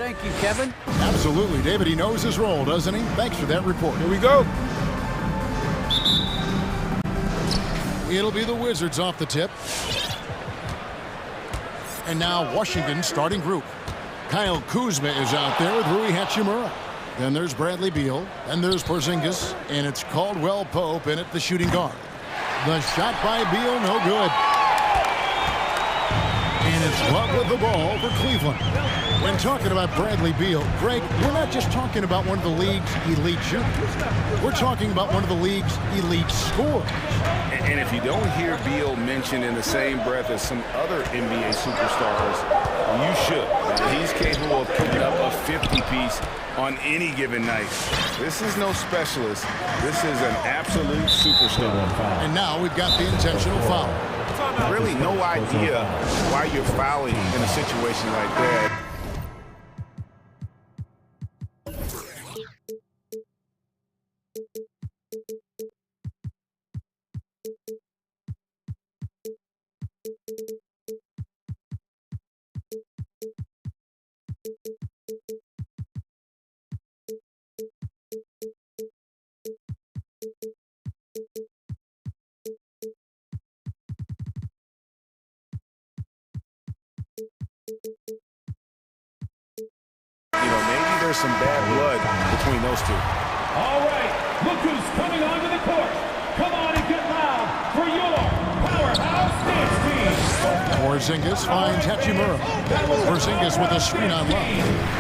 Thank you, Kevin. Absolutely, David. He knows his role, doesn't he? Thanks for that report. Here we go. It'll be the Wizards off the tip. And now Washington's starting group. Kyle Kuzma is out there with Rui Hachimura. Then there's Bradley Beal. And there's Porzingis. And it's Caldwell Pope in at the shooting guard. The shot by Beal, no good. And it's Love with the ball for Cleveland. When talking about Bradley Beal, Greg, we're not just talking about one of the league's elite shooters. We're talking about one of the league's elite scorers. And if you don't hear Beal mentioned in the same breath as some other NBA superstars, you should. He's capable of putting up a 50-piece on any given night. This is no specialist. This is an absolute superstar. And now we've got the intentional foul. Really no idea why you're fouling in a situation like that. Maybe there's some bad blood between those two. All right, look who's coming onto the court. Come on and get loud for your powerhouse dance team. Porzingis finds Hachimura. Porzingis with a screen on Love.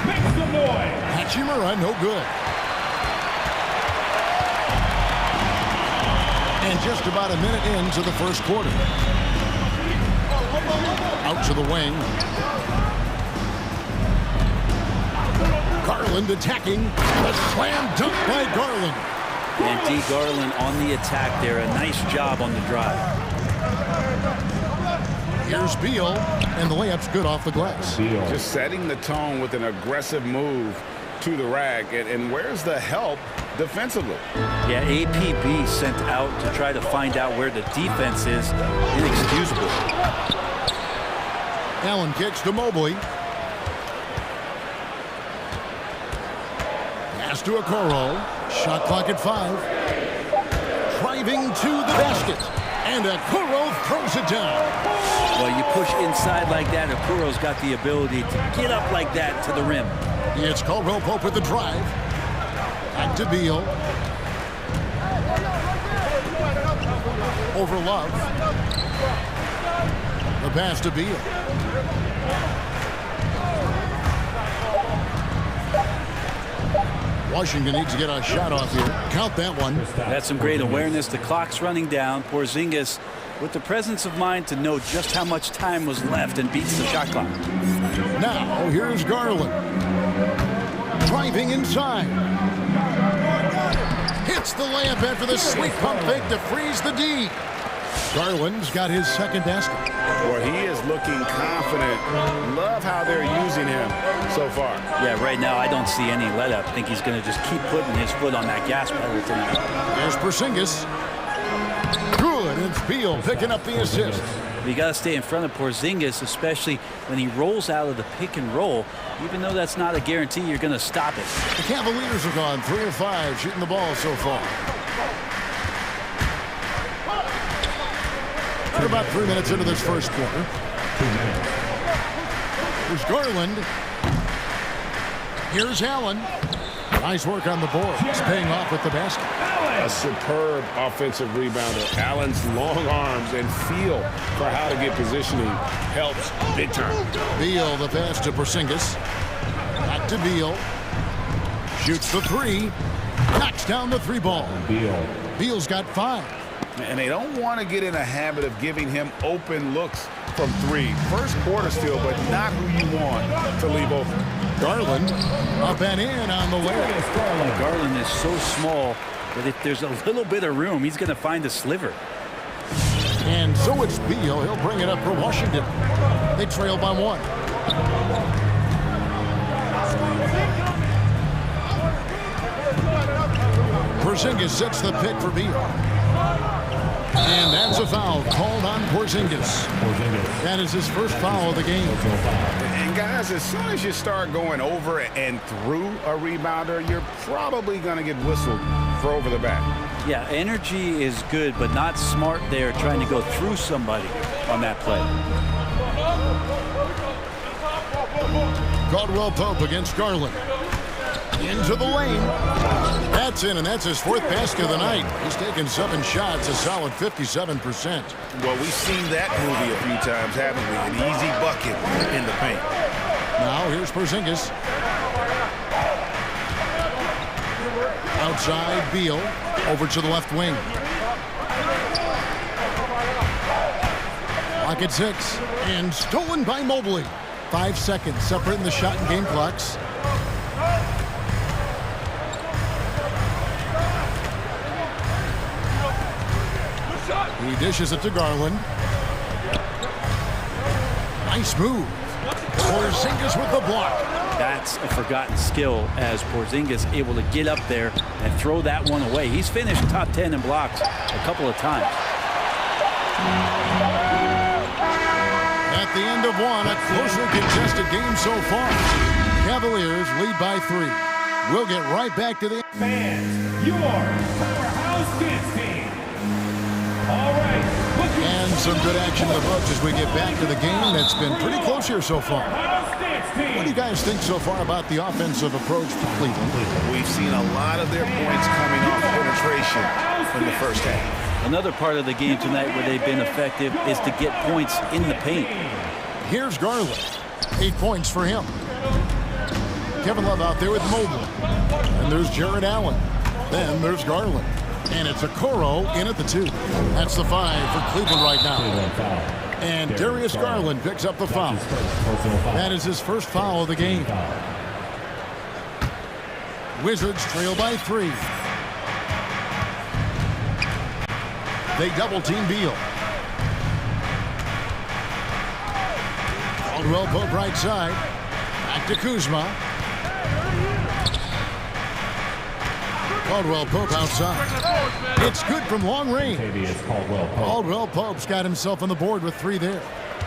Make some noise. Hachimura, no good. And just about a minute into the first quarter. Out to the wing. Garland attacking. A slam dunk by Garland. And D. Garland on the attack there. A nice job on the drive. Here's Beal, and the layup's good off the glass. Just setting the tone with an aggressive move to the rack. And where's the help defensively? Yeah, APB sent out to try to find out where the defense is. Inexcusable. Allen kicks to Mobley. Pass to Okoro. Shot clock at 5. Driving to the basket. And Okoro throws it down. Well, you push inside like that, Okoro's got the ability to get up like that to the rim. It's Caldwell Pope with the drive. Back to Beal. Over Love. The pass to Beal. Washington needs to get a shot off here. Count that one. That's some great awareness. The clock's running down. Porzingis with the presence of mind to know just how much time was left and beats the shot clock. Now, here's Garland. Driving inside. Hits the layup after the sweet pump fake to freeze the D. Garland's got his second basket. Well, he is looking confident. Love how they're using him so far. Yeah, right now I don't see any let up. I think he's going to just keep putting his foot on that gas pedal tonight. There's Porzingis. Good, and it's Beal picking up the assist. You got to stay in front of Porzingis, especially when he rolls out of the pick and roll. Even though that's not a guarantee, you're going to stop it. The Cavaliers are gone 3 of 5 shooting the ball so far. We're about 3 minutes into this first quarter. Here's Garland. Here's Allen. Nice work on the board. He's paying off with the basket. A superb offensive rebounder. Allen's long arms and feel for how to get positioning helps big time. Beal, the pass to Porzingis. Back to Beal. Shoots the 3. Knocks down the 3 ball. Beal's got 5. And they don't want to get in a habit of giving him open looks from 3. First quarter still, but not who you want to leave open. Garland up and in on the way. Garland is so small that if there's a little bit of room, he's going to find a sliver. And so it's Beal. He'll bring it up for Washington. They trail by 1. Porzingis sets the pick for Beal. And that's a foul called on Porzingis. That is his first foul of the game. And guys, as soon as you start going over and through a rebounder, you're probably going to get whistled for over the back. Yeah, energy is good, but not smart there trying to go through somebody on that play. Caldwell Pope against Garland. Into the lane. That's in, and that's his fourth basket of the night. He's taken 7 shots, a solid 57%. Well, we've seen that movie a few times, haven't we? An easy bucket in the paint. Now here's Porzingis. Outside, Beal. Over to the left wing. Lock at 6. And stolen by Mobley. 5 seconds separating the shot and game clocks. He dishes it to Garland. Nice move. Porzingis with the block. That's a forgotten skill as Porzingis able to get up there and throw that one away. He's finished top 10 in blocks a couple of times. At the end of one, a closely contested game so far. Cavaliers lead by 3. We'll get right back to the... Fans, your powerhouse dance team. All right. And some good action in the books as we get back to the game that's been pretty close here so far. What do you guys think so far about the offensive approach for Cleveland? We've seen a lot of their points coming off penetration in the first half. Another part of the game tonight where they've been effective is to get points in the paint. Here's Garland. 8 points for him. Kevin Love out there with Mobley. And there's Jared Allen. Then there's Garland. And it's Okoro in at the 2. That's the 5 for Cleveland right now. And Darius Garland picks up the foul. That is his first foul of the game. Wizards trail by 3. They double-team Beal. Caldwell Pope right side. Back to Kuzma. Caldwell Pope outside. It's good from long range. Caldwell Pope's got himself on the board with 3 there.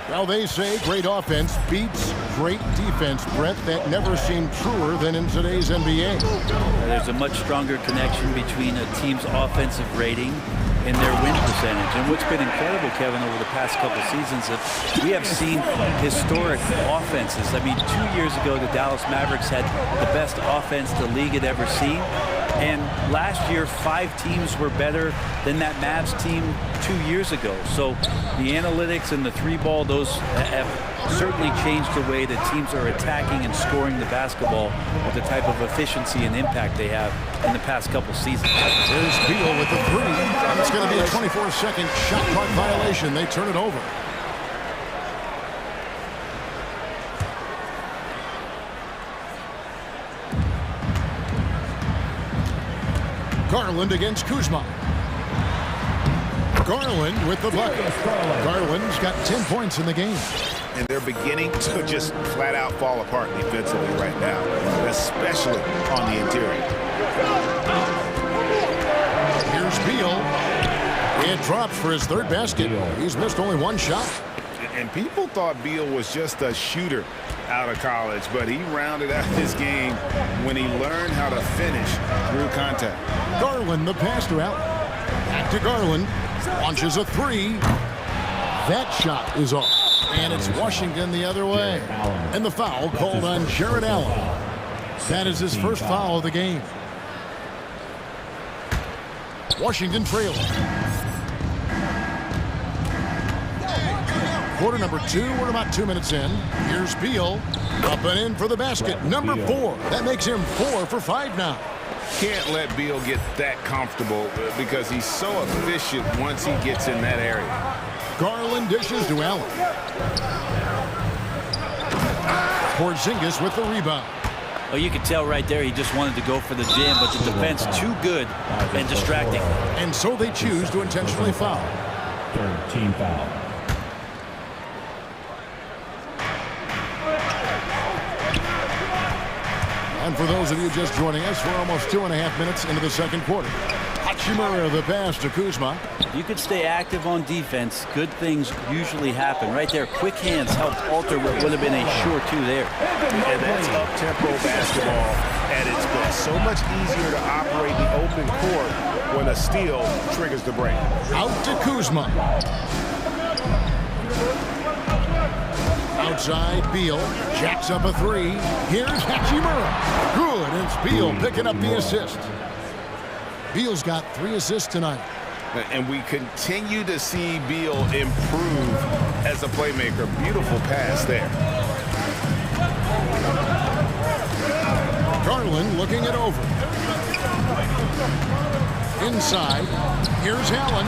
Well, they say great offense beats great defense, Brett. That never seemed truer than in today's NBA. There's a much stronger connection between a team's offensive rating and their win percentage. And what's been incredible, Kevin, over the past couple seasons, is we have seen historic offenses. I mean, 2 years ago, the Dallas Mavericks had the best offense the league had ever seen. And last year, 5 teams were better than that Mavs team 2 years ago. So the analytics and the 3-ball, those have certainly changed the way that teams are attacking and scoring the basketball with the type of efficiency and impact they have in the past couple seasons. There's Beal with the 3. It's going to be a 24-second shot clock violation. They turn it over. Garland against Kuzma. Garland with the bucket. Garland's got 10 points in the game. And they're beginning to just flat out fall apart defensively right now, especially on the interior. Here's Beal. It drops for his 3rd basket. He's missed only 1 shot. And people thought Beal was just a shooter out of college, but he rounded out his game when he learned how to finish through contact. Garland, the pass to Allen. Back to Garland. Launches a 3. That shot is off. And it's Washington the other way. And the foul called on Jared Allen. That is his first foul of the game. Washington trailing. Quarter number 2. We're about 2 minutes in. Here's Beal. Up and in for the basket. Number 4. That makes him 4 for 5 now. Can't let Beal get that comfortable because he's so efficient once he gets in that area. Garland dishes to Allen. Porzingis with the rebound. Well, you could tell right there he just wanted to go for the jam, but the defense too good and distracting. And so they choose to intentionally foul. 3rd team foul. And for those of you just joining us, we're almost 2.5 minutes into the second quarter. Hachimura, the pass to Kuzma. You could stay active on defense. Good things usually happen. Right there, quick hands helped alter what would have been a sure two there. And that's up-tempo basketball at its best. So much easier to operate the open court when a steal triggers the break. Out to Kuzma. Outside, Beal jacks up a three. Here's Hachimura. Good, and it's Beal picking up the assist. Beal's got 3 assists tonight. And we continue to see Beal improve as a playmaker. Beautiful pass there. Garland looking it over. Inside, here's Allen.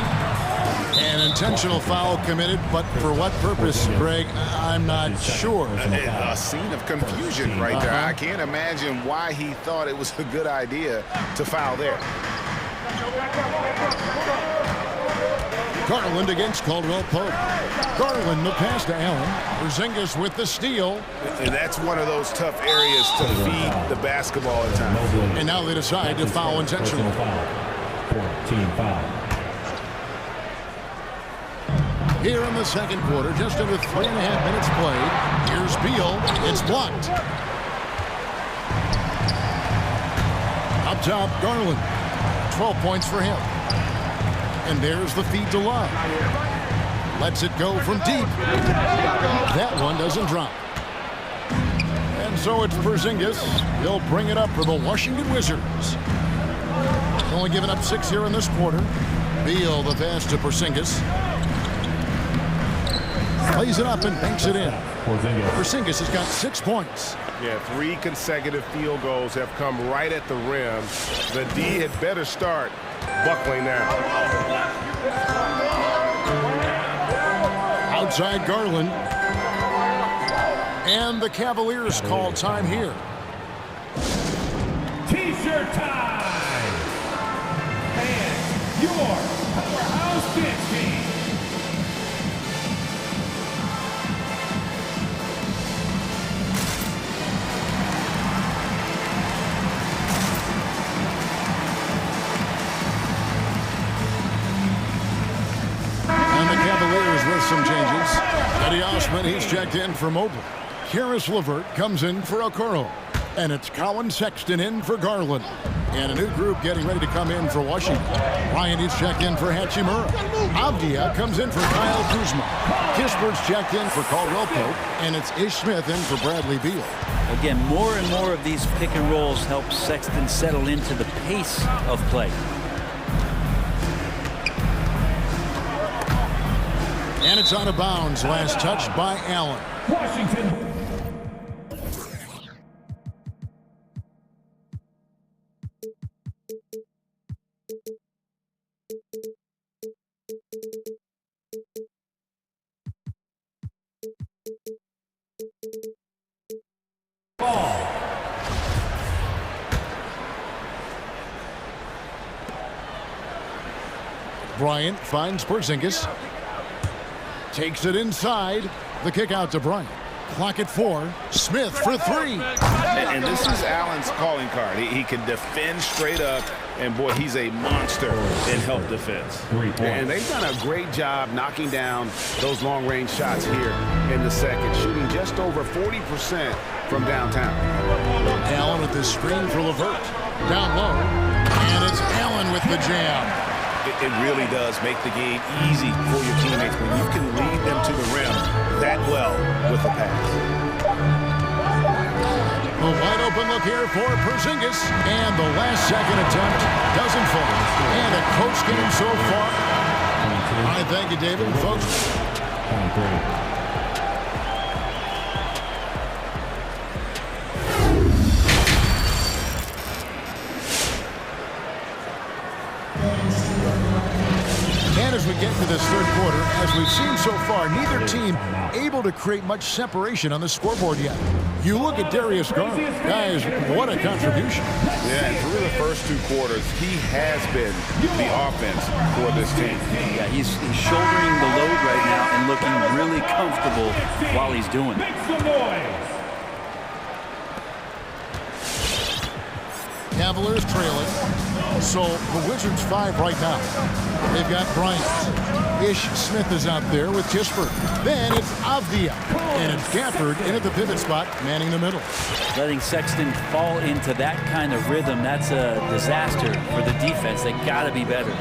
An intentional foul committed, but for what purpose, Greg, I'm not sure. A scene of confusion right there. I can't imagine why he thought it was a good idea to foul there. Garland against Caldwell Pope. Garland the pass to Allen. Porzingis with the steal. And that's one of those tough areas to feed the basketball at times. And now they decide to foul intentionally. 14 foul. Here in the second quarter, just under 3.5 minutes played. Here's Beal. It's blocked. Up top, Garland. 12 points for him. And there's the feed to Love. Lets it go from deep. That one doesn't drop. And so it's Porzingis. He'll bring it up for the Washington Wizards. Only giving up 6 here in this quarter. Beal the pass to Porzingis. Plays it up and banks it in. Porzingis has got 6 points. Yeah, 3 consecutive field goals have come right at the rim. The D had better start buckling now. Outside Garland. And the Cavaliers call time here. T-shirt time! And your powerhouse dance team. With some changes. Eddie Osman, he's checked in for Mobley. Karis LeVert comes in for Okoro. And it's Colin Sexton in for Garland. And a new group getting ready to come in for Washington. Ryan is checked in for Hachimura. Avdia comes in for Kyle Kuzma. Kispert's checked in for Caldwell Pope. And it's Ish Smith in for Bradley Beal. Again, more and more of these pick and rolls help Sexton settle into the pace of play. And it's out of bounds. Last touch by Allen. Washington. Ball. Bryant finds Porzingis. Takes it inside. The kick out to Bryant. Clock at 4. Smith for 3. And this is Allen's calling card. He can defend straight up. And, boy, he's a monster in help defense. And they've done a great job knocking down those long-range shots here in the second, shooting just over 40% from downtown. Allen with the screen for LeVert. Down low. And it's Allen with the jam. It really does make the game easy for your teammates when you can lead them to the rim that well with a pass. A wide open look here for Porzingis. And the last second attempt doesn't fall. And a close game so far. All right, thank you, David. Folks. And as we get to this third quarter, as we've seen so far, neither team able to create much separation on the scoreboard yet. You look at Darius Garland. Guys, what a contribution. Yeah, and through the first 2 quarters, he has been the offense for this team. Yeah, he's shouldering the load right now and looking really comfortable while he's doing it. Make some noise. Cavaliers trail it. So the Wizards 5 right now. They've got Bryant. Ish Smith is out there with Kispert. Then it's Avdia. And it's Gafford in at the pivot spot, manning the middle. Letting Sexton fall into that kind of rhythm, that's a disaster for the defense. They got to be better.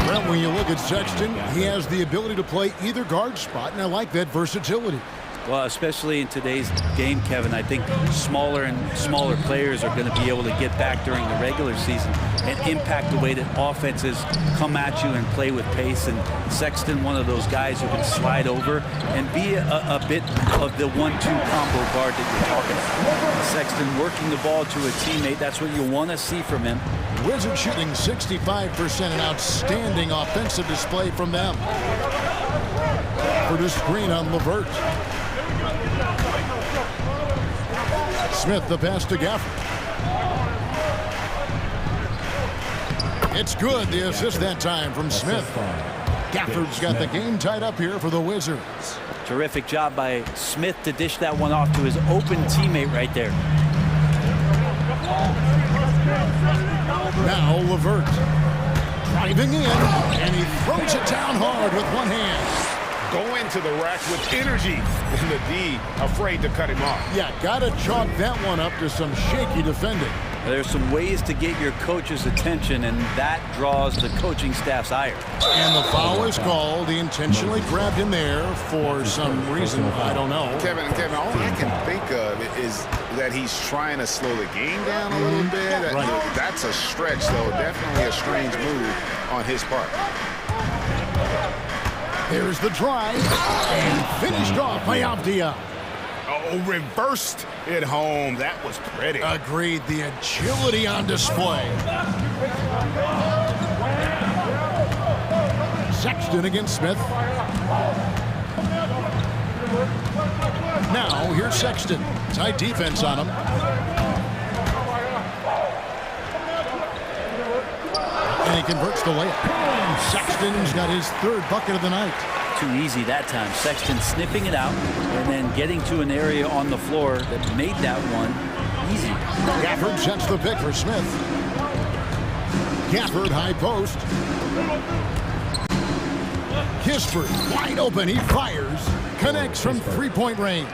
Well, when you look at Sexton, he has the ability to play either guard spot, and I like that versatility. Well, especially in today's game, Kevin, I think smaller and smaller players are going to be able to get back during the regular season and impact the way that offenses come at you and play with pace. And Sexton, one of those guys who can slide over and be a bit of the 1-2 combo guard that you're talking about. Sexton working the ball to a teammate, that's what you want to see from him. Wizards shooting 65%, an outstanding offensive display from them. For the screen on LeVert. Smith, the pass to Gafford. It's good, the assist that time from Smith. Gafford's got the game tied up here for the Wizards. Terrific job by Smith to dish that one off to his open teammate right there. Now LeVert driving in, and he throws it down hard with one hand. Going to the rack with energy, and the D afraid to cut him off. Yeah, gotta chalk that one up to some shaky defending. There's some ways to get your coach's attention, and that draws the coaching staff's ire. And the foul is called. He intentionally grabbed him there for some reason, I don't know. Kevin, all I can think of is that he's trying to slow the game down a little bit. Right. That's a stretch, though. Definitely a strange move on his part. There's the drive, and finished off by Avdia. Oh, reversed it home. That was pretty. Agreed, the agility on display. Sexton against Smith. Now, here's Sexton. Tight defense on him. And he converts the layup. Sexton's got his third bucket of the night. Too easy that time. Sexton sniffing it out and then getting to an area on the floor that made that one easy. Gafford sets the pick for Smith. Gafford high post. Kispert wide open. He fires. Connects from three-point range.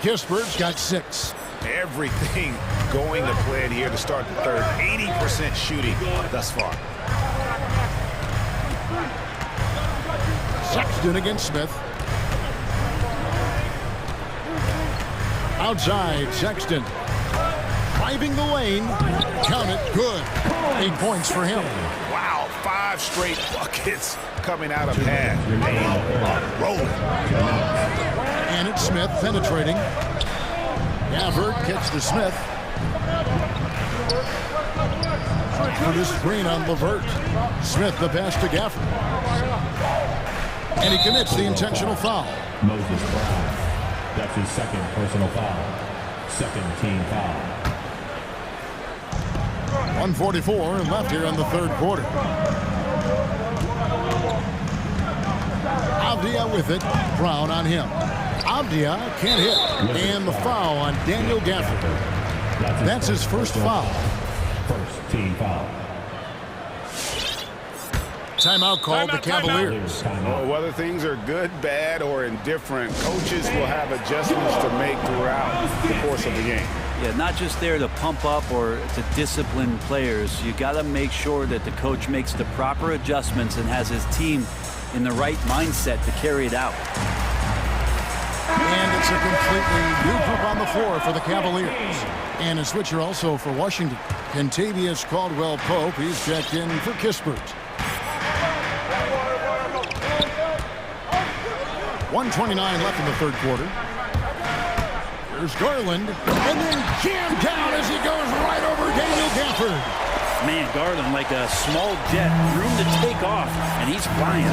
Kispert's got 6. Everything going to plan here to start the third. 80% shooting thus far. Sexton against Smith. Outside, Sexton. Driving the lane. Count it. Good. 8 points for him. Wow, 5 straight buckets coming out of pad. Rolling. And it's Smith penetrating. Gafford kicks to Smith. For the screen on LeVert. Smith the pass to Gafford. And he commits the intentional foul. Moses Brown. That's his second personal foul. Second team foul. 1:44 left here in the third quarter. Avdia with it. Brown on him. Avdia can't hit. And the foul on Daniel Gafford. That's his first foul. First team foul. Timeout called the Cavaliers. Well, whether things are good, bad, or indifferent, coaches will have adjustments to make throughout the course of the game. Yeah, not just there to pump up or to discipline players. You got to make sure that the coach makes the proper adjustments and has his team in the right mindset to carry it out. And it's a completely new group on the floor for the Cavaliers. And a switcher also for Washington. Kentavious Caldwell-Pope, he's checked in for Kispert. 1:29 left in the third quarter. Here's Garland, and then jammed down as he goes right over Daniel Gafford. Man, Garland like a small jet, room to take off, and he's flying.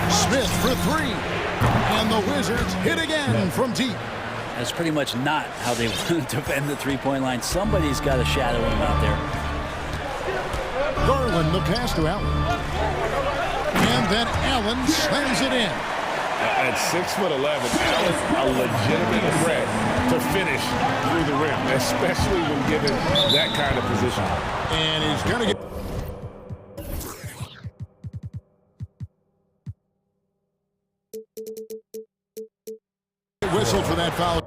Smith for 3, and the Wizards hit again from deep. That's pretty much not how they want to defend the three-point line. Somebody's got to shadow him out there. Garland, the pass to Allen. And then Allen slams it in. At 6'11", Allen's a legitimate threat to finish through the rim, especially when given that kind of position. And he's going to get... whistle for that foul.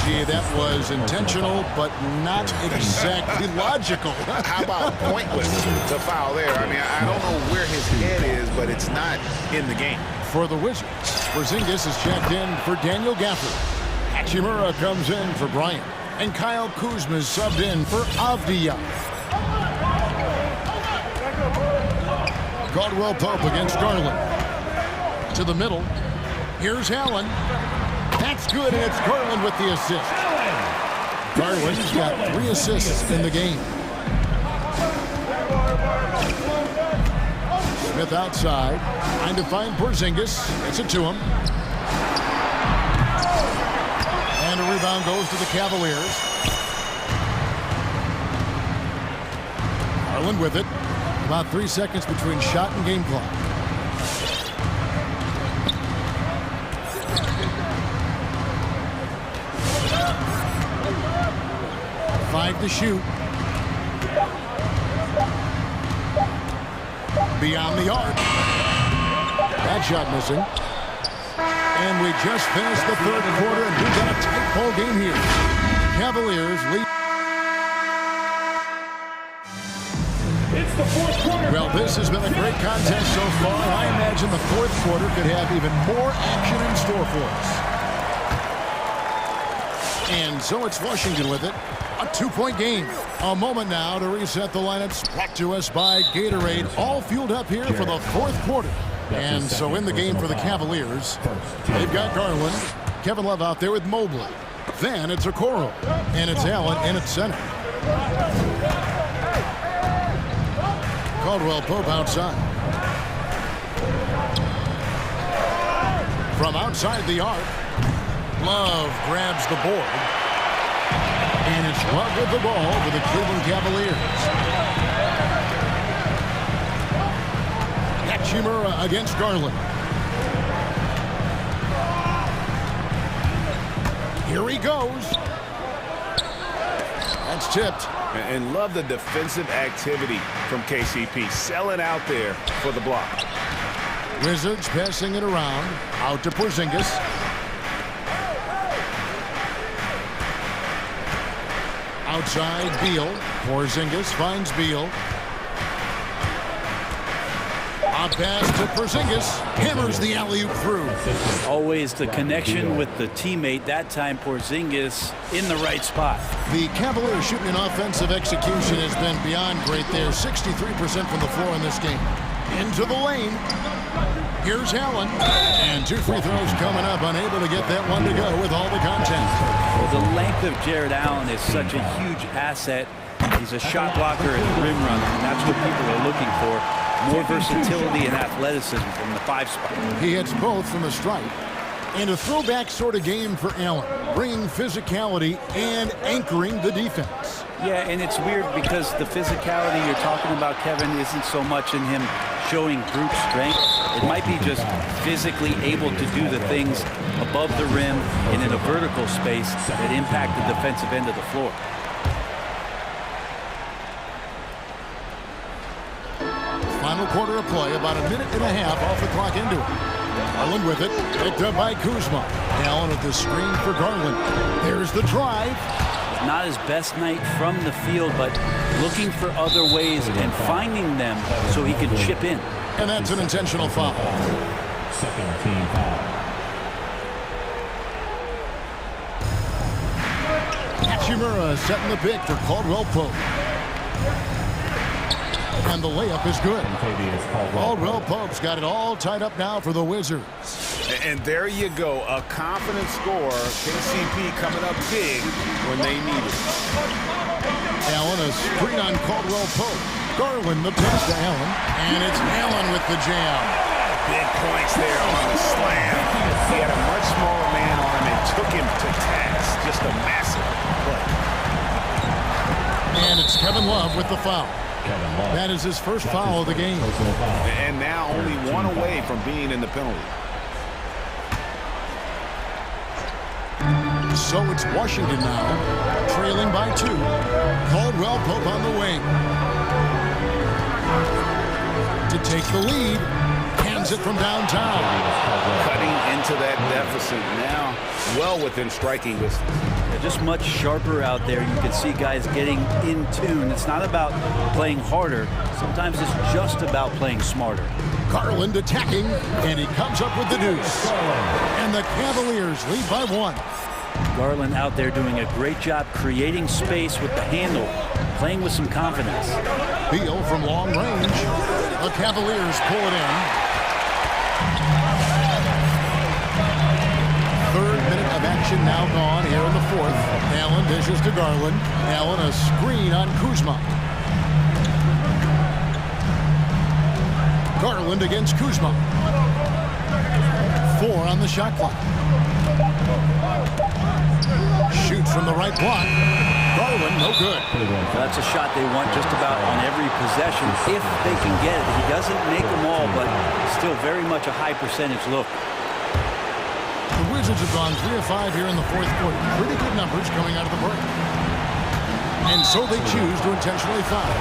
Gee, that was intentional, but not exactly logical. How about pointless, the foul there? I mean, I don't know where his head is, but it's not in the game. For the Wizards, Porzingis is checked in for Daniel Gafford. Hachimura comes in for Bryant. And Kyle Kuzma is subbed in for Avdiya. Caldwell Pope against Garland. To the middle. Here's Allen. That's good, and it's Garland with the assist. Garland's got 3 assists in the game. Smith outside, trying to find Porzingis. Gets it to him. And a rebound goes to the Cavaliers. Garland with it. About 3 seconds between shot and game clock. Five to shoot. Beyond the arc. That shot missing. And we just finished the third quarter, and we've got a tight ball game here. Cavaliers lead. It's the fourth quarter. Well, this has been a great contest so far. I imagine the fourth quarter could have even more action in store for us. And so it's Washington with it. A 2-point game. A moment now to reset the lineups. Brought to us by Gatorade. All fueled up here for the fourth quarter. And so in the game for the Cavaliers, they've got Garland, Kevin Love out there with Mobley. Then it's Okoro, and it's Allen in at center. Caldwell Pope outside. From outside the arc, Love grabs the board. And it's Love with the ball for the Cleveland Cavaliers. Hachimura against Garland. Here he goes. That's tipped. And love the defensive activity from KCP, selling out there for the block. Wizards passing it around. Out to Porzingis. Outside, Beal. Porzingis finds Beal. A pass to Porzingis. Hammers the alley-oop through. Always the connection with the teammate. That time, Porzingis in the right spot. The Cavaliers shooting an offensive execution has been beyond great there. 63% from the floor in this game. Into the lane. Here's Allen. And 2 free throws coming up. Unable to get that one to go with all the contact. The length of Jared Allen is such a huge asset. He's a shot blocker and rim runner, and that's what people are looking for. More versatility and athleticism from the 5 spot. He hits both from the stripe. And a throwback sort of game for Allen, bringing physicality and anchoring the defense. Yeah, and it's weird because the physicality you're talking about, Kevin, isn't so much in him showing brute strength. It might be just physically able to do the things above the rim and in a vertical space that impact the defensive end of the floor. Final quarter of play, about a minute and a half off the clock into it. Garland with it, picked up by Kuzma. Allen with the screen for Garland. There's the drive. Not his best night from the field, but looking for other ways and finding them so he can chip in. And that's an intentional foul. Second team foul. Hachimura setting the pick for Caldwell Pope. And the layup is good. Caldwell Pope's got it all tied up now for the Wizards. And there you go, a confident scorer. KCP coming up big when they need it. Allen, a screen on Caldwell Pope. Garland, the pass to Allen. And it's Allen with the jam. Big points there on the slam. He had a much smaller man on him and took him to task. Just a massive play. And it's Kevin Love with the foul. That is his first foul of the game. And now only one away from being in the penalty. So it's Washington now, trailing by 2. Caldwell Pope on the wing. To take the lead, hands it from downtown. Cutting into that deficit now, well within striking distance. They're just much sharper out there. You can see guys getting in tune. It's not about playing harder. Sometimes it's just about playing smarter. Garland attacking, and he comes up with the deuce. And the Cavaliers lead by 1. Garland out there doing a great job creating space with the handle, playing with some confidence. Beal from long range. The Cavaliers pull it in. Third minute of action now gone here in the fourth. Allen dishes to Garland. Allen a screen on Kuzma. Garland against Kuzma. 4 on the shot clock. Shoots from the right block. Garland, no good. That's a shot they want just about on every possession if they can get it. He doesn't make them all, but still very much a high percentage look. The Wizards have gone 3 of 5 here in the fourth quarter. Pretty good numbers coming out of the break. And so they choose to intentionally foul.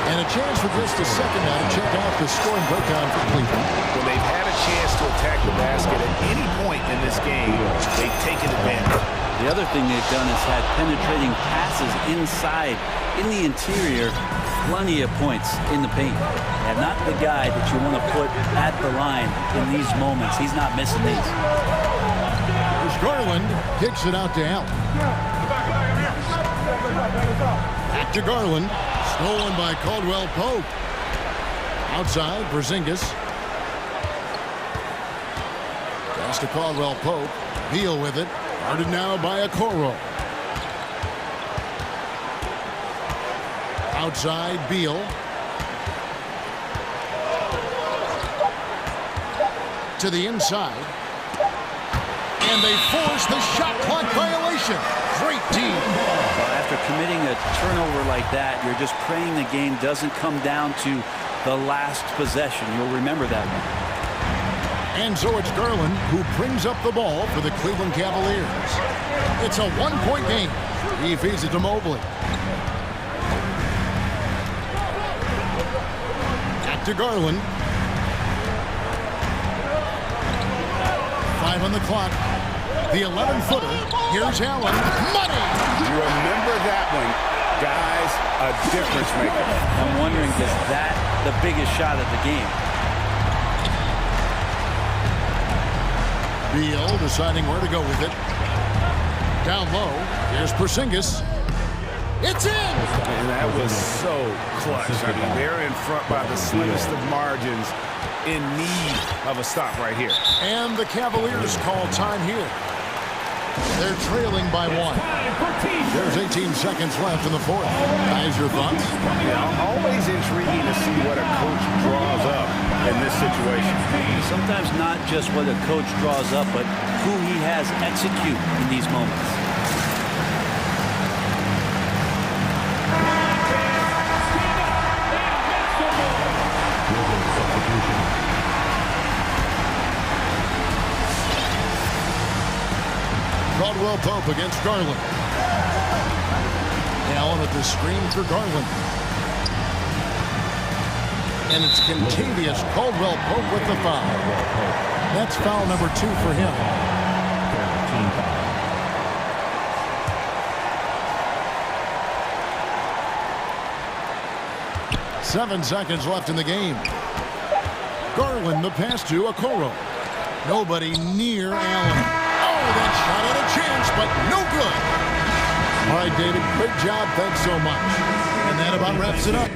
And a chance for just a second now to check out the scoring breakdown for Cleveland. When they've had a chance to attack the basket at any point in this game, they've taken advantage. The other thing they've done is had penetrating passes inside, in the interior, plenty of points in the paint. And not the guy that you want to put at the line in these moments. He's not missing these. As Garland kicks it out to Allen. Back to Garland. Stolen by Caldwell Pope. Outside, Porzingis. Pass to Caldwell Pope. Beal with it. Guarded now by Okoro. Outside, Beal. To the inside. And they force the shot clock violation. Great team. After committing a turnover like that, you're just praying the game doesn't come down to the last possession. You'll remember that one. And so it's Garland who brings up the ball for the Cleveland Cavaliers. It's a one-point game. He feeds it to Mobley. Back to Garland. 5 on the clock. The 11-footer. Here's Allen. Money! You remember that one. Guys, a difference maker. I'm wondering, is that the biggest shot of the game? Beal deciding where to go with it. Down low. Here's Porzingis. It's in! And that was so clutch. I mean, they're in front by the slimmest of margins, in need of a stop right here. And the Cavaliers call time here. They're trailing by 1. There's 18 seconds left in the fourth. Guys, your thoughts? Yeah, always intriguing to see what a coach draws up in this situation. Sometimes not just what a coach draws up, but who he has execute in these moments. Caldwell Pope against Garland. Allen at the screen for Garland. And it's Contavious Caldwell Pope with the foul. That's foul number 2 for him. Seven seconds left in the game. Garland the pass to Okoro. Nobody near Allen. That shot had a chance, but no good. All right, David, great job. Thanks so much. And that about wraps it up.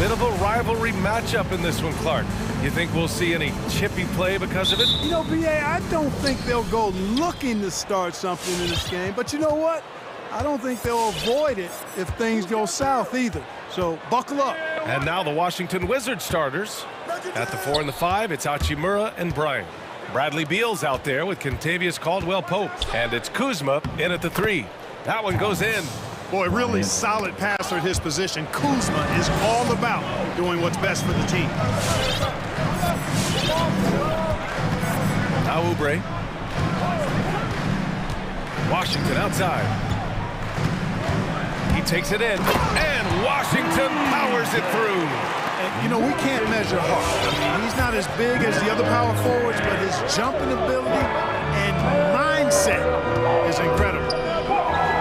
bit of a rivalry matchup in this one, Clark. You think we'll see any chippy play because of it? You know, B.A., I don't think they'll go looking to start something in this game. But you know what? I don't think they'll avoid it if things go south either. So buckle up. And now the Washington Wizards starters. At the 4 and the 5, it's Hachimura and Bryant. Bradley Beal's out there with Kentavious Caldwell-Pope. And it's Kuzma in at the 3. That one goes in. Boy, really solid passer at his position. Kuzma is all about doing what's best for the team. Now Oubre. Washington outside. He takes it in, and Washington powers it through. And, you know, we can't measure Hart. I mean, he's not as big as the other power forwards, but his jumping ability and mindset is incredible.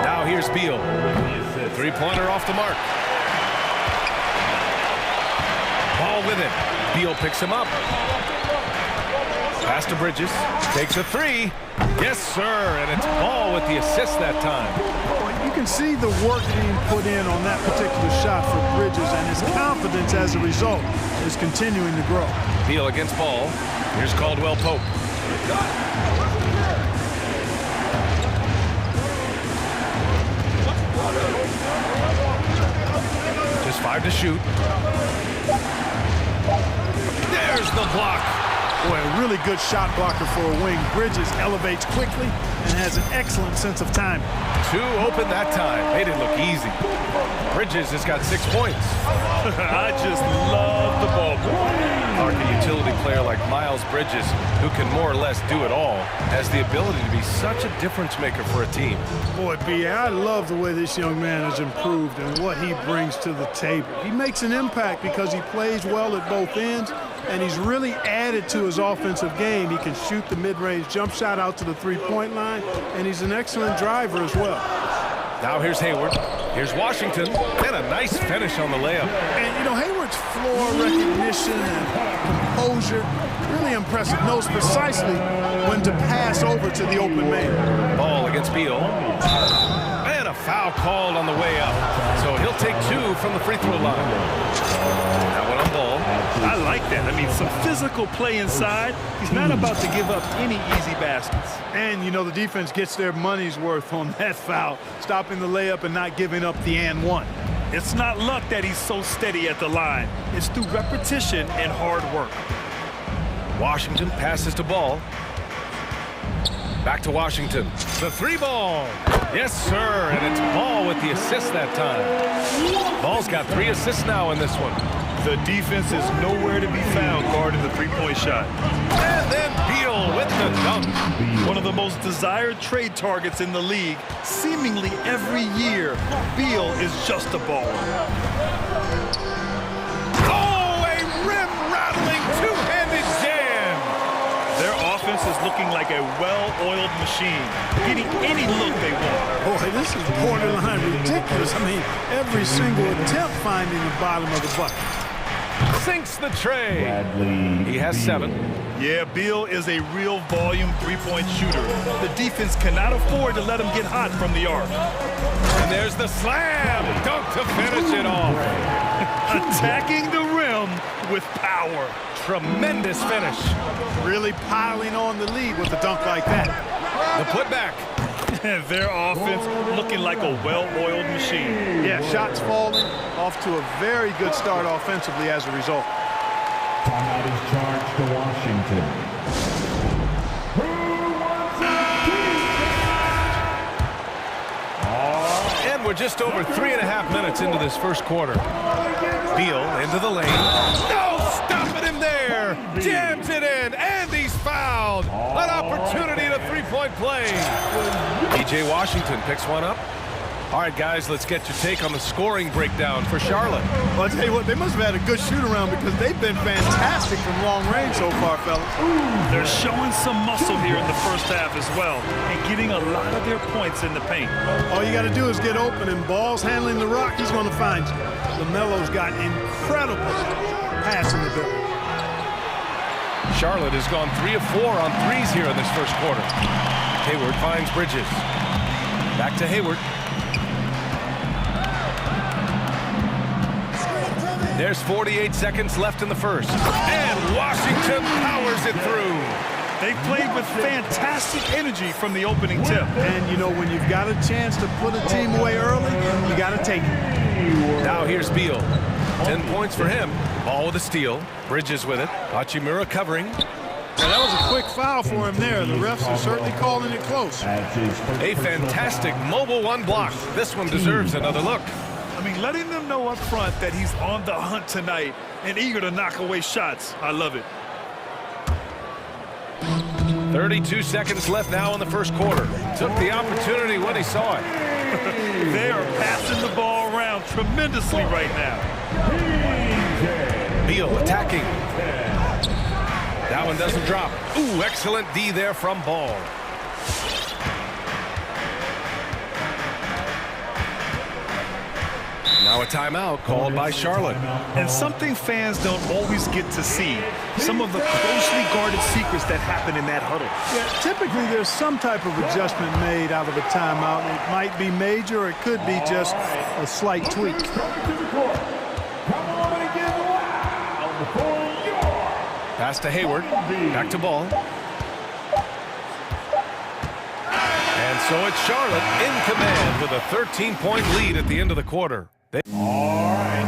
Now here's Beal. Three-pointer off the mark. Ball with it. Beal picks him up. Pass to Bridges. Takes a 3. Yes, sir. And it's Ball with the assist that time. You can see the work being put in on that particular shot for Bridges, and his confidence as a result is continuing to grow. Beal against Ball. Here's Caldwell-Pope. Just 5 to shoot. There's the block. Boy, a really good shot blocker for a wing. Bridges elevates quickly and has an excellent sense of timing. 2 open that time. Made it look easy. Bridges has got 6 points. I just love the ball. Clark, a utility player like Miles Bridges, who can more or less do it all, has the ability to be such a difference maker for a team. Boy, B.A., I love the way this young man has improved and what he brings to the table. He makes an impact because he plays well at both ends, and he's really added to his offensive game. He can shoot the mid-range jump shot out to the three-point line, and he's an excellent driver as well. Now here's Hayward. Here's Washington. And a nice finish on the layup. And, you know, Hayward's floor recognition and composure, really impressive. Knows precisely when to pass over to the open man. Ball against Beal. And a foul called on the way up. So he'll take 2 from the free throw line. That one on Ball. I like that. I mean, some physical play inside. He's not about to give up any easy baskets. And, you know, the defense gets their money's worth on that foul, stopping the layup and not giving up the and one. It's not luck that he's so steady at the line. It's through repetition and hard work. Washington passes to Ball. Back to Washington. The 3 ball. Yes, sir. And it's Ball with the assist that time. Ball's got 3 assists now in this one. The defense is nowhere to be found guarding the three-point shot. And then Beal with the dunk. One of the most desired trade targets in the league. Seemingly every year, Beal is just a baller. Oh, a rim-rattling two-handed jam. Their offense is looking like a well-oiled machine, getting any look they want. Boy, this is borderline ridiculous. I mean, every single attempt finding the bottom of the bucket. Sinks the tray. He has 7. Yeah, Beal is a real volume three-point shooter. The defense cannot afford to let him get hot from the arc. And there's the slam. Dunk to finish it off. Attacking the rim with power. Tremendous finish. Really piling on the lead with a dunk like that. The putback. Their offense looking like a well-oiled machine. Yeah, shots falling, off to a very good start offensively as a result. Timeout is charged to Washington. And we're just over 3.5 minutes into this first quarter. Beal into the lane. No, stopping him there. Jams it in, and he's fouled. An opportunity to three-point play. DJ Washington picks one up. All right, guys, let's get your take on the scoring breakdown for Charlotte. Well, I'll tell you what, they must have had a good shoot-around because they've been fantastic from long range so far, fellas. They're showing some muscle here in the first half as well and getting a lot of their points in the paint. All you got to do is get open, and Ball's handling the rock, he's going to find you. LaMelo's got incredible passing ability. Charlotte has gone 3 of 4 on threes here in this first quarter. Hayward finds Bridges. Back to Hayward. There's 48 seconds left in the first. And Washington powers it through. They played with fantastic energy from the opening tip. And, you know, when you've got a chance to put a team away early, you got to take it. Now here's Beal. 10 points for him. Ball with a steal. Bridges with it. Hachimura covering. Well, that was a quick foul for him there. The refs are certainly calling it close. A fantastic mobile one block. This one deserves another look. I mean, letting them know up front that he's on the hunt tonight and eager to knock away shots. I love it. 32 seconds left now in the first quarter. Took the opportunity when he saw it. They are passing the ball around tremendously right now. Beal attacking. That one doesn't drop. Ooh, excellent D there from Ball. Now a timeout called by Charlotte. And something fans don't always get to see. Some of the closely guarded secrets that happen in that huddle. Yeah, typically there's some type of adjustment made out of a timeout. It might be major or it could be just a slight tweak. Pass to Hayward. Back to Ball. And so it's Charlotte in command with a 13-point lead at the end of the quarter. All right.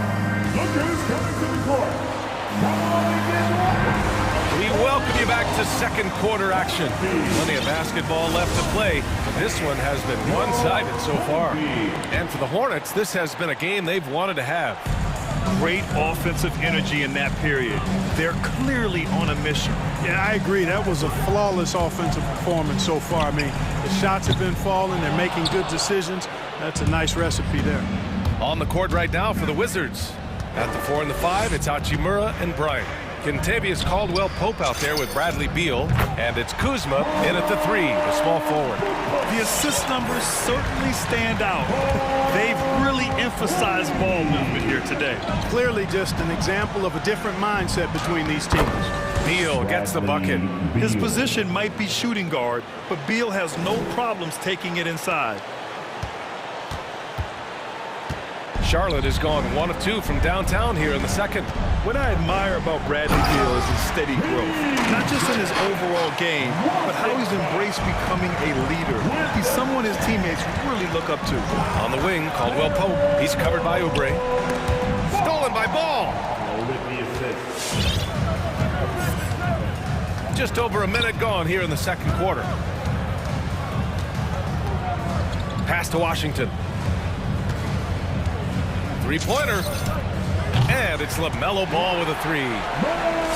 Look who's coming to the court. Come on and get wild. We welcome you back to second quarter action. Plenty of basketball left to play, but this one has been one-sided so far. And for the Hornets, this has been a game they've wanted to have. Great offensive energy in that period. They're clearly on a mission. Yeah, I agree. That was a flawless offensive performance so far. I mean, the shots have been falling. They're making good decisions. That's a nice recipe there. On the court right now for the Wizards. At the 4 and the 5, it's Hachimura and Bryant. Kentavious Caldwell-Pope out there with Bradley Beal. And it's Kuzma in at the 3, the small forward. The assist numbers certainly stand out. They've really emphasized ball movement here today. Clearly just an example of a different mindset between these teams. Beal gets the bucket. His position might be shooting guard, but Beal has no problems taking it inside. Charlotte has gone 1 of 2 from downtown here in the second. What I admire about Bradley Beal is his steady growth. Not just in his overall game, but how he's embraced becoming a leader. He's someone his teammates really look up to. On the wing, Caldwell-Pope. He's covered by Oubre. Stolen by Ball. Just over a minute gone here in the second quarter. Pass to Washington. Three-pointer. And it's LaMelo Ball with a 3.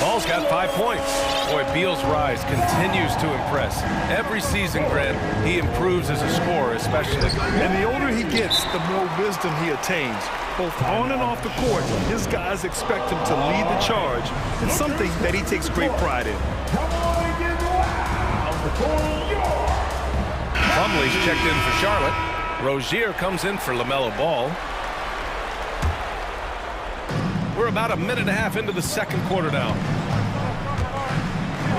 Ball's got 5 points. Boy, Beal's rise continues to impress. Every season, Grant, he improves as a scorer, especially. And the older he gets, the more wisdom he attains. Both on and off the court, his guys expect him to lead the charge. It's something that he takes great pride in. Plumlee's checked in for Charlotte. Rozier comes in for LaMelo Ball. We're about a minute and a half into the second quarter now.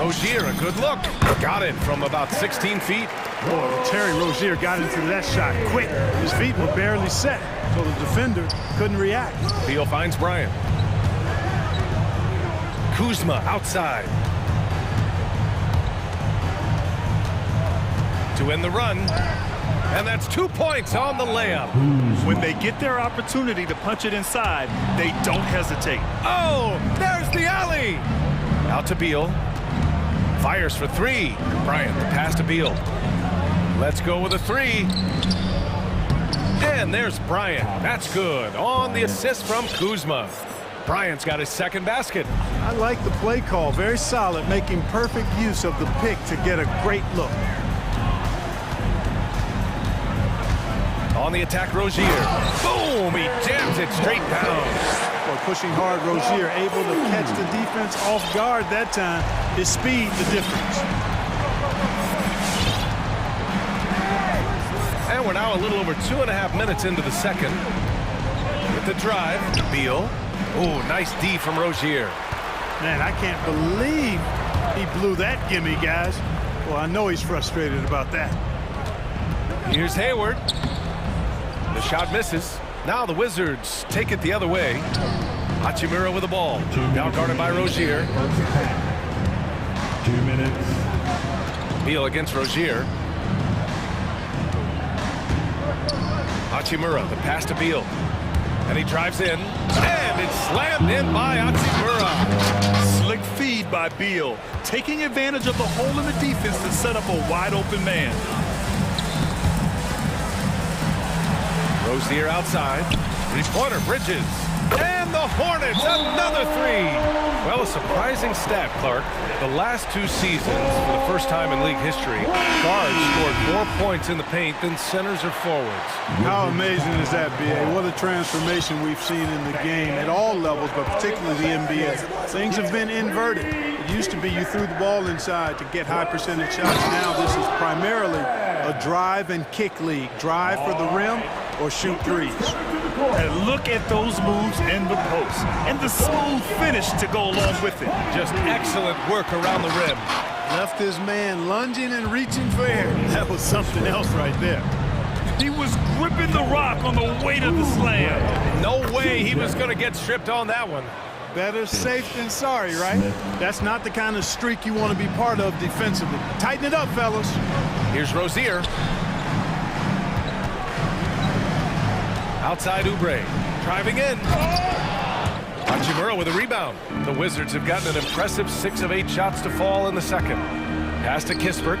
Rozier, a good look. Got it from about 16 feet. Boy, Terry Rozier got into that shot quick. His feet were barely set, so the defender couldn't react. Beal finds Bryant. Kuzma outside. To end the run. And that's 2 points on the layup. When they get their opportunity to punch it inside, they don't hesitate. Oh, there's the alley. Out to Beal. Fires for 3. Bryant, the pass to Beal. Let's go with a 3. And there's Bryant. That's good. On the assist from Kuzma. Bryant's got his second basket. I like the play call. Very solid, making perfect use of the pick to get a great look. On the attack, Rozier. Boom! He jams it straight down. Boy, pushing hard, Rozier able to catch the defense off guard that time. His speed, the difference. And we're now a little over 2.5 minutes into the second. With the drive, Beal. Oh, nice D from Rozier. Man, I can't believe he blew that gimme, guys. Well, I know he's frustrated about that. Here's Hayward. The shot misses. Now the Wizards take it the other way. Hachimura with the ball. Now guarded by Rozier. 2 minutes. Beal against Rozier. Hachimura, the pass to Beal. And he drives in. And it's slammed in by Hachimura. Slick feed by Beal, taking advantage of the hole in the defense to set up a wide open man. Rozier outside. Three-pointer, Bridges. And the Hornets, another three. Well, a surprising stat, Clark. The last 2 seasons, for the first time in league history, guards scored more points in the paint than centers or forwards. How amazing is that, B.A.? What a transformation we've seen in the game at all levels, but particularly the NBA. Things have been inverted. It used to be you threw the ball inside to get high percentage shots. Now this is primarily a drive and kick league. Drive for the rim or shoot threes. And look at those moves in the post and the smooth finish to go along with it. Just excellent work around the rim. Left his man lunging and reaching for air. That was something else right there. He was gripping the rock on the weight of the slam. No way he was going to get stripped on that one. Better safe than sorry, right? That's not the kind of streak you want to be part of defensively. Tighten it up, fellas. Here's Rozier. Outside Oubre, driving in. Hachimura with a rebound. The Wizards have gotten an impressive 6 of 8 shots to fall in the second. Pass to Kispert.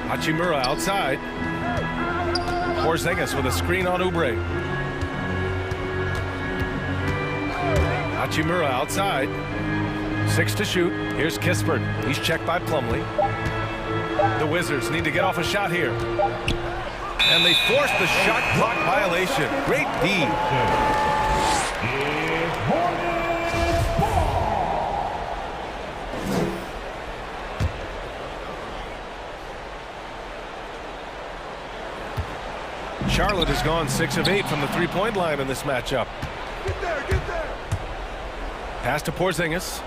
Hachimura outside. Porzingis with a screen on Oubre. Hachimura outside. 6 to shoot. Here's Kispert. He's checked by Plumlee. The Wizards need to get off a shot here. And they force the shot clock violation. Great D. Charlotte has gone 6 of 8 from the three-point line in this matchup. Get there, get there. Pass to Porzingis.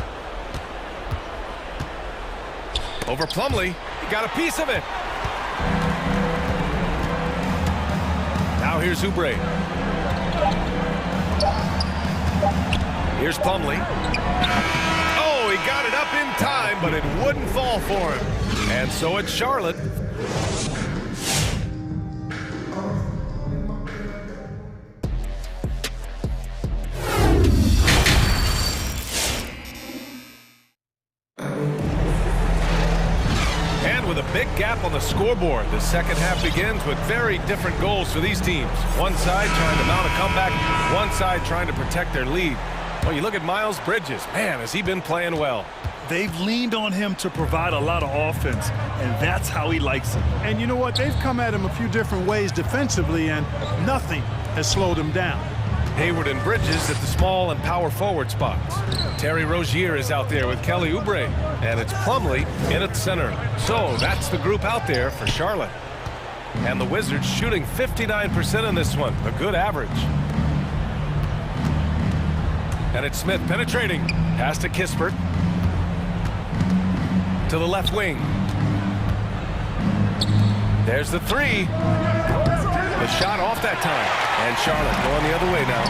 Over Plumlee. He got a piece of it. Now here's Oubre. Here's Plumlee. Oh, he got it up in time, but it wouldn't fall for him. And so it's Charlotte. With a big gap on the scoreboard, the second half begins with very different goals for these teams. One side trying to mount a comeback, one side trying to protect their lead. Well, you look at Miles Bridges. Man, has he been playing well. They've leaned on him to provide a lot of offense, and that's how he likes it. And you know what? They've come at him a few different ways defensively, and nothing has slowed him down. Hayward and Bridges at the small and power forward spots. Terry Rozier is out there with Kelly Oubre, and it's Plumlee in at center. So that's the group out there for Charlotte. And the Wizards shooting 59% in this one, a good average. And it's Smith penetrating. Pass to Kispert. To the left wing. There's the three. The shot off that time. And Charlotte going the other way now.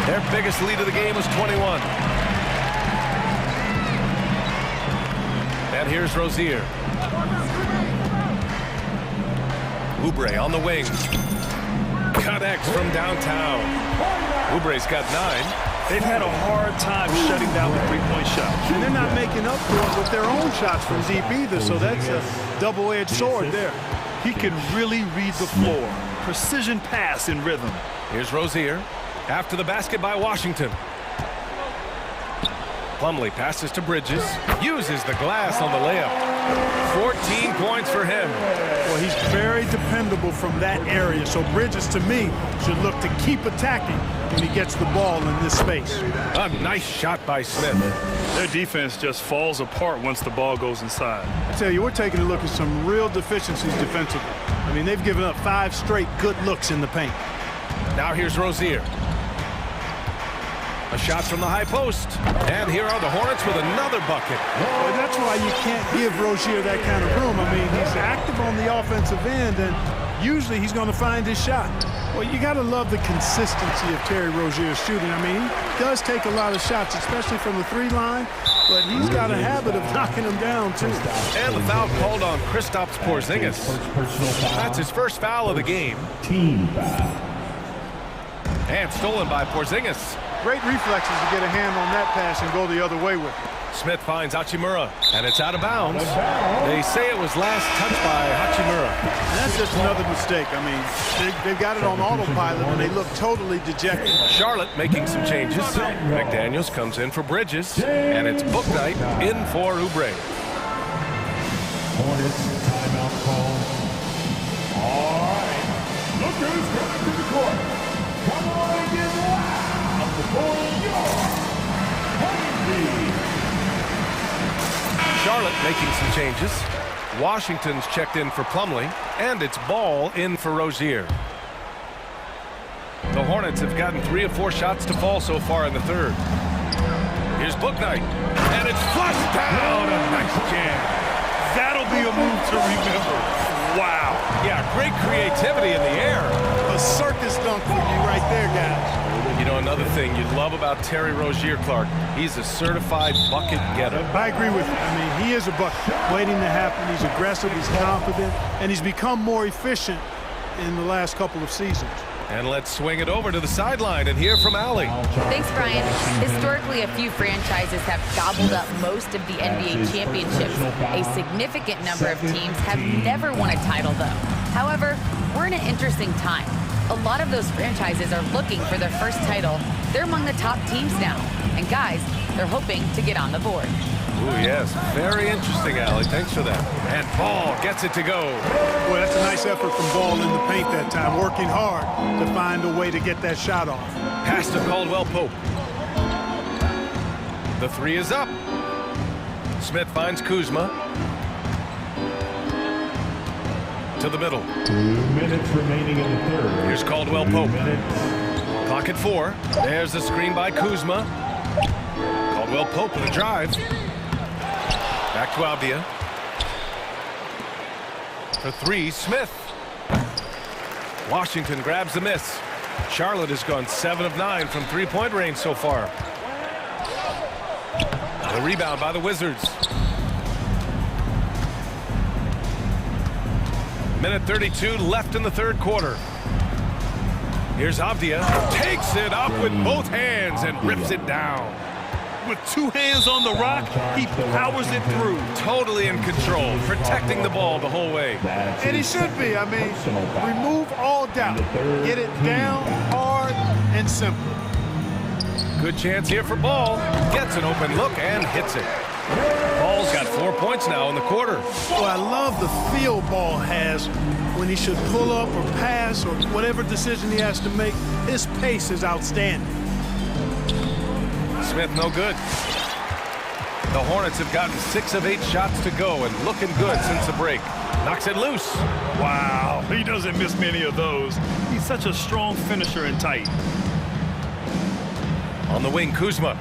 Their biggest lead of the game was 21. And here's Rozier. Oubre on the wing. Connects from downtown. Oubre's got 9. They've had a hard time shutting down the three-point shot. And they're not making up for it with their own shots from deep either, so that's a double-edged sword there. He can really read the floor. Precision pass in rhythm. Here's Rozier. After the basket by Washington. Plumlee passes to Bridges. Uses the glass on the layup. 14 points for him. Well, he's very dependable from that area, so Bridges, to me, should look to keep attacking when he gets the ball in this space. A nice shot by Smith. Their defense just falls apart once the ball goes inside. I tell you, we're taking a look at some real deficiencies defensively. I mean, they've given up 5 straight good looks in the paint. Now here's Rozier. A shot from the high post. And here are the Hornets with another bucket. Well, that's why you can't give Rozier that kind of room. I mean, he's active on the offensive end, and usually he's going to find his shot. Well, you got to love the consistency of Terry Rozier's shooting. I mean, he does take a lot of shots, especially from the three line, but he's got a habit of knocking them down, too. And the foul called on Kristaps Porzingis. That's his first foul of the game. Team foul. And stolen by Porzingis. Great reflexes to get a hand on that pass and go the other way with it. Smith finds Hachimura, and it's out of bounds. They say it was last touched by Hachimura. And that's just another mistake. I mean, they've got it on autopilot, and they look totally dejected. Charlotte making some changes. McDaniels comes in for Bridges, and it's Book Night in for Oubre. Hornets timeout call. All right. Look who's coming to the court. Come on and get loud before your Charlotte making some changes. Washington's checked in for Plumlee, and it's Ball in for Rozier. The Hornets have gotten 3 of 4 shots to fall so far in the third. Here's Bouknight, and it's flushed down. A nice jam. That'll be a move to remember. Wow. Yeah, great creativity in the air. A circus dunk for you right there, guys. You know, another thing you love about Terry Rozier, Clark, he's a certified bucket getter. I agree with you. I mean, he is a bucket waiting to happen. He's aggressive, he's confident, and he's become more efficient in the last couple of seasons. And let's swing it over to the sideline and hear from Allie. Thanks, Brian. Historically, a few franchises have gobbled up most of the NBA championships. A significant number of teams have never won a title, though. However, we're in an interesting time. A lot of those franchises are looking for their first title. They're among the top teams now. And guys, they're hoping to get on the board. Ooh, yes. Very interesting, Allie. Thanks for that. And Ball gets it to go. Boy, that's a nice effort from Ball in the paint that time, working hard to find a way to get that shot off. Pass to Caldwell Pope. The three is up. Smith finds Kuzma. To the middle. 2 minutes remaining in the third. Here's Caldwell Pope. Clock at 4. There's the screen by Kuzma. Caldwell Pope with a drive. Back to Avdia. For 3, Smith. Washington grabs the miss. Charlotte has gone 7 of 9 from three-point range so far. The rebound by the Wizards. Minute 32 left in the third quarter. Here's Avdia. Takes it up with both hands and rips it down. With 2 hands on the rock, he powers it through. Totally in control, protecting the ball the whole way. And he should be. I mean, remove all doubt. Get it down, hard, and simple. Good chance here for Ball. Gets an open look and hits it. Ball's got 4 points now in the quarter. Well, I love the feel Ball has when he should pull up or pass or whatever decision he has to make. His pace is outstanding. Smith no good. The Hornets have gotten 6 of 8 shots to go and looking good since the break. Knocks it loose. Wow, he doesn't miss many of those. He's such a strong finisher and tight. On the wing, Kuzma.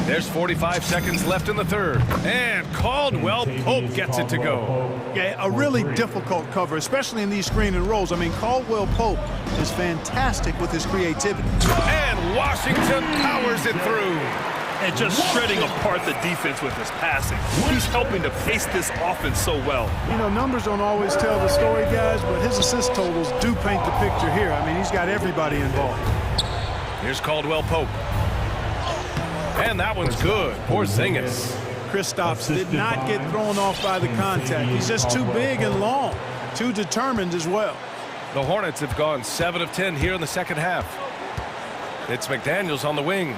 There's 45 seconds left in the third. And Caldwell Pope gets it to go. Yeah, a really difficult cover, especially in these screen and rolls. I mean, Caldwell Pope is fantastic with his creativity. And Washington powers it through. And just shredding apart the defense with his passing. He's helping to pace this offense so well. You know, numbers don't always tell the story, guys, but his assist totals do paint the picture here. I mean, he's got everybody involved. Here's Caldwell Pope. And that one's good. Porzingis. Kristaps did not get thrown off by the contact. He's just too big and long, too determined as well. The Hornets have gone 7 of 10 here in the second half. It's McDaniels on the wing.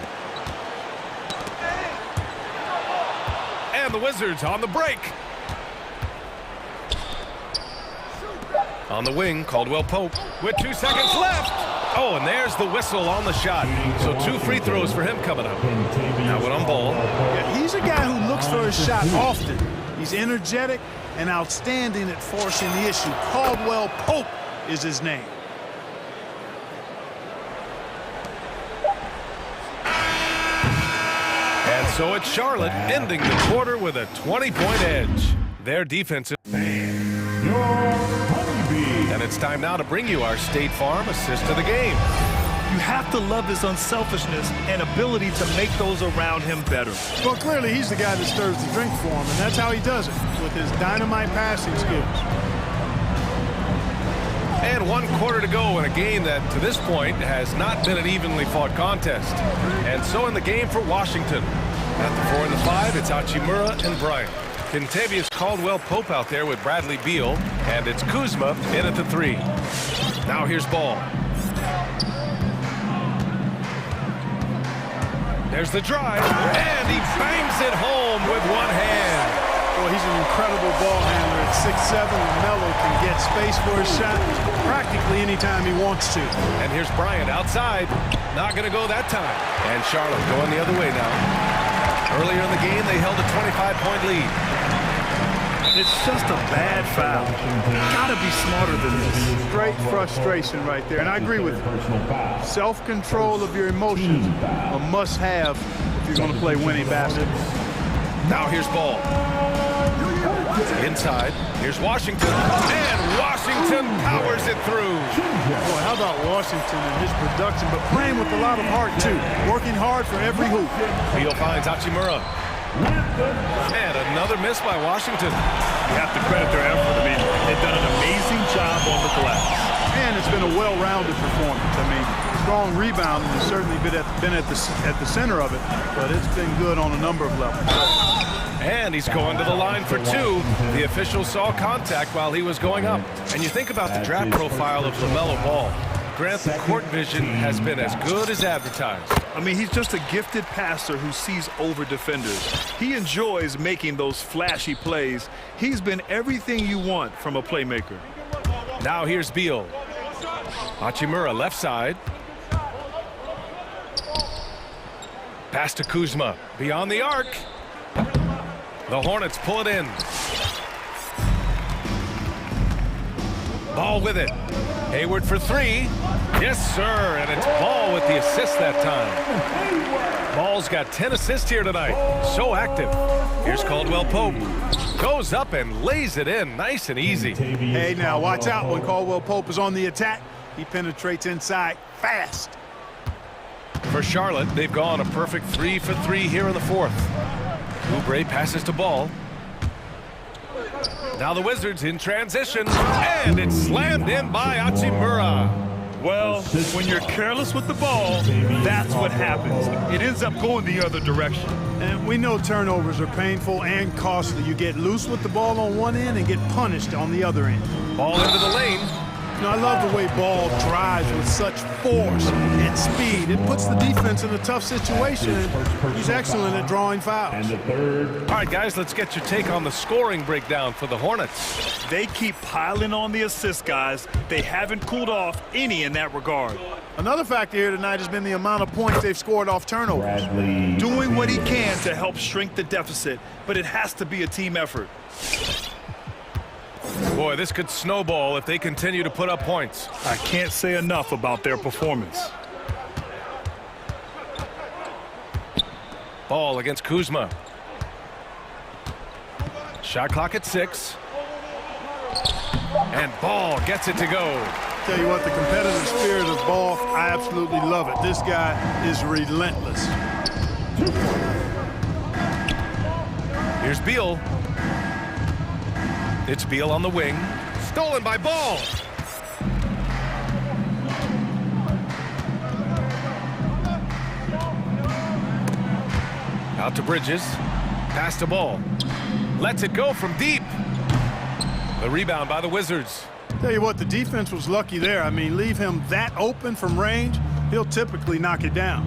And the Wizards on the break. On the wing, Caldwell Pope with 2 seconds left. Oh, and there's the whistle on the shot. So 2 free throws for him coming up. Now one on Ball. Yeah, he's a guy who looks for his shot often. He's energetic and outstanding at forcing the issue. Caldwell Pope is his name. And So it's Charlotte ending the quarter with a 20-point edge. Their defensive. Your honeybee. And it's time now to bring you our State Farm assist of the game. You have to love his unselfishness and ability to make those around him better. Well, clearly he's the guy that stirs the drink for him, and that's how he does it, with his dynamite passing skills. And 1 quarter to go in a game that, to this point, has not been an evenly fought contest. And so in the game for Washington. At the 4 and the 5, it's Hachimura and Bryant. Kentavious Caldwell-Pope out there with Bradley Beal, and it's Kuzma in at the 3. Now here's Ball. There's the drive, and he bangs it home with one hand. Well, he's an incredible ball handler at 6'7". LaMelo can get space for his shot practically anytime he wants to. And here's Bryant outside. Not going to go that time. And Charlotte going the other way now. Earlier in the game, they held a 25-point lead. It's just a bad foul. Gotta be smarter than this. Straight frustration right there, and I agree with you. Self-control of your emotions, a must-have if you're going to play winning basketball. Now here's Ball. Inside, here's Washington, and Washington powers it through. Boy, how about Washington and his production, but playing with a lot of heart, too. Working hard for every hoop. Beal finds Hachimura. And another miss by Washington. You have to credit their effort. I mean, they've done an amazing job on the glass. And it's been a well-rounded performance. I mean, strong rebounding has certainly been at the center of it, but it's been good on a number of levels. And he's going to the line for 2. The official saw contact while he was going up. And you think about the draft profile of LaMelo Ball. Grant, the court vision has been as good as advertised. I mean, he's just a gifted passer who sees over defenders. He enjoys making those flashy plays. He's been everything you want from a playmaker. Now here's Beal. Hachimura left side. Pass to Kuzma. Beyond the arc. The Hornets pull it in. Ball with it. Hayward for 3. Yes, sir. And it's Ball with the assist that time. Ball's got 10 assists here tonight. So active. Here's Caldwell-Pope. Goes up and lays it in. Nice and easy. Hey, now watch out when Caldwell-Pope is on the attack. He penetrates inside fast. For Charlotte, they've gone a perfect 3 for 3 here in the 4th. Oubre passes to Ball. Now the Wizards in transition, and it's slammed in by Hachimura. Well, when you're careless with the ball, that's what happens. It ends up going the other direction. And we know turnovers are painful and costly. You get loose with the ball on one end and get punished on the other end. Ball into the lane. You know, I love the way Ball drives with such force and speed. It puts the defense in a tough situation, and he's excellent at drawing fouls. All right, guys, let's get your take on the scoring breakdown for the Hornets. They keep piling on the assist, guys. They haven't cooled off any in that regard. Another factor here tonight has been the amount of points they've scored off turnovers. Doing what he can to help shrink the deficit, but it has to be a team effort. Boy, this could snowball if they continue to put up points. I can't say enough about their performance. Ball against Kuzma. Shot clock at 6. And Ball gets it to go. Tell you what, the competitive spirit of Ball, I absolutely love it. This guy is relentless. Here's Beal. It's Beal on the wing. Stolen by Ball. Out to Bridges. Pass to Ball. Lets it go from deep. The rebound by the Wizards. Tell you what, the defense was lucky there. I mean, leave him that open from range, he'll typically knock it down.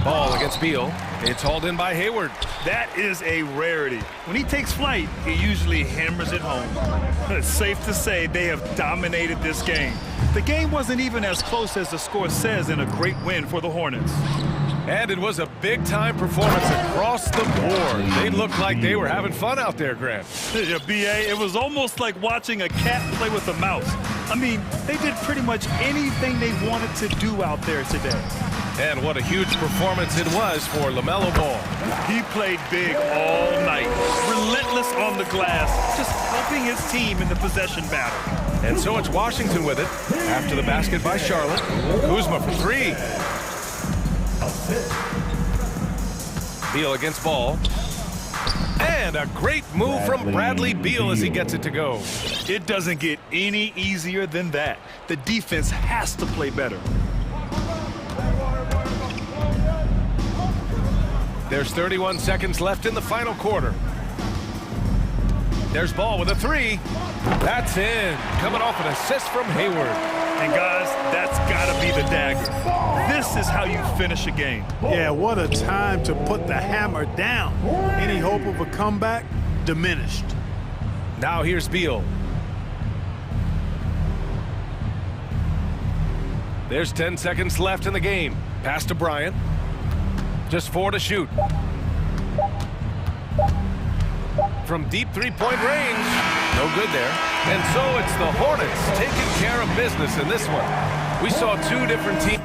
Ball against Beal. It's hauled in by Hayward. That is a rarity. When he takes flight, he usually hammers it home. It's safe to say they have dominated this game. The game wasn't even as close as the score says in a great win for the Hornets. And it was a big-time performance across the board. They looked like they were having fun out there, Grant. Yeah, B.A., it was almost like watching a cat play with a mouse. I mean, they did pretty much anything they wanted to do out there today. And what a huge performance it was for LaMelo Ball. He played big all night, relentless on the glass, just helping his team in the possession battle. And so it's Washington with it. After the basket by Charlotte. Kuzma for three. Beal against Ball. And a great move from Bradley Beal as he gets it to go. It doesn't get any easier than that. The defense has to play better. There's 31 seconds left in the final quarter. There's Ball with a three. That's in. Coming off an assist from Hayward. And guys, that's gotta be the dagger. This is how you finish a game. Yeah, what a time to put the hammer down. Any hope of a comeback? Diminished. Now here's Beal. There's 10 seconds left in the game. Pass to Bryant. Just 4 to shoot. From deep three-point range. No good there. And so it's the Hornets taking care of business in this one. We saw two different teams.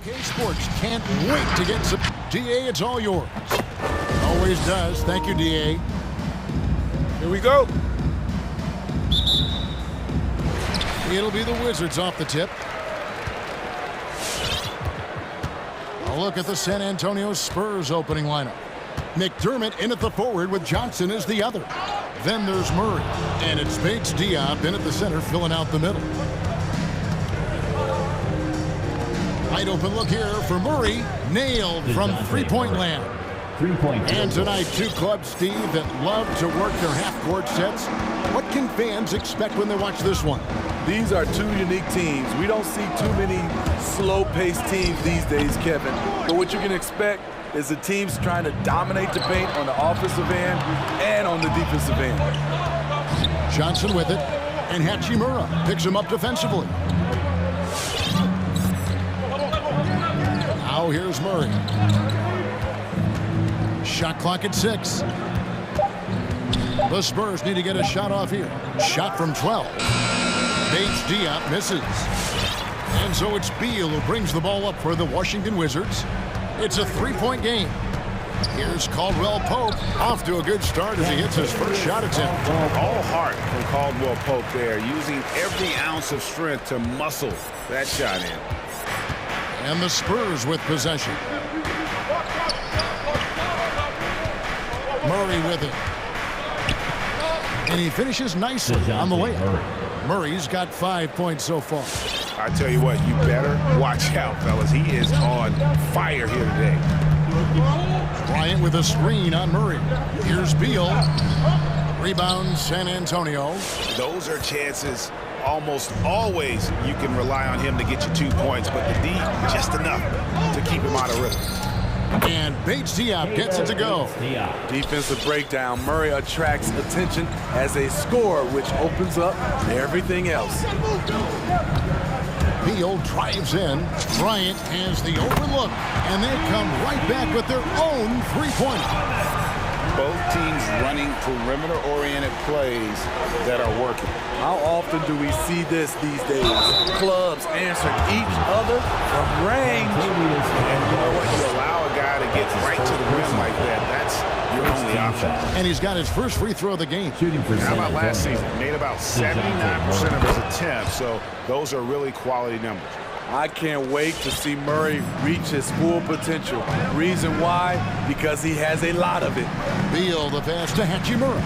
OK Sports can't wait to get some. DA, it's all yours. Always does. Thank you, DA. Here we go. It'll be the Wizards off the tip. A look at the San Antonio Spurs opening lineup. McDermott in at the forward with Johnson as the other. Then there's Murray. And it's Bates Diop in at the center filling out the middle. Wide open look here for Murray. Nailed from three-point land. And tonight, two clubs, Steve, that love to work their half-court sets. What can fans expect when they watch this one? These are two unique teams. We don't see too many slow-paced teams these days, Kevin. But what you can expect is the teams trying to dominate the paint on the offensive end and on the defensive end. Johnson with it, and Hachimura picks him up defensively. Now here's Murray. Shot clock at 6. The Spurs need to get a shot off here. Shot from 12. Bates Diop misses. And so it's Beal who brings the ball up for the Washington Wizards. It's a three-point game. Here's Caldwell Pope off to a good start as he hits his first shot attempt. All heart from Caldwell Pope there, using every ounce of strength to muscle that shot in. And the Spurs with possession. Murray with it. And he finishes nicely on the layup. Murray's got 5 points so far. I tell you what, you better watch out, fellas. He is on fire here today. Bryant with a screen on Murray. Here's Beal. Rebound San Antonio. Those are chances almost always you can rely on him to get you 2 points, but the D just enough to keep him out of rhythm. And Bates Diop gets it to go. Defensive breakdown. Murray attracts attention as a scorer, which opens up everything else. Beal drives in. Bryant has the open look, and they come right back with their own three-pointer. Both teams running perimeter-oriented plays that are working. How often do we see this these days? Clubs answering each other from range. And you know what? You allow a guy to get right to the rim like that. That's your only option. And he's got his first free throw of the game. How about last season? Made about 79% of his attempts, so those are really quality numbers. I can't wait to see Murray reach his full potential. Reason why? Because he has a lot of it. Beal the pass to Hachimura.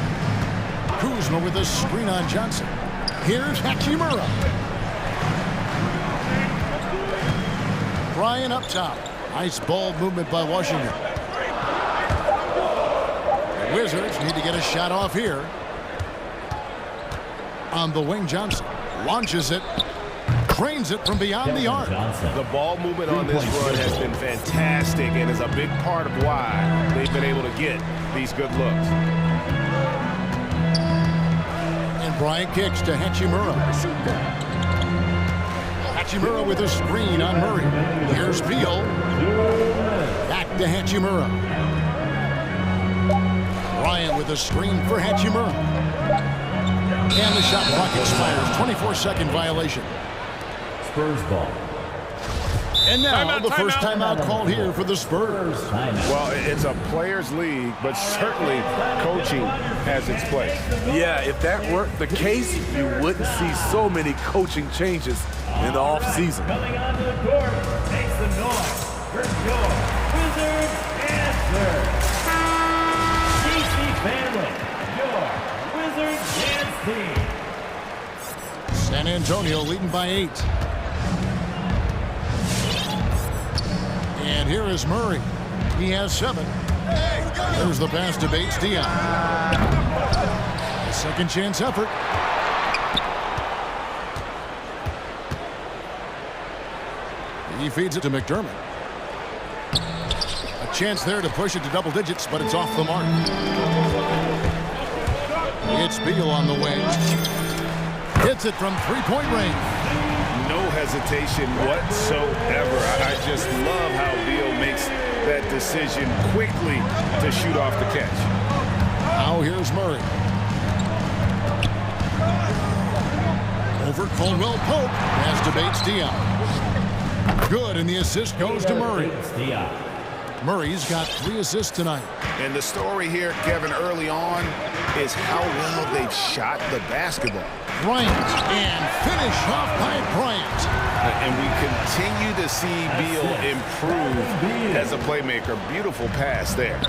Kuzma with a screen on Johnson. Here's Hachimura. Bryant up top. Nice ball movement by Washington. The Wizards need to get a shot off here. On the wing, Johnson launches it. Trains it from beyond the arc. The ball movement on this run has been fantastic and is a big part of why they've been able to get these good looks. And Bryant kicks to Hachimura. Hachimura with a screen on Murray. Here's Beal. Back to Hachimura. Bryant with a screen for Hachimura. And the shot clock expires. 24-second violation. Spurs ball. And now the first timeout called here for the Spurs. Well, it's a players' league, but certainly coaching has its place. Yeah, if that weren't the case, you wouldn't see so many coaching changes in the offseason. Coming onto the court makes the noise for your Wizards answer. DC family, your Wizards dance team. San Antonio leading by 8. And here is Murray. He has 7. There's the pass to Bates Diop. A second chance effort. He feeds it to McDermott. A chance there to push it to double digits, but it's off the mark. It's Beal on the wing. Hits it from three-point range. No hesitation whatsoever. I just love how Beal makes that decision quickly to shoot off the catch. Now here's Murray. Over Caldwell Pope. Pass to Bates Diop. Good, and the assist goes to Murray. Murray's got 3 assists tonight. And the story here, Kevin, early on is how well they've shot the basketball. Bryant, and finish off by Bryant. And we continue to see Beal improve as a playmaker. Beautiful pass there.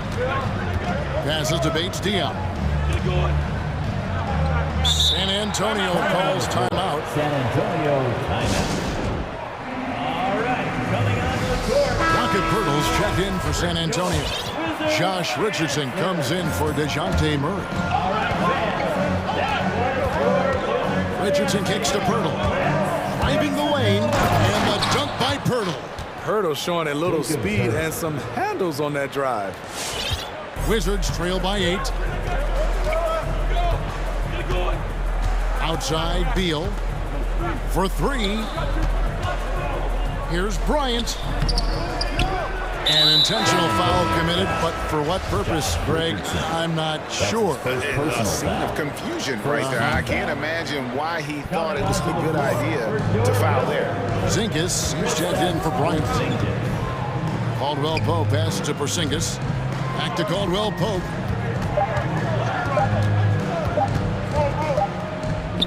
Passes to Bates Diop. San Antonio calls timeout. San Antonio timeout. All right, coming onto the court. Rocket Pirtles checked in for San Antonio. Josh Richardson comes in for DeJounte Murray. Richardson kicks to Pirtle. Driving the lane, and the dunk by Pirtle. Pirtle showing a little speed and some handles on that drive. Wizards trail by 8. Outside, Beal for 3. Here's Bryant. An intentional foul committed, but for what purpose, Greg? I'm not sure. A scene of confusion right there. I can't imagine why he thought it was a good idea to foul there. Porzingis, he's checked in for Bryant. Caldwell Pope passes to Porzingis. Back to Caldwell Pope.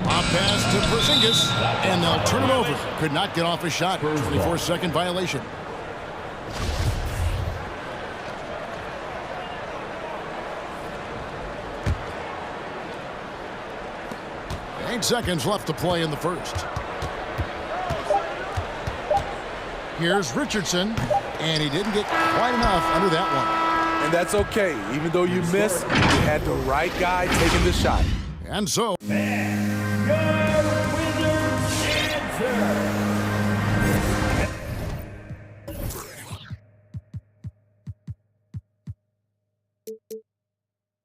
Pop pass to Porzingis, and they'll turn it over. Could not get off a shot. 24-second violation. 8 seconds left to play in the first. Here's Richardson, and he didn't get quite enough under that one. And that's okay. Even though you missed, you had the right guy taking the shot. And so...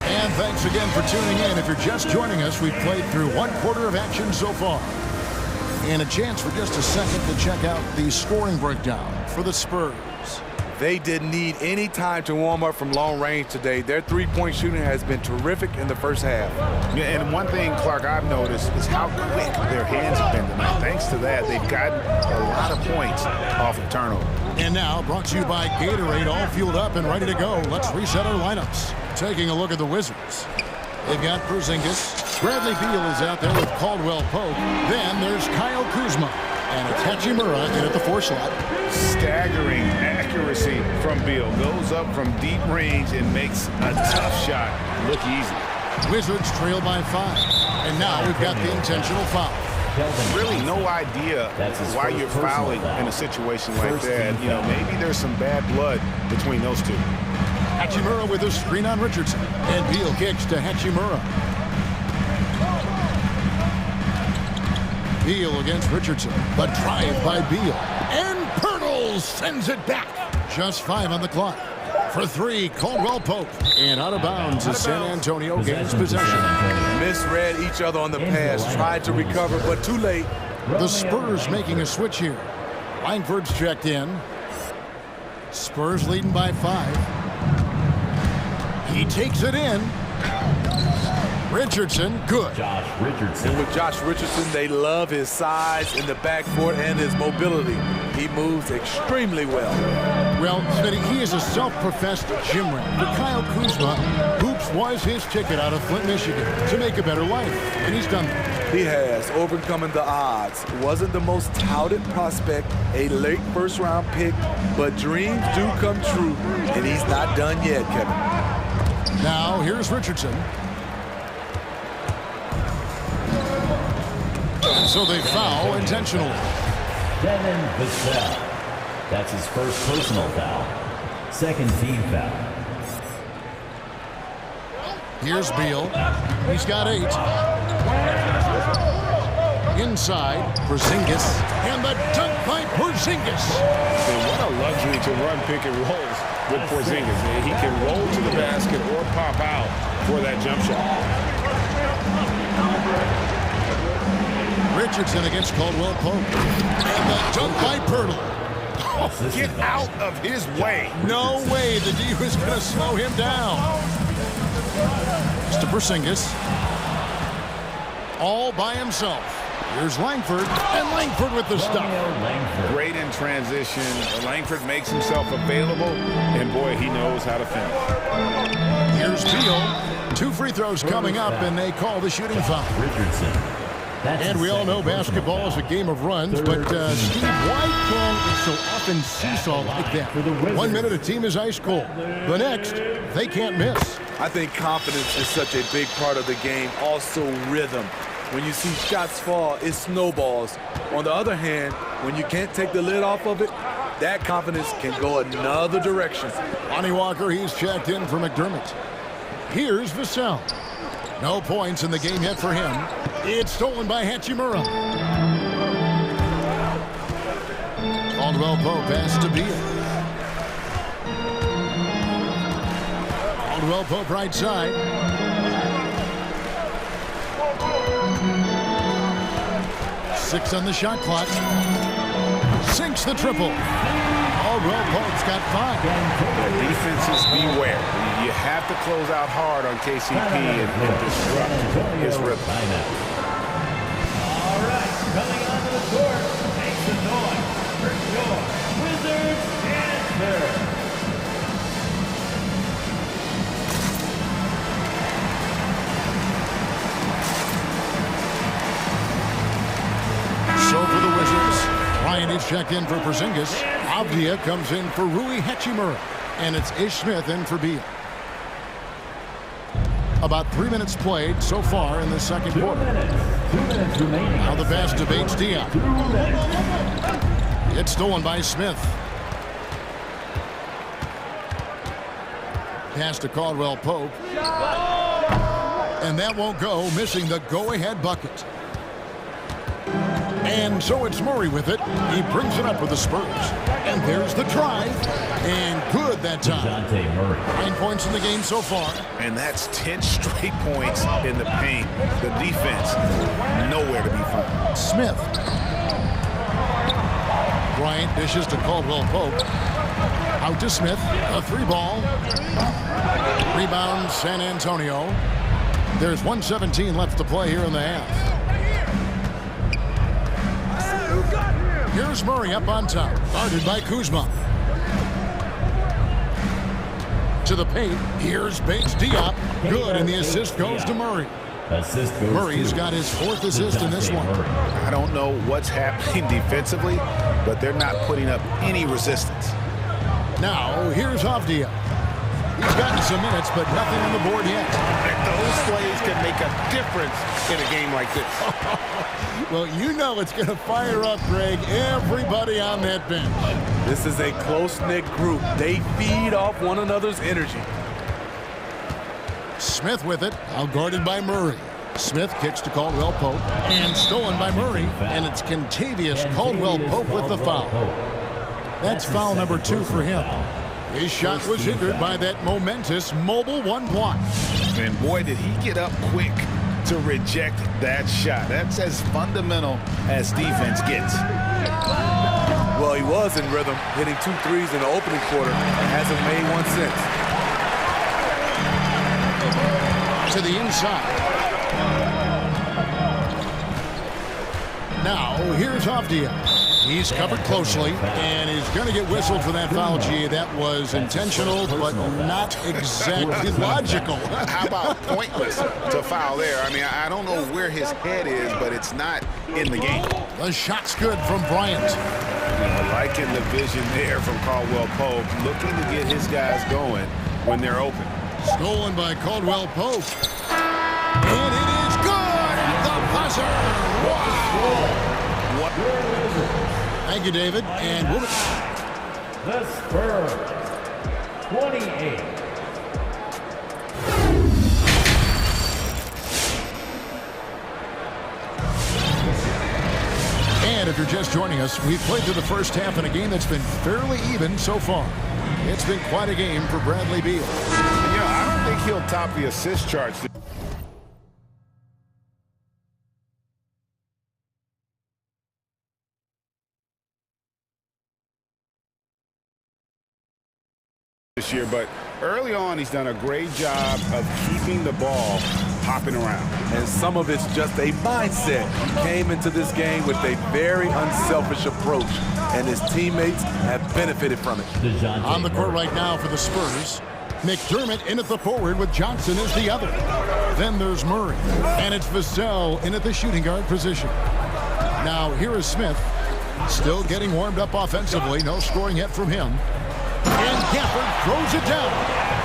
And thanks again for tuning in. If you're just joining us, we've played through 1 quarter of action so far. And a chance for just a second to check out the scoring breakdown for the Spurs. They didn't need any time to warm up from long range today. Their three-point shooting has been terrific in the first half. Yeah, and one thing, Clark, I've noticed is how quick their hands have been tonight. Thanks to that, they've gotten a lot of points off of turnover. And now, brought to you by Gatorade, all fueled up and ready to go. Let's reset our lineups. Taking a look at the Wizards. They've got Porzingis. Bradley Beal is out there with Caldwell Pope. Then there's Kyle Kuzma. And it's Hachimura in at the 4 slot. Staggering accuracy from Beal. Goes up from deep range and makes a tough shot look easy. Wizards trail by 5. And now we've got the intentional foul. Really no idea why you're fouling in a situation like that. You know, maybe there's some bad blood between those two. Hachimura with a screen on Richardson. And Beal kicks to Hachimura. Beal against Richardson. The drive by Beal. And Pirtle sends it back. Just 5 on the clock. For 3, Caldwell Pope. And out of bounds as San Antonio gains possession. Misread each other on the pass. Tried to recover, but too late. The Spurs making a switch here. Langford's checked in. Spurs leading by 5. He takes it in. Richardson, good. Josh Richardson. And with Josh Richardson, they love his size in the backcourt and his mobility. He moves extremely well. Well, Smitty, he is a self-professed gym rat. For Kyle Kuzma, hoops was his ticket out of Flint, Michigan to make a better life. And he's done that. He has, overcoming the odds. Wasn't the most touted prospect, a late first-round pick, but dreams do come true, and he's not done yet, Kevin. Now, here's Richardson. And so they foul intentionally. Devin Vassell. That's his first personal foul. Second team foul. Here's Beal. He's got 8. Inside, Porzingis. And the dunk by Porzingis. And what a luxury to run pick and rolls with Porzingis. He can roll to the basket or pop out for that jump shot. Richardson against Caldwell Pope. And the dunk by Pirtle. Oh, get out of his way. No way the D was going to slow him down. It's to Porzingis. All by himself. Here's Langford, and Langford with the stop. Great in transition. Langford makes himself available, and boy, he knows how to finish. Here's Beal. 2 free throws coming up, and they call the shooting foul. And we all know basketball is a game of runs, but Steve, why can it so often seesaw like that? 1 minute a team is ice cold. The next, they can't miss. I think confidence is such a big part of the game. Also rhythm. When you see shots fall, it snowballs. On the other hand, when you can't take the lid off of it, that confidence can go another direction. Lonnie Walker, he's checked in for McDermott. Here's Vassell. No points in the game yet for him. It's stolen by Hachimura. Caldwell Pope pass to Beal. Caldwell Pope right side. Six on the shot clock. Sinks the triple. Caldwell Pope's got 5. The defenses beware. You have to close out hard on KCP and disrupt his rhythm. All right, coming onto the court, make some noise for your Wizards answer. So for the Wizards, Ryan is checked in for Porzingis. Avdia comes in for Rui Hachimura. And it's Ish Smith in for Beal. About 3 minutes played so far in the second quarter. 2 minutes remaining. Now the pass to Bates Diop. It's stolen by Smith. Pass to Caldwell Pope. And that won't go, missing the go-ahead bucket. And so it's Murray with it. He brings it up for the Spurs. And there's the try. And good that time. 9 points in the game so far. And that's 10 straight points in the paint. The defense, nowhere to be found. Smith. Bryant dishes to Caldwell Pope. Out to Smith. A 3-ball. Rebound San Antonio. There's 1:17 left to play here in the half. Here's Murray up on top, guarded by Kuzma. To the paint, here's Bates Diop. Good, and the assist goes to Murray. Murray's got his 4th assist in this one. I don't know what's happening defensively, but they're not putting up any resistance. Now, here's Avdia. He's gotten some minutes, but nothing on the board yet. Those plays can make a difference in a game like this. Well, you know it's going to fire up, Greg, everybody on that bench. This is a close-knit group. They feed off one another's energy. Smith with it, outguarded by Murray. Smith kicks to Caldwell Pope, and stolen by Murray, and it's Kentavious Caldwell Pope with the foul. That's foul number 2 for him. His shot was hindered by that momentous mobile 1 block. And boy, did he get up quick to reject that shot. That's as fundamental as defense gets. Well, he was in rhythm, hitting 2 threes in the opening quarter, and hasn't made one since. To the inside. Now, here's Avdia. He's covered closely, and he's going to get whistled for that foul, G. That was intentional, but not exactly logical. How about pointless to foul there? I mean, I don't know where his head is, but it's not in the game. The shot's good from Bryant. Liking the vision there from Caldwell Pope, looking to get his guys going when they're open. Stolen by Caldwell Pope. And it is good! The buzzer! Wow! What? Thank you, David. And we'll... The Spurs, 28. And if you're just joining us, we've played through the first half in a game that's been fairly even so far. It's been quite a game for Bradley Beal. Yeah, I don't think he'll top the assist charts this year, but early on he's done a great job of keeping the ball hopping around. And some of it's just a mindset. He came into this game with a very unselfish approach, and his teammates have benefited from it. On the court right now for the Spurs, McDermott in at the forward with Johnson as the other. Then there's Murray, and it's Vassell in at the shooting guard position. Now here is Smith, still getting warmed up offensively. No scoring yet from him. And Gafford throws it down.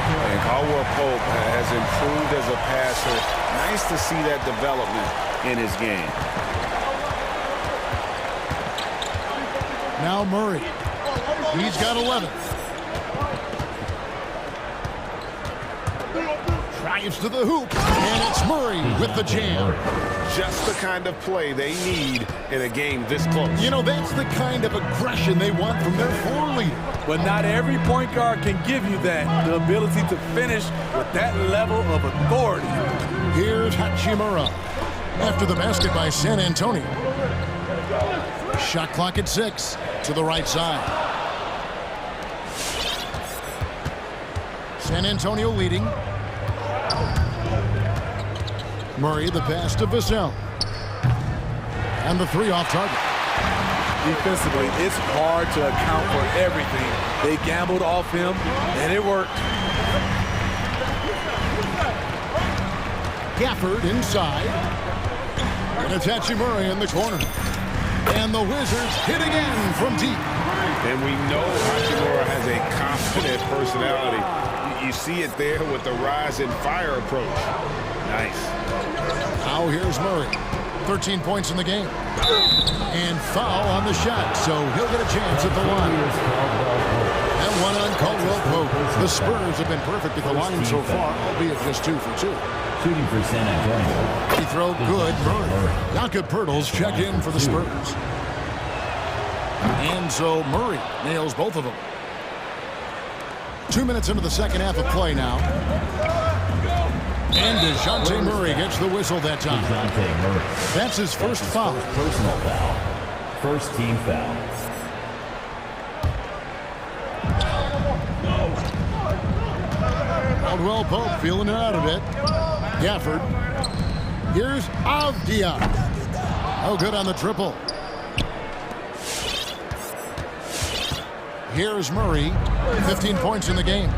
And Caldwell Pope has improved as a passer. Nice to see that development in his game. Now Murray. He's got 11. Drives to the hoop, and it's Murray with the jam. Just the kind of play they need in a game this close. You know, that's the kind of aggression they want from their floor leader. But not every point guard can give you that, the ability to finish with that level of authority. Here's Hachimura after the basket by San Antonio. Shot clock at 6 to the right side. San Antonio leading. Murray, the pass to Vassell. And the three off target. Defensively, it's hard to account for everything. They gambled off him, and it worked. Gafford inside. And it's Hachimura in the corner. And the Wizards hit again from deep. And we know Hachimura has a confident personality. You see it there with the rise and fire approach. Nice. Now here's Murray. 13 points in the game. And foul on the shot, so he'll get a chance at the line. And one on Caldwell Pope. The Spurs have been perfect at the line so far, albeit just 2 for 2. Shooting for San Antonio. He throw good. Murray. Jakob Poeltl's check in for the Spurs. And so Murray nails both of them. 2 minutes into the second half of play now. And DeJounte Murray gets the whistle that time. DeJounte Murray. That's his first foul. Personal foul. First team foul. Caldwell Pope feeling it out of it. Gafford. Here's Avdia. Oh, good on the triple. Here's Murray. 15 points in the game.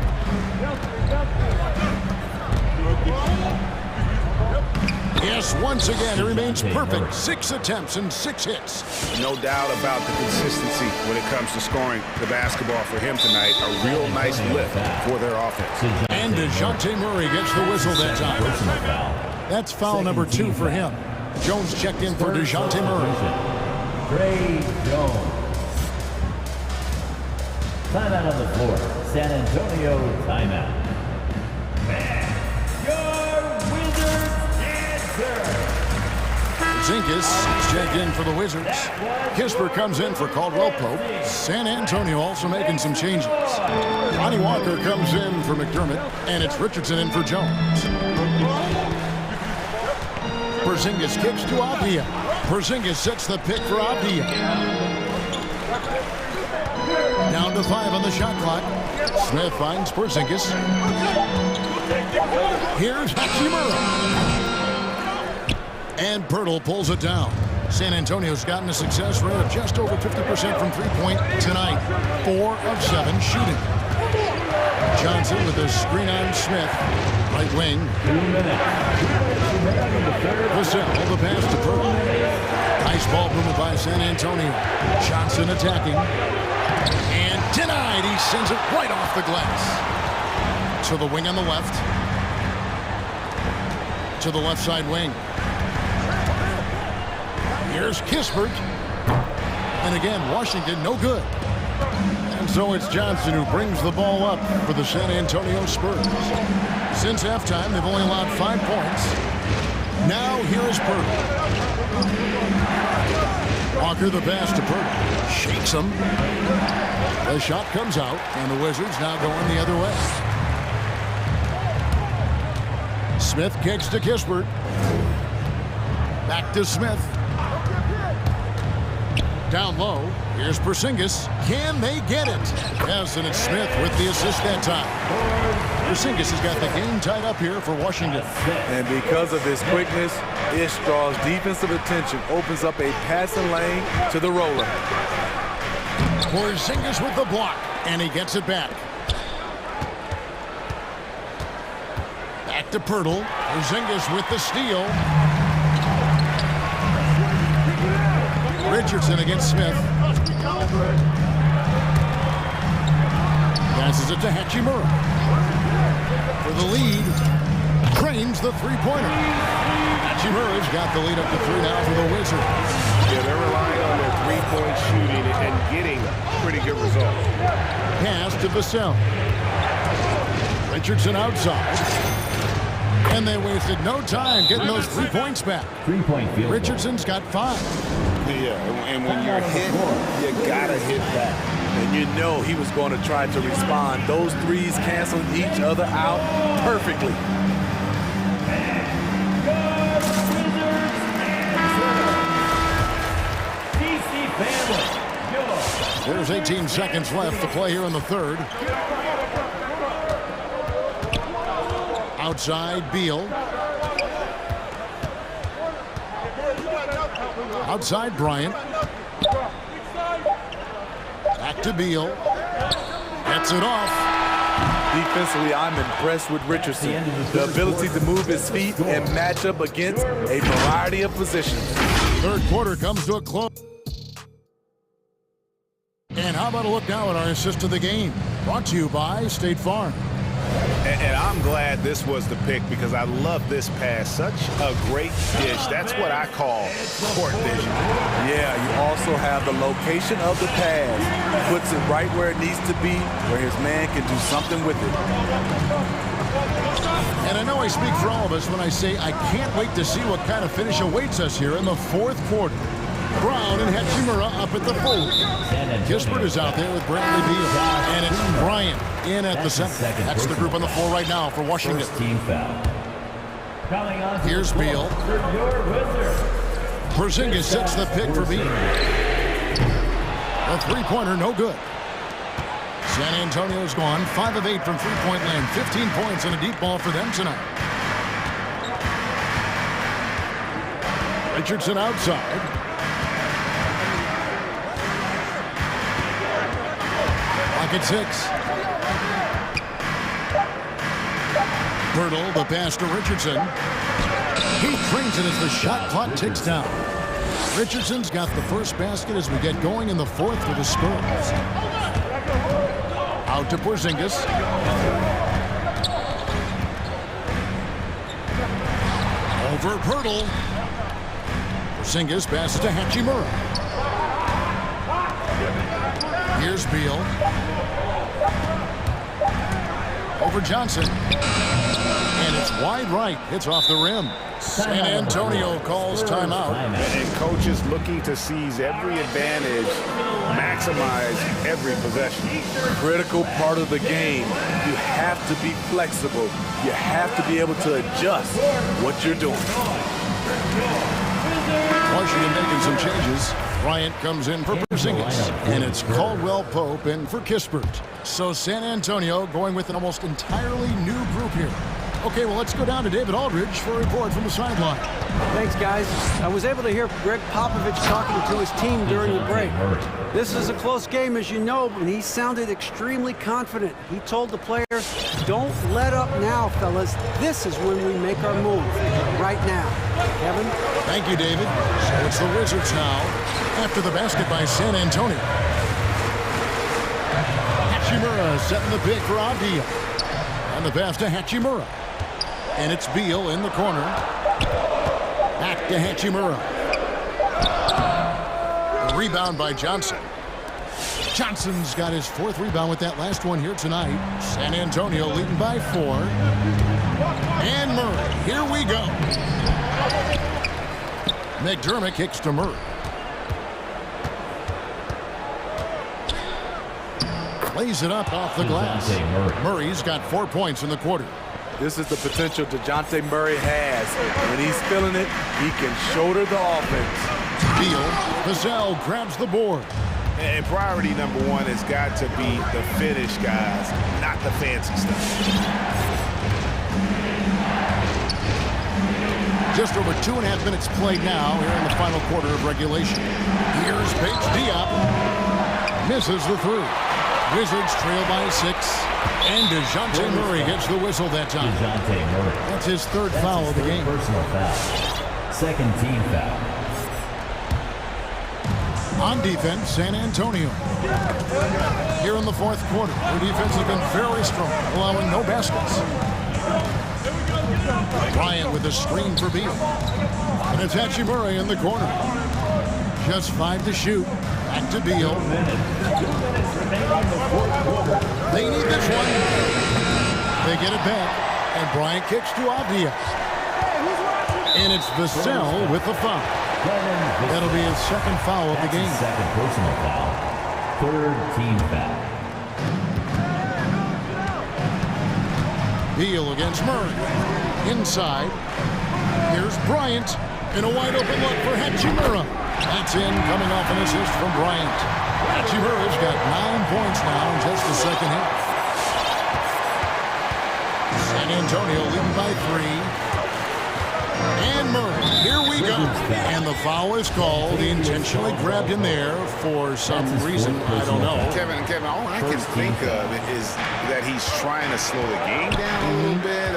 Yes, once again, he remains perfect. 6 attempts and 6 hits. No doubt about the consistency when it comes to scoring the basketball for him tonight. A real nice lift for their offense. And DeJounte Murray gets the whistle that time. That's foul number 2 for him. Jones checked in for DeJounte Murray. Trey Jones. Timeout on the floor. San Antonio timeout. Zinkus checked in for the Wizards. Kispert comes in for Caldwell Pope. San Antonio also making some changes. Lonnie Walker comes in for McDermott, and it's Richardson in for Jones. Porzingis kicks to Avdia. Porzingis sets the pick for Avdia. Down to 5 on the shot clock. Smith finds Porzingis. Here's Hachimura. And Poeltl pulls it down. San Antonio's gotten a success rate of just over 50% from three-point tonight. 4 of 7 shooting. Johnson with a screen on Smith. Right wing. Vassell, the pass to Poeltl. Nice ball movement by San Antonio. Johnson attacking. And denied. He sends it right off the glass. To the wing on the left. To the left side wing. Here's Kispert. And again, Washington no good. And so it's Johnson who brings the ball up for the San Antonio Spurs. Since halftime, they've only allowed 5 points. Now here is Poeltl. Walker the pass to Poeltl. Shakes him. The shot comes out, and the Wizards now going the other way. Smith kicks to Kispert. Back to Smith. Down low. Here's Porzingis. Can they get it? Yes, and it's Smith with the assist that time. Porzingis has got the game tied up here for Washington. And because of his quickness, Ish draws defensive attention, opens up a passing lane to the roller. Porzingis with the block, and he gets it back. Back to Pirtle. Porzingis with the steal. Richardson against Smith. Passes it to Hachimura. For the lead. Drains the three-pointer. Hachimura's got the lead up to 3 now for the Wizards. Yeah, they're relying on their three-point shooting and getting pretty good results. Pass to Vassell. Richardson outside. And they wasted no time getting those 3 points back. 3-point field. Richardson's got 5. Yeah, and when you're hit, you gotta hit back. And you know he was going to try to respond. Those threes canceling each other out perfectly. There's 18 seconds left to play here in the third. Outside, Beal. Outside, Bryant. Back to Beal. Gets it off. Defensively, I'm impressed with Richardson. The ability to move his feet and match up against a variety of positions. Third quarter comes to a close. And how about a look now at our assist to the game? Brought to you by State Farm. And I'm glad this was the pick because I love this pass. Such a great dish. That's what I call court vision. Yeah, you also have the location of the pass. Puts it right where it needs to be, where his man can do something with it. And I know I speak for all of us when I say I can't wait to see what kind of finish awaits us here in the fourth quarter. Brown and Hachimura up at the full. Kispert is out there with Bradley Beal. And it's Bryant in at the center. That's the group on the floor right now for Washington. Team foul. Here's Beal. Porzingis sets the pick for Beal. A three-pointer, no good. San Antonio's gone 5 of 8 from three-point land. 15 points and a deep ball for them tonight. Richardson outside. At 6. Pirtle, the pass to Richardson. He trains it as the shot clock ticks down. Richardson's got the first basket as we get going in the fourth for the Spurs. Out to Porzingis. Over Pirtle. Porzingis passes to Hachimura. Here's Beal. Over Johnson. And it's wide right. It's off the rim. San Antonio calls timeout. And coaches looking to seize every advantage, maximize every possession. Critical part of the game. You have to be flexible. You have to be able to adjust what you're doing. Washington making some changes. Bryant comes in for Porzingis, and it's Caldwell Pope in for Kispert. So San Antonio going with an almost entirely new group here. Okay, well, let's go down to David Aldridge for a report from the sideline. Thanks, guys. I was able to hear Greg Popovich talking to his team during the break. This is a close game, as you know, and he sounded extremely confident. He told the players, don't let up now, fellas. This is when we make our move. Right now. Kevin? Thank you, David. So it's the Wizards now after the basket by San Antonio. Hachimura setting the pick for Beal. And the pass to Hachimura. And it's Beal in the corner. Back to Hachimura. The rebound by Johnson. Johnson's got his 4th rebound with that last one here tonight. San Antonio leading by 4. And Murray, here we go. McDermott kicks to Murray. Lays it up off the glass. Murray's got 4 points in the quarter. This is the potential DeJounte Murray has. When he's feeling it, he can shoulder the offense. Beal, Vassell grabs the board. And priority number 1 has got to be the finish, guys, not the fancy stuff. Just over 2.5 minutes played now here in the final quarter of regulation. Here's Paige Diop. Misses the three. Wizards trail by 6. And DeJounte Murray gets the whistle that time. That's his third foul of the game. Personal foul. Second team foul. On defense, San Antonio. Here in the fourth quarter, their defense has been very strong, allowing no baskets. Bryant with a screen for Beal. And it's Hachimura in the corner. Just 5 to shoot. Back to Beal. They need this one. They get it back. And Bryant kicks to Avdia. And it's Vassell with the foul. That'll be his second foul of the game. Second personal foul. Third team foul. Beal against Murray. Inside. Here's Bryant. And a wide open look for Hachimura. That's in, coming off an assist from Bryant. Hachimura's got 9 points now in just the second half. San Antonio leading by 3. And Murray, here we go. And the foul is called. He intentionally grabbed in there for some reason. I don't know. Kevin, all I can think of is that he's trying to slow the game down a little bit.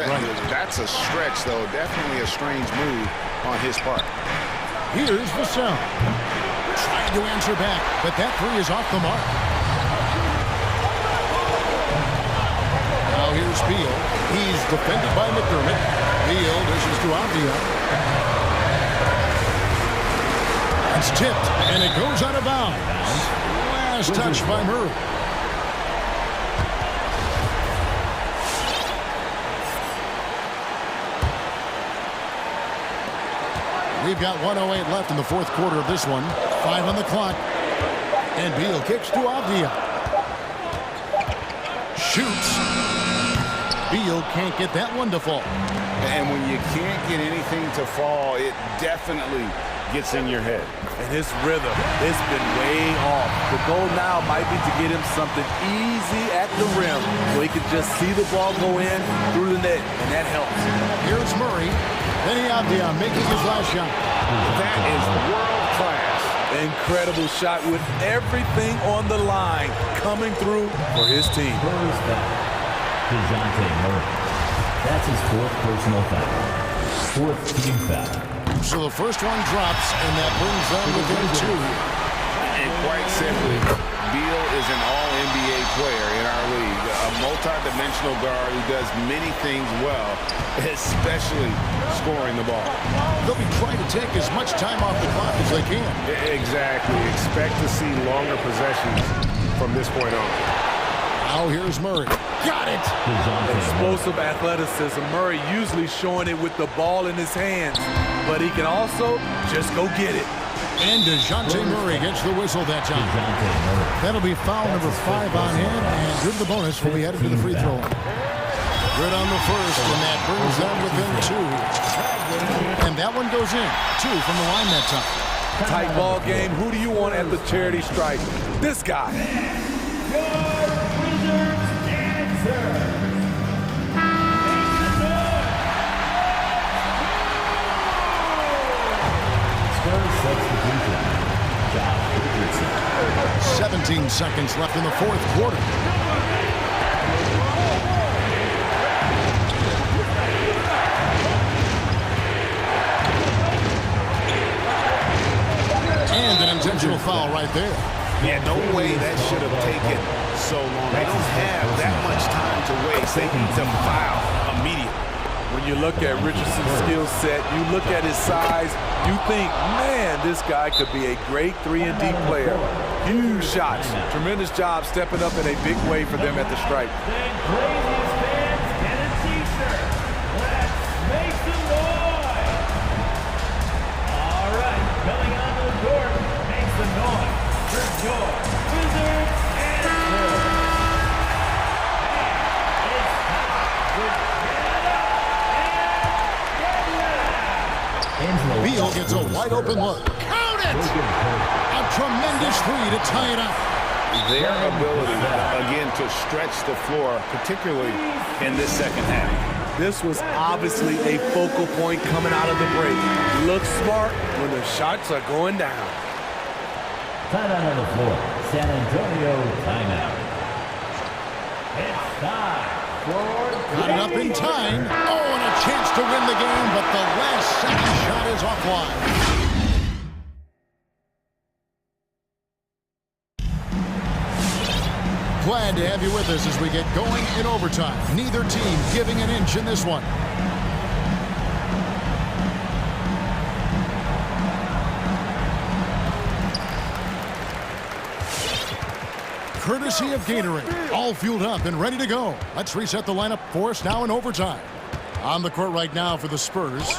That's a stretch, though. Definitely a strange move on his part. Here's Vassell. Trying to answer back, but that three is off the mark. Now here's Beal. He's defended by McDermott. Beal dishes to Avdia. It's tipped, and it goes out of bounds. Last touch by Murray. We've got 1:08 left in the fourth quarter of this one. 5 on the clock. And Beal kicks to Avdia. Shoots. Beal can't get that one to fall. And when you can't get anything to fall, it definitely gets in your head. And his rhythm, it's been way off. The goal now might be to get him something easy at the rim so he can just see the ball go in through the net, and that helps. Here's Murray. Then Avdia making his last shot. That is world class. Incredible shot with everything on the line coming through for his team. DeJounte Murray. That's his fourth personal foul. Fourth team foul. So the first one drops, and that brings them within 2. And quite simply, Beal is an all-NBA player in our league. A multi-dimensional guard who does many things well, especially scoring the ball. They'll be trying to take as much time off the clock as they can. Exactly. Expect to see longer possessions from this point on. Now here's Murray. Got it! Explosive athleticism. Murray usually showing it with the ball in his hands, but he can also just go get it. And DeJounte Murray gets the whistle that time. That'll be foul number 5 on him, and good the bonus will be headed to the free throw. Good on the first, and that brings them within 2. And that one goes in. 2 from the line that time. Tight ball game. Who do you want at the charity stripe? This guy. Substitution. Josh Richardson. 17 seconds left in the fourth quarter. And an intentional foul right there. Yeah, no way that should have taken so long. They don't have that much time to waste. They need to foul immediately. When you look at Richardson's skill set, you look at his size, you think, man, this guy could be a great 3-and-D player. Huge shots. Tremendous job stepping up in a big way for them at the stripe. All right, coming onto the court, makes the noise for your Wizards answer. Beal gets a wide open look. Count it! A tremendous 3 to tie it up. their ability, again, to stretch the floor, particularly in this second half. This was obviously a focal point coming out of the break. Look smart when the shots are going down. Timeout on the floor. San Antonio timeout. It's time for... Got it up in time. Oh, and a chance to win the game, but the last second shot is offline. Glad to have you with us as we get going in overtime. Neither team giving an inch in this one. Courtesy of Gatorade. All fueled up and ready to go. Let's reset the lineup for us now in overtime. On the court right now for the Spurs.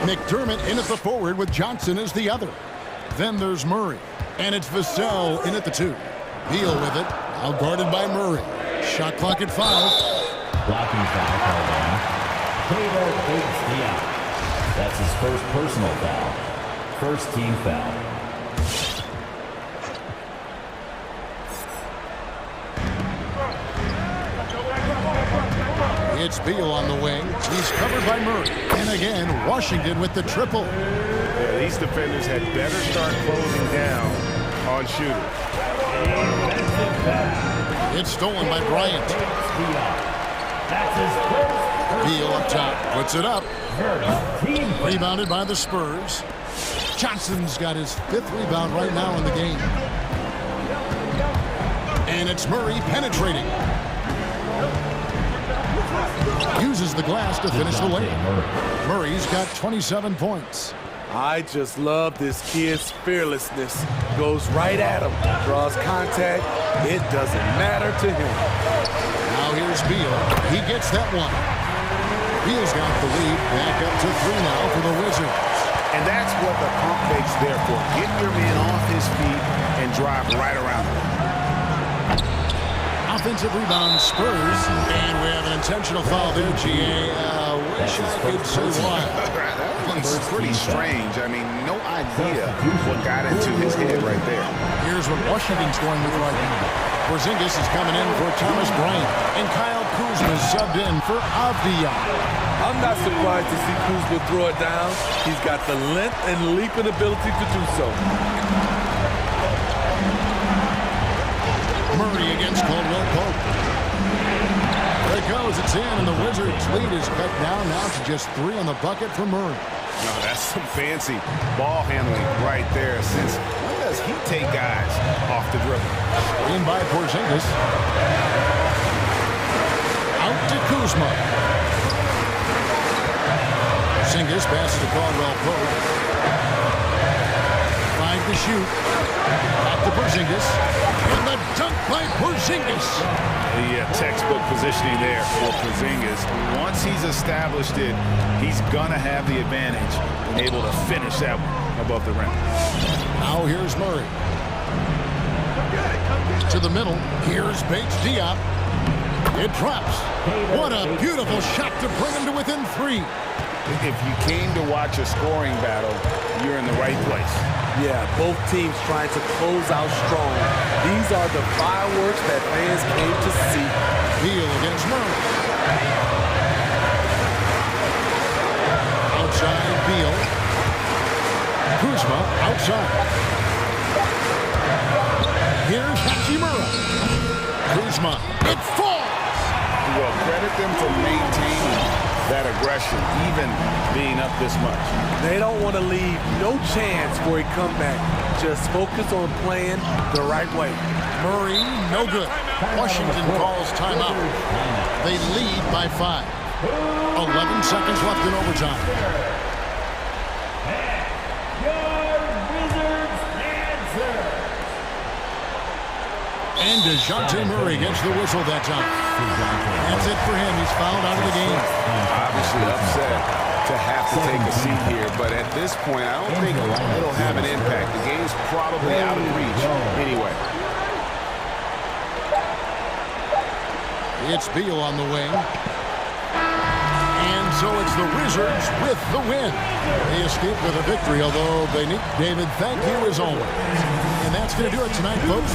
McDermott in at the forward with Johnson as the other. Then there's Murray. And it's Vassell in at the 2. Beal with it. Now guarded by Murray. Shot clock at 5. Blocking foul called on. Taylor takes the out. That's his first personal foul. First team foul. It's Beal on the wing. He's covered by Murray. And again, Washington with the triple. Yeah, these defenders had better start closing down on shooters. It's stolen by Bryant. Beal up top. Puts it up. Rebounded by the Spurs. Johnson's got his 5th rebound right now in the game. And it's Murray penetrating. Uses the glass to finish the layup. Murray's got 27 points. I just love this kid's fearlessness. Goes right at him, draws contact. It doesn't matter to him. Now here's Beal. He gets that one. Beal's got the lead. Back up to 3 now for the Wizards. And that's what the pump fake's there for. Get your man off his feet and drive right around him. Offensive rebound, Spurs. And we have an intentional foul there, GA. Wish I could say why. It's pretty strange. I mean, no idea what got into his head right there. Here's what Washington's going with right now. Porzingis is coming in for Thomas Bryant. And Kyle Kuzma subbed in for Avdia. I'm not surprised to see Kuzma throw it down. He's got the length and leaping ability to do so. Murray against Caldwell Pope. There it goes. It's in, and the Wizards' lead is cut down now to just 3 on the bucket for Murray. No, that's some fancy ball handling right there. Since when does he take guys off the dribble? In by Porzingis. Out to Kuzma. Porzingis passes to Caldwell Pope. 5 to shoot. Back to Porzingis. And the dunk by Porzingis. The textbook positioning there for Porzingis. Once he's established it, he's going to have the advantage and able to finish that one above the rim. Now here's Murray. To the middle. Here's Bates Diop. It drops. What a beautiful shot to bring him to within 3. If you came to watch a scoring battle, you're in the right place. Yeah, both teams trying to close out strong. These are the fireworks that fans came to see. Beal against Murray. Outside, Beal. Kuzma outside. Here's Hachimura. Kuzma. It falls! Well, credit them for maintaining that aggression, even being up this much. They don't want to leave no chance for a comeback. Just focus on playing the right way. Murray, no good. Washington calls timeout. They lead by 5. 11 seconds left in overtime. And DeJounte Murray gets the whistle that time. That's it for him. He's fouled out of the game. Obviously upset to have to take a seat here, but at this point, I don't think it'll have an impact. The game's probably out of reach anyway. It's Beal on the wing. And so it's the Wizards with the win. They escape with a victory, although they need David, thank you as always. And that's going to do it tonight, folks.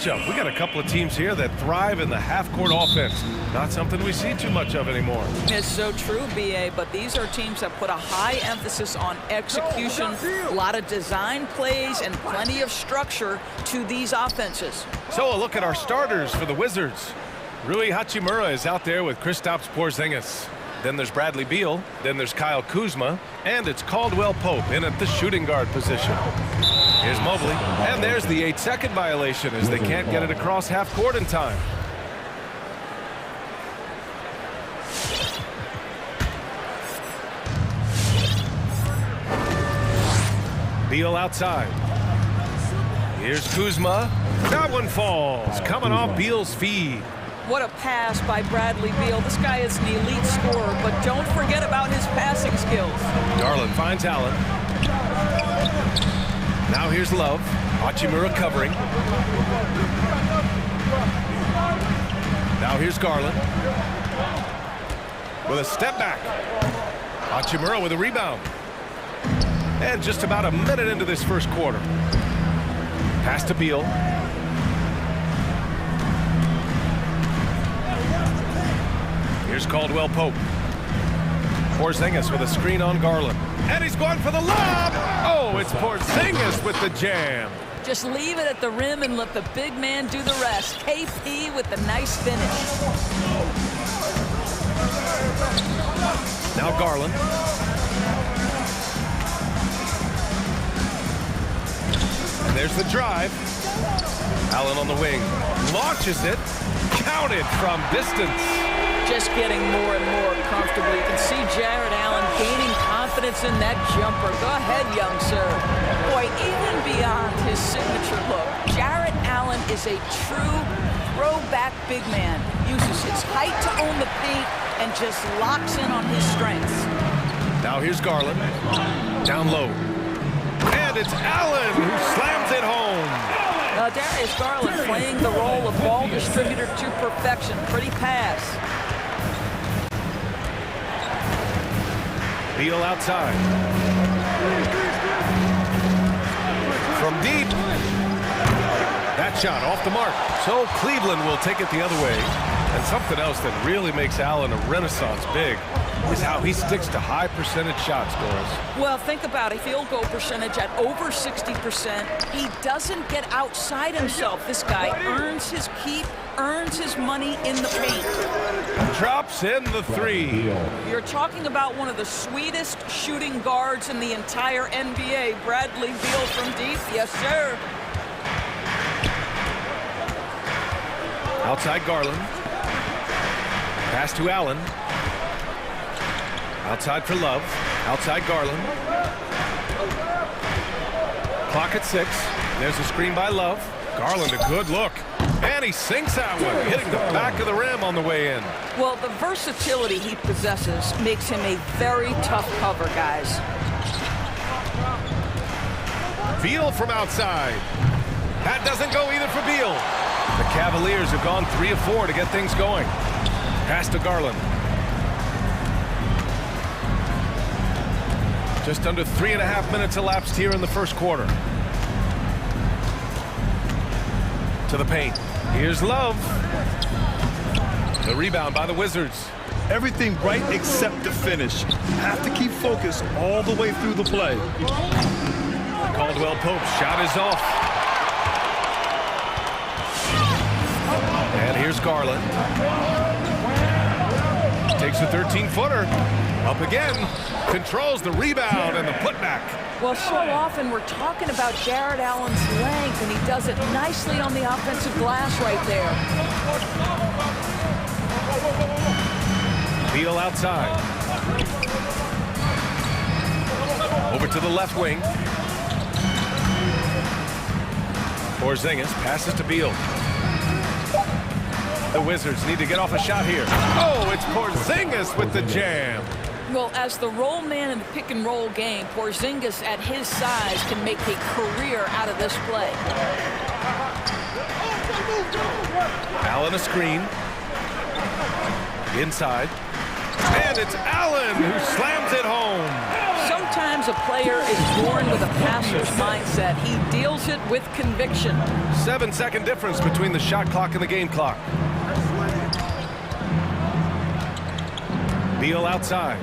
matchup. We got a couple of teams here that thrive in the half-court offense. Not something we see too much of anymore. It's so true, B.A., but these are teams that put a high emphasis on execution, a lot of design plays, and plenty of structure to these offenses. So a look at our starters for the Wizards. Rui Hachimura is out there with Kristaps Porzingis. Then there's Bradley Beal, then there's Kyle Kuzma, and it's Caldwell Pope in at the shooting guard position. Here's Mobley, and there's the 8-second violation as they can't get it across half court in time. Beal outside. Here's Kuzma. That one falls, coming off Beal's feed. What a pass by Bradley Beal. This guy is an elite scorer, but don't forget about his passing skills. Garland finds Allen. Now here's Love. Hachimura covering. Now here's Garland. With a step back. Hachimura with a rebound. And just about a minute into this first quarter. Pass to Beal. Here's Caldwell Pope. Porzingis with a screen on Garland. And he's going for the lob! Oh, it's Porzingis with the jam. Just leave it at the rim and let the big man do the rest. KP with the nice finish. Now Garland. And there's the drive. Allen on the wing. Launches it. Counted from distance. Just getting more and more comfortable. You can see Jarrett Allen gaining confidence in that jumper. Go ahead, young sir. Boy, even beyond his signature look, Jarrett Allen is a true throwback big man. Uses his height to own the paint and just locks in on his strengths. Now here's Garland. Down low. And it's Allen who slams it home. Darius Garland playing the role of ball distributor to perfection. Pretty pass. Beal outside. From deep. That shot off the mark. So Cleveland will take it the other way. And something else that really makes Allen a renaissance big is how he sticks to high percentage shots, Doris. Well, think about a field goal percentage at over 60%. He doesn't get outside himself. This guy earns his keep, earns his money in the paint. Drops in the three. You're talking about one of the sweetest shooting guards in the entire NBA. Bradley Beal from deep. Yes, sir. Outside Garland. Pass to Allen. Outside for Love. Outside Garland. Clock at 6. There's a screen by Love. Garland, a good look. And he sinks that one, hitting the back of the rim on the way in. Well, the versatility he possesses makes him a very tough cover, guys. Beal from outside. That doesn't go either for Beal. The Cavaliers have gone 3 of 4 to get things going. Pass to Garland. Just under 3.5 minutes elapsed here in the first quarter. To the paint. Here's Love. The rebound by the Wizards. Everything right except the finish. Have to keep focused all the way through the play. Caldwell Pope's shot is off. And here's Garland. Takes a 13-footer. Up again. Controls the rebound and the putback. Well, so often we're talking about Jarrett Allen's length, and he does it nicely on the offensive glass right there. Beal outside. Over to the left wing. Porzingis passes to Beal. The Wizards need to get off a shot here. Oh, it's Porzingis with the jam. Well, as the roll man in the pick-and-roll game, Porzingis at his size can make a career out of this play. Allen a screen. Inside. And it's Allen who slams it home. Sometimes Sometimes a player is born with a passer's mindset. He deals it with conviction. 7-second difference between the shot clock and the game clock. Beal outside.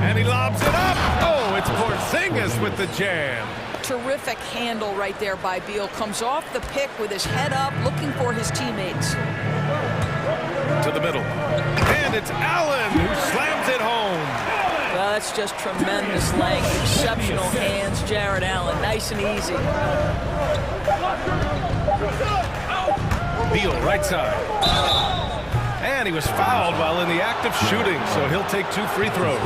And he lobs it up. Oh, it's Porzingis with the jam. Terrific handle right there by Beal. Comes off the pick with his head up, looking for his teammates. To the middle. And it's Allen who slams it home. Well, that's just tremendous length. Exceptional hands, Jared Allen. Nice and easy. Beal, right side. And he was fouled while in the act of shooting, so he'll take 2 free throws.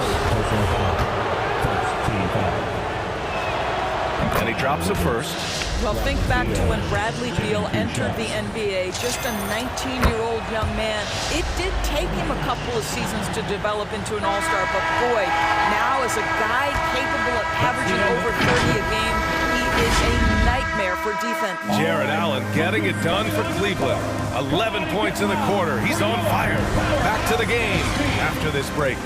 And he drops a first. Well, think back to when Bradley Beal entered the NBA, just a 19-year-old young man. It did take him a couple of seasons to develop into an all-star, but boy, now as a guy capable of averaging over 30 a game, he is a nightmare for defense. Jared Allen getting it done for Cleveland. 11 points in the quarter. He's on fire. Back to the game after this break.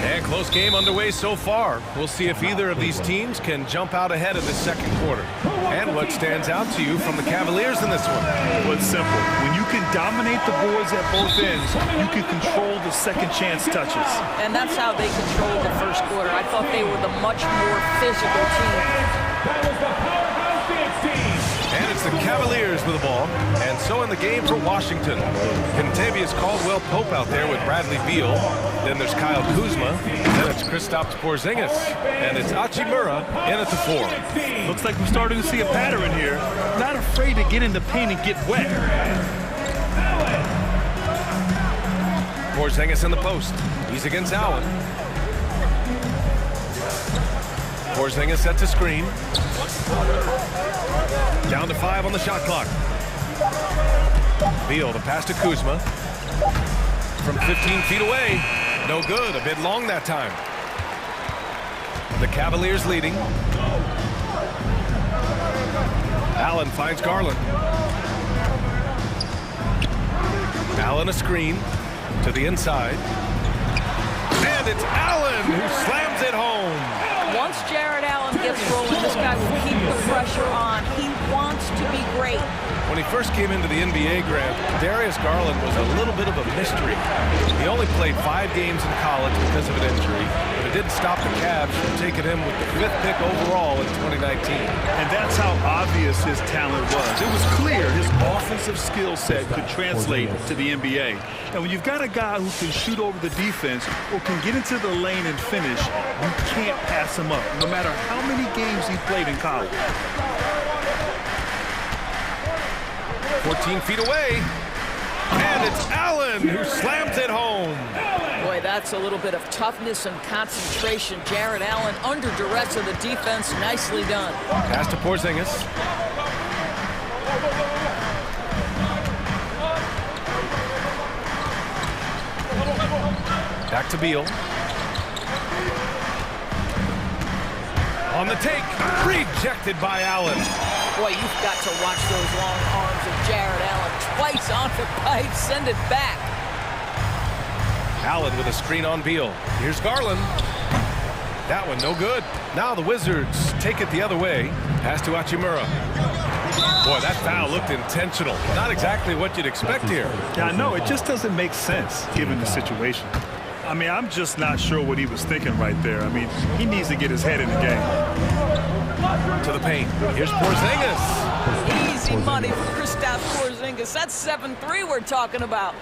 And close game underway so far. We'll see if either of these teams can jump out ahead in the second quarter. And what stands out to you from the Cavaliers in this one? Well, it's simple. When you can dominate the boards at both ends, you can control the second chance touches. And that's how they controlled the first quarter. I thought they were the much more physical team. That was the powerhouse dance team. And it's the Cavaliers with the ball. And so in the game for Washington. Contavious Caldwell-Pope out there with Bradley Beal. Then there's Kyle Kuzma. Then it's Kristaps Porzingis. And it's Hachimura in at the 4. Looks like we're starting to see a pattern here. Not afraid to get in the paint and get wet. Porzingis in the post. He's against Allen. Porzingis sets a screen. Down to 5 on the shot clock. Beal, the pass to Kuzma. From 15 feet away. No good. A bit long that time. The Cavaliers leading. Allen finds Garland. Allen a screen to the inside. And it's Allen who slams it home. Once Jared Allen gets rolling, this guy will keep the pressure on. He wants to be great. When he first came into the NBA, Grant, Darius Garland was a little bit of a mystery. He only played 5 games in college because of an injury, but it didn't stop the Cavs from taking him with the 5th pick overall in 2019. And that's how obvious his talent was. It was clear his offensive skill set could translate to the NBA. And when you've got a guy who can shoot over the defense or can get into the lane and finish, you can't pass him up, no matter how many games he played in college. 14 feet away, and it's Allen who slams it home. Boy, that's a little bit of toughness and concentration. Jared Allen under duress of the defense. Nicely done. Pass to Porzingis. Back to Beal. On the take, rejected by Allen. Boy, you've got to watch those long arms of Jared Allen. Twice on the pipe, send it back. Allen with a screen on Beal. Here's Garland. That one no good. Now the Wizards take it the other way. Pass to Hachimura. Boy, that foul looked intentional. Not exactly what you'd expect here. Yeah, I know. It just doesn't make sense given the situation. I mean, I'm just not sure what he was thinking right there. I mean, he needs to get his head in the game. To the paint. Here's Porzingis. Easy money for Kristaps Porzingis. That's 7-3 we're talking about.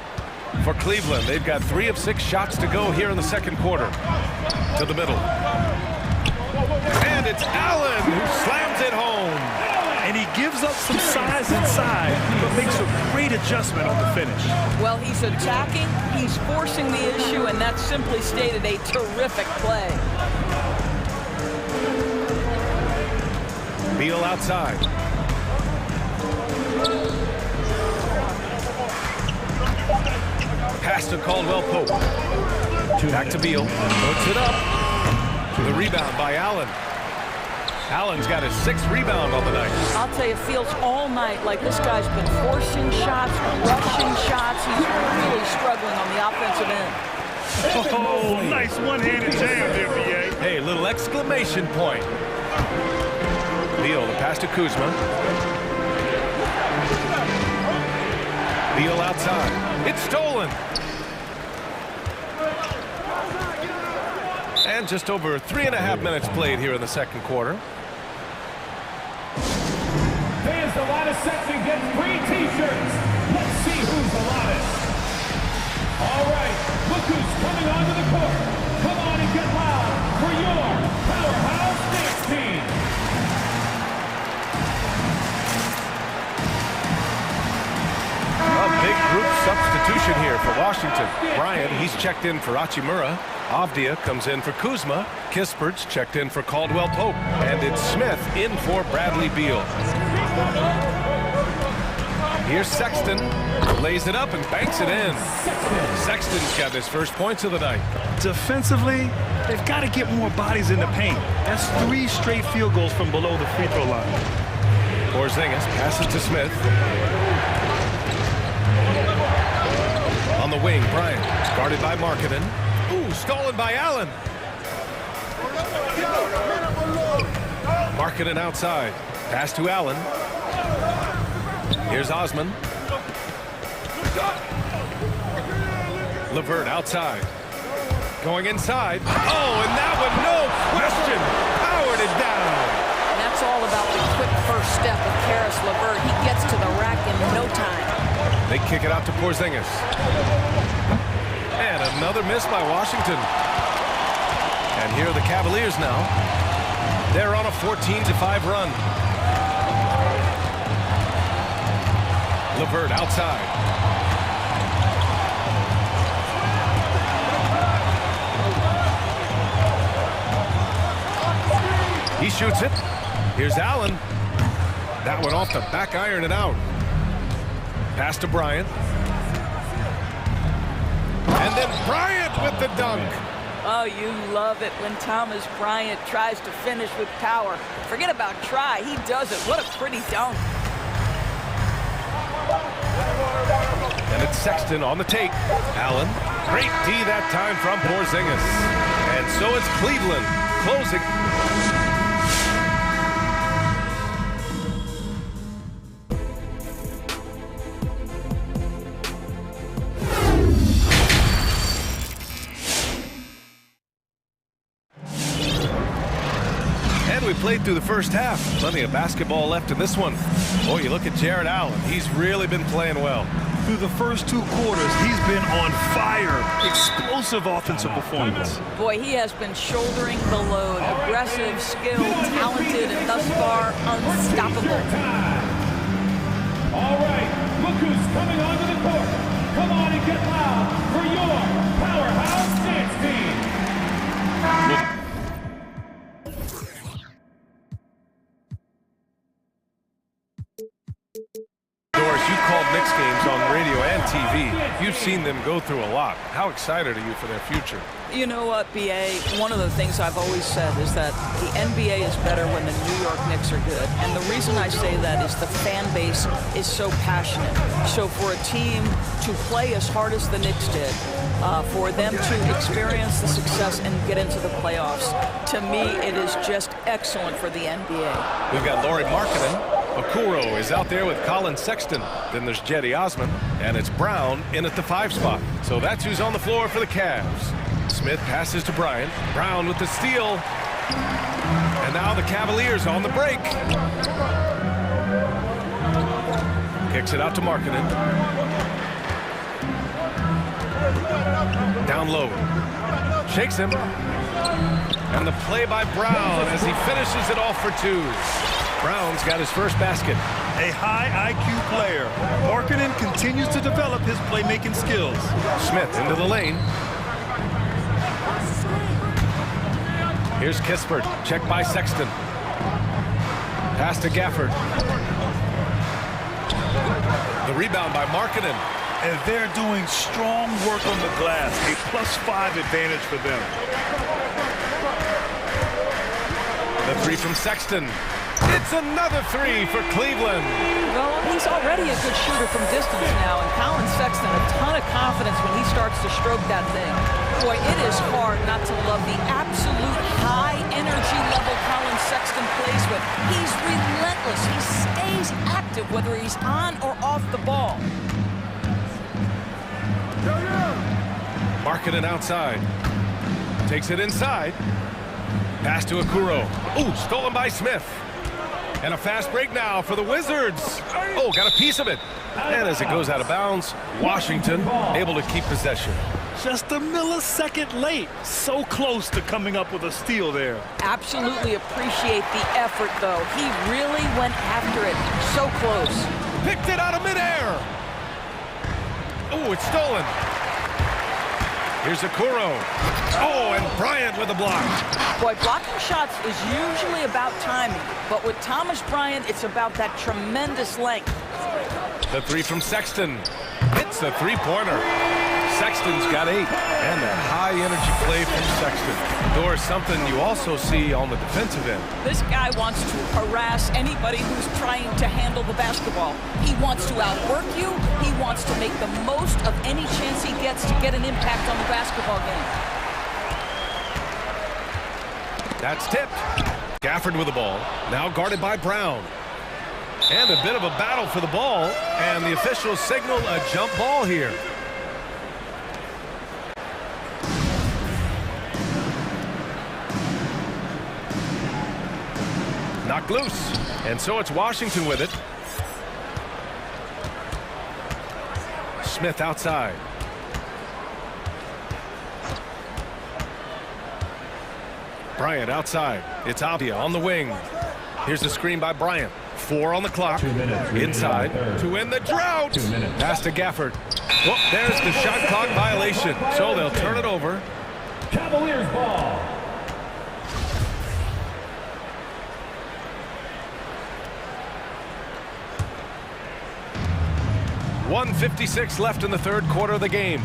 For Cleveland, they've got 3 of 6 shots to go here in the second quarter. To the middle. And it's Allen who slams it home. And he gives up some size inside, but makes a great adjustment on the finish. Well, he's attacking, he's forcing the issue, and that's simply stated a terrific play. Beal outside. Pass to Caldwell-Pope. Back to Beal. Puts it up. The rebound by Allen. Allen's got his 6th rebound on the night. I'll tell you, it feels all night like this guy's been forcing shots, rushing shots. He's really struggling on the offensive end. Oh, nice one-handed jam there, B.A. Hey, little exclamation point. Beal, the pass to Kuzma. Beal outside. It's stolen. And just over 3.5 minutes played here in the second quarter. Fans, the loudest section gets free T-shirts. Let's see who's the loudest. All right, look who's coming onto the court. Come on and get loud for your powerhouse dance team. A big group substitution here for Washington. Bryant, he's checked in for Hachimura. Avdia comes in for Kuzma. Kispert's checked in for Caldwell Pope. And it's Smith in for Bradley Beal. Here's Sexton. Lays it up and banks it in. Sexton's got his first points of the night. Defensively, they've got to get more bodies in the paint. That's 3 straight field goals from below the free throw line. Porzingis passes to Smith. On the wing, Bryant. Guarded by Markkanen. Ooh, stolen by Allen. Markkanen outside. Pass to Allen. Here's Osman. LeVert outside. Going inside. Oh, and that one, no question, powered it down. And that's all about the quick first step of Karis LeVert. He gets to the rack in no time. They kick it out to Porzingis. And another miss by Washington. And here are the Cavaliers now. They're on a 14-5 run. LeVert outside. He shoots it. Here's Allen. That one off the back iron and out. Pass to Bryant. And then Bryant with the dunk. Oh, you love it when Thomas Bryant tries to finish with power. Forget about try. He does it. What a pretty dunk. And it's Sexton on the take. Allen. Great D that time from Porzingis. And so it's Cleveland closing. We played through the first half. Plenty of basketball left in this one. Boy, you look at Jared Allen. He's really been playing well. Through the first 2 quarters, he's been on fire. Explosive offensive performance. Boy, he has been shouldering the load. Aggressive, skilled, talented, and thus far unstoppable. All right, look who's coming onto the court. Come on and get loud for your powerhouse dance team. You called Knicks games on radio and TV. You've seen them go through a lot. How excited are you for their future? You know what, B.A.? One of the things I've always said is that the NBA is better when the New York Knicks are good. And the reason I say that is the fan base is so passionate. So for a team to play as hard as the Knicks did, for them to experience the success and get into the playoffs, to me, it is just excellent for the NBA. We've got Lauri Markkanen. Okoro is out there with Colin Sexton. Then there's Jetty Osman. And it's Brown in at the 5 spot. So that's who's on the floor for the Cavs. Smith passes to Bryant. Brown with the steal. And now the Cavaliers on the break. Kicks it out to Markkanen. Down low. Shakes him. And the play by Brown as he finishes it off for 2. Brown's got his first basket. A high IQ player. Markkanen continues to develop his playmaking skills. Smith into the lane. Here's Kispert. Checked by Sexton. Pass to Gafford. The rebound by Markkanen. And they're doing strong work on the glass. A +5 advantage for them. The three from Sexton. It's another three for Cleveland. Well, he's already a good shooter from distance now, and Colin Sexton a ton of confidence when he starts to stroke that thing. Boy, it is hard not to love the absolute high energy level Colin Sexton plays with. He's relentless. He stays active whether he's on or off the ball. Marking it outside. Takes it inside. Pass to Okuro. Ooh, stolen by Smith. And a fast break now for the Wizards. Oh, got a piece of it. And as it goes out of bounds, Washington able to keep possession. Just a millisecond late. So close to coming up with a steal there. Absolutely appreciate the effort, though. He really went after it. So close. Picked it out of midair. Oh, it's stolen. Here's Okuro. Oh, and Bryant with a block. Boy, blocking shots is usually about timing, but with Thomas Bryant, it's about that tremendous length. The three from Sexton. Hits the three-pointer. Sexton's got 8. And that high-energy play from Sexton. Doors something you also see on the defensive end. This guy wants to harass anybody who's trying to handle the basketball. He wants to outwork you. He wants to make the most of any chance he gets to get an impact on the basketball game. That's tipped. Gafford with the ball. Now guarded by Brown. And a bit of a battle for the ball. And the officials signal a jump ball here. Knocked loose. And so it's Washington with it. Smith outside. Bryant outside. It's Avia on the wing. Here's the screen by Bryant. 4 on the clock. Inside to win the drought. Pass to Gafford. Oh, there's the shot clock violation. So they'll turn it over. Cavaliers ball. .156 left in the third quarter of the game.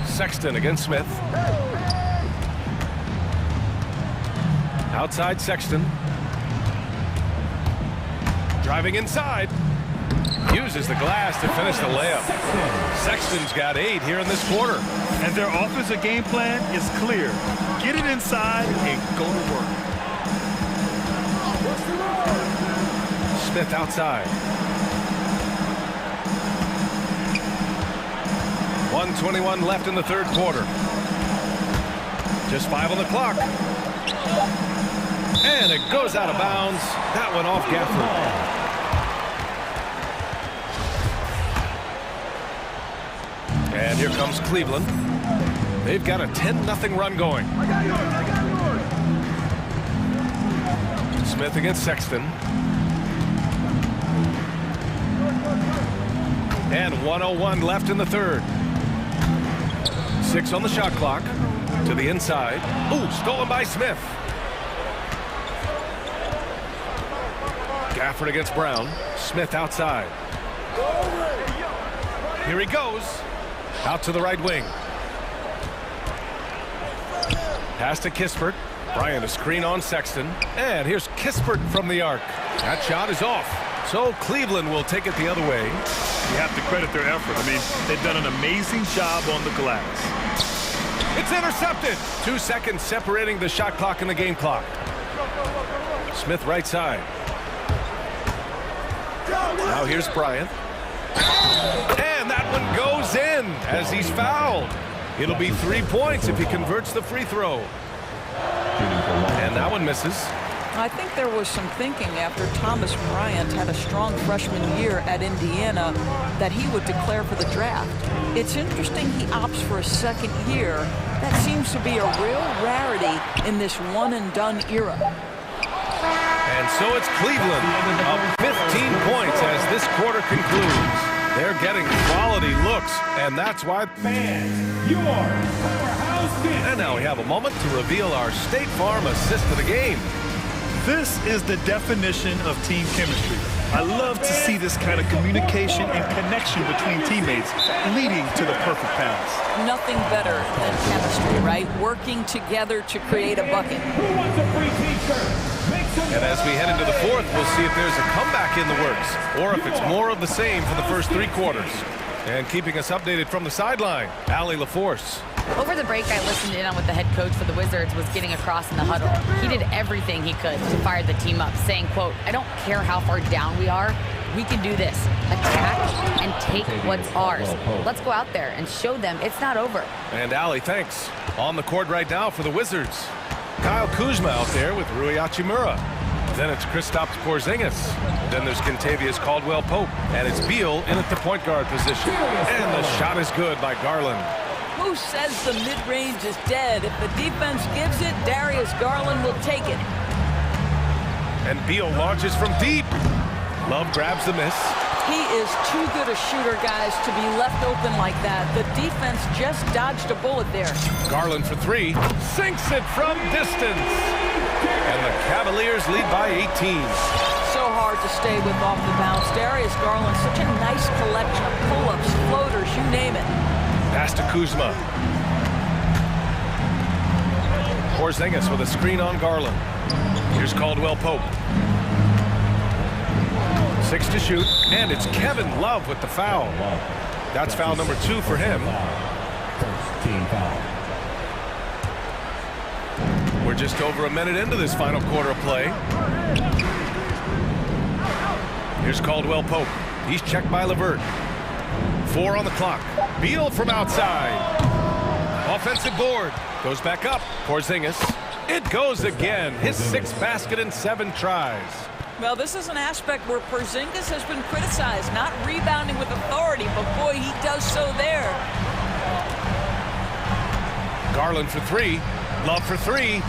Sexton against Smith. Outside Sexton. Driving inside. Uses the glass to finish the layup. Sexton's got 8 here in this quarter. And their offensive game plan is clear. Get it inside and go to work. Smith outside. 1:21 left in the third quarter. Just 5 on the clock. And it goes out of bounds. That one off Gafford. And here comes Cleveland. They've got a 10-0 run going. Smith against Sexton. And 1:01 left in the third. 6 on the shot clock. To the inside. Ooh, stolen by Smith. Gafford against Brown. Smith outside. Here he goes. Out to the right wing. Pass to Kispert. Bryant a screen on Sexton. And here's Kispert from the arc. That shot is off. So Cleveland will take it the other way. You have to credit their effort. I mean, they've done an amazing job on the glass. It's intercepted. 2 seconds separating the shot clock and the game clock. Smith right side. Now here's Bryant. And that one goes in as he's fouled. It'll be 3 points if he converts the free throw. And that one misses. I think there was some thinking after Thomas Bryant had a strong freshman year at Indiana that he would declare for the draft. It's interesting he opts for a second year. That seems to be a real rarity in this one-and-done era. And so it's Cleveland up 15 points as this quarter concludes. They're getting quality looks, and that's why. Fans, your powerhouse team. And now we have a moment to reveal our State Farm assist of the game. This is the definition of team chemistry. I love to see this kind of communication and connection between teammates leading to the perfect pass. Nothing better than chemistry, right? Working together to create a bucket. Who wants a free t-shirt? And as we head into the fourth, we'll see if there's a comeback in the works or if it's more of the same for the first 3 quarters. And keeping us updated from the sideline, Allie LaForce. Over the break, I listened in on what the head coach for the Wizards was getting across in the huddle. He did everything he could to fire the team up, saying, quote, "I don't care how far down we are. We can do this. Attack and take what's ours. Let's go out there and show them it's not over." And Allie, thanks. On the court right now for the Wizards. Kyle Kuzma out there with Rui Hachimura. Then it's Kristaps Porzingis. Then there's Kentavious Caldwell-Pope. And it's Beal in at the point guard position. And the shot is good by Garland. Who says the mid-range is dead? If the defense gives it, Darius Garland will take it. And Beal launches from deep. Love grabs the miss. He is too good a shooter, guys, to be left open like that. The defense just dodged a bullet there. Garland for 3. Sinks it from distance. And the Cavaliers lead by 18. So hard to stay with off the bounce. Darius Garland, such a nice collection of pull-ups, floaters, you name it. Pass to Kuzma. Porzingis with a screen on Garland. Here's Caldwell-Pope. 6 to shoot, and it's Kevin Love with the foul. That's foul number 2 for him. Team foul. We're just over a minute into this final quarter of play. Here's Caldwell-Pope. He's checked by LeVert. 4 on the clock. Beal from outside. Offensive board. Goes back up. Porzingis. It goes again. His 6th basket in 7 tries. Well, this is an aspect where Porzingis has been criticized, not rebounding with authority, but boy, he does so there. Garland for 3. Love for 3.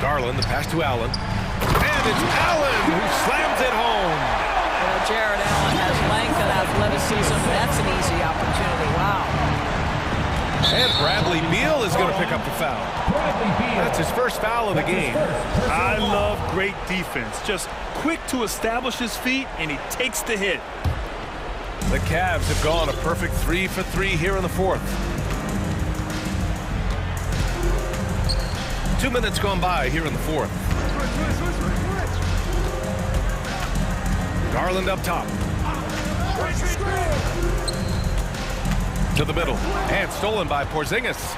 Garland, the pass to Allen. And it's Allen who slams it home. Well, Jared Allen has length and athleticism. That's an easy opportunity. Wow. And Bradley Beal is going to pick up the foul. That's his first foul of the game. I love great defense. Just quick to establish his feet, and he takes the hit. The Cavs have gone a perfect 3 for 3 here in the fourth. 2 minutes gone by here in the fourth. Garland up top. To the middle. And stolen by Porzingis.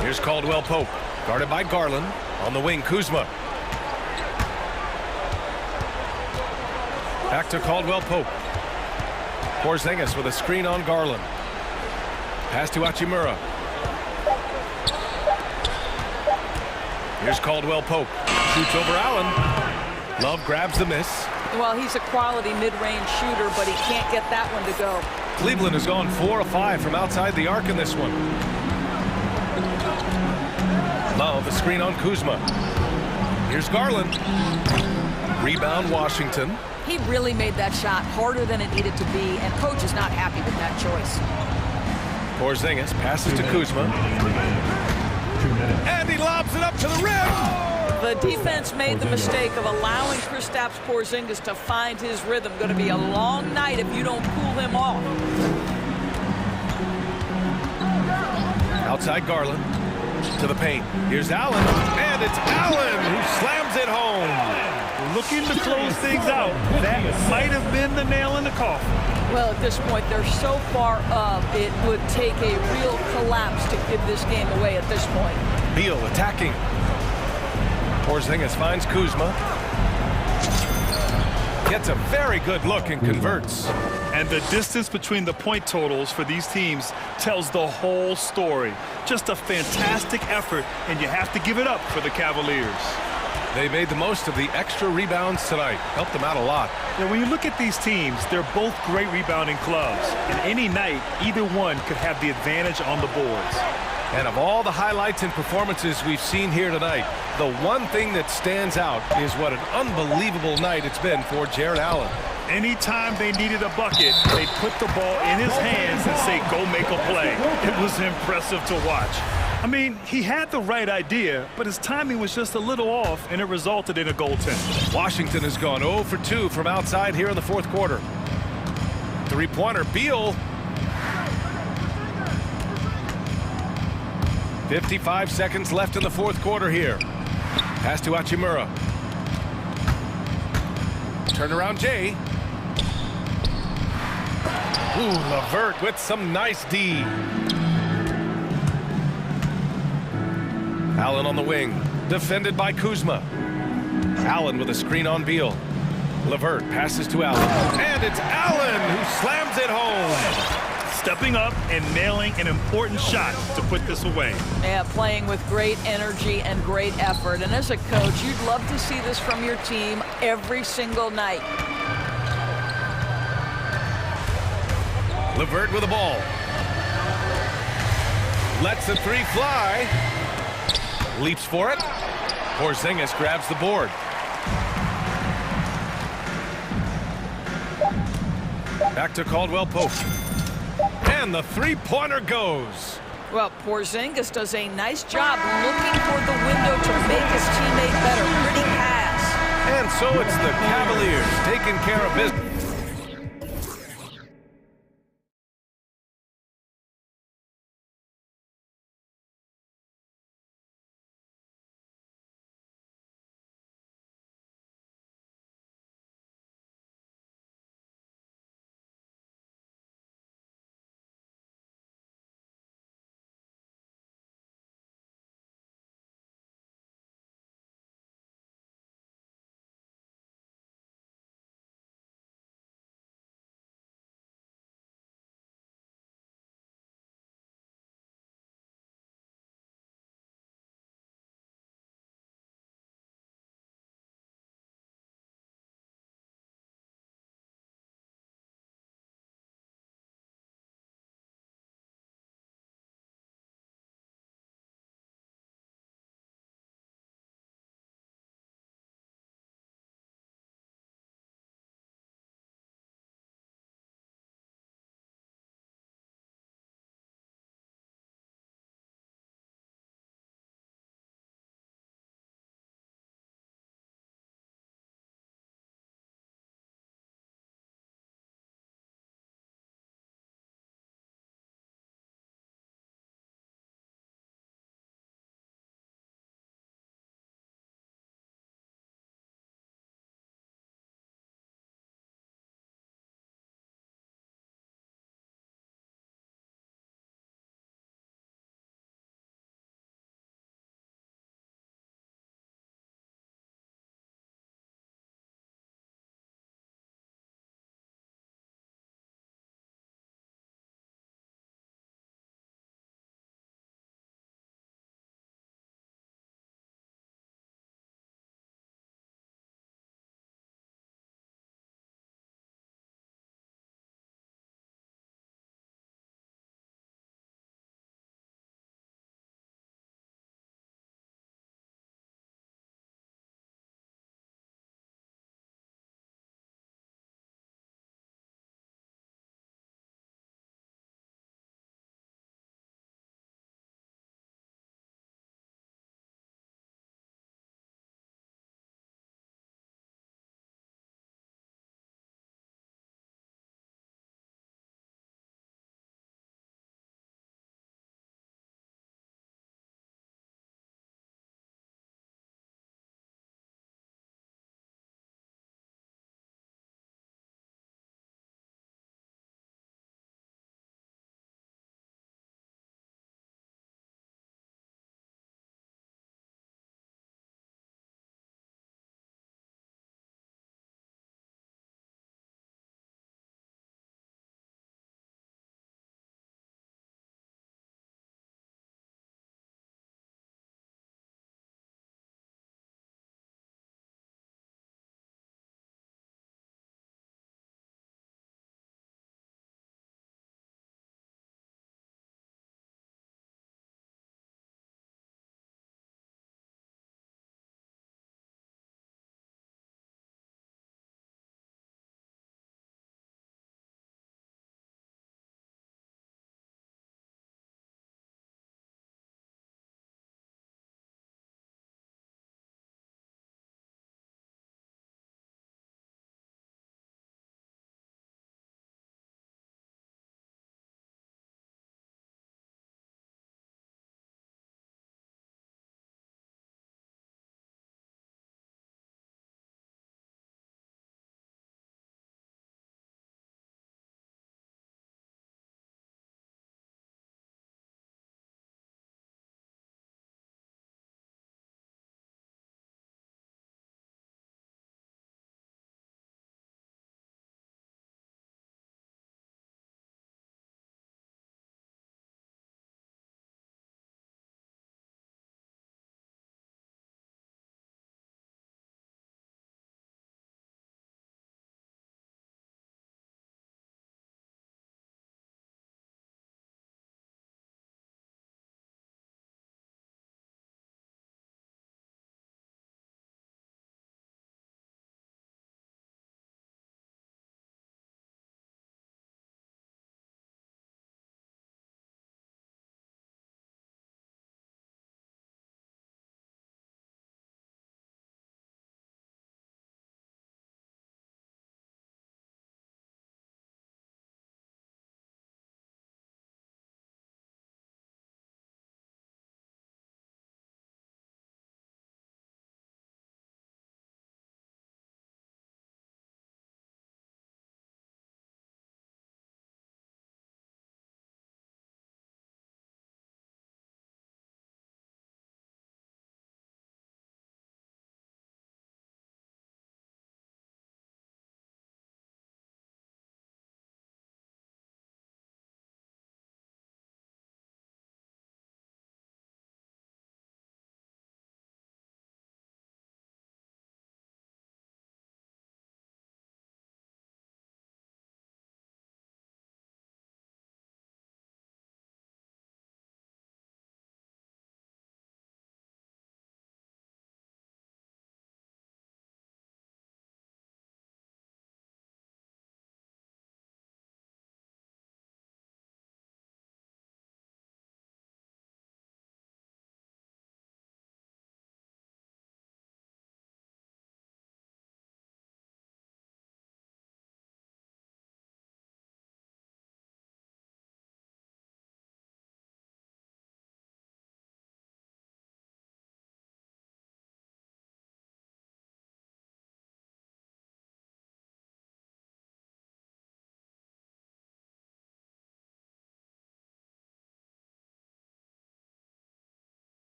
Here's Caldwell-Pope. Guarded by Garland. On the wing, Kuzma. Back to Caldwell-Pope. Porzingis with a screen on Garland. Pass to Hachimura. Here's Caldwell-Pope. Shoots over Allen. Love grabs the miss. Well, he's a quality mid-range shooter, but he can't get that one to go. Cleveland has gone 4 of 5 from outside the arc in this one. Love, a screen on Kuzma. Here's Garland. Rebound, Washington. He really made that shot harder than it needed to be, and coach is not happy with that choice. Porzingis passes to Kuzma. And he lobs it up to the rim. The defense made the mistake of allowing Kristaps Porzingis to find his rhythm. Going to be a long night if you don't cool him off. Outside Garland. To the paint. Here's Allen. And it's Allen who slams it home. Looking to close things out. That might have been the nail in the coffin. Well, at this point, they're so far up, it would take a real collapse to give this game away at this point. Beal attacking. Porzingis finds Kuzma. Gets a very good look and converts. And the distance between the point totals for these teams tells the whole story. Just a fantastic effort, and you have to give it up for the Cavaliers. They made the most of the extra rebounds tonight. Helped them out a lot. Now, when you look at these teams, they're both great rebounding clubs. And any night, either one could have the advantage on the boards. And of all the highlights and performances we've seen here tonight, the one thing that stands out is what an unbelievable night it's been for Jared Allen. Anytime they needed a bucket, they put the ball in his hands and say, go make a play. It was impressive to watch. I mean, he had the right idea, but his timing was just a little off, and it resulted in a goaltend. Washington has gone 0 for 2 from outside here in the fourth quarter. Three-pointer, Beal. 55 seconds left in the fourth quarter here. Pass to Hachimura. Turnaround Jay. Ooh, Levert with some nice D. Allen on the wing, defended by Kuzma. Allen with a screen on Beal. Levert passes to Allen, and it's Allen who slams it home. Stepping up and nailing an important shot to put this away. Yeah, playing with great energy and great effort. And as a coach, you'd love to see this from your team every single night. Levert with the ball. Lets the three fly. Leaps for it. Porzingis grabs the board. Back to Caldwell Pope. And the three-pointer goes. Well, Porzingis does a nice job looking for the window to make his teammate better. Pretty pass. And so it's the Cavaliers taking care of business.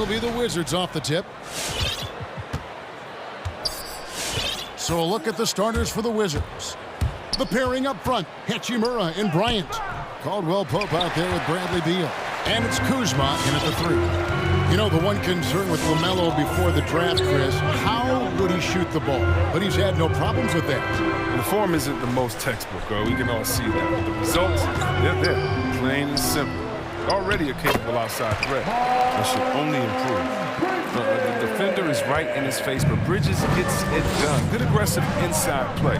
be the Wizards off the tip. So a look at the starters for the Wizards. The pairing up front, Hachimura and Bryant. Caldwell Pope out there with Bradley Beal. And it's Kuzma in at the 3. You know, the one concern with LaMelo before the draft, Chris, how would he shoot the ball? But he's had no problems with that. The form isn't the most textbook, we can all see that. But the results, they're there, plain and simple. Already a capable outside threat that should only improve. The defender is right in his face, but Bridges gets it done. Good aggressive inside play.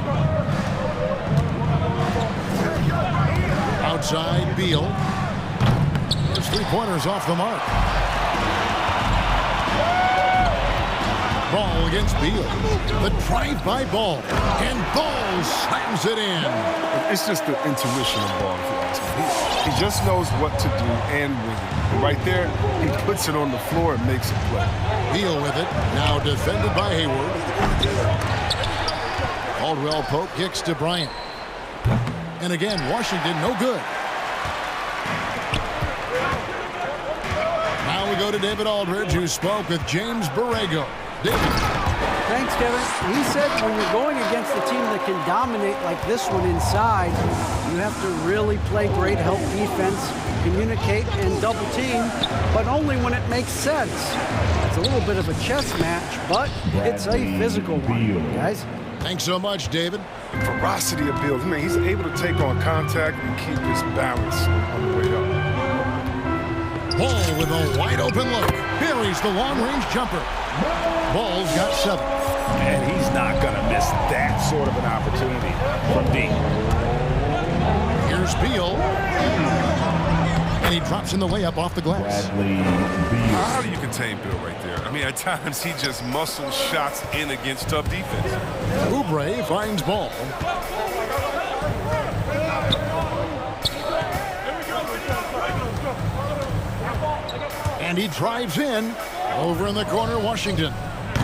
Outside, Beal. His 3-pointers off the mark. Ball against Beal. The drive by Ball. And Ball slams it in. It's just the intuition of Ball, if you ask me. He just knows what to do and with it. And right there, he puts it on the floor and makes it play. Beal with it. Now defended by Hayward. Caldwell Pope kicks to Bryant. And again, Washington no good. Now we go to David Aldridge, who spoke with James Borrego. David. Thanks, Kevin. He said when you're going against a team that can dominate like this one inside, you have to really play great help defense, communicate and double team, but only when it makes sense. It's a little bit of a chess match, but it's a physical one, guys. Thanks so much, David. The ferocity of Beal, man, he's able to take on contact and keep his balance on the way up. Ball with a wide open look. Buries the long-range jumper. Ball's got 7. And he's not going to miss that sort of an opportunity from deep. Here's Beal. And he drops in the layup off the glass. How do you contain Beal right there? I mean, at times he just muscles shots in against tough defense. Oubre finds Ball. And he drives in. Over in the corner, Washington.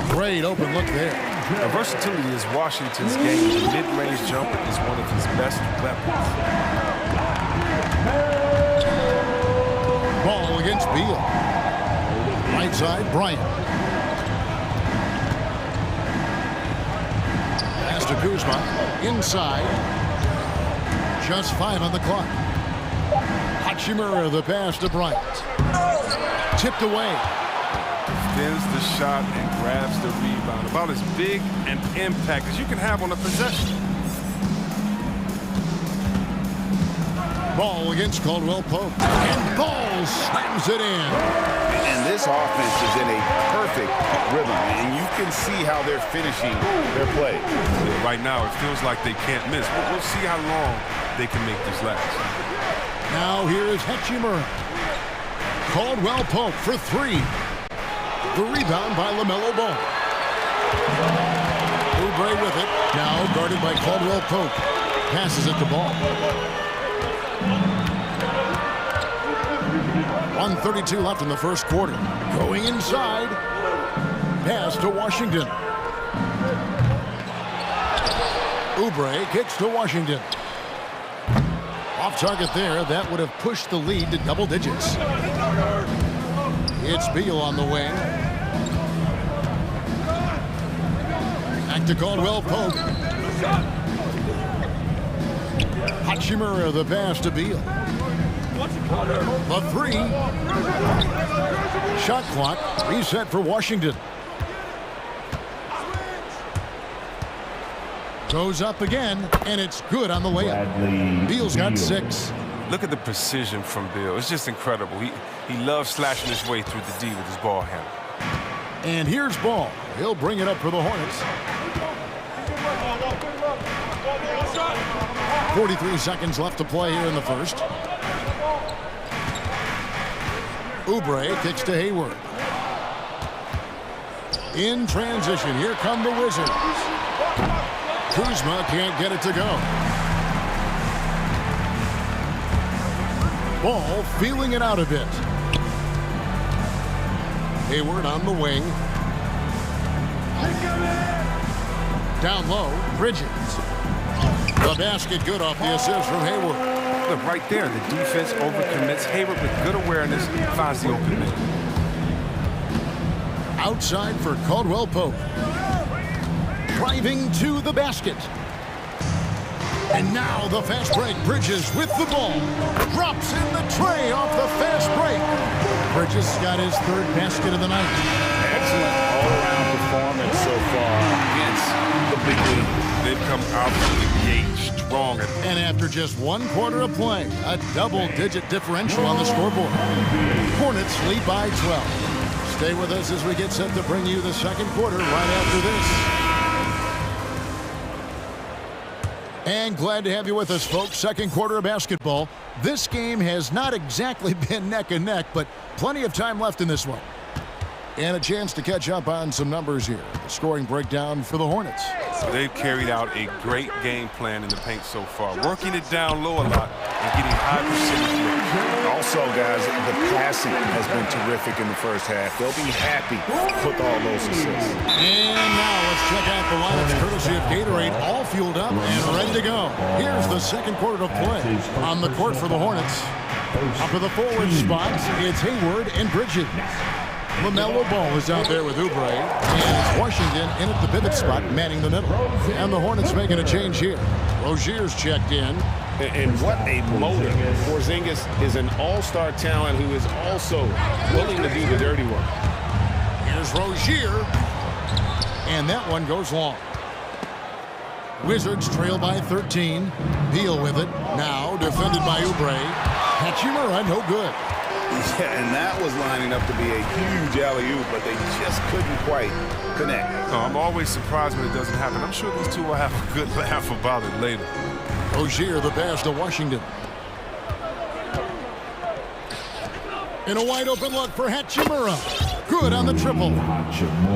Great open look there. The versatility is Washington's game. The mid-range jumper is one of his best weapons. Ball against Beal. Right side, Bryant. Pass to Kuzma. Inside. Just 5 on the clock. Hachimura, the pass to Bryant. Tipped away. Defends the shot and grabs the rebound. About as big an impact as you can have on a possession. Ball against Caldwell Pope. And Ball slams it in. And this offense is in a perfect rhythm. And you can see how they're finishing their play. Right now, it feels like they can't miss. But we'll see how long they can make this last. Now here is Hachimura. Caldwell Pope for 3. The rebound by LaMelo Ball. Oubre with it. Now guarded by Caldwell Pope. Passes it to Ball. 1:32 left in the first quarter. Going inside. Pass to Washington. Oubre kicks to Washington. Off target there. That would have pushed the lead to double digits. It's Beal on the wing. Back to Caldwell Pope. Hachimura, the pass to Beal. The 3. Shot clock reset for Washington. Goes up again, and it's good on the layup. Beal's got 6. Look at the precision from Beal. It's just incredible. He loves slashing his way through the D with his ball handle. And here's Ball. He'll bring it up for the Hornets. 43 seconds left to play here in the first. Oubre kicks to Hayward. In transition, here come the Wizards. Kuzma can't get it to go. Ball feeling it out a bit. Hayward on the wing. Down low, Bridges. The basket good off the assist from Hayward. Look, right there, the defense overcommits. Hayward with good awareness finds the open man. Outside for Caldwell Pope. Driving to the basket. And now the fast break. Bridges with the ball. Drops in the tray off the fast break. Bridges got his third basket of the night. Excellent all-around performance so far against the big league. They've come out from the gate strong. And after just 1 quarter of play, a double-digit differential on the scoreboard. Hornets lead by 12. Stay with us as we get set to bring you the second quarter right after this. And glad to have you with us, folks. Second quarter of basketball. This game has not exactly been neck and neck, but plenty of time left in this one. And a chance to catch up on some numbers here. The scoring breakdown for the Hornets. They've carried out a great game plan in the paint so far, working it down low a lot and getting high percentage. Also, guys, the passing has been terrific in the first half. They'll be happy with all those assists. And now let's check out the lineups courtesy of Gatorade, all fueled up and ready to go. Here's the second quarter of play. On the court for the Hornets. Up to the forward spots, it's Hayward and Bridges. LaMelo Ball is out there with Oubre, and it's Washington in at the pivot spot, manning the middle. And the Hornets making a change here. Rozier's checked in. And what a motor. Porzingis is an all-star talent who is also willing to do the dirty work. Here's Rozier, and that one goes long. Wizards trail by 13. Beal with it. Now defended by Oubre. Hachimura, no good. Yeah, and that was lining up to be a huge alley-oop, but they just couldn't quite connect. No, I'm always surprised when it doesn't happen. I'm sure these two will have a good laugh about it later. Rozier, the pass to Washington. In a wide-open look for Hachimura. Good on the triple.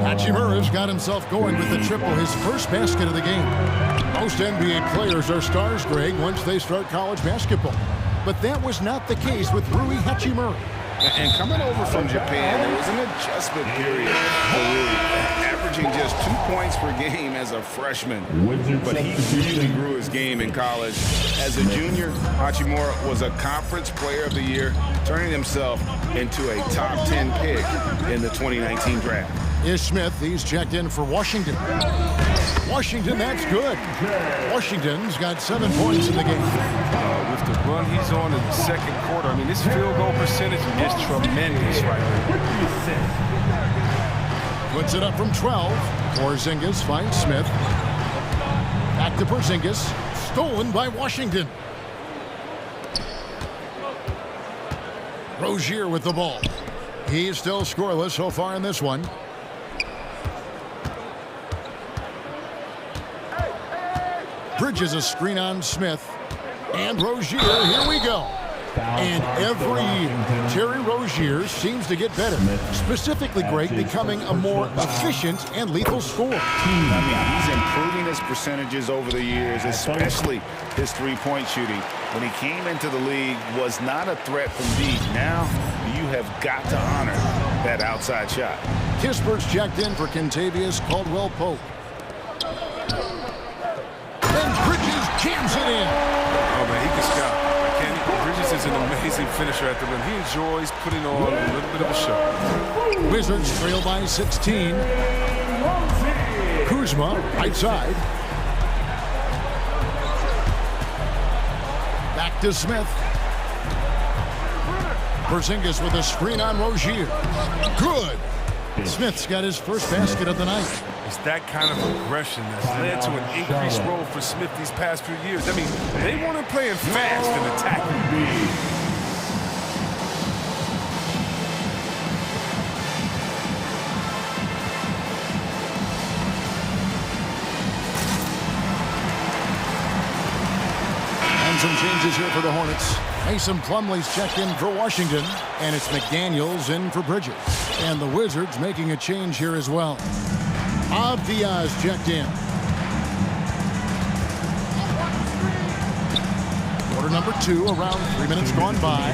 Hachimura's got himself going with the triple, his first basket of the game. Most NBA players are stars, Greg, once they start college basketball. But that was not the case with Rui Hachimura. And coming over from Japan, there was an adjustment period for Rui, averaging just 2 points per game as a freshman. But he really grew his game in college. As a junior, Hachimura was a conference player of the year, turning himself into a top 10 pick in the 2019 draft. Is Smith, he's checked in for Washington. Washington, that's good. Washington's got 7 points in the game. With the run he's on in the second quarter, I mean, this field goal percentage is tremendous right now. Puts it up from 12. Porzingis finds Smith. Back to Porzingis. Stolen by Washington. Rozier with the ball. He's still scoreless so far in this one. Bridges a screen on Smith. And Rozier, here we go. And every year, Terry Rozier seems to get better. Specifically, Greg, becoming a more efficient and lethal scorer. I mean, he's improving his percentages over the years, especially his three-point shooting. When he came into the league, was not a threat from deep. Now, you have got to honor that outside shot. Kispert's checked in for Kentavious Caldwell Pope. And Bridges jams it in. Oh, man, he can scout. Bridges is an amazing finisher at the rim. He enjoys putting on a little bit of a show. Wizards trail by 16. Kuzma, right side. Back to Smith. Porzingis with a screen on Rozier. Good. Smith's got his first basket of the night. It's that kind of aggression that's led to an increased role for Smith these past few years. I mean, they want him playing fast and attacking. And some changes here for the Hornets. Mason Plumlee's checked in for Washington, and it's McDaniels in for Bridges. And the Wizards making a change here as well. Diaz checked in. Quarter number 2, around 3 minutes gone by.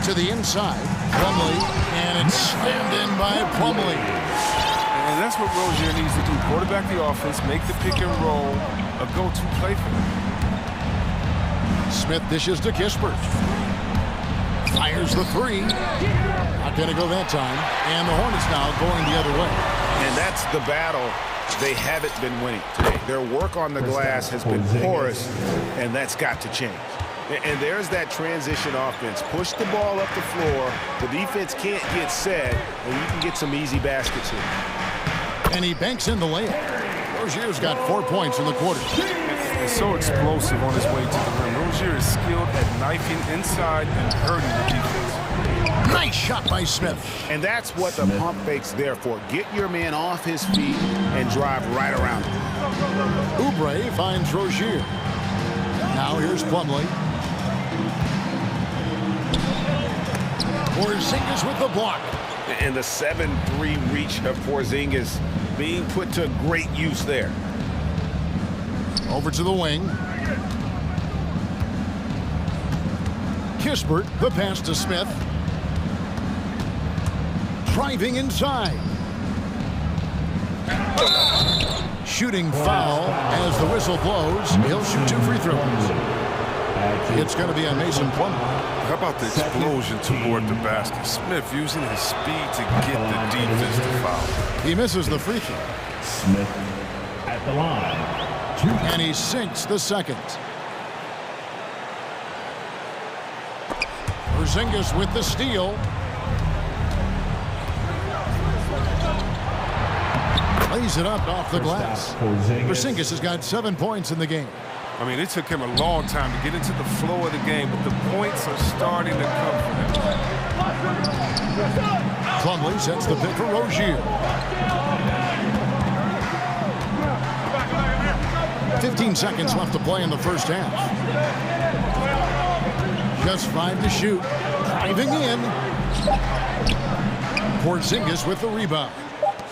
To the inside, Plumlee, and it's slammed in by Plumlee. And that's what Rozier needs to do. Quarterback the offense, make the pick and roll a go-to play for him. Smith dishes to Kispert. Fires the 3. Not going to go that time. And the Hornets now going the other way. And that's the battle they haven't been winning today. Their work on the glass has been porous, and that's got to change. And there's that transition offense. Push the ball up the floor. The defense can't get set, and you can get some easy baskets here. And he banks in the layup. Rozier's got 4 points in the quarter. He's so explosive on his way to the rim. Rozier is skilled at knifing inside and hurting the defense. Nice shot by Smith. And that's what the pump fake's there for. Get your man off his feet and drive right around him. Oubre finds Rozier. Now here's Plumlee. Porzingis with the block. And the 7-3 reach of Porzingis being put to great use there. Over to the wing. Kispert, the pass to Smith. Driving inside. Shooting foul as the whistle blows. He'll shoot 2 free throws. It's going to be on Mason Plumlee. How about the explosion toward the basket? Smith using his speed to get the defense to foul. He misses the free throw. Smith at the line. And he sinks the second. Porzingis with the steal. Lays it up off the glass. Porzingis has got 7 points in the game. I mean, it took him a long time to get into the flow of the game, but the points are starting to come for him. Plumlee sets the pick for Rozier. 15 seconds left to play in the first half. Just 5 to shoot. Driving in. Porzingis with the rebound.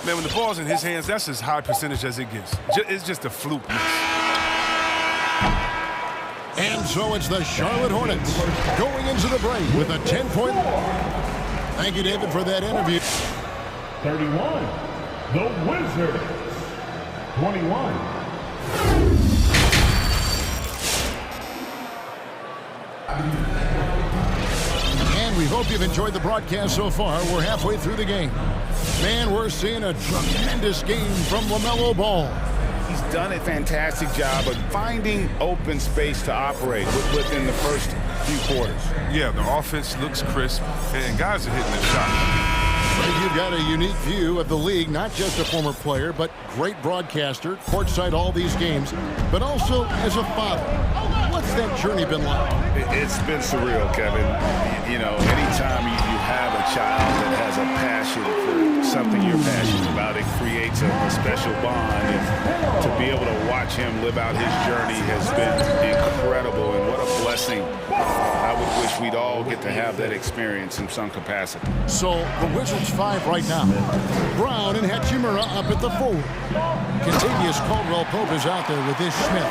Man, when the ball's in his hands, that's as high percentage as it gets. It's just a fluke miss. And so it's the Charlotte Hornets going into the break with a 10-point lead. Thank you, David, for that interview. 31, the Wizards. 21. And we hope you've enjoyed the broadcast so far. We're halfway through the game. Man, we're seeing a tremendous game from LaMelo Ball. He's done a fantastic job of finding open space to operate within the first few quarters. Yeah, the offense looks crisp, and guys are hitting their shots. You've got a unique view of the league, not just a former player, but great broadcaster, courtside all these games, but also as a father. What's that journey been like? It's been surreal, Kevin. You know, anytime you have a child that has a passion for something you're passionate about, it creates a special bond. And to be able to watch him live out his journey has been incredible, and what a blessing. I would wish we'd all get to have that experience in some capacity. So the Wizards 5 right now. Brown and Hachimura up at the forward. Contagious Caldwell-Pope is out there with this Smith.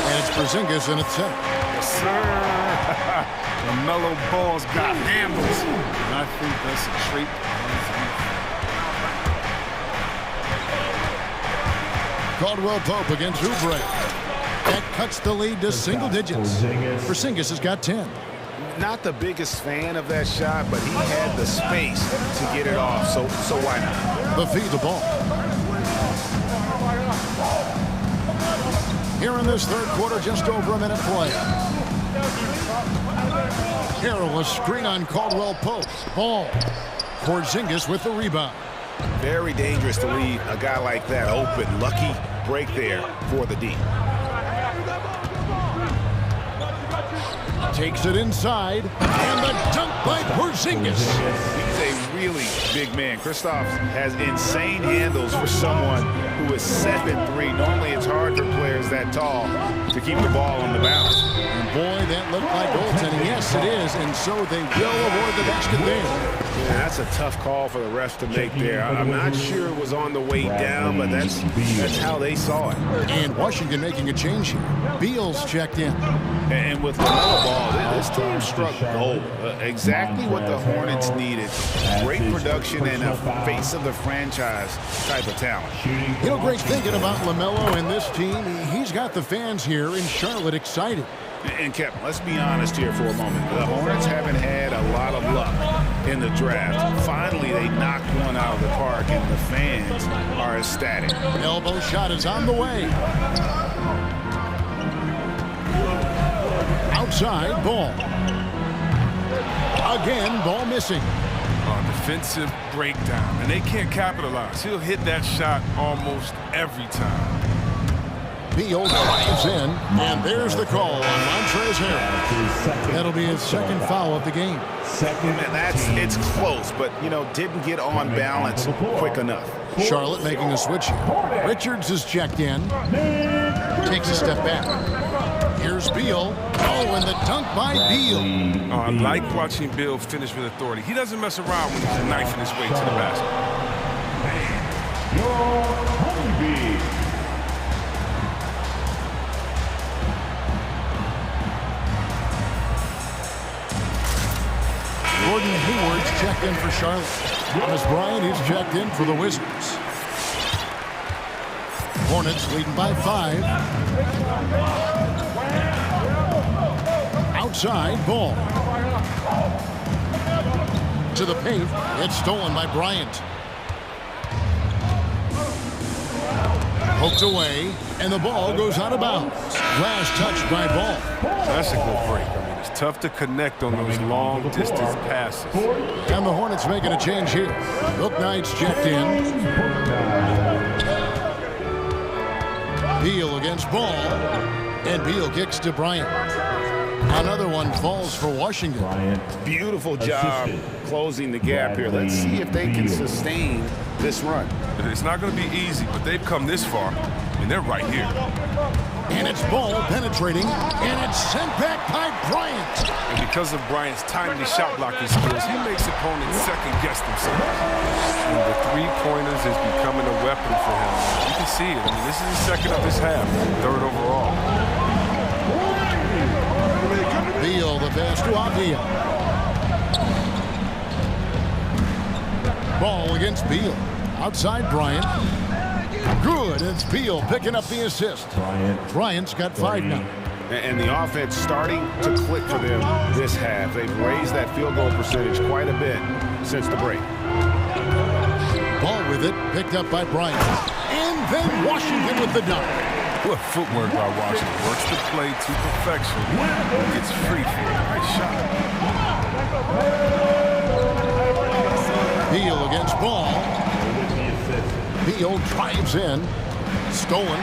And it's Porzingis in at center. Yes, sir. LaMelo Ball's got handles. And I think that's a trait. Caldwell-Pope against Oubre. That cuts the lead to single digits. Porzingis has got 10. Not the biggest fan of that shot, but he had the space to get it off, so why not? The feed the ball. Here in this third quarter, just over a minute play. Harrell, a screen on Caldwell-Pope. Ball. Porzingis with the rebound. Very dangerous to leave a guy like that open. Lucky break there for the D. Takes it inside, and the dunk by Porzingis. He's a really big man. Kristaps has insane handles for someone who is 7'3". Normally it's hard for players that tall to keep the ball on the bounce. And boy, that looked like goaltending. Yes, it is, and so they will avoid the basket there. Yeah, that's a tough call for the refs to make there. I'm not sure it was on the way down, but that's how they saw it. And Washington making a change here. Beal's checked in. And with LaMelo Ball, this team struck gold. Exactly what the Hornets needed. Great production and a face of the franchise type of talent. You know, great thinking about LaMelo and this team. He's got the fans here in Charlotte excited. And Kevin, let's be honest here for a moment. The Hornets haven't had a lot of luck in the draft. Finally, they knocked one out of the park, and the fans are ecstatic. Elbow shot is on the way. Outside ball. Again, ball missing. Defensive breakdown, and they can't capitalize. He'll hit that shot almost every time. Beal drives in, and there's the call on Montrezl Harrell. That'll be his second foul of the game. And it's close, but, you know, didn't get on balance quick enough. Charlotte making a switch here. Richards is checked in. Takes a step back. Here's Beal. Oh, and the dunk by Beal. I like watching Beal finish with authority. He doesn't mess around when he's knifing his way to the basket. Gordon Hayward's checked in for Charlotte. Thomas Bryant is checked in for the Wizards. Hornets leading by 5. Outside ball. To the paint. It's stolen by Bryant. Poked away, and the ball goes out of bounds. Last touch by Ball. That's a good break. I mean, it's tough to connect on those long-distance passes. And the Hornets making a change here. Knight's checked in. Beal against Ball. And Beal kicks to Bryant. Another one falls for Washington. Beautiful job closing the gap here. Let's see if they can sustain this run. It's not going to be easy, but they've come this far, and they're right here. And it's Ball penetrating, and it's sent back by Bryant. And because of Bryant's timely shot blocking skills, he makes opponents second-guess themselves. And the three-pointers is becoming a weapon for him. You can see it. I mean, this is the second of this half, third overall. Beal, the pass to Avia. Ball against Beal. Outside Bryant. Good. It's Beal picking up the assist. Bryant's got 5 now. And the offense starting to click for them this half. They've raised that field goal percentage quite a bit since the break. Ball with it, picked up by Bryant. And then Washington with the dunk. What footwork by Washington. Works the play to perfection. Gets free for a nice shot. Beal against Ball. Beal drives in. Stolen.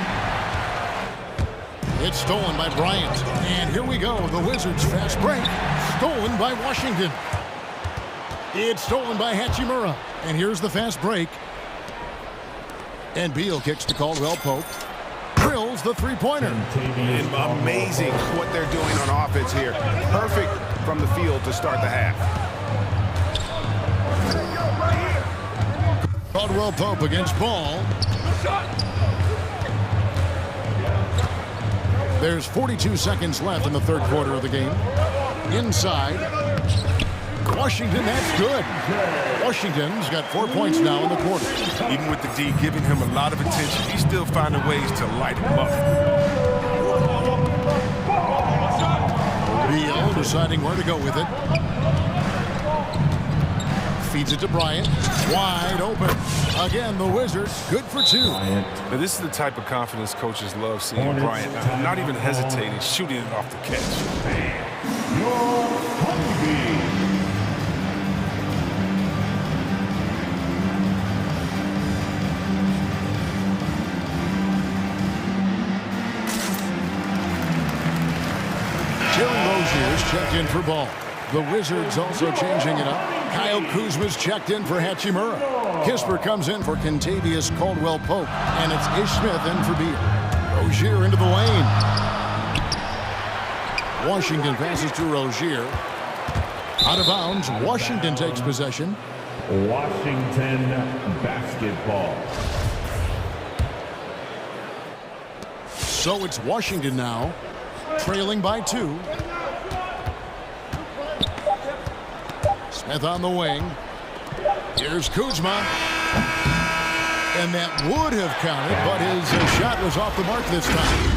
It's stolen by Bryant. And here we go. The Wizards fast break. Stolen by Washington. It's stolen by Hachimura. And here's the fast break. And Beal kicks to Caldwell Pope. Drills the three-pointer. Amazing what they're doing on offense here. Perfect from the field to start the half. Caldwell Pope against Ball. There's 42 seconds left in the third quarter of the game. Inside. Washington, that's good. Washington's got 4 points now in the quarter. Even with the D giving him a lot of attention, he's still finding ways to light him up. Beal deciding where to go with it. Feeds it to Bryant. Wide open. Again, the Wizards good for 2. Now, this is the type of confidence coaches love seeing Bryant. Not even hesitating, shooting it off the catch. Checked in for Ball. The Wizards also changing it up. Kyle Kuzma's checked in for Hachimura. Kisper comes in for Kentavious Caldwell-Pope. And it's Ish Smith in for Beal. Rozier into the lane. Washington passes to Rozier. Out of bounds. Washington takes possession. Washington basketball. So it's Washington now, trailing by 2. Smith on the wing. Here's Kuzma. And that would have counted, but his shot was off the mark this time.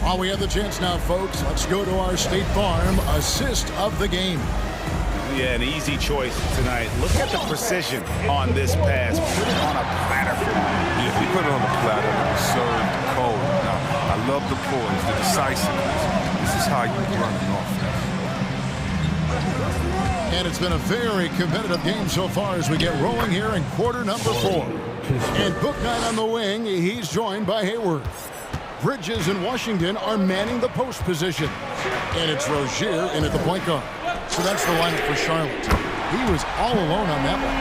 While we have the chance now, folks, let's go to our State Farm assist of the game. Yeah, an easy choice tonight. Look at the precision on this pass. Put it on a platter for him. Yeah, he put it on the platter and it was served cold. Now, I love the poise, the decisiveness. This is how you run an offense. And it's been a very competitive game so far as we get rolling here in quarter number 4. And Book Night on the wing, he's joined by Hayward. Bridges and Washington are manning the post position. And it's Rozier in at the point guard. So that's the lineup for Charlotte. He was all alone on that one.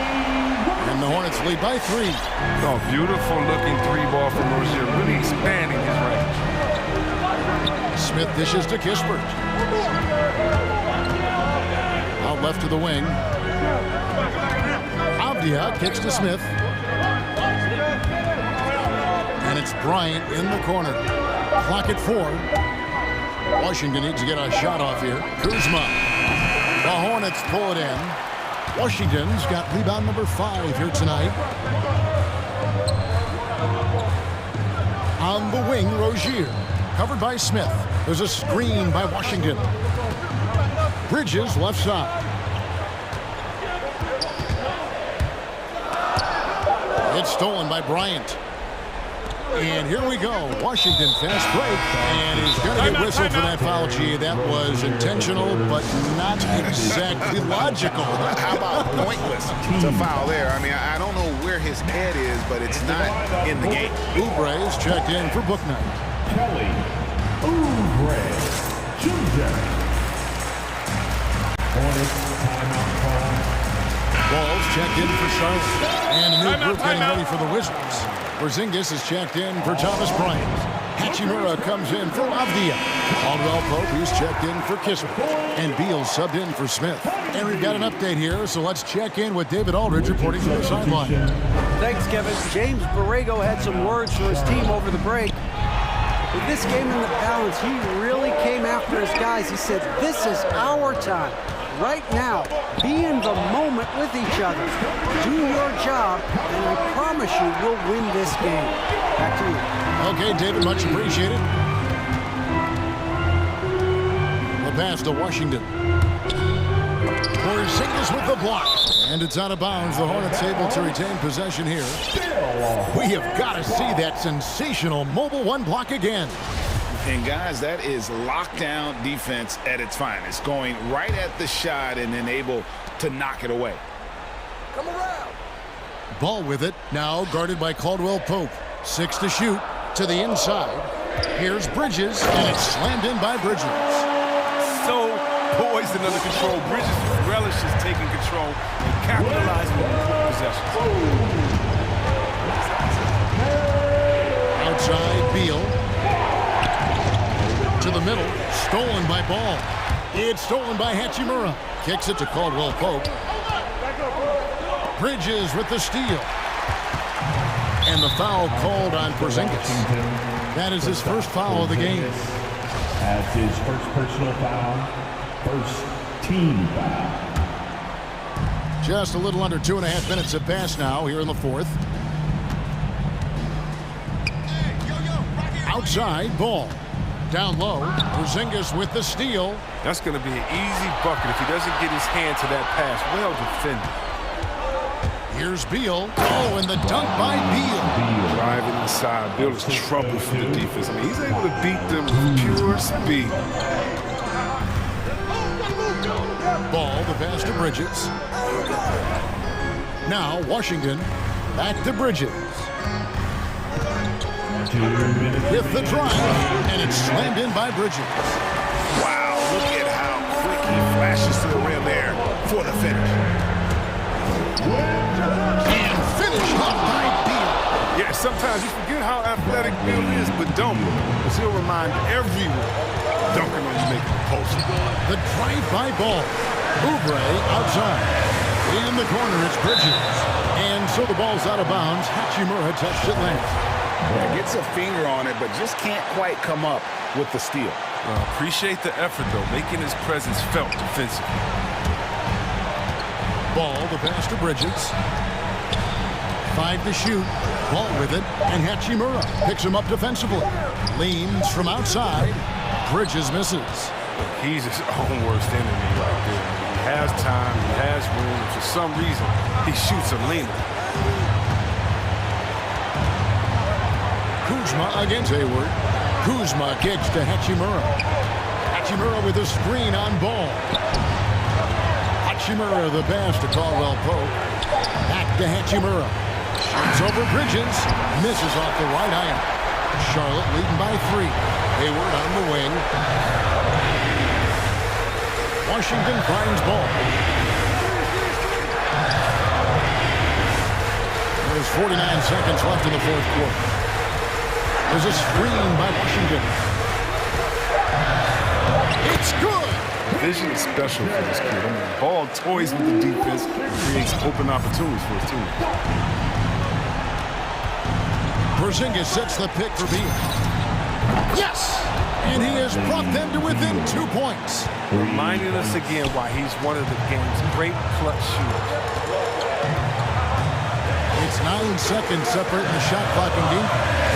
And the Hornets lead by 3. Oh, beautiful looking 3-ball from Rozier, really expanding his range. Smith dishes to Kispert. Out left to the wing. Avdia kicks to Smith. And it's Bryant in the corner. Clock at 4. Washington needs to get a shot off here. Kuzma. The Hornets pull it in. Washington's got rebound number 5 here tonight. On the wing, Rozier. Covered by Smith. There's a screen by Washington. Bridges left side. It's stolen by Bryant. And here we go. Washington fast break. And he's going to get whistled for that foul. Gee, that was intentional, but not exactly logical. How about pointless to foul there? I mean, I don't know where his head is, but it's not in the game. Oubre is checked in for Book Night. Kelly Oubre Jr. Hornets timeout call. Ball's checked in for Charlotte. And a new group getting ready for the Wizards. Porzingis is checked in for Thomas Bryant. Hachimura comes in for Avdia. Caldwell Pope, he's checked in for Kispert. And Beal subbed in for Smith. And we've got an update here, so let's check in with David Aldridge reporting from the sideline. Thanks, Kevin. James Borrego had some words for his team over the break. With this game in the balance, he really came after his guys. He said, this is our time. Right now, be in the moment with each other. Do your job, and I promise you we'll win this game. Back to you. Okay, David, much appreciated. The pass to Washington. Porzingis with the block. And it's out of bounds. The Hornets able to retain possession here. We have got to see that sensational mobile 1 block again. And guys, that is lockdown defense at its finest. Going right at the shot and then able to knock it away. Come around. Ball with it. Now guarded by Caldwell Pope. 6 to shoot. To the inside. Here's Bridges. And it's slammed in by Bridges. So poised and under control. Bridges relishes taking control and capitalizing on the possessions. Outside, Beal. To the middle, stolen by Ball. It's stolen by Hachimura. Kicks it to Caldwell Pope. Bridges with the steal. And the foul called on Porzingis. That is his first foul of the game. That's his first personal foul, first team foul. Just a little under 2.5 minutes have passed now here in the 4th. Outside, Ball. Down low, Porzingis with the steal. That's going to be an easy bucket if he doesn't get his hand to that pass. Well defended. Here's Beal. Oh, and the dunk by Beal. Driving inside. Beal is trouble for the defense. I mean, he's able to beat them with pure speed. Ball, the pass to Bridges. Now, Washington back to Bridges. With the drive, and it's slammed in by Bridges. Wow, look at how quick he flashes to the rim there for the finish. And finished off by Beal. Yeah, sometimes you forget how athletic Beal is, but don't. Because he'll remind everyone dunking when you make the post. The drive-by Ball. Oubre outside. In the corner, it's Bridges. And so the ball's out of bounds. Hachimura touched it last. Yeah, gets a finger on it, but just can't quite come up with the steal. Appreciate the effort, though, making his presence felt defensively. Ball, the pass to Bridges. 5 to shoot. Ball with it, and Hachimura picks him up defensively. Leans from outside. Bridges misses. He's his own worst enemy right there. He has time, he has room, and for some reason, he shoots a leaner. Kuzma against Hayward. Kuzma kicks to Hachimura. Hachimura with a screen on ball. Hachimura the pass to Caldwell Pope. Back to Hachimura. Shoots over Bridges. Misses off the right iron. Charlotte leading by 3. Hayward on the wing. Washington finds ball. There's 49 seconds left in the fourth quarter. There's a screen by Washington. It's good! Vision is special for this kid. I mean, the ball toys with the defense and creates open opportunities for his team. Porzingis sets the pick for Beal. Yes! And he has brought them to within 2 points. Reminding us again why he's one of the game's great clutch shooters. It's 9 seconds separating the shot clock and game.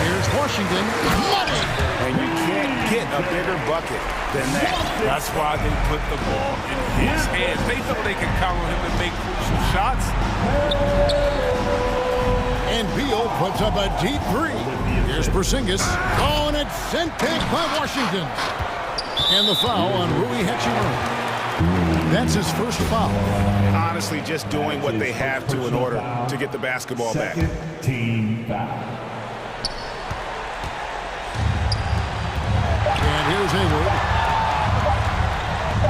Here's Washington. Money! And you can't get a bigger bucket than that. That's why they put the ball in his hands. They know they can count on him and make crucial shots. And Beal puts up a deep 3. Here's Porzingis. Oh, and it's sent back by Washington. And the foul on Rui Hachimura. That's his first foul. Honestly, just doing what they have to in order to get the basketball back. Team foul. And here's Hayward.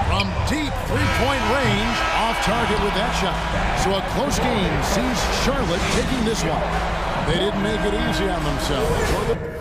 From deep three-point range, off target with that shot. So a close game sees Charlotte taking this one. They didn't make it easy on themselves.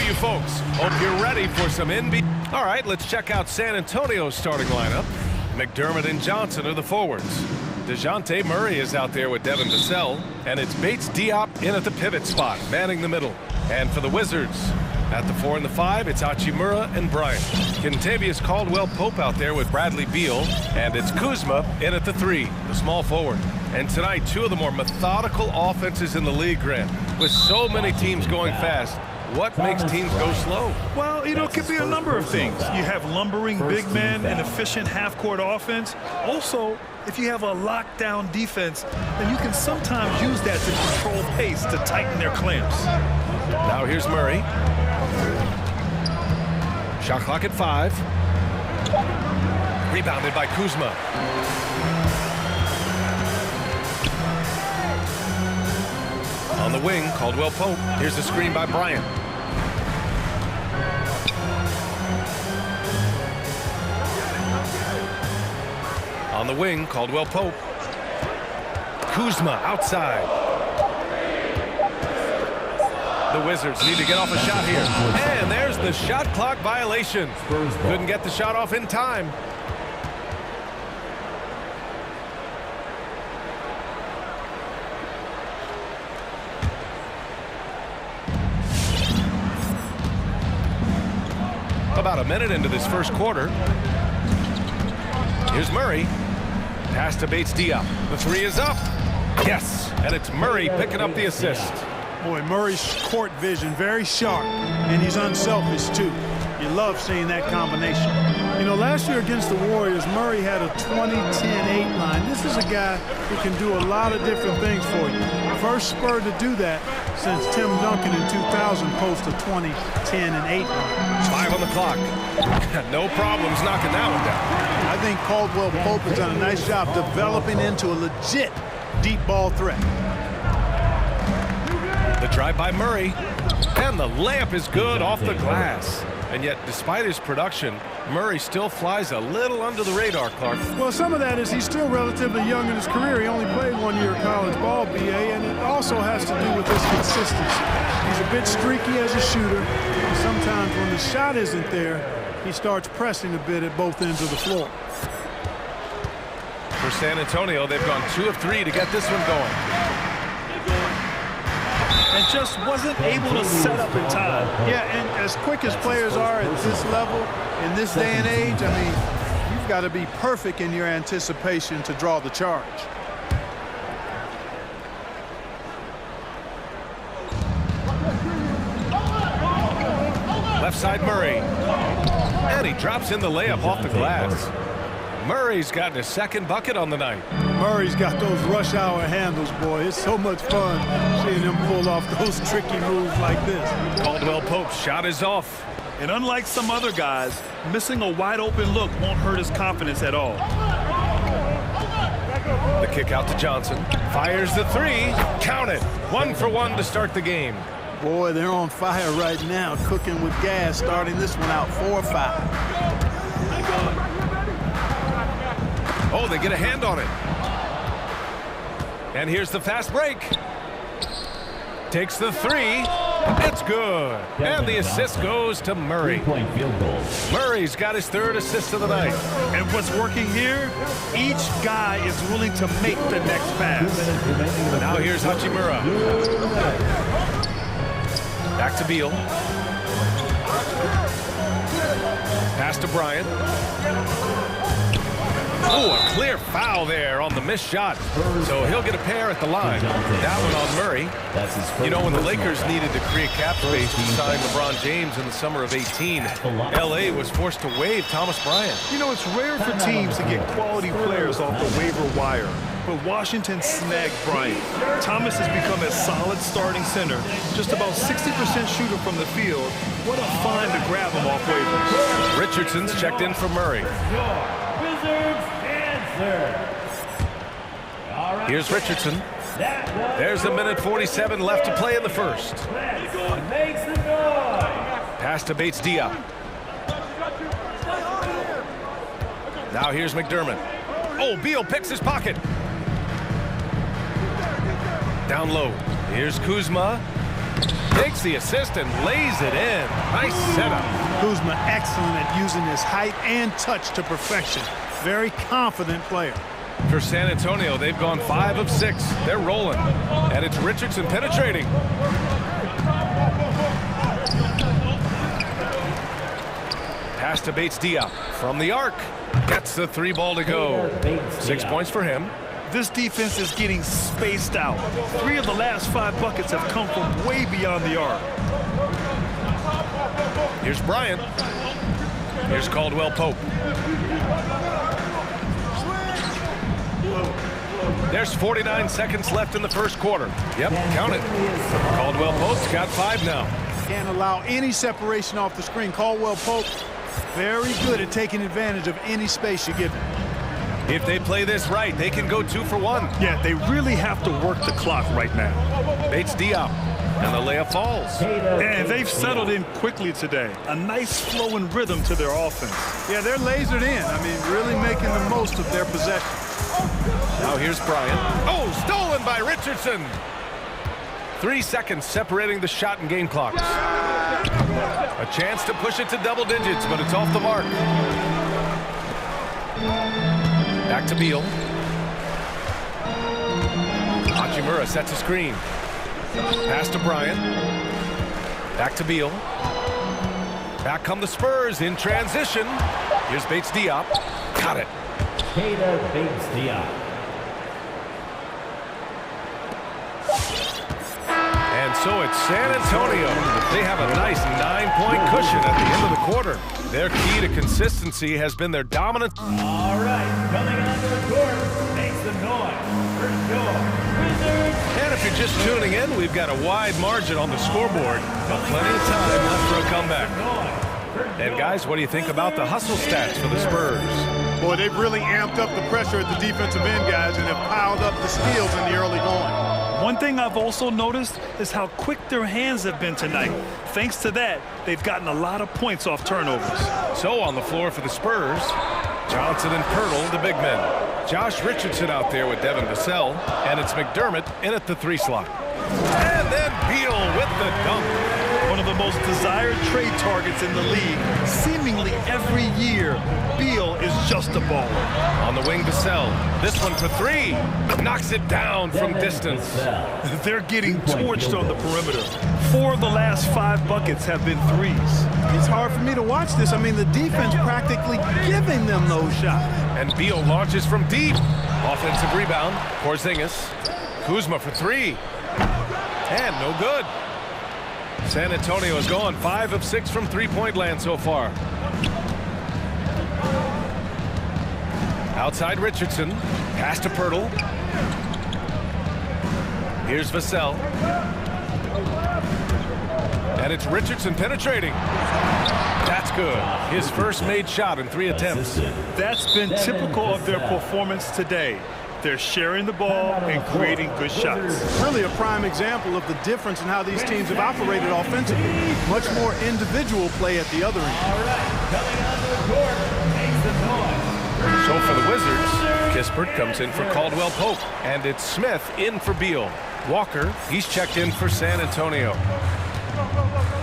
you folks. Hope you're ready for some NBA. All right, let's check out San Antonio's starting lineup. McDermott and Johnson are the forwards. DeJounte Murray is out there with Devin Vassell, and it's Bates Diop in at the pivot spot, manning the middle. And for the Wizards, at the 4 and the 5, it's Hachimura and Bryant. Kentavious Caldwell-Pope out there with Bradley Beal, and it's Kuzma in at the 3, the small forward. And tonight, two of the more methodical offenses in the league, Grant. With so many teams going fast, what makes teams go slow? Well, it could be a number of things. You have lumbering big men and efficient half-court offense. Also, if you have a lockdown defense, then you can sometimes use that to control pace to tighten their clamps. Now here's Murray. Shot clock at 5. Rebounded by Kuzma. On the wing, Caldwell-Pope. Here's the screen by Bryant. On the wing, Caldwell-Pope. Kuzma outside. The Wizards need to get off a shot here. And there's the shot clock violation. Couldn't get the shot off in time. About a minute into this first quarter. Here's Murray. Pass to Bates Diop. The 3 is up. Yes, and it's Murray picking up the assist. Boy, Murray's court vision very sharp, and he's unselfish too. You love seeing that combination. You know, last year against the Warriors, Murray had a 20-10-8 line. This is a guy who can do a lot of different things for you. First Spur to do that since Tim Duncan in 2000 posted a 20-10-8 line. 5 on the clock. No problems knocking that one down. I think Caldwell-Pope has done a nice job developing into a legit deep ball threat. The drive by Murray, and the layup is good off the glass. And yet, despite his production, Murray still flies a little under the radar, Clark. Well, some of that is he's still relatively young in his career. He only played 1 year of college ball, BA, and it also has to do with his consistency. He's a bit streaky as a shooter, and sometimes when the shot isn't there, he starts pressing a bit at both ends of the floor. For San Antonio, they've gone 2 of 3 to get this one going. And just wasn't able to set up in time. Yeah, and as quick as players are at this level, in this day and age, I mean, you've got to be perfect in your anticipation to draw the charge. Left side Murray. And he drops in the layup off the glass. Murray's gotten his second bucket on the night. Murray's got those rush hour handles, boy. It's so much fun seeing him pull off those tricky moves like this. Caldwell-Pope's shot is off. And unlike some other guys, missing a wide open look won't hurt his confidence at all. The kick out to Johnson. Fires the 3. Count it. 1 for 1 to start the game. Boy, they're on fire right now, cooking with gas, starting this one out 4-5. Oh, they get a hand on it. And here's the fast break. Takes the 3. It's good. And the assist goes to Murray. Murray's got his 3rd assist of the night. And what's working here? Each guy is willing to make the next pass. Now here's Hachimura. Back to Beal. Pass to Bryant. Oh, a clear foul there on the missed shot. So he'll get a pair at the line. That one on Murray. You know, when the Lakers needed to create cap space to sign LeBron James in the summer of 18, L.A. was forced to waive Thomas Bryant. You know, it's rare for teams to get quality players off the waiver wire. But Washington snagged Bryant. Thomas has become a solid starting center. Just about 60% shooter from the field. What a find to grab him off waivers. Richardson's checked in for Murray. Here's Richardson. There's a minute 47 left to play in the first. Pass to Bates Diop. Now here's McDermott. Oh, Beal picks his pocket. Down low. Here's Kuzma. takes the assist and lays it in. Nice setup. Kuzma excellent at using his height and touch to perfection. Very confident player. For San Antonio, they've gone 5 of 6. They're rolling. And it's Richardson penetrating. Pass to Bates Diop from the arc. Gets the 3 ball to go. 6 points for him. This defense is getting spaced out. 3 of the last 5 buckets have come from way beyond the arc. Here's Bryant. Here's Caldwell Pope. There's 49 seconds left in the first quarter. Yep, count it. Caldwell Pope's got 5 now. Can't allow any separation off the screen. Caldwell Pope, very good at taking advantage of any space you give him. If they play this right, they can go 2 for 1. Yeah, they really have to work the clock right now. Bates Diop, and the layup falls. And they've settled in quickly today. A nice flow and rhythm to their offense. Yeah, they're lasered in. I mean, really making the most of their possession. Now here's Bryant. Oh, stolen by Richardson. 3 seconds separating the shot and game clocks. A chance to push it to double digits, but it's off the mark. Back to Beal. Hachimura sets a screen. Pass to Bryant. Back to Beal. Back come the Spurs in transition. Here's Bates Diop. Got it. Bates Diop. And so it's San Antonio. They have a nice 9-point cushion at the end of the quarter. Their key to consistency has been their dominant. All right, coming onto the court, makes some noise. First goal, Wizards. And if you're just tuning in, we've got a wide margin on the scoreboard, but plenty of time left for a comeback. And guys, what do you think about the hustle stats for the Spurs? Boy, they've really amped up the pressure at the defensive end, guys, and have piled up the steals in the early going. One thing I've also noticed is how quick their hands have been tonight. Thanks to that, they've gotten a lot of points off turnovers. So on the floor for the Spurs, Johnson and Pirtle, the big men. Josh Richardson out there with Devin Vassell, and it's McDermott in at the 3 slot. And then Beal with the dunk. One of the most desired trade targets in the league. Seemingly every year, Beal is just a baller. On the wing, Vassell. This one for 3. Knocks it down from distance. They're getting torched on the perimeter. 4 of the last 5 buckets have been 3s. It's hard for me to watch this. I mean, the defense practically giving them those shots. And Beal launches from deep. Offensive rebound. Porzingis. Kuzma for 3. And no good. San Antonio has gone 5 of 6 from 3-point land so far. Outside Richardson. Pass to Pirtle. Here's Vassell. And it's Richardson penetrating. That's good. His first made shot in 3 attempts. That's been typical of their performance today. They're sharing the ball and creating good shots. Really a prime example of the difference in how these teams have operated offensively. Much more individual play at the other end. All right, coming onto the court, makes some noise. So for the Wizards, Kispert comes in for Caldwell Pope, and it's Smith in for Beal. Walker, he's checked in for San Antonio.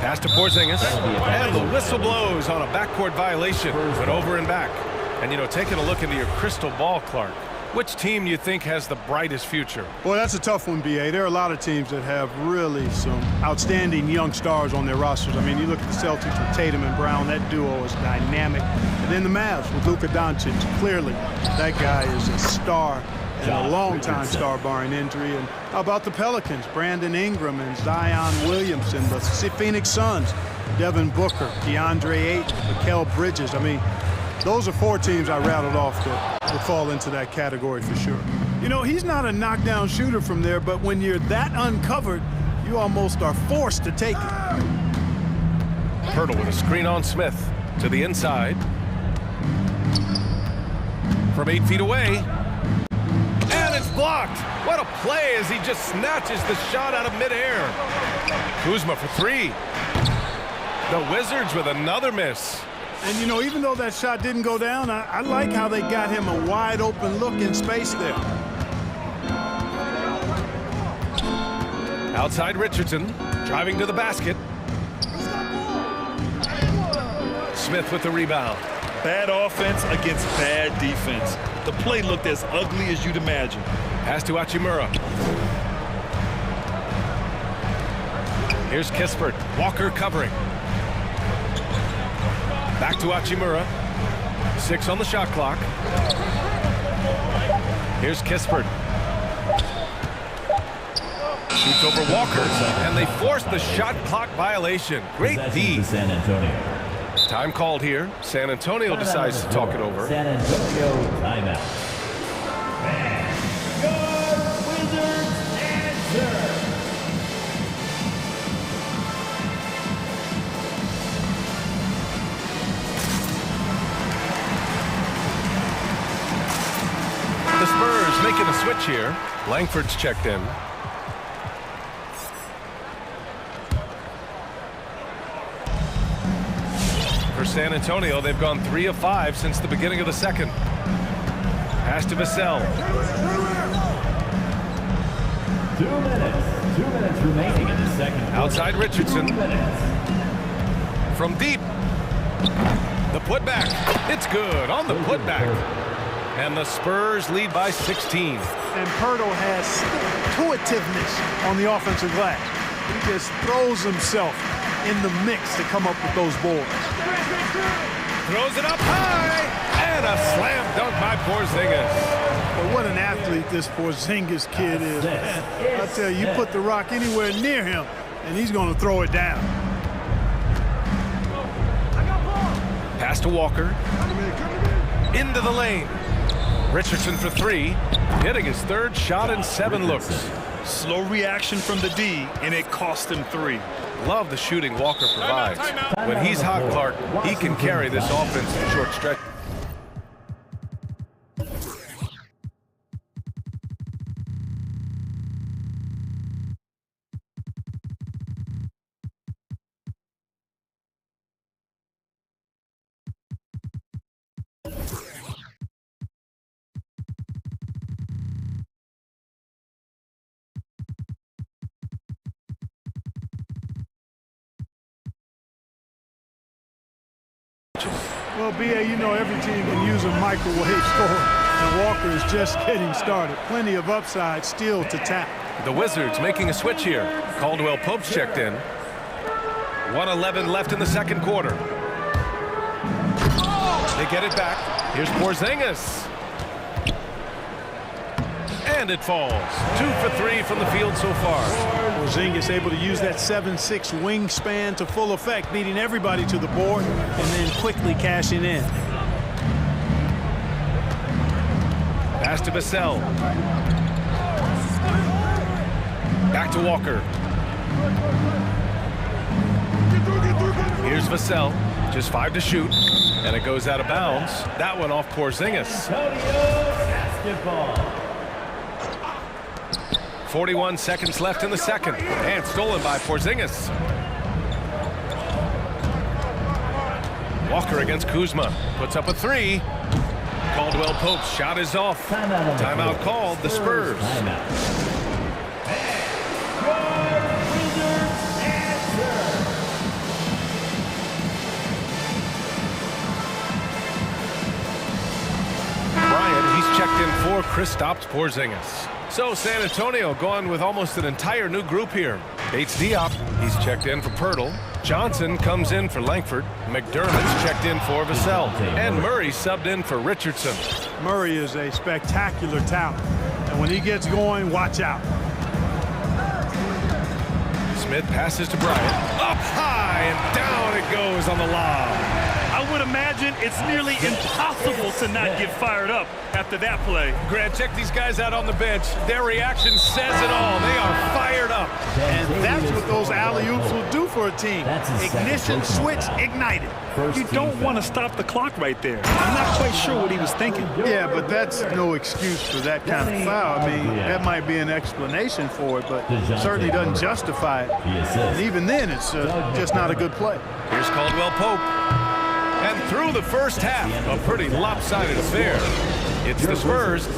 Pass to Porzingis, and the whistle blows on a backcourt violation, but over and back. And, you know, taking a look into your crystal ball, Clark, which team you think has the brightest future? Boy, that's a tough one, B.A. There are a lot of teams that have really some outstanding young stars on their rosters. I mean, you look at the Celtics with Tatum and Brown. That duo is dynamic. And then the Mavs with Luka Doncic. Clearly, that guy is a star and a long-time star barring injury. And how about the Pelicans? Brandon Ingram and Zion Williamson. The Phoenix Suns, Devin Booker, DeAndre Ayton, Mikal Bridges. I mean, those are 4 teams I rattled off that would fall into that category for sure. You know, he's not a knockdown shooter from there, but when you're that uncovered, you almost are forced to take it. Pirtle with a screen on Smith to the inside. From 8 feet away. And it's blocked. What a play as he just snatches the shot out of midair. Kuzma for 3. The Wizards with another miss. And, you know, even though that shot didn't go down, I like how they got him a wide-open look in space there. Outside Richardson, Driving to the basket. Smith with the rebound. Bad offense against bad defense. The play looked as ugly as you'd imagine. Pass to Hachimura. Here's Kispert. Walker covering. Back to Hachimura. 6 on the shot clock. Here's Kispert. Shoots over Walker, and they force the shot clock violation. Great D. San Antonio. Time called here. San Antonio decides to talk it over. San Antonio timeout. Wizards answer. The Spurs making a switch here. Langford's checked in. For San Antonio, they've gone 3 of 5 since the beginning of the second. Pass to Vassell. 2 minutes. 2 minutes remaining in the second. Outside Richardson. From deep. The putback. It's good on the putback. And the Spurs lead by 16. And Pirtle has stick-to-itiveness on the offensive glass. He just throws himself in the mix to come up with those boards. Throws it up high, and a slam dunk by Porzingis. But what an athlete this Porzingis kid is. I tell you, you put the rock anywhere near him, and he's going to throw it down. Pass to Walker. Into the lane. Richardson for 3, hitting his 3rd shot in 7 looks. Slow reaction from the D, and it cost him 3. Love the shooting Walker provides. When he's hot, Clark, he can carry this offense in short stretch. Well, B.A., you know every team can use a microwave score, and Walker is just getting started. Plenty of upside still to tap. The Wizards making a switch here. Caldwell Pope's checked in. 1:11 left in the second quarter. They get it back. Here's Porzingis. And it falls. 2 for 3 from the field so far. Porzingis able to use that 7'6" wingspan to full effect, beating everybody to the board and then quickly cashing in. Pass to Vassell. Back to Walker. Here's Vassell. Just 5 to shoot. And it goes out of bounds. That one off Porzingis. Basketball. 41 seconds left in the second. And stolen by Porzingis. Walker against Kuzma. Puts up a 3. Caldwell Pope's shot is off. Timeout called. The Spurs. Bryant, he's checked in for Kristaps Porzingis. So San Antonio going with almost an entire new group here. Bates Diop, he's checked in for Pirtle. Johnson comes in for Langford. McDermott's checked in for Vassell. And Murray subbed in for Richardson. Murray is a spectacular talent. And when he gets going, watch out. Smith passes to Bryant. Up high and down it goes on the lob. I would imagine it's nearly impossible to not get fired up after that play. Grant, check these guys out on the bench. Their reaction says it all. They are fired up. And that's what those alley-oops will do for a team. Ignition switch ignited. You don't want to stop the clock right there. I'm not quite sure what he was thinking. Yeah, but that's no excuse for that kind of foul. I mean, that might be an explanation for it, but certainly doesn't justify it. And even then, it's just not a good play. Here's Caldwell Pope. And through the first half, a pretty lopsided affair. It's the Spurs.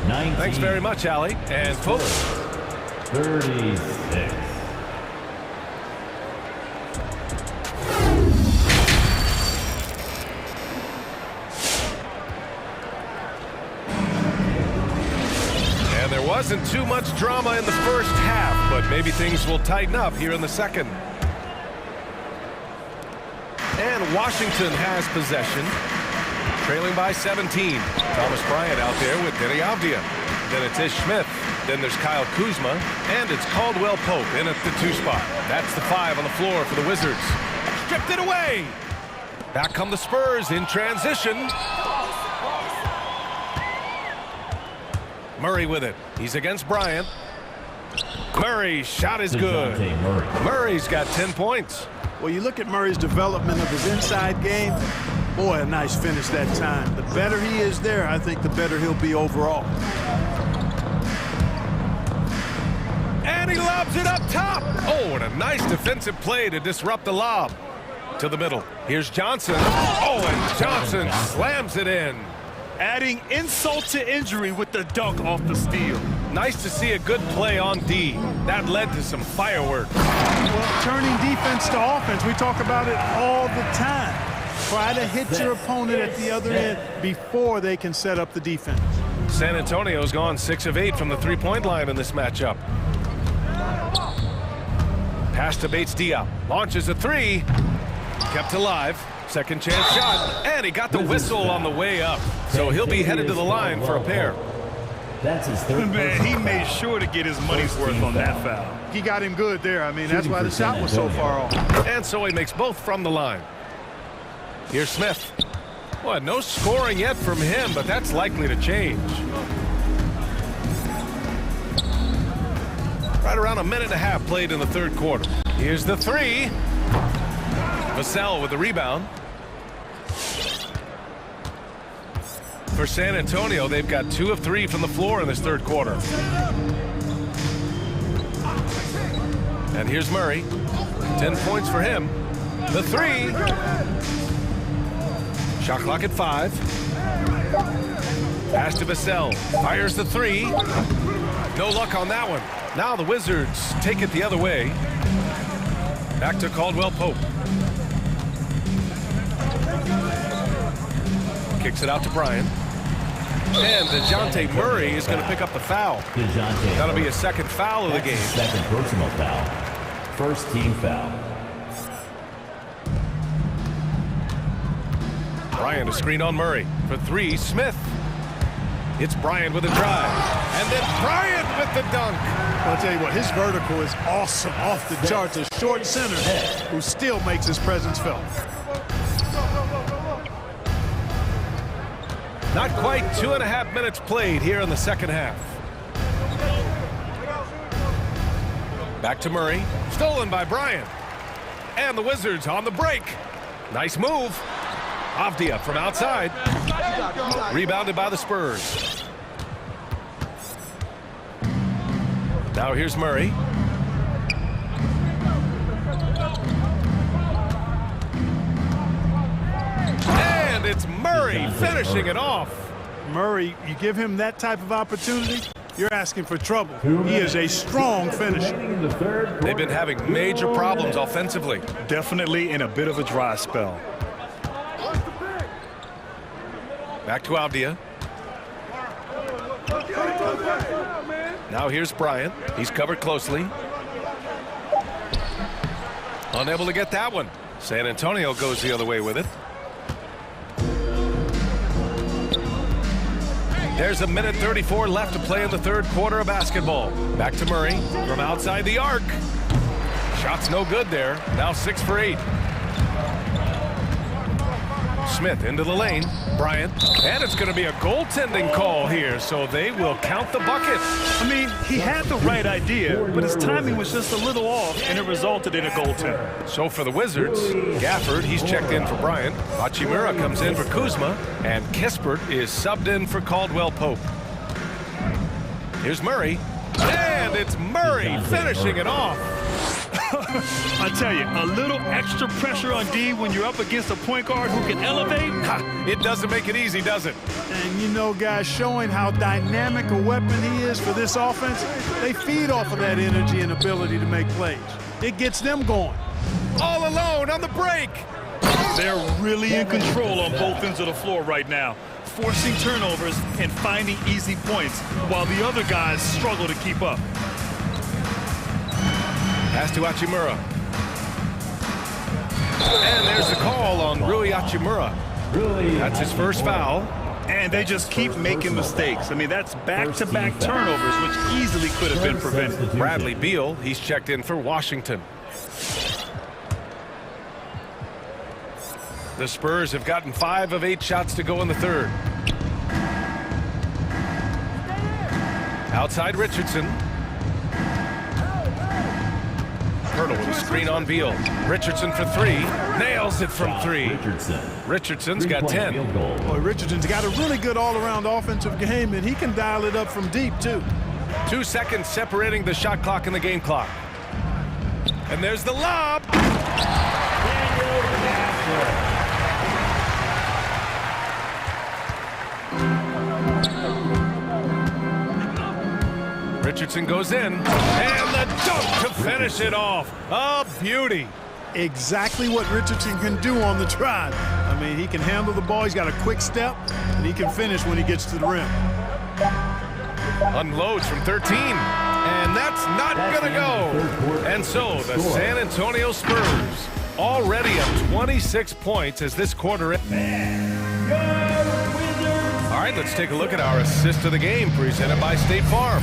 19. Thanks very much, Allie. And folks. 36. Wasn't too much drama in the first half, but maybe things will tighten up here in the second. And Washington has possession, trailing by 17. Thomas Bryant out there with Denny Avdia. Then it's Ish Smith. Then there's Kyle Kuzma, and it's Caldwell Pope in at the 2 spot. That's the 5 on the floor for the Wizards. Stripped it away. Back come the Spurs in transition. Murray with it. He's against Bryant. Murray's shot is good. Murray's got 10 points. Well, you look at Murray's development of his inside game. Boy, a nice finish that time. The better he is there, I think the better he'll be overall. And he lobs it up top. Oh, and a nice defensive play to disrupt the lob. To the middle. Here's Johnson. Oh, and Johnson slams it in. Adding insult to injury with the dunk off the steal. Nice to see a good play on D. That led to some fireworks. Well, turning defense to offense, we talk about it all the time. Try to hit your opponent at the other end before they can set up the defense. San Antonio's gone 6 of 8 from the three-point line in this matchup. Pass to Bates Diop. Launches a 3. Kept alive. Second chance shot. And he got the whistle on the way up. So he'll be headed to the line for a pair. That's his third. Man, he made sure to get his money's worth on that foul. He got him good there. I mean, that's why the shot was so far off. And so he makes both from the line. Here's Smith. Well, no scoring yet from him, but that's likely to change. Right around a minute and a half played in the third quarter. Here's the 3. Vassell with the rebound. For San Antonio, they've got 2 of 3 from the floor in this third quarter. And here's Murray. 10 points for him. The 3. Shot clock at 5. Pass to Vassell. Fires the 3. No luck on that one. Now the Wizards take it the other way. Back to Caldwell Pope. Kicks it out to Bryant. And DeJounte Murray is going to pick up the foul. That'll be a second foul of the game. Second personal foul. First team foul. Bryant a screen on Murray. For 3, Smith. It's Bryant with a drive. And then Bryant with the dunk. I'll tell you what, his vertical is awesome, off the charts. A short center who still makes his presence felt. Not quite 2.5 minutes played here in the second half. Back to Murray. Stolen by Bryant. And the Wizards on the break. Nice move. Avdia from outside. Rebounded by the Spurs. Now here's Murray. And it's Murray finishing it off. Murray, you give him that type of opportunity, you're asking for trouble. He is a strong finisher. They've been having major problems offensively. Definitely in a bit of a dry spell. Back to Avdia. Now here's Bryant. He's covered closely. Unable to get that one. San Antonio goes the other way with it. There's a minute 34 left to play in the third quarter of basketball. Back to Murray from outside the arc. Shot's no good there. Now 6 for 8. Smith into the lane. Bryant. And it's going to be a goaltending call here, so they will count the bucket. I mean, he had the right idea, but his timing was just a little off, and it resulted in a goaltender. So for the Wizards, Gafford, he's checked in for Bryant. Hachimura comes in for Kuzma, and Kispert is subbed in for Caldwell Pope. Here's Murray. And it's Murray finishing it off. I tell you, a little extra pressure on D when you're up against a point guard who can elevate. It doesn't make it easy, does it? And you know, guys, showing how dynamic a weapon he is for this offense, they feed off of that energy and ability to make plays. It gets them going. All alone on the break. They're really in control on both ends of the floor right now. forcing turnovers and finding easy points while the other guys struggle to keep up. Pass to Hachimura. And there's the call on Rui Hachimura. That's his first foul. And they just keep making mistakes. I mean, that's back-to-back turnovers, which easily could have been prevented. Bradley Beal, he's checked in for Washington. The Spurs have gotten 5 of 8 shots to go in the third. Outside Richardson. Hurdle with a screen on Beal. Richardson for 3. Nails it from 3. Richardson's got 10. Boy, Richardson's got a really good all-around offensive game, and he can dial it up from deep, too. 2 seconds separating the shot clock and the game clock. And there's the lob. Richardson goes in, and the dunk to finish it off. A beauty. Exactly what Richardson can do on the drive. I mean, he can handle the ball, he's got a quick step, and he can finish when he gets to the rim. Unloads from 13, and that's not gonna go. And so the San Antonio Spurs already at 26 points as this quarter ends. All right, let's take a look at our assist of the game presented by State Farm.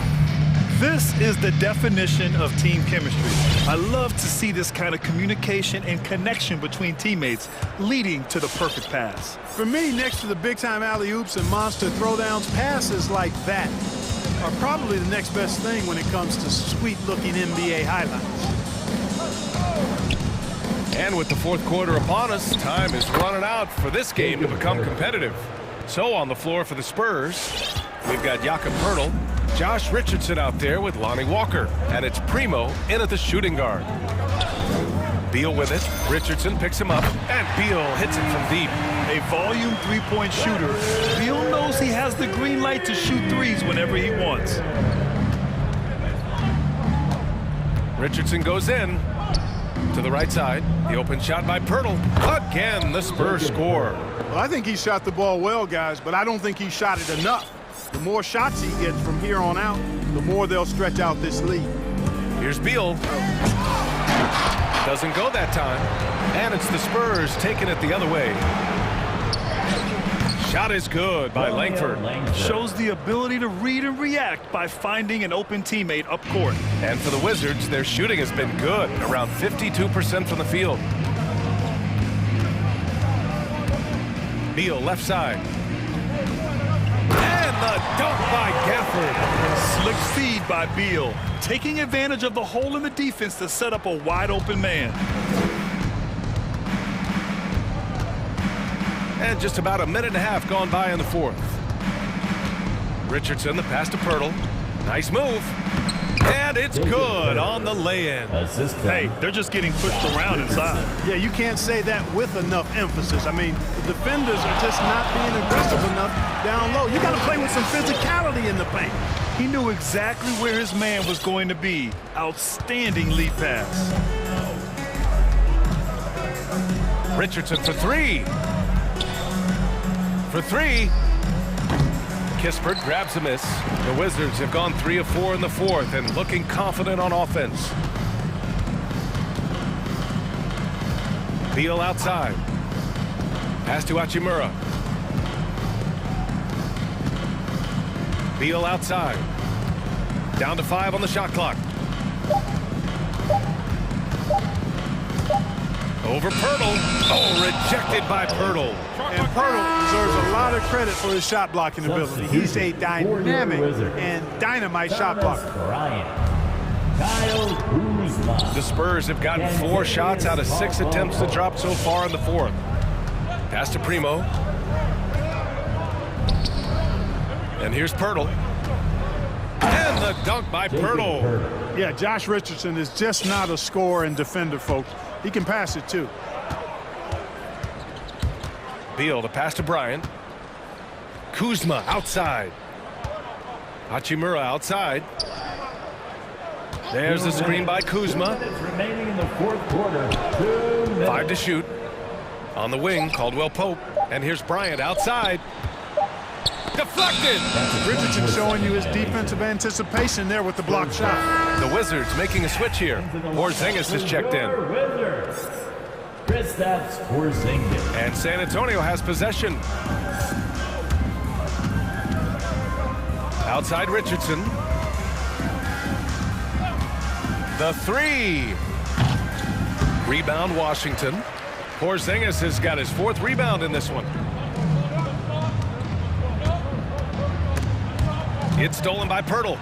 This is the definition of team chemistry. I love to see this kind of communication and connection between teammates leading to the perfect pass. For me, next to the big-time alley-oops and monster throwdowns, passes like that are probably the next best thing when it comes to sweet-looking NBA highlights. And with the fourth quarter upon us, time is running out for this game to become competitive. So on the floor for the Spurs, we've got Jakob Poeltl, Josh Richardson out there with Lonnie Walker, and it's Primo in at the shooting guard. Beal with it. Richardson picks him up, and Beal hits it from deep. A volume three-point shooter. Beal knows he has the green light to shoot threes whenever he wants. Richardson goes in to the right side. The open shot by Poeltl. Again, the Spurs score. Well, I think he shot the ball well, guys, but I don't think he shot it enough. The more shots he gets from here on out, the more they'll stretch out this lead. Here's Beal. Doesn't go that time. And it's the Spurs taking it the other way. Shot is good by Langford. Shows the ability to read and react by finding an open teammate up court. And for the Wizards, their shooting has been good, around 52% from the field. Beal left side. And the dunk by Gafford. Slick feed by Beal, taking advantage of the hole in the defense to set up a wide open man. And just about a minute and a half gone by in the fourth. Richardson, the pass to Poeltl. Nice move. And it's good on the lay-in. Hey, they're just getting pushed around inside. Yeah, you can't say that with enough emphasis. I mean, the defenders are just not being aggressive enough down low. You got to play with some physicality in the paint. He knew exactly where his man was going to be. Outstanding lead pass. Richardson for 3. For 3. Kispert grabs a miss. The Wizards have gone 3 of 4 in the fourth and looking confident on offense. Beal outside. Pass to Hachimura. Beal outside. Down to 5 on the shot clock. Over Poeltl. Oh, rejected by Poeltl. And Poeltl deserves a lot of credit for his shot blocking ability. He's a dynamic and dynamite shot blocker. The Spurs have gotten 4 shots out of 6 attempts to drop so far in the fourth. Pass to Primo. And here's Poeltl. And the dunk by Poeltl. Yeah, Josh Richardson is just not a scorer and defender, folks. He can pass it, too. Beal to pass to Bryant. Kuzma outside. Hachimura outside. There's the screen by Kuzma. Remaining in the fourth quarter. 5 to shoot. On the wing, Caldwell Pope. And here's Bryant outside. Deflected. Richardson showing you his defensive anticipation there with the block shot. The Wizards making a switch here. Porzingis is checked in. Kristaps Porzingis. And San Antonio has possession. Outside Richardson. The three. Rebound Washington. Porzingis has got his 4th rebound in this one. It's stolen by Pirtle.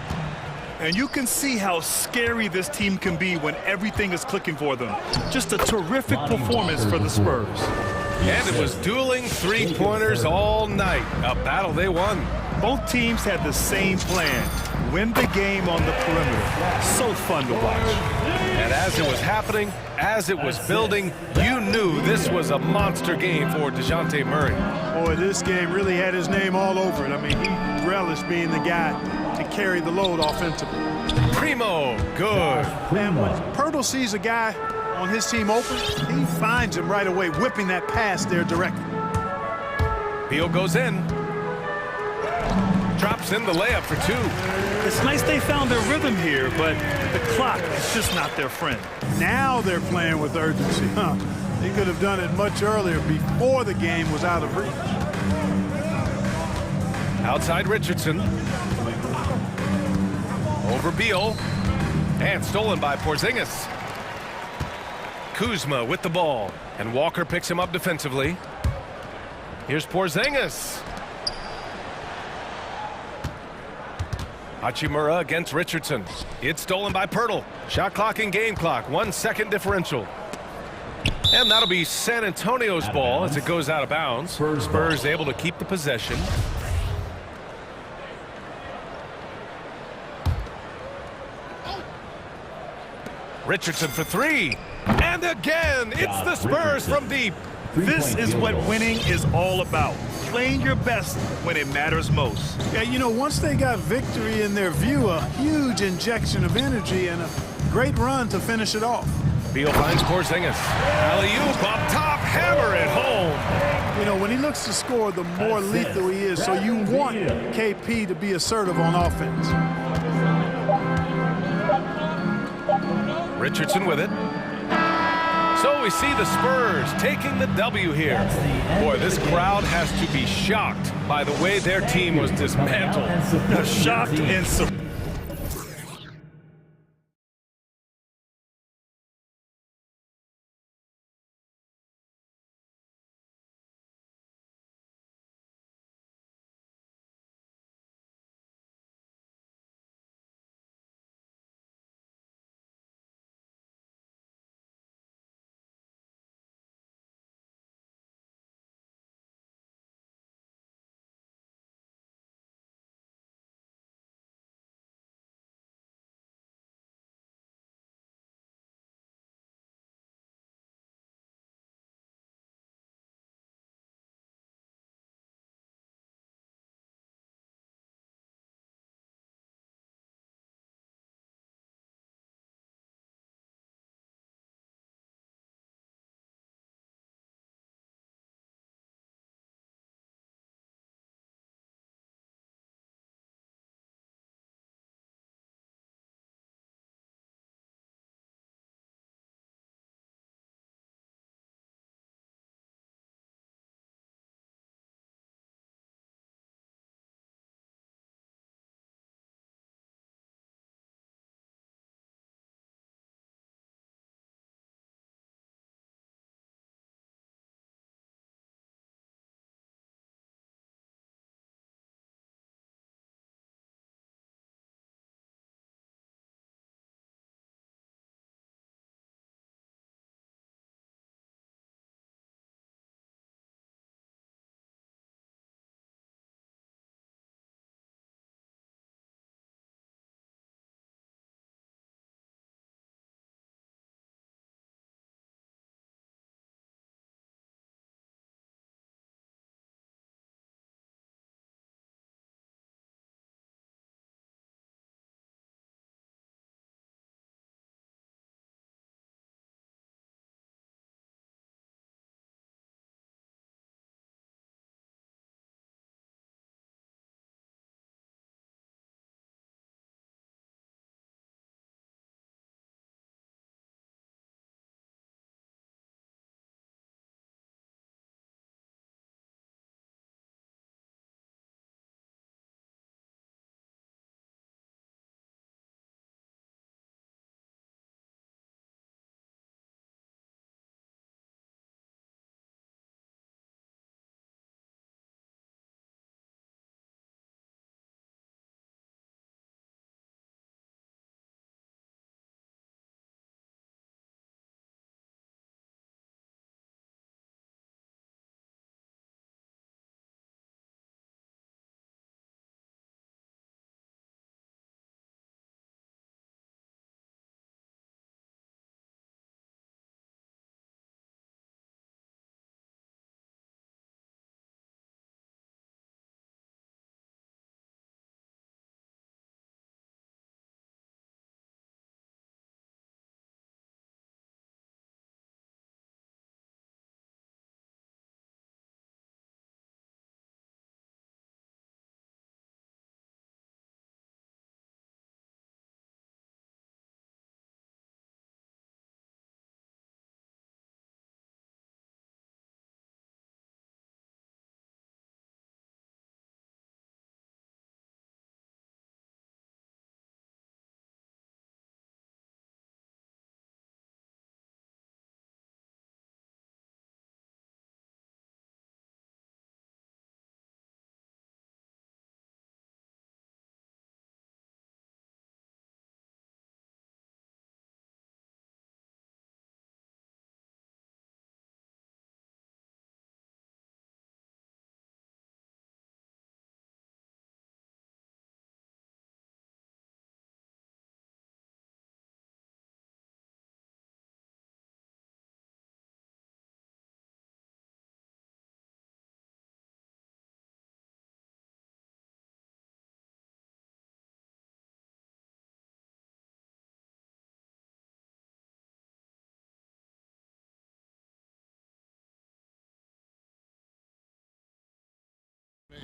And you can see how scary this team can be when everything is clicking for them. Just a terrific performance for the Spurs. And it was dueling three-pointers all night. A battle they won. Both teams had the same plan. Win the game on the perimeter. So fun to watch. And as it was happening, as it was building, you knew this was a monster game for DeJounte Murray. Boy, this game really had his name all over it. I mean, he relished being the guy to carry the load offensively. Primo, good. And when Pirtle sees a guy on his team open, he finds him right away, whipping that pass there directly. Beal goes in. Drops in the layup for 2. It's nice they found their rhythm here, but the clock is just not their friend. Now they're playing with urgency. They could have done it much earlier, before the game was out of reach. Outside Richardson. Over Beal. And stolen by Porzingis. Kuzma with the ball. And Walker picks him up defensively. Here's Porzingis. Hachimura against Richardson. It's stolen by Pirtle. Shot clock and game clock. 1 second differential. And that'll be San Antonio's ball as it goes out of bounds. Spurs able to keep the possession. Richardson for 3. And again, it's the Spurs from deep. This is what winning is all about. Playing your best when it matters most. Yeah, you know, once they got victory in their view, a huge injection of energy and a great run to finish it off. Beal finds Porzingis. Alley-oop up top, hammer it home. You know, when he looks to score, the more lethal he is. So you want KP to be assertive on offense. Richardson with it. So we see the Spurs taking the W here. Boy, this crowd has to be shocked by the way their team was dismantled. Shocked and surprised.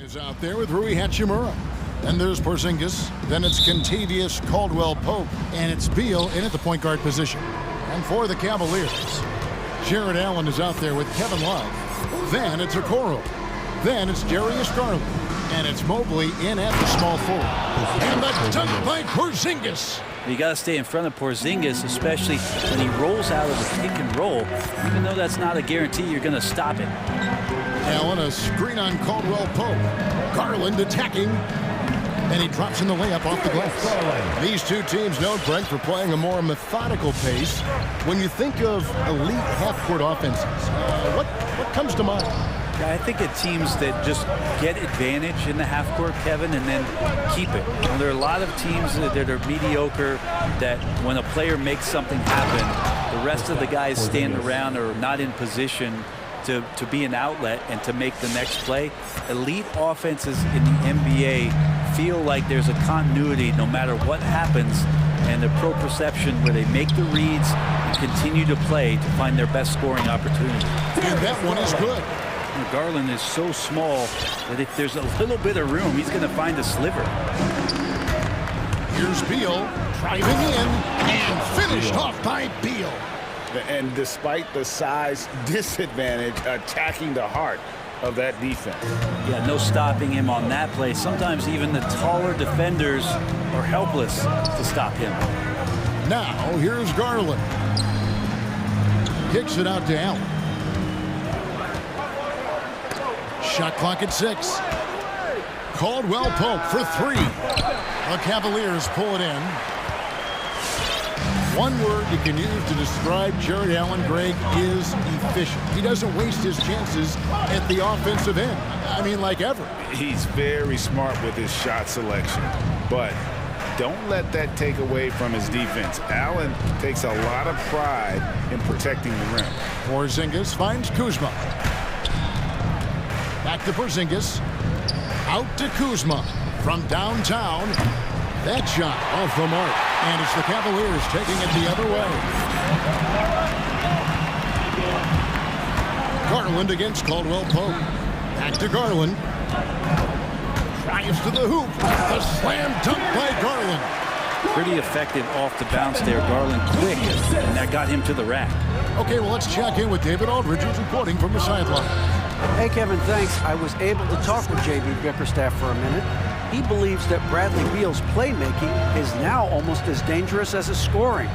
Is out there with Rui Hachimura. Then there's Porzingis. Then it's Kentavious Caldwell-Pope. And it's Beal in at the point guard position. And for the Cavaliers, Jared Allen is out there with Kevin Love. Then it's Okoro. Then it's Darius Garland. And it's Mobley in at the small forward. And the dunk by Porzingis. You got to stay in front of Porzingis, especially when he rolls out of the pick and roll. Even though that's not a guarantee, you're going to stop it. Allen, a screen on Caldwell-Pope. Garland attacking. And he drops in the layup off the glass. These two teams know, Greg, for playing a more methodical pace. When you think of elite half-court offenses, what comes to mind? I think of teams that just get advantage in the half-court, Kevin, and then keep it. You know, there are a lot of teams that are mediocre, that when a player makes something happen, the rest of the guys stand around or not in position to be an outlet and to make the next play. Elite offenses in the NBA feel like there's a continuity no matter what happens, and the pro perception where they make the reads and continue to play to find their best scoring opportunity. And that one is good. Garland is so small that if there's a little bit of room, he's going to find a sliver. Here's Beal driving in and finished off by Beal. And despite the size disadvantage, attacking the heart of that defense. Yeah, no stopping him on that play. Sometimes even the taller defenders are helpless to stop him. Now, here's Garland. Kicks it out to Allen. Shot clock at 6. Caldwell-Pope for 3. The Cavaliers pull it in. One word you can use to describe Jared Allen, Greg, is efficient. He doesn't waste his chances at the offensive end. I mean, like ever. He's very smart with his shot selection, but don't let that take away from his defense. Allen takes a lot of pride in protecting the rim. Porzingis finds Kuzma. Back to Porzingis. Out to Kuzma from downtown. That shot off the mark. And it's the Cavaliers taking it the other way. Garland against Caldwell-Pope. Back to Garland. Drives to the hoop. The slam dunk by Garland. Pretty effective off the bounce there. Garland quick, and that got him to the rack. Okay, well, let's check in with David Aldridge, who's reporting from the sideline. Hey, Kevin, thanks. I was able to talk with J.B. Bickerstaff for a minute. He believes that Bradley Beal's playmaking is now almost as dangerous as his scoring.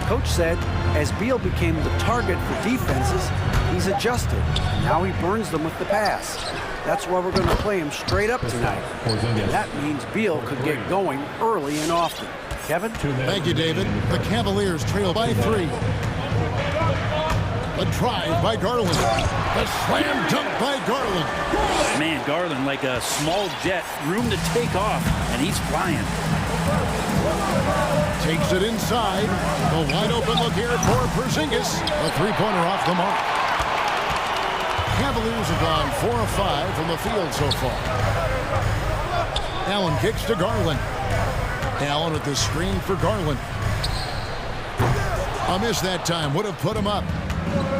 Coach said as Beal became the target for defenses, he's adjusted. And now he burns them with the pass. That's why we're going to play him straight up tonight. And that means Beal could get going early and often. Kevin? Thank you, David. The Cavaliers trail by 3. A drive by Garland. The slam dunk by Garland. Man, Garland like a small jet, room to take off, and he's flying. Takes it inside. The wide open look here for Porzingis. A three-pointer off the mark. Cavaliers have gone 4 of 5 from the field so far. Allen kicks to Garland. Allen with the screen for Garland. A miss that time would have put him up.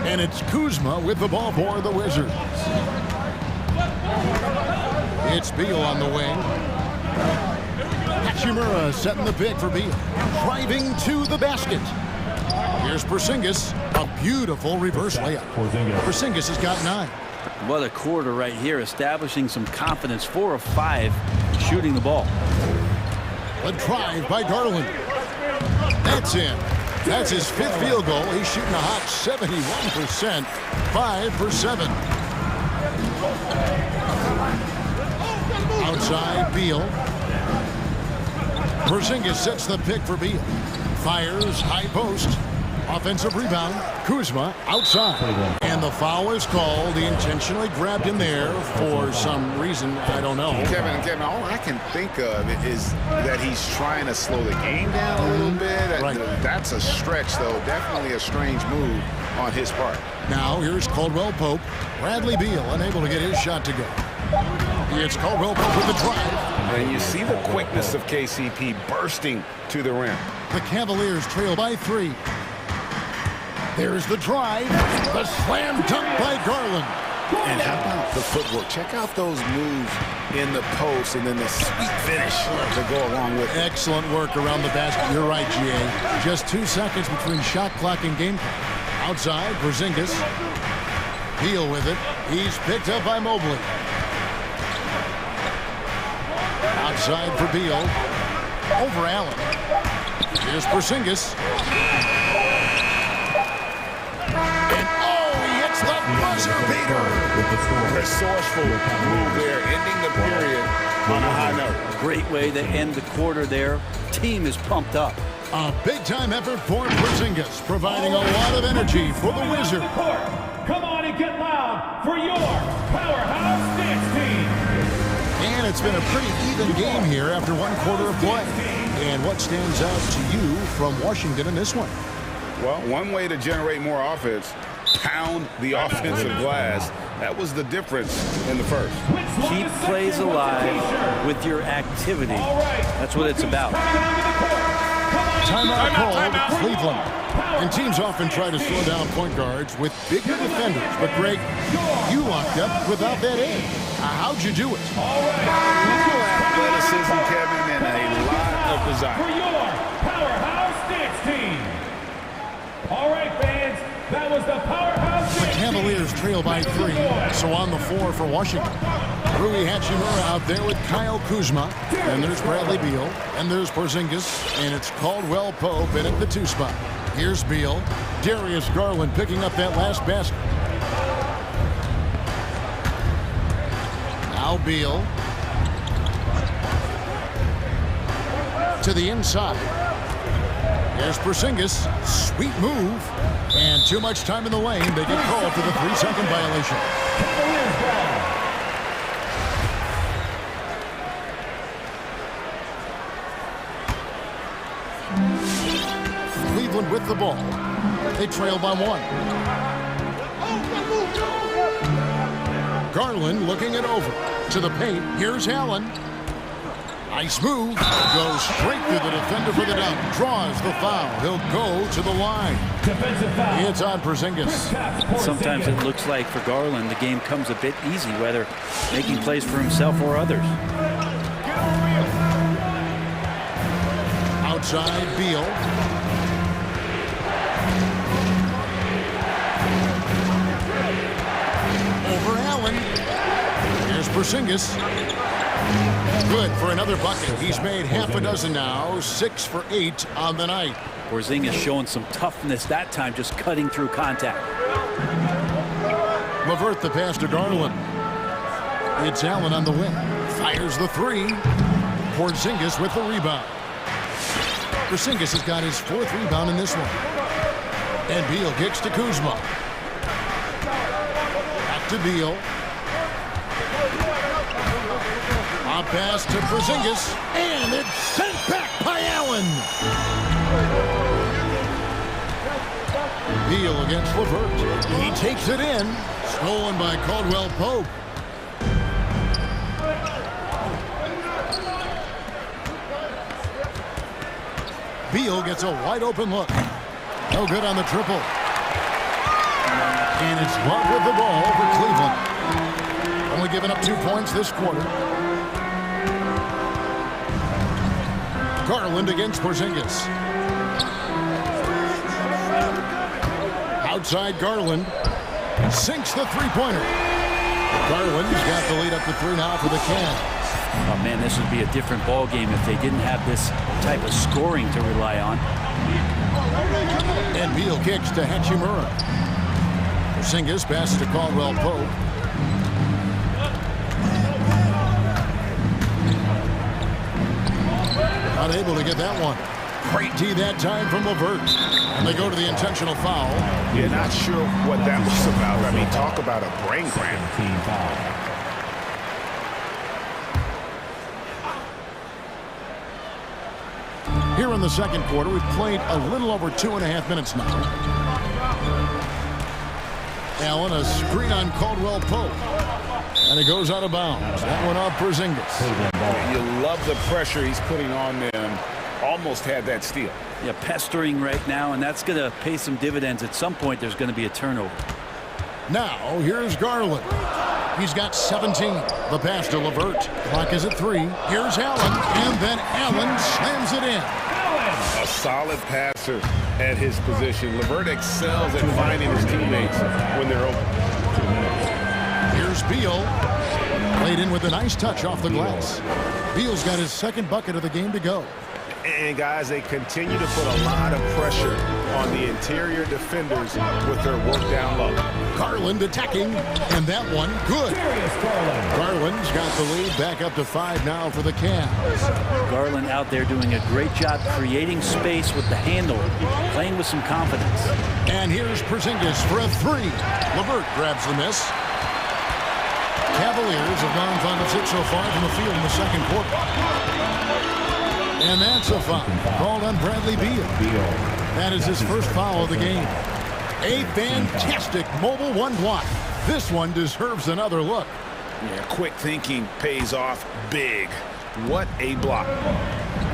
And it's Kuzma with the ball for the Wizards. It's Beal on the wing. Hachimura setting the pick for Beal. Driving to the basket. Here's Porzingis. A beautiful reverse layup. Porzingis has got 9. What a quarter right here, establishing some confidence. 4 of 5 shooting the ball. A drive by Garland. That's in. That's his 5th field goal. He's shooting a hot 71%. 5 for 7. Outside, Beal. Porzingis sets the pick for Beal. Fires, high post. Offensive rebound. Kuzma outside. And the foul is called. He intentionally grabbed him there for some reason. I don't know. Kevin, all I can think of is that he's trying to slow the game down a little bit. Right. That's a stretch, though. Definitely a strange move on his part. Now here's Caldwell-Pope. Bradley Beal unable to get his shot to go. It's Caldwell-Pope with the drive. And you see the quickness of KCP bursting to the rim. The Cavaliers trail by 3. There's the drive. The slam dunk by Garland. And how about the footwork? Check out those moves in the post and then the sweet finish to go along with it. Excellent work around the basket. You're right, GA. Just 2 seconds between shot clock and game clock. Outside, Porzingis. Beal with it. He's picked up by Mobley. Outside for Beal. Over Allen. Here's Porzingis. And he hits the buzzer beater. Resourceful move there, ending the period on a high note. Great way to end the quarter there. Team is pumped up. A big-time effort for Porzingis, providing a lot of energy for the Wizard. Come on and get loud for your powerhouse dance team. And it's been a pretty even game here after 1 quarter of play. And what stands out to you from Washington in this one? Well, one way to generate more offense, pound the offensive glass. That was the difference in the first. Keep plays alive with your activity. That's what it's about. Timeout called Cleveland. And teams often try to slow down point guards with bigger defenders. But, Greg, you locked up without that edge. How'd you do it? Athleticism, Kevin, and a lot of desire. For your powerhouse dance team. All right, fans, that was the powerhouse dance team. Cavaliers trail by 3, so on the floor for Washington. Rui Hachimura out there with Kyle Kuzma. And there's Bradley Beal. And there's Porzingis. And it's Caldwell Pope in at the 2 spot. Here's Beal. Darius Garland picking up that last basket. Now Beal. To the inside. Here's Porzingis. Sweet move. And too much time in the lane. They get called for the 3-second violation. Cleveland with the ball. They trail by 1. Garland looking it over. To the paint. Here's Allen. Nice move. Goes straight through the defender for the dunk. Draws the foul. He'll go to the line. It's on Porzingis. Sometimes it looks like for Garland the game comes a bit easy, whether making plays for himself or others. Outside Beal. Over Allen. Here's Porzingis. Good for another bucket. He's made half a dozen now. 6 for 8 on the night. Porzingis showing some toughness that time, just cutting through contact. LeVert the pass to Garland. It's Allen on the wing. Fires the 3. Porzingis with the rebound. Porzingis has got his 4th rebound in this one. And Beal kicks to Kuzma. Back to Beal. A pass to Porzingis. And it's sent back by Allen. Beal against LeVert. He takes it in. Stolen by Caldwell Pope. Beal gets a wide open look. No good on the triple. And it's Love with the ball for Cleveland. Only giving up 2 points this quarter. Garland against Porzingis. Outside Garland. Sinks the 3-pointer. Garland's got the lead up to 3 now for the Cavs. Oh man, this would be a different ball game if they didn't have this type of scoring to rely on. And Beal kicks to Hachimura. Porzingis passes to Caldwell Pope. Unable to get that one. Great D that time from LeVert. And they go to the intentional foul. Yeah, not sure what that was about. I mean, talk about a brain cramp. Here in the second quarter, we've played a little over 2.5 minutes now. Allen, a screen on Caldwell Pope. And it goes out of bounds. That one off Porzingis. You love the pressure he's putting on them. Almost had that steal. Yeah, pestering right now, and that's going to pay some dividends. At some point, there's going to be a turnover. Now, here's Garland. He's got 17. The pass to LeVert. Clock is at 3. Here's Allen, and then Allen slams it in. A solid passer at his position. LeVert excels at finding his teammates when they're open. Here's Beal. Laid in with a nice touch off the glass. Beal's got his second bucket of the game to go. And guys, they continue to put a lot of pressure on the interior defenders with their work down low. Garland attacking, and that one good. Garland's got the lead back up to 5 now for the Cavs. Garland out there doing a great job creating space with the handle, playing with some confidence. And here's Porzingis for a 3. LeVert grabs the miss. Cavaliers have gone 5 of 6 so far from the field in the second quarter. And that's a foul called on Bradley Beal. That is his first foul of the game. A fantastic mobile one block. This one deserves another look. Yeah, quick thinking pays off big. What a block.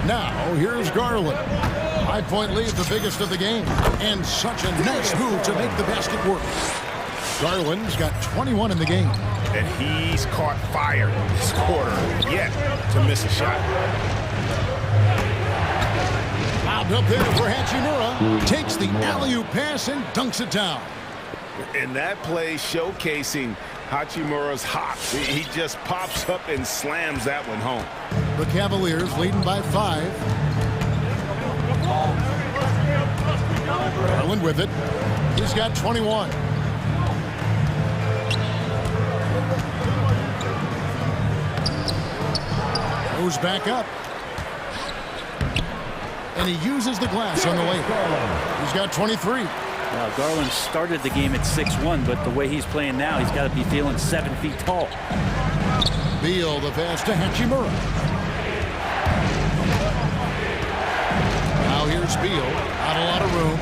Now, here's Garland. 5-point lead, the biggest of the game. And such a nice move to make the basket work. Garland's got 21 in the game. And he's caught fire this quarter, yet to miss a shot. Lobbed up there for Hachimura. Takes the alley-oop pass and dunks it down. And that play showcasing Hachimura's hops. He just pops up and slams that one home. The Cavaliers leading by 5. Garland with it. He's got 21. Goes back up. And he uses the glass on the way. He's got 23. Now, Garland started the game at 6'1", but the way he's playing now, he's got to be feeling 7 feet tall. Beal, the pass to Hachimura. Now here's Beal. Not a lot of room.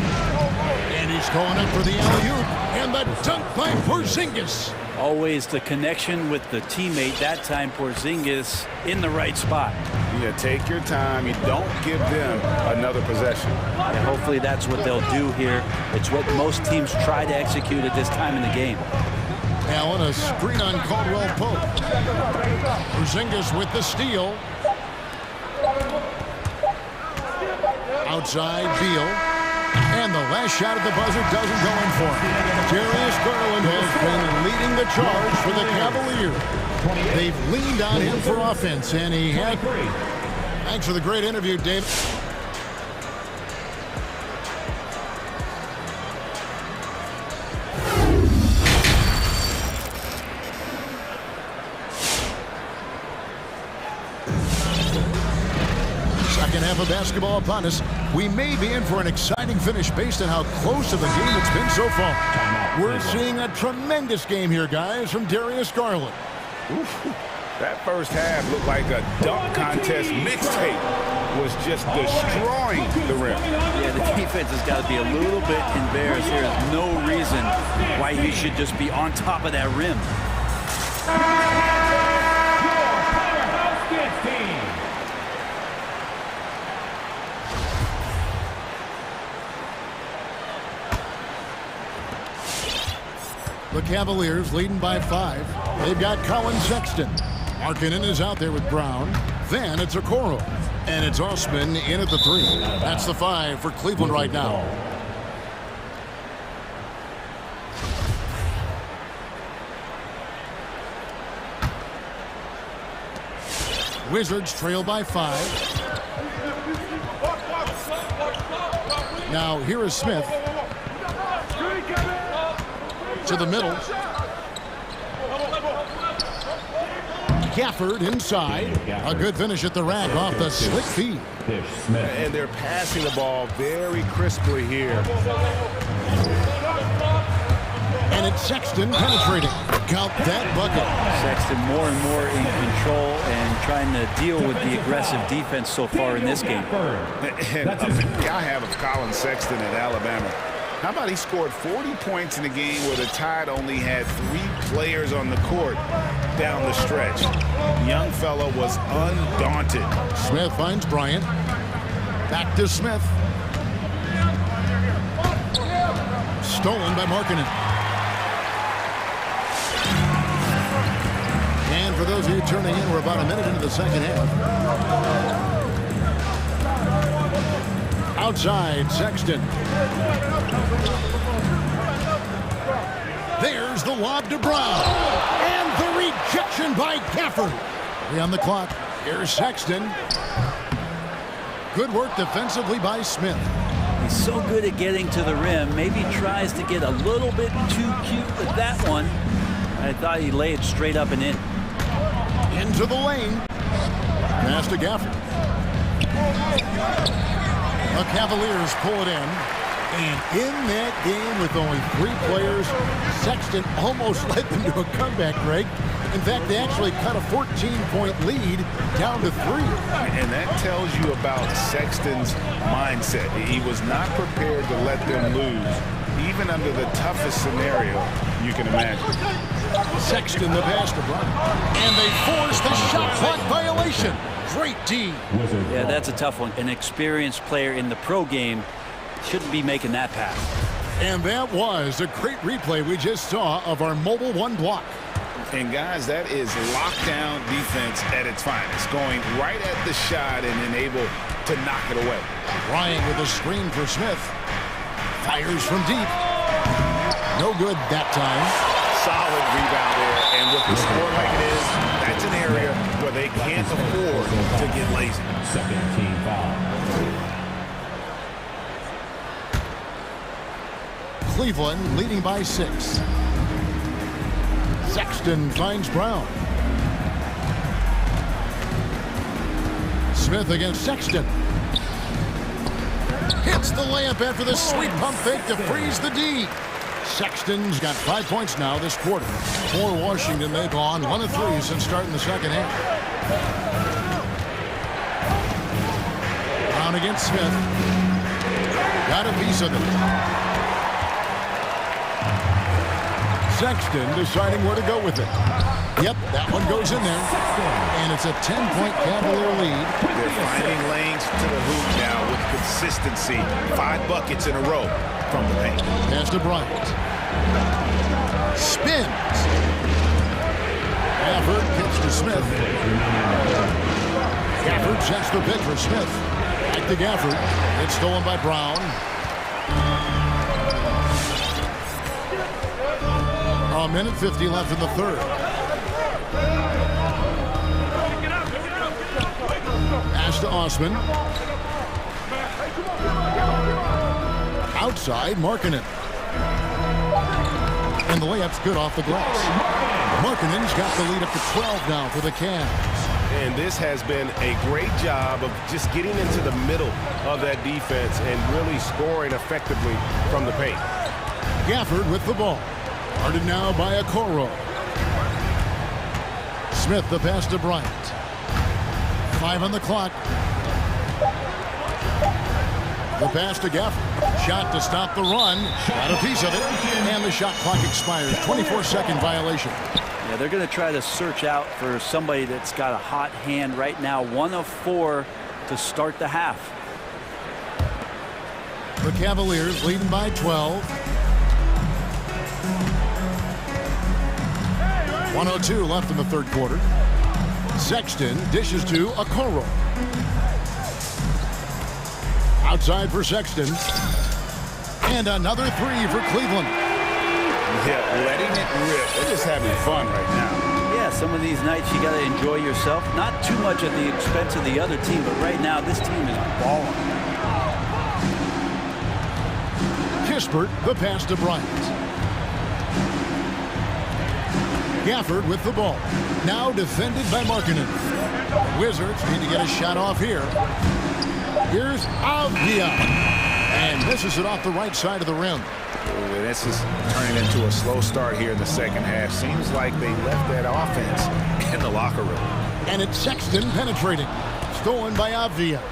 And he's going up for the alley-oop. And the dunk by Porzingis. Always the connection with the teammate. That time, Porzingis in the right spot. Yeah, take your time. You don't give them another possession. And hopefully that's what they'll do here. It's what most teams try to execute at this time in the game. Allen, a screen on Caldwell Pope. Porzingis with the steal. Outside, Beal. And the last shot at the buzzer doesn't go in for him. Darius Garland has been leading the charge for the Cavaliers. They've leaned on him for offense, and he had... Thanks for the great interview, Dave. Second half of basketball upon us. We may be in for an exciting finish based on how close to the game it's been so far. We're seeing a tremendous game here, guys, from Darius Garland. Oof. That first half looked like a dunk contest mixtape. Was just destroying the rim. Yeah, the defense has got to be a little bit embarrassed. There is no reason why he should just be on top of that rim. The Cavaliers leading by 5. They've got Colin Sexton. Markkanen is out there with Brown. Then it's Okoro. And it's Osman in at the 3. That's the 5 for Cleveland right now. Wizards trail by 5. Now here is Smith. To the middle. Gafford inside. A good finish at the rack off the slick feed. And they're passing the ball very crisply here. And it's Sexton penetrating. Count that bucket. Sexton more and more in control and trying to deal with the aggressive defense so far in this game. And I have of Colin Sexton at Alabama. How about he scored 40 points in the game where the Tide only had 3 players on the court down the stretch. The young fella was undaunted. Smith finds Bryant. Back to Smith. Stolen by Markkanen. for those of you turning in, we're about a minute into the second half. Outside, Sexton. There's the lob to Brown. And the rejection by Gafford. 3 on the clock. Here's Sexton. Good work defensively by Smith. He's so good at getting to the rim. Maybe tries to get a little bit too cute with that one. I thought he'd lay it straight up and in. Into the lane. Pass to Gafford. The Cavaliers pull it in. And in that game with only 3 players, Sexton almost led them to a comeback, Greg. In fact, they actually cut a 14-point lead down to 3. And that tells you about Sexton's mindset. He was not prepared to let them lose, even under the toughest scenario you can imagine. Sexton the pass to Brown. And they force the shot clock violation. Great D. Yeah, that's a tough one. An experienced player in the pro game shouldn't be making that pass. And that was a great replay we just saw of our mobile one block. And guys, that is lockdown defense at its finest, going right at the shot and then able to knock it away. Bryant with a screen for Smith. Fires from deep. No good that time. Solid rebound there, and with the score like it is, that's an area where they can't afford to get lazy. Second team foul. Cleveland leading by 6. Sexton finds Brown. Smith against Sexton. Hits the layup after the sweet pump fake to freeze the D. Sexton's got 5 points now this quarter. For Washington, they've gone 1 of 3 since starting the second half. Brown against Smith. Got a piece of it. Sexton deciding where to go with it. Yep, that one goes in there. And it's a 10-point Cavalier lead. They're finding lanes to the hoop now with consistency. 5 buckets in a row from the paint. Pass to Bryant. Spins. Gafford pitch to Smith. Gafford sets the pitch for Smith. Back to Gafford. It's stolen by Brown. A minute 50 left in the third. Pass to Osman. Outside, Markkanen. And the layup's good off the glass. Markkanen's got the lead up to 12 now for the Cavs. And this has been a great job of just getting into the middle of that defense and really scoring effectively from the paint. Gafford with the ball. Guarded now by Okoro. Smith the pass to Bryant. 5 on the clock. The pass to Gafford. Shot to stop the run. Got a piece of it. And the shot clock expires. 24-second violation. Yeah, they're going to try to search out for somebody that's got a hot hand right now. 1 of 4 to start the half. The Cavaliers leading by 12. 1:02 left in the third quarter. Sexton dishes to Okoro. Outside for Sexton. And another 3 for Cleveland. Yeah, letting it rip. They're just having fun right now. Yeah, some of these nights you got to enjoy yourself. Not too much at the expense of the other team, but right now this team is balling. Kispert, the pass to Bryant. Gafford with the ball. Now defended by Markkanen. Wizards need to get a shot off here. Here's Avdia. And misses it off the right side of the rim. This is turning into a slow start here in the second half. Seems like they left that offense in the locker room. And it's Sexton penetrating. Stolen by Avdia.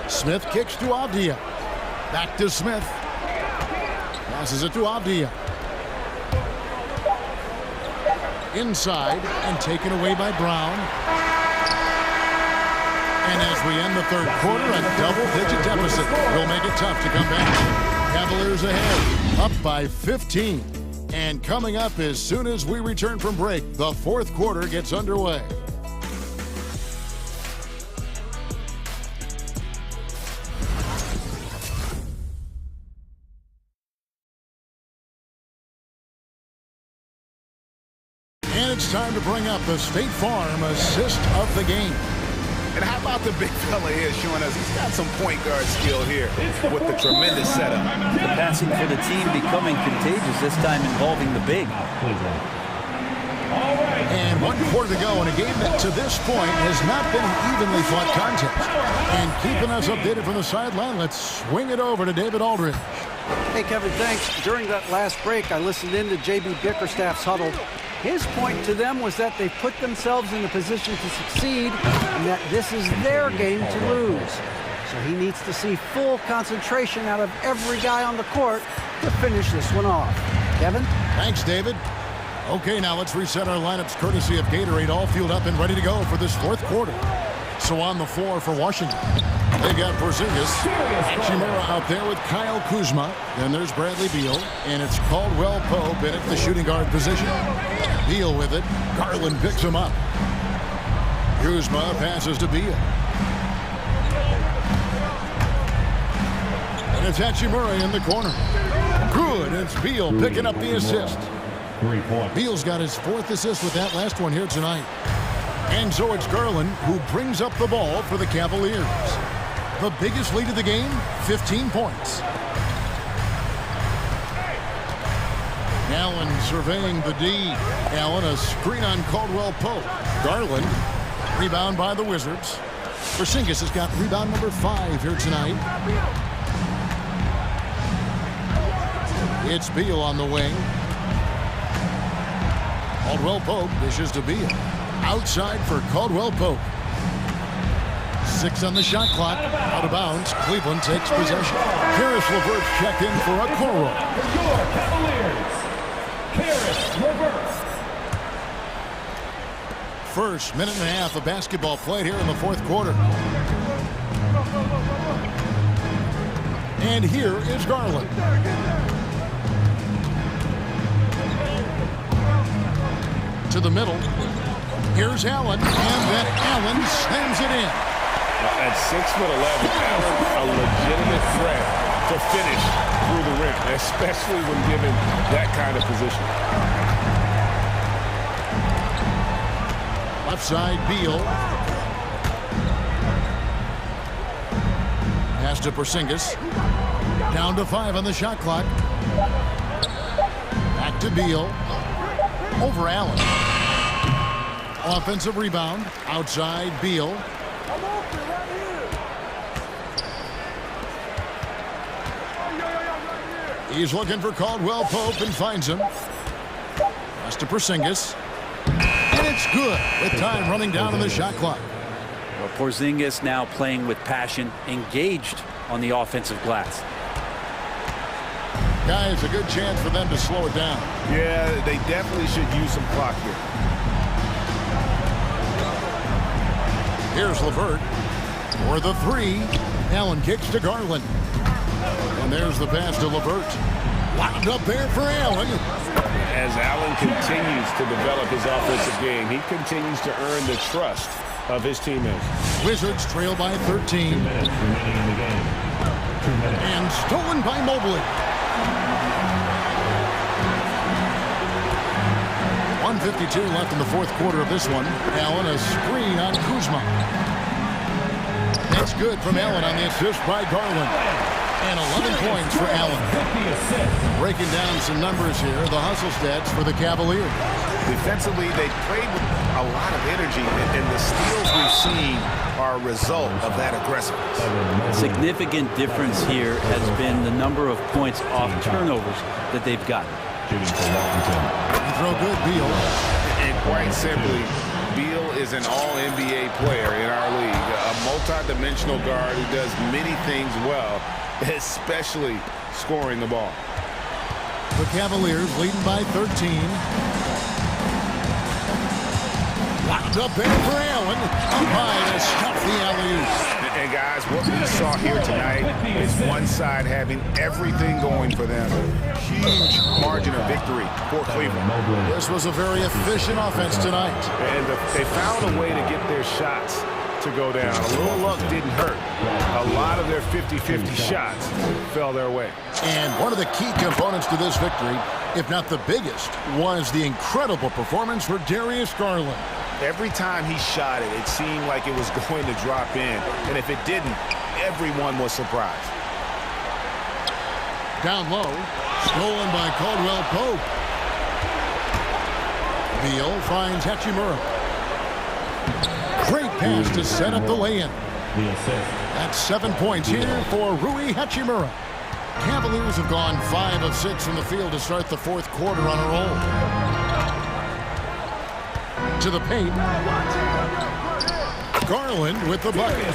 Smith kicks to Avdia. Back to Smith. Passes it to Avdia. Inside and taken away by Brown. And as we end the third quarter, a double-digit deficit will make it tough to come back. Cavaliers ahead, up by 15. And coming up as soon as we return from break, the fourth quarter gets underway. And it's time to bring up the State Farm assist of the game. And how about the big fella here showing us he's got some point guard skill here with the tremendous setup. The passing for the team becoming contagious, this time involving the big. And 1 quarter to go in a game that to this point has not been an evenly fought contest. And keeping us updated from the sideline, let's swing it over to David Aldridge. Hey, Kevin, thanks. During that last break, I listened in to J.B. Bickerstaff's huddle. His point to them was that they've put themselves in the position to succeed and that this is their game to lose. So he needs to see full concentration out of every guy on the court to finish this one off. Kevin? Thanks, David. Okay, now let's reset our lineups courtesy of Gatorade, all fueled up and ready to go for this fourth quarter. So on the floor for Washington, they've got Porzingis, Chimera out there with Kyle Kuzma. Then there's Bradley Beal, and it's Caldwell Pope in at the shooting guard position. Beal with it. Garland picks him up. Kuzma passes to Beal. And it's Hachimura in the corner. Good. It's Beal picking up the assist. Beal's got his 4th assist with that last one here tonight. And so it's Garland who brings up the ball for the Cavaliers. The biggest lead of the game, 15 points. Allen surveying the D. Allen, a screen on Caldwell Pope. Garland, rebound by the Wizards. Porzingis has got rebound number 5 here tonight. It's Beal on the wing. Caldwell Pope dishes to Beal. Outside for Caldwell Pope. 6 on the shot clock. Out of bounds. Cleveland takes possession. Karis LeVert checked in for a corner. Your Cavaliers, Karis LeVert. First minute and a half of basketball played here in the fourth quarter. And here is Garland. To the middle. Here's Allen, and then Allen slams it in. At 6'11", Allen, a legitimate threat to finish through the rim, especially when given that kind of position. Left side, Beal. Pass to Porzingis. Down to 5 on the shot clock. Back to Beal. Over Allen. Offensive rebound. Outside, Beal. He's looking for Caldwell Pope and finds him. Pass to Porzingis. And it's good with time running down on the shot clock. Well, Porzingis now playing with passion, engaged on the offensive glass. Guys, a good chance for them to slow it down. Yeah, they definitely should use some clock here. Here's LeVert for the 3. Allen kicks to Garland. And there's the pass to LeVert. Wound up there for Allen. As Allen continues to develop his offensive game, he continues to earn the trust of his teammates. Wizards trail by 13. And stolen by Mobley. 1:52 left in the fourth quarter of this one. Allen, a screen on Kuzma. That's good from Allen on the assist by Garland. And 11 points for Allen. Breaking down some numbers here, the hustle stats for the Cavaliers. Defensively, they played with a lot of energy, and the steals we've seen are a result of that aggressiveness. Significant difference here has been the number of points off turnovers that they've gotten. Throw good, Beal. And quite simply, Beal is an all-NBA player in our league, a multi-dimensional guard who does many things well, especially scoring the ball. The Cavaliers leading by 13. Locked up there for Allen. Up high to stop the alley-oop. And guys, what we saw here tonight is one side having everything going for them. Huge margin of victory for Cleveland. This was a very efficient offense tonight. And they found a way to get their shots to go down. A little luck didn't hurt. A lot of their 50-50 shots fell their way. And one of the key components to this victory, if not the biggest, was the incredible performance for Darius Garland. Every time he shot it, it seemed like it was going to drop in. And if it didn't, everyone was surprised. Down low, stolen by Caldwell Pope. Beal finds Hachimura. Great pass to set up the lay-in. That's 7 points here for Rui Hachimura. Cavaliers have gone 5 of 6 from the field to start the fourth quarter on a roll. To the paint. Garland with the bucket.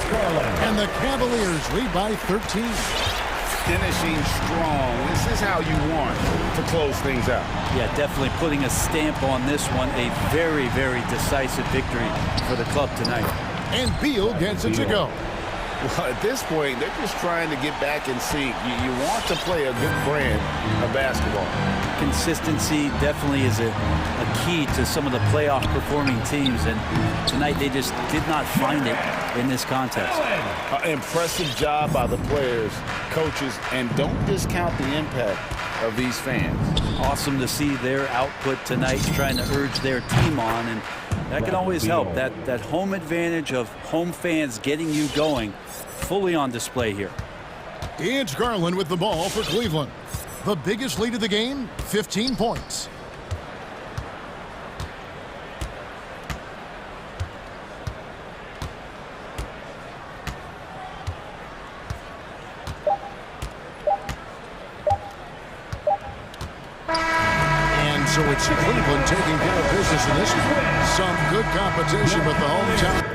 And the Cavaliers lead by 13. Finishing strong. This is how you want to close things out. Yeah, definitely putting a stamp on this one. A very, very decisive victory for the club tonight. And Beal gets it to go. Well, at this point, they're just trying to get back in sync. You want to play a good brand of basketball. Consistency definitely is a key to some of the playoff performing teams, and tonight they just did not find it in this contest. Impressive job by the players, coaches, and don't discount the impact of these fans. Awesome to see their output tonight, trying to urge their team on, and that can always help. That home advantage of home fans getting you going, fully on display here. It's Garland with the ball for Cleveland. The biggest lead of the game, 15 points. And so it's Cleveland taking care of business in this one. Some good competition with the hometown.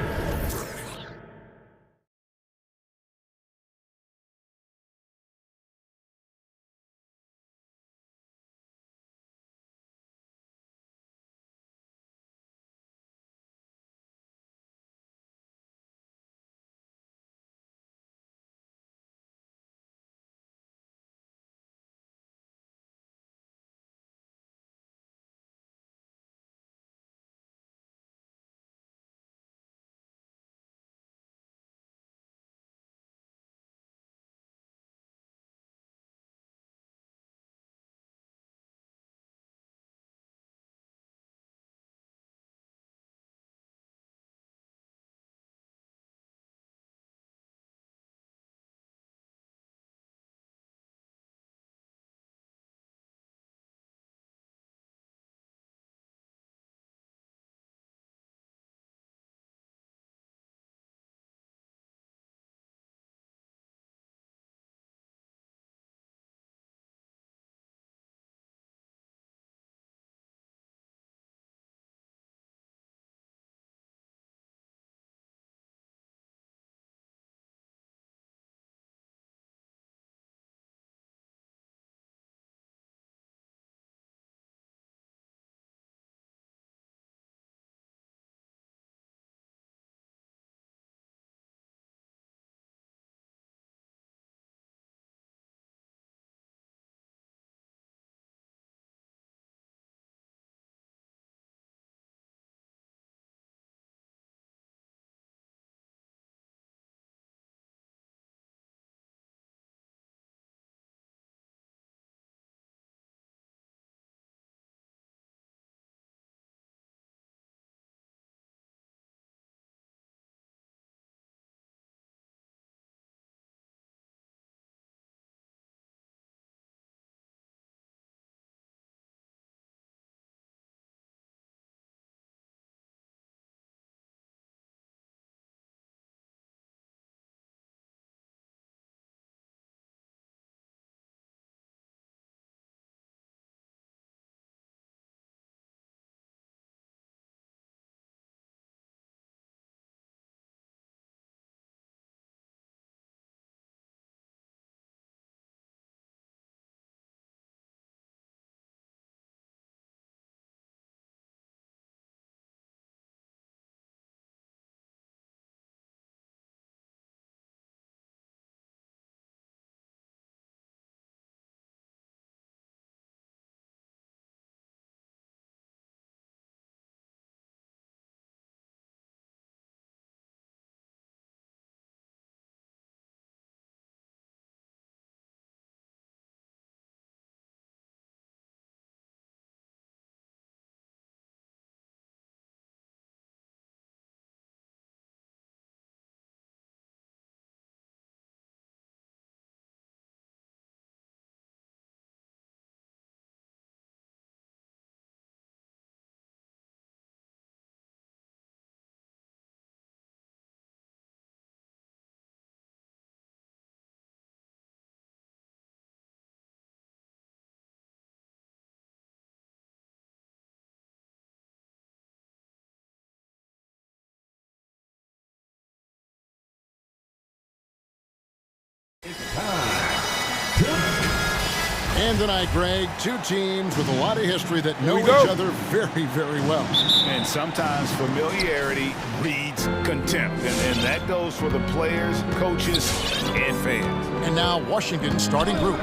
And tonight, Greg, two teams with a lot of history that know each other very, very well. And sometimes familiarity breeds contempt. And that goes for the players, coaches, and fans. And now Washington starting group.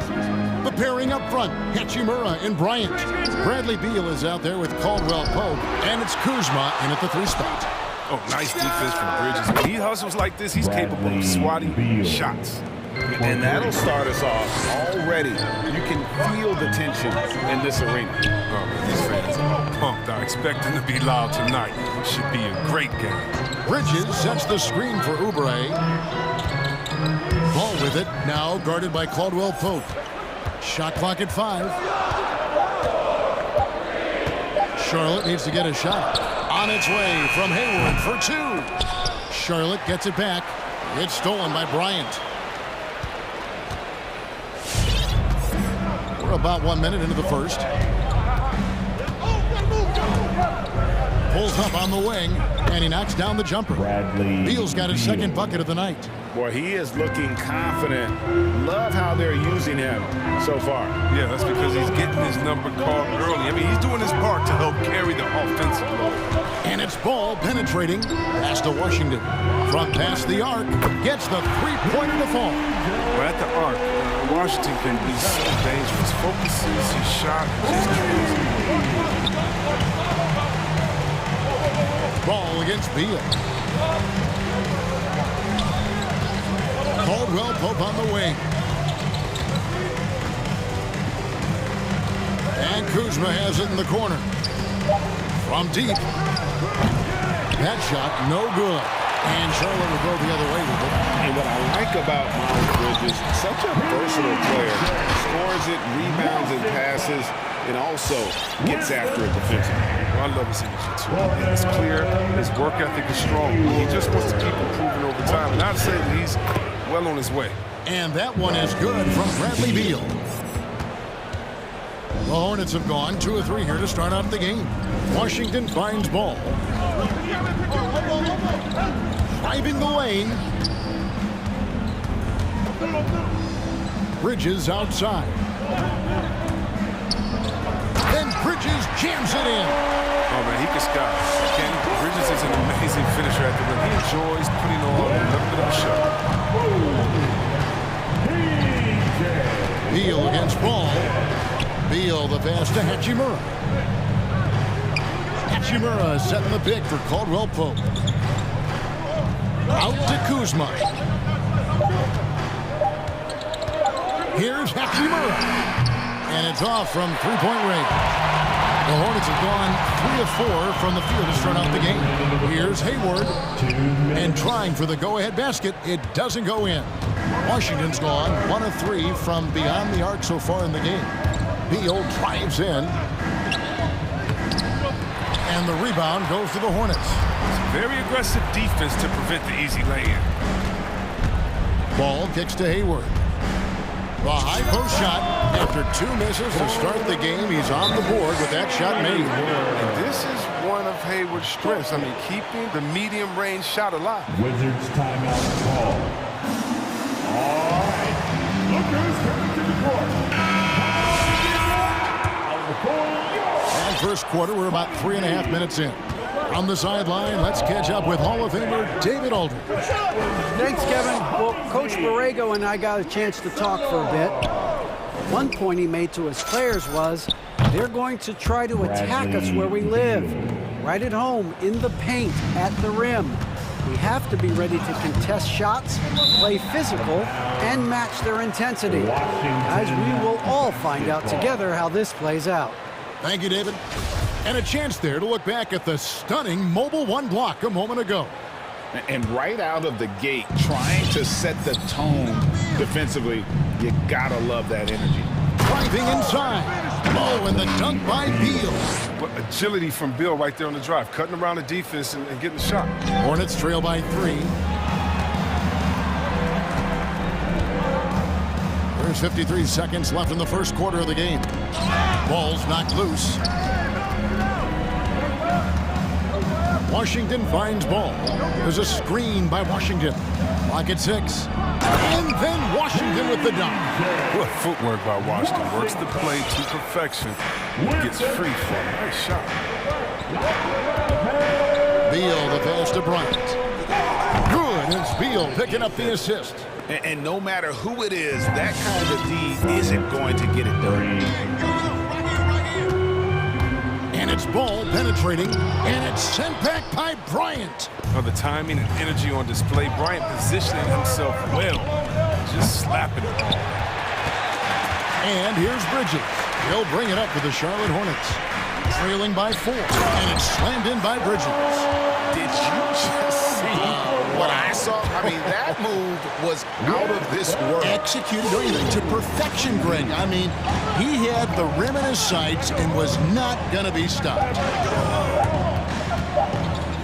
The pairing up front, Hachimura and Bryant. Bradley Beal is out there with Caldwell Pope. And it's Kuzma in at the 3 spot. Oh, nice defense from Bridges. When he hustles like this, he's capable of swatting shots. And that'll start us off already. You can feel the tension in this arena. Oh, these fans are pumped. I expect them to be loud tonight. Should be a great game. Bridges sets the screen for Oubre. Ball with it, now guarded by Caldwell Pope. Shot clock at 5. Charlotte needs to get a shot. On its way from Hayward for 2. Charlotte gets it back. It's stolen by Bryant. We're about 1 minute into the first. Pulls up on the wing, and he knocks down the jumper. Beal's got his second bucket of the night. Boy, he is looking confident. Love how they're using him so far. Yeah, that's because he's getting his number called early. I mean, he's doing his part to help carry the offensive load. And it's Ball penetrating past to Washington. Front past the arc. Gets the three-pointer to fall. Well, at the arc, Washington can be so dangerous. Focuses his shot, just kills him. Ball against Beal. Caldwell Pope on the wing. And Kuzma has it in the corner. From deep. That shot, no good. And Charlotte will go the other way with it. And what I like about Miles Bridges, such a versatile player. Scores it, rebounds and passes, and also gets after it defensively. I love his energy, too. It's clear. His work ethic is strong. He just wants to keep improving over time. And I'd say that he's well on his way. And that one is good from Bradley Beal. The Hornets have gone 2 of 3 here to start out the game. Washington finds Ball. Driving the lane. Bridges outside. Then Bridges jams it in. Oh, man, he can sky. Ken Bridges is an amazing finisher at the rim. He enjoys putting on a little bit of a shot. Beal against Ball. Beal the pass to Hachimura. Hachimura setting the pick for Caldwell Pope. Out to Kuzma. Here's Hachimura. And it's off from three-point range. The Hornets have gone 3 of 4 from the field to start out the game. Here's Hayward. And trying for the go-ahead basket. It doesn't go in. Washington's gone 1 of 3 from beyond the arc so far in the game. Beal drives in. And the rebound goes to the Hornets. It's very aggressive defense to prevent the easy lay-in. Ball kicks to Hayward. The high post shot. After 2 misses to start the game, he's on the board with that shot made. And this is one of Hayward's strengths. I mean, keeping the medium-range shot alive. Wizards timeout call. All right. Lookers coming to the court. And first quarter, we're about 3.5 minutes in. On the sideline, let's catch up with Hall of Famer David Aldridge. Thanks, Kevin. Well, Coach Borrego and I got a chance to talk for a bit. One point he made to his players was, they're going to try to attack us where we live. Right at home, in the paint, at the rim. We have to be ready to contest shots, play physical, and match their intensity. Guys, we will all find out together how this plays out. Thank you, David. And a chance there to look back at the stunning Mobile One block a moment ago. And right out of the gate, trying to set the tone defensively, you gotta love that energy. Driving inside. Oh, and the dunk by Beal. What agility from Beal right there on the drive, cutting around the defense and getting the shot. Hornets trail by 3. There's 53 seconds left in the first quarter of the game. Ball's knocked loose. Washington finds ball. There's a screen by Washington. Clock at 6. And then Washington with the dunk. What footwork by Washington. Works the play to perfection. Gets free for a nice shot. Beal, the pass to Bryant. Good. It's Beal picking up the assist. And no matter who it is, that kind of D isn't going to get it done. And it's ball penetrating, and it's sent back by Bryant. Oh, the timing and energy on display. Bryant positioning himself well. Just slapping it. And here's Bridges. He'll bring it up for the Charlotte Hornets. Trailing by 4, and it's slammed in by Bridges. Did you just see what I saw? I mean, that move was out of this world. Executed to perfection, Greg. I mean, he had the rim in his sights and was not going to be stopped.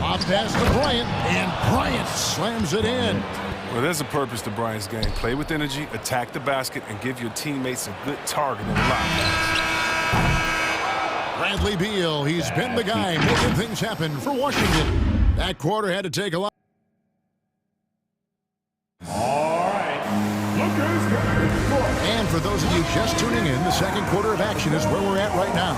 Off pass to Bryant, and Bryant slams it in. Well, there's a purpose to Bryant's game. Play with energy, attack the basket, and give your teammates a good target in the line. Bradley Beal, he's been the guy making things happen for Washington. That quarter had to take a lot. All right. Look who's coming to the court. And for those of you just tuning in, the second quarter of action is where we're at right now.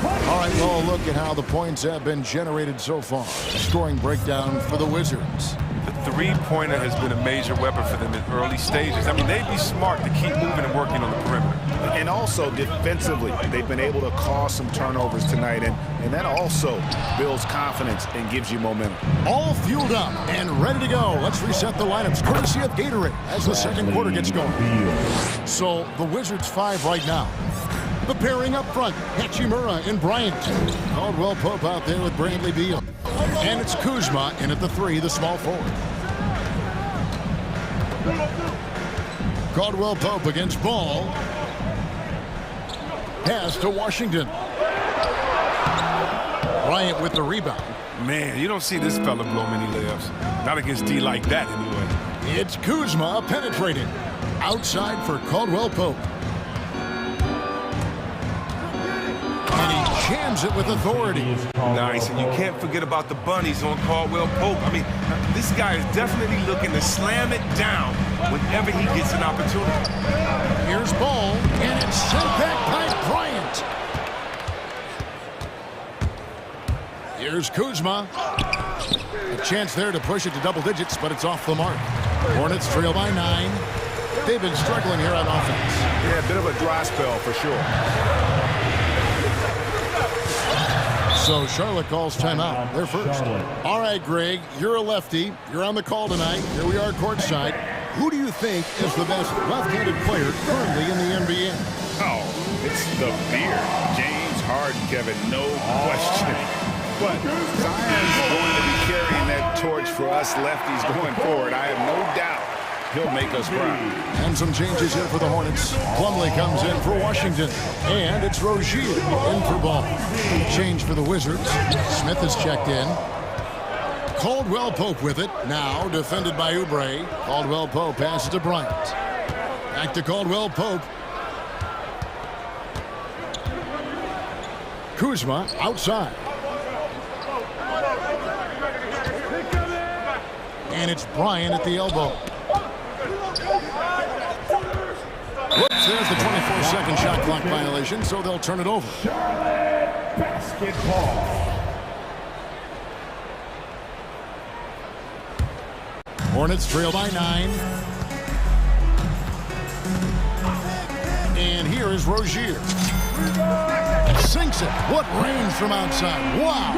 All right, well, look at how the points have been generated so far. Scoring breakdown for the Wizards. The three-pointer has been a major weapon for them in early stages. I mean, they'd be smart to keep moving and working on the perimeter. And also defensively, they've been able to cause some turnovers tonight, and that also builds confidence and gives you momentum. All fueled up and ready to go. Let's reset the lineups, courtesy of Gatorade, as the second quarter gets going. So the Wizards 5 right now. The pairing up front, Hachimura and Bryant. Caldwell Pope out there with Bradley Beal. And it's Kuzma in at the 3, the small forward. Caldwell Pope against Ball. Pass to Washington. Bryant with the rebound. Man, you don't see this fella blow many layups. Not against D like that, anyway. It's Kuzma penetrating. Outside for Caldwell Pope. And he jams it with authority. Nice, and you can't forget about the bunnies on Caldwell Pope. I mean, this guy is definitely looking to slam it down whenever he gets an opportunity. Here's Ball, and it's sent back by Bryant. Here's Kuzma. A chance there to push it to double digits, but it's off the mark. Hornets trail by 9. They've been struggling here on offense. Yeah, a bit of a dry spell for sure. So Charlotte calls timeout. They're first. All right, Greg, you're a lefty. You're on the call tonight. Here we are courtside. Who do you think is the best left-handed player currently in the NBA? Oh, it's the beard. James Harden, Kevin, no question. But Zion's going to be carrying that torch for us lefties going forward. I have no doubt he'll make us proud. And some changes here for the Hornets. Plumlee comes in for Washington. And it's Rozier in for Ball. Change for the Wizards. Smith has checked in. Caldwell Pope with it. Now defended by Oubre. Caldwell Pope passes to Bryant. Back to Caldwell Pope. Kuzma outside. And it's Bryant at the elbow. Whoops, there's the 24-second shot clock violation, so they'll turn it over. Basketball. Hornets trail by 9. And here is Rozier. Sinks it. What range from outside. Wow.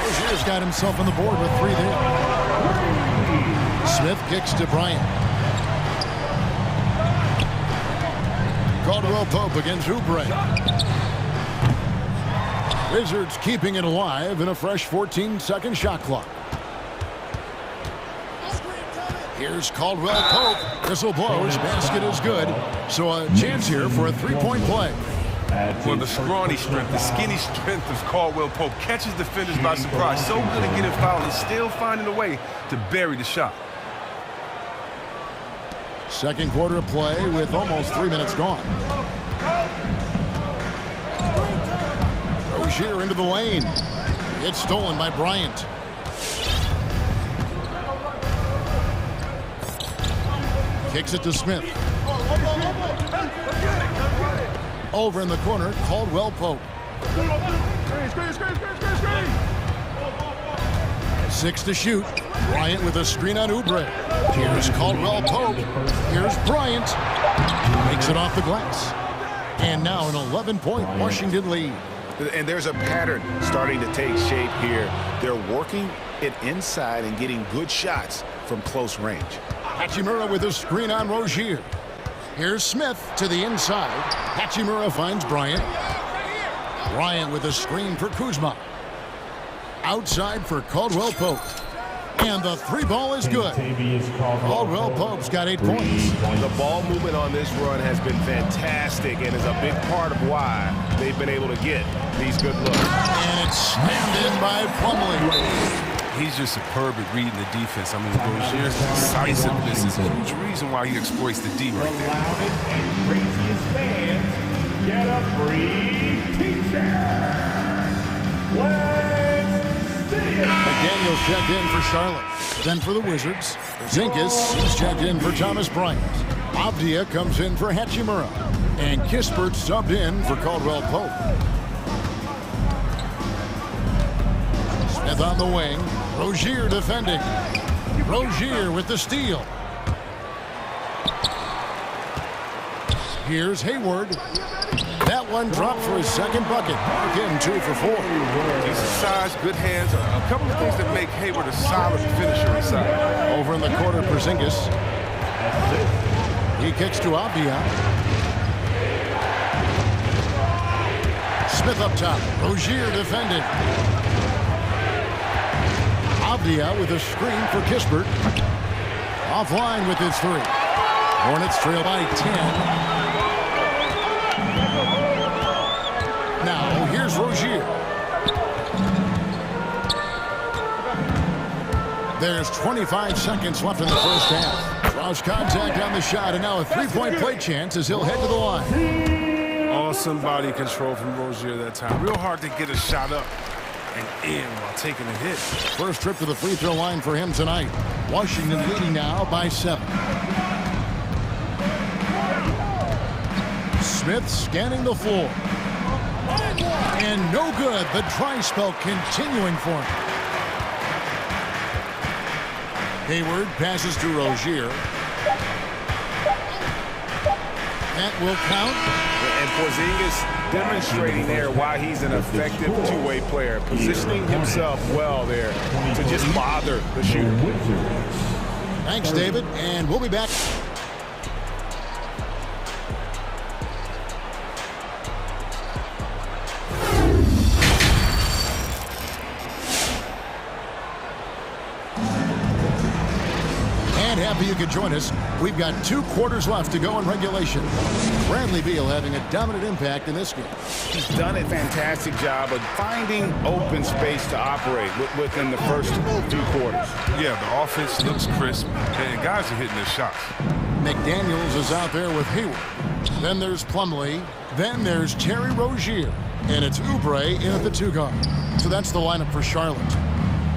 Rozier's got himself on the board with 3 there. Smith kicks to Bryant. Caldwell Pope against Oubre. Wizards keeping it alive in a fresh 14-second shot clock. Here's Caldwell Pope. Whistle blows. Basket is good. So a chance here for a three-point play. Well, the scrawny strength, the skinny strength of Caldwell Pope catches defenders by surprise. So good at getting fouled and still finding a way to bury the shot. Second quarter of play with almost 3 minutes gone. Rozier into the lane. It's stolen by Bryant. Kicks it to Smith. Over in the corner, Caldwell Pope. 6 to shoot. Bryant with a screen on Oubre. Here's Caldwell Pope. Here's Bryant. Makes it off the glass. And now an 11-point Washington lead. And there's a pattern starting to take shape here. They're working it inside and getting good shots from close range. Hachimura with a screen on Rozier. Here's Smith to the inside. Hachimura finds Bryant. Bryant with a screen for Kuzma. Outside for Caldwell Pope. And the three ball is good. Caldwell Pope's got 8 points. The ball movement on this run has been fantastic and is a big part of why they've been able to get these good looks. And it's slammed in by Plumlee. He's just superb at reading the defense. I mean, Rozier's decisiveness is a huge reason why he exploits the D right there. Craziest fans get a free t-shirt. Let's see it. McDaniels checked in for Charlotte. Then for the Wizards, Zinkas is checked in for Thomas Bryant. Avdia comes in for Hachimura. And Kispert subbed in for Caldwell Pope. Smith on the wing. Rozier defending. Rozier with the steal. Here's Hayward. That one dropped for his second bucket. Again, 2 for 4. Decent size, good hands. A couple of things that make Hayward a solid finisher inside. Over in the corner, Porzingis. He kicks to Avdia. Smith up top. Rozier defending. Avdia with a screen for Kispert. Offline with his 3. Hornets trail by 10. Now, here's Rozier. There's 25 seconds left in the first half. Draws contact on the shot, and now a three-point play chance as he'll head to the line. Awesome body control from Rozier that time. Real hard to get a shot up and in while taking a hit. First trip to the free throw line for him tonight. Washington leading now by 7. Smith scanning the floor. And no good. The dry spell continuing for him. Hayward passes to Rozier. That will count. And Porzingis demonstrating there why he's an effective two-way player, positioning himself well there to just bother the shooter. Thanks, David, and we'll be back. Happy you could join us. We've got 2 quarters left to go in regulation. Bradley Beal having a dominant impact in this game. He's done a fantastic job of finding open space to operate within the first few quarters. Yeah, the offense looks crisp, and guys are hitting their shots. McDaniels is out there with Hayward. Then there's Plumlee. Then there's Terry Rozier. And it's Oubre in at the 2 guard. So that's the lineup for Charlotte.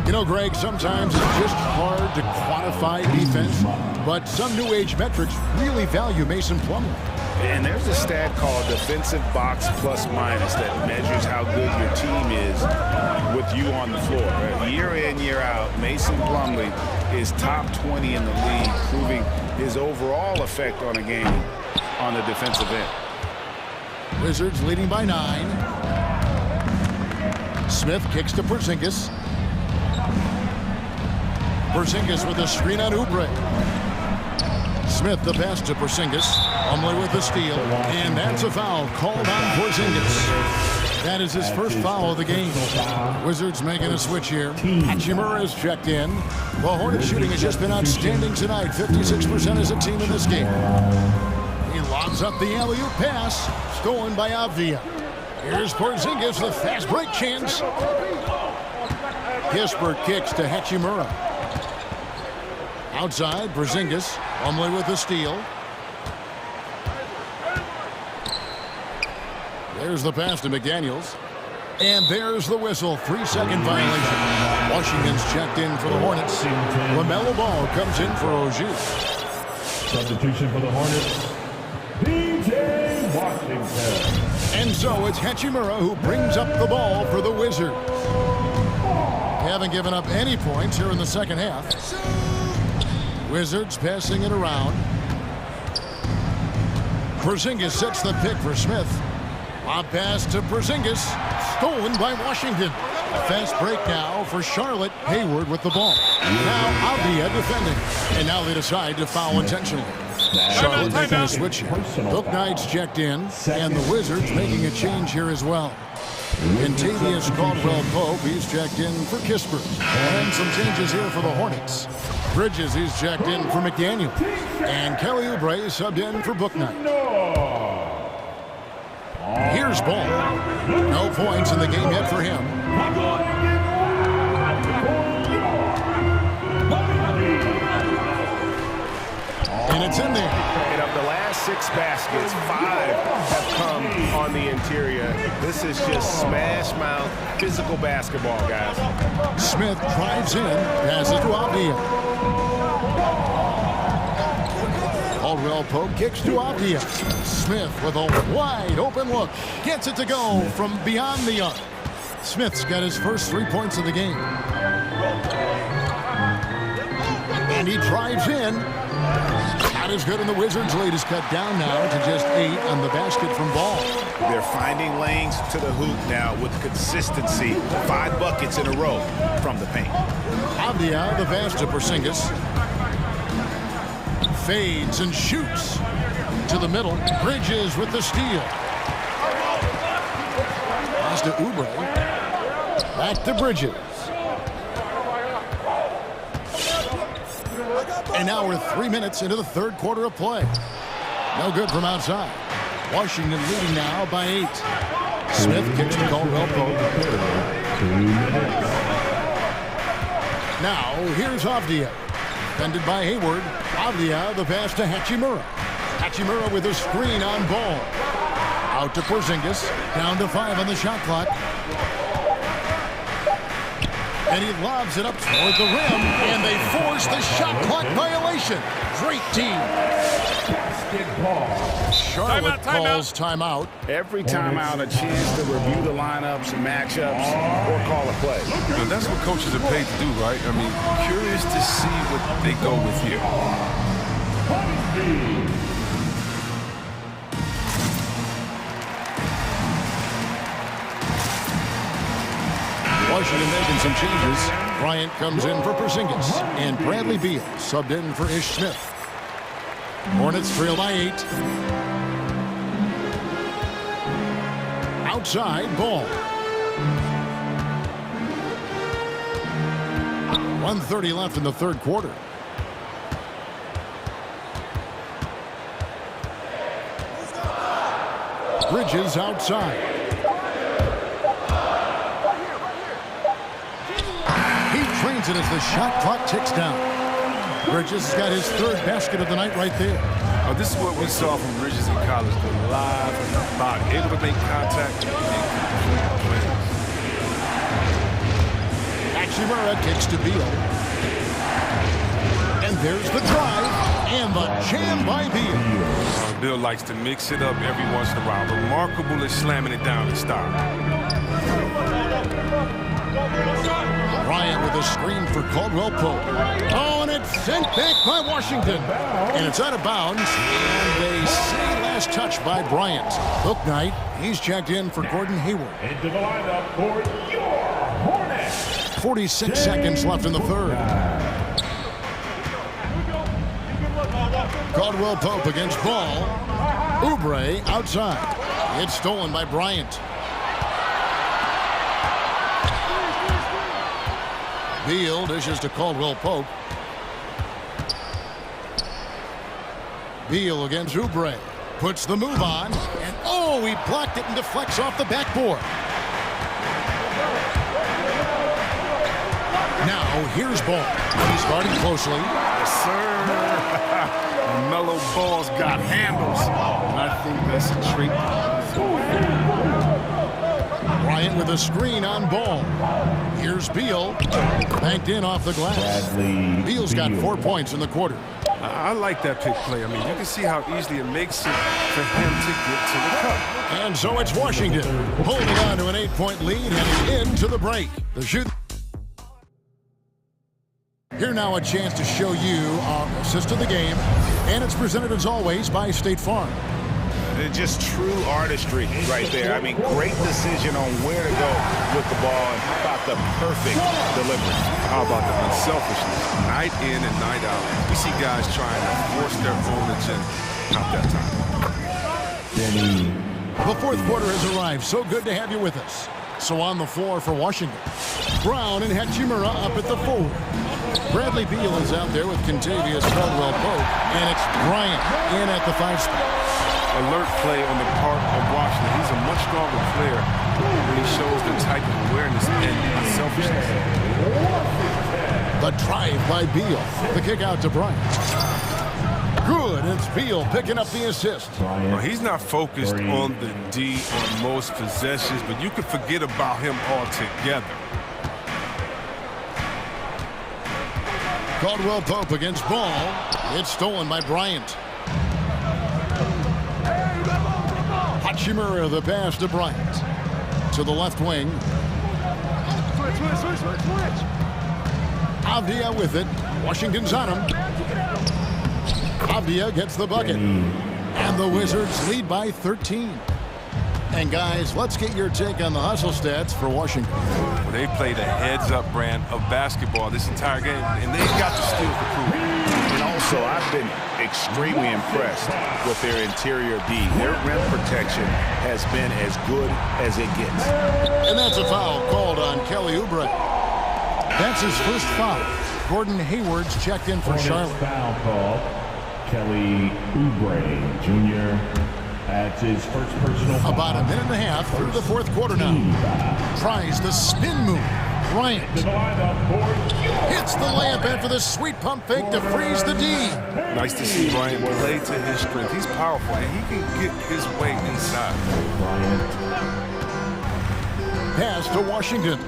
You know, Greg, sometimes it's just hard to quantify defense, but some new age metrics really value Mason Plumlee. And there's a stat called defensive box plus minus that measures how good your team is with you on the floor. Right? Year in, year out, Mason Plumlee is top 20 in the league, proving his overall effect on a game on the defensive end. Wizards leading by 9. Smith kicks to Porzingis. Porzingis with a screen on Oubre. Smith the pass to Porzingis. Plumlee with the steal. And that's a foul called on Porzingis. That is his first foul of the game. Wizards making a switch here. Hachimura is checked in. The Hornets shooting has just been outstanding tonight. 56% as a team in this game. He lobs up the alley-oop pass. Stolen by Avdia. Here's Porzingis, the fast break chance. Kispert kicks to Hachimura. Outside, Porzingis, Plumlee with the steal. There's the pass to McDaniels. And there's the whistle. 3-second violation. Washington's checked in for the Hornets. LaMelo Ball comes in for Ogier. Substitution for the Hornets, DJ Washington. And so it's Hachimura who brings up the ball for the Wizards. They haven't given up any points here in the second half. Wizards passing it around. Porzingis sets the pick for Smith. A pass to Porzingis, stolen by Washington. A fast break now for Charlotte. Hayward with the ball. Now Avdia defending. And now they decide to foul intentionally. Charlotte making a switch. Book Knight's checked in, and the Wizards making a change here as well. Contavious Caldwell-Pope, he's checked in for Kispert. And some changes here for the Hornets. Bridges, he's checked in for McDaniel. And Kelly Oubre subbed in for Book Knight. Here's Ball. No points in the game yet for him. And it's in there. And of the last 6 baskets, 5 have come on the interior. This is just smash mouth physical basketball, guys. Smith drives in, passes to Avdia. Caldwell-Pope kicks to Avdia. Smith with a wide open look. Gets it to go from beyond the arc. Smith's got his first 3 points of the game. And he drives in. Not as good, and the Wizards' lead is cut down now to just 8 on the basket from Ball. They're finding lanes to the hoop now with consistency. 5 buckets in a row from the paint. Avdia, the pass to Porzingis. Fades and shoots to the middle. Bridges with the steal. Pass to Oubre. Back to Bridges. And now we're 3 minutes into the third quarter of play. No good from outside. Washington leading now by 8. Smith kicks to Caldwell-Pope. Now here's Avdia. Defended by Hayward. Avdia, the pass to Hachimura. Hachimura with a screen on Ball. Out to Porzingis. Down to 5 on the shot clock. And he lobs it up toward the rim, and they force the shot clock violation. Great team. Charlotte calls timeout. Every timeout, a chance to review the lineups, matchups, or call a play. And that's what coaches are paid to do, right? I mean, curious to see what they go with here. Washington making some changes. Bryant comes in for Porzingis, and Bradley Beal subbed in for Ish Smith. Hornets trail by 8. Outside, Ball. 1:30 left in the third quarter. Bridges outside. He trains it as the shot clock ticks down. Bridges has got his 3rd basket of the night right there. Oh, this is what we saw from Bridges in college. The live from the body, able to make contact and complete plays. Hachimura kicks to Beal. And there's the drive and the jam by Beal. Bill likes to mix it up every once in a while. Remarkable at slamming it down in style. Bryant with a screen for Caldwell-Pope. Oh, and it's sent back by Washington. And it's out of bounds. And they say last touch by Bryant. Book Knight, he's checked in for Gordon Hayward. Into the lineup for your Hornets. 46 seconds left in the third. Caldwell-Pope against Ball. Oubre outside. It's stolen by Bryant. Beal dishes to Caldwell-Pope. Beal against Oubre. Puts the move on. And oh, he blocked it and deflects off the backboard. Now here's Ball. He's guarding closely. Yes, sir. Mellow Ball's got handles. And I think that's a treat. Bryant with a screen on ball. Here's Beal. Banked in off the glass. Beal's got 4 points in the quarter. I like that pick play. I mean, you can see how easily it makes it for him to get to the cup. And so it's Washington holding on to an 8-point lead heading into the break. The shoot. Here now a chance to show you our assist of the game. And it's presented as always by State Farm. Just true artistry right there. I mean, great decision on where to go with the ball, and how about the perfect delivery? How about the unselfishness? Night in and night out. We see guys trying to force their own agenda. Not that time. The fourth quarter has arrived. So good to have you with us. So on the floor for Washington, Brown and Hachimura up at the forward. Bradley Beal is out there with Kentavious Caldwell-Pope, and it's Bryant in at the 5 spot. Alert play on the part of Washington. He's a much stronger player when he shows the type of awareness and unselfishness. The drive by Beal. The kick out to Bryant. Good. It's Beal picking up the assist. Well, he's not focused on the D on most possessions, but you can forget about him altogether. Caldwell-Pope against Ball. It's stolen by Bryant. Hachimura the pass to Bryant. To the left wing. Avdia with it. Washington's on him. Avdia gets the bucket. And the Wizards lead by 13. And guys, let's get your take on the hustle stats for Washington. Well, they played a heads-up brand of basketball this entire game, and they got the steals to prove it. And also, I've been extremely impressed with their interior D. Their rim protection has been as good as it gets. And that's a foul called on Kelly Oubre. That's his first foul. Gordon Hayward's checked in for Charlotte. Foul call. Kelly Oubre, Jr. That's his first personal foul. About a minute and a half through the fourth quarter now. Tries the spin move. Bryant hits the layup after the sweet pump fake to freeze the D. Nice to see Bryant play to his strength. He's powerful, and he can get his way inside. Pass to Washington.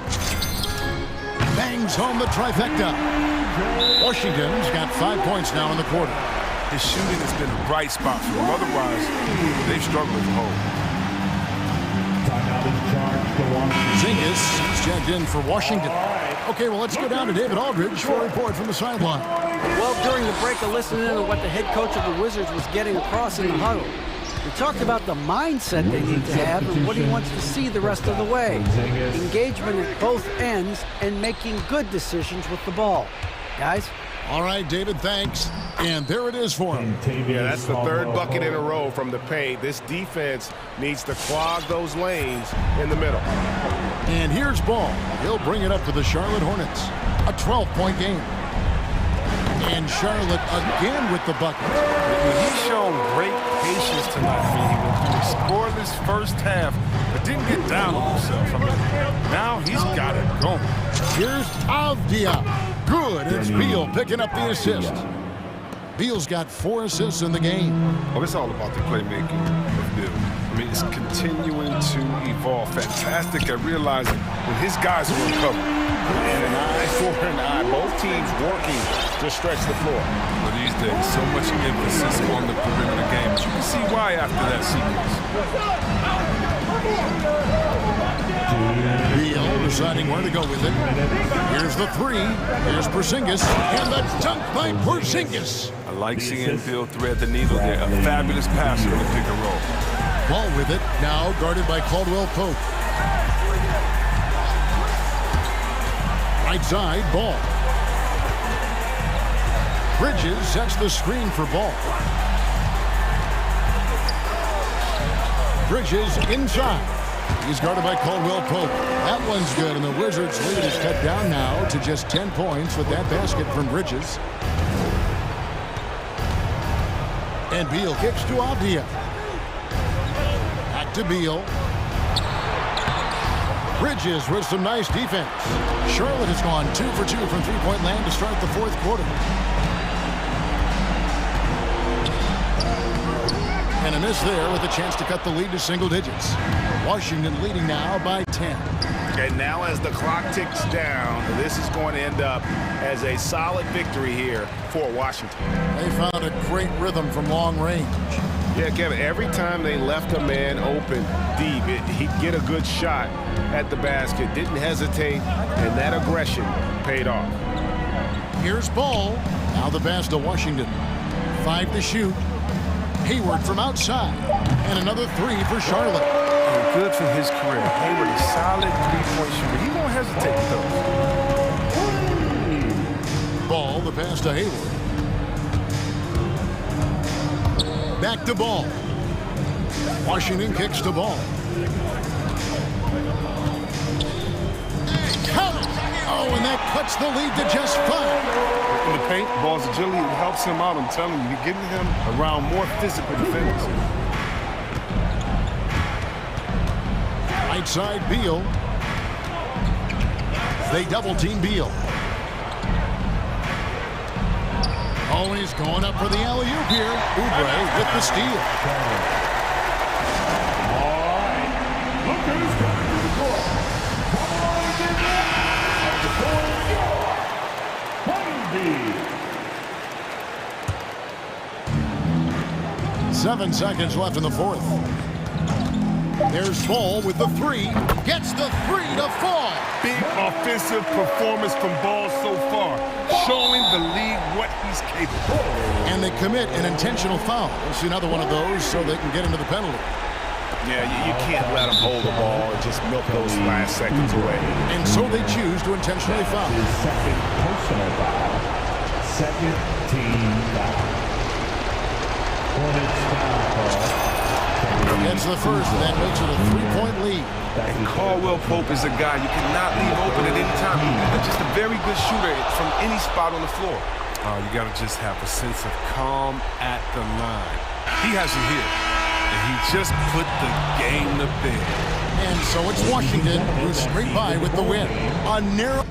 Bangs home the trifecta. Washington's got 5 points now in the quarter. His shooting has been a bright spot for him. Otherwise, they've struggled as a whole. Zingas is checked in for Washington. Okay, well, let's go down to David Aldridge for a report from the sideline. Well, during the break, I listened in on what the head coach of the Wizards was getting across in the huddle. He talked about the mindset they need to have and what he wants to see the rest of the way. Engagement at both ends and making good decisions with the ball. Guys? All right, David, thanks. And there it is for him. Yeah, that's the third bucket in a row from the paint. This defense needs to clog those lanes in the middle. And here's Ball. He'll bring it up to the Charlotte Hornets. A 12-point game. And Charlotte again with the bucket. He's shown great patience tonight. I mean, he went through a scoreless first half, but didn't get down on himself. I mean, now he's got it going. Here's Avdia. Good. It's Beal picking up the assist. Beal's got 4 assists in the game. Well, it's all about the playmaking of Beal. I mean, it's continuing to evolve. Fantastic at realizing when his guys are uncovered. And an eye for an eye. Both teams working to stretch the floor. Well, these days, so much emphasis on the perimeter game. But you can see why after that sequence. Beal deciding where to go with it. Here's the 3. Here's Porzingis. And the dunk by Porzingis. I like seeing Beal thread the needle there. A fabulous passer in the pick and roll. Ball with it. Now guarded by Caldwell-Pope. Right side, Ball. Bridges sets the screen for Ball. Bridges inside. He's guarded by Caldwell-Pope. That one's good, and the Wizards' lead is cut down now to just 10 points with that basket from Bridges. And Beal kicks to Avdia. Back to Beal. Bridges with some nice defense. Charlotte has gone 2 for 2 from three-point land to start the fourth quarter. And a miss there with a chance to cut the lead to single digits. Washington leading now by 10. And now as the clock ticks down, this is going to end up as a solid victory here for Washington. They found a great rhythm from long range. Yeah, Kevin, every time they left a man open deep, he'd get a good shot at the basket, didn't hesitate, and that aggression paid off. Here's Ball. Now the pass to Washington. 5 to shoot. Hayward from outside. And another 3 for Charlotte. And good for his career. Hayward is solid three-point shooter. He won't hesitate with those. Ball, the pass to Hayward. Back to Ball. Washington kicks to Ball. Count! Oh, and that cuts the lead to just 5. In the paint, Ball's agility helps him out. I'm telling you, you're getting him around more physical defenders. Right side, Beal. They double-team Beal. Oh, and he's going up for the alley-oop here. Oubre with the steal. All right. Look who's coming to the court. Come on and get loud. The 7 seconds left in the fourth. There's Ball with the 3. Gets the 3 to fall. Big offensive performance from Ball so far, showing the league what he's capable of. And they commit an intentional foul. We'll see another one of those so they can get into the penalty. Yeah, you can't let them hold the ball and just milk those last seconds away. And so they choose to intentionally foul. His second personal foul. Second team foul. Hornets foul call. Gets the first, and that makes it a 3-point lead. And Caldwell Pope is a guy you cannot leave open at any time. He's just a very good shooter from any spot on the floor. You got to just have a sense of calm at the line. He has it here, and he just put the game to bed. And so it's Washington who scrape by with the win. A narrow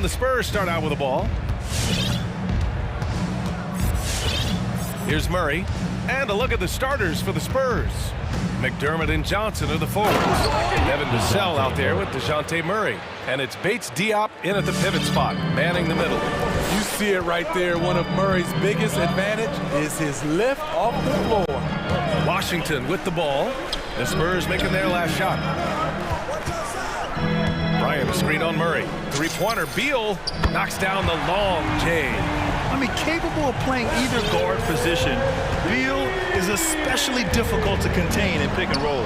And the Spurs start out with the ball. Here's Murray. And a look at the starters for the Spurs. McDermott and Johnson are the forwards. Devin Vassell out there with DeJounte Murray. And it's Bates Diop in at the pivot spot, manning the middle. You see it right there. One of Murray's biggest advantage is his lift off the floor. Washington with the ball. The Spurs making their last shot. Bryant, a screen on Murray. Three-pointer. Beal knocks down the long J. I mean, capable of playing either guard position, Beal is especially difficult to contain in pick and rolls.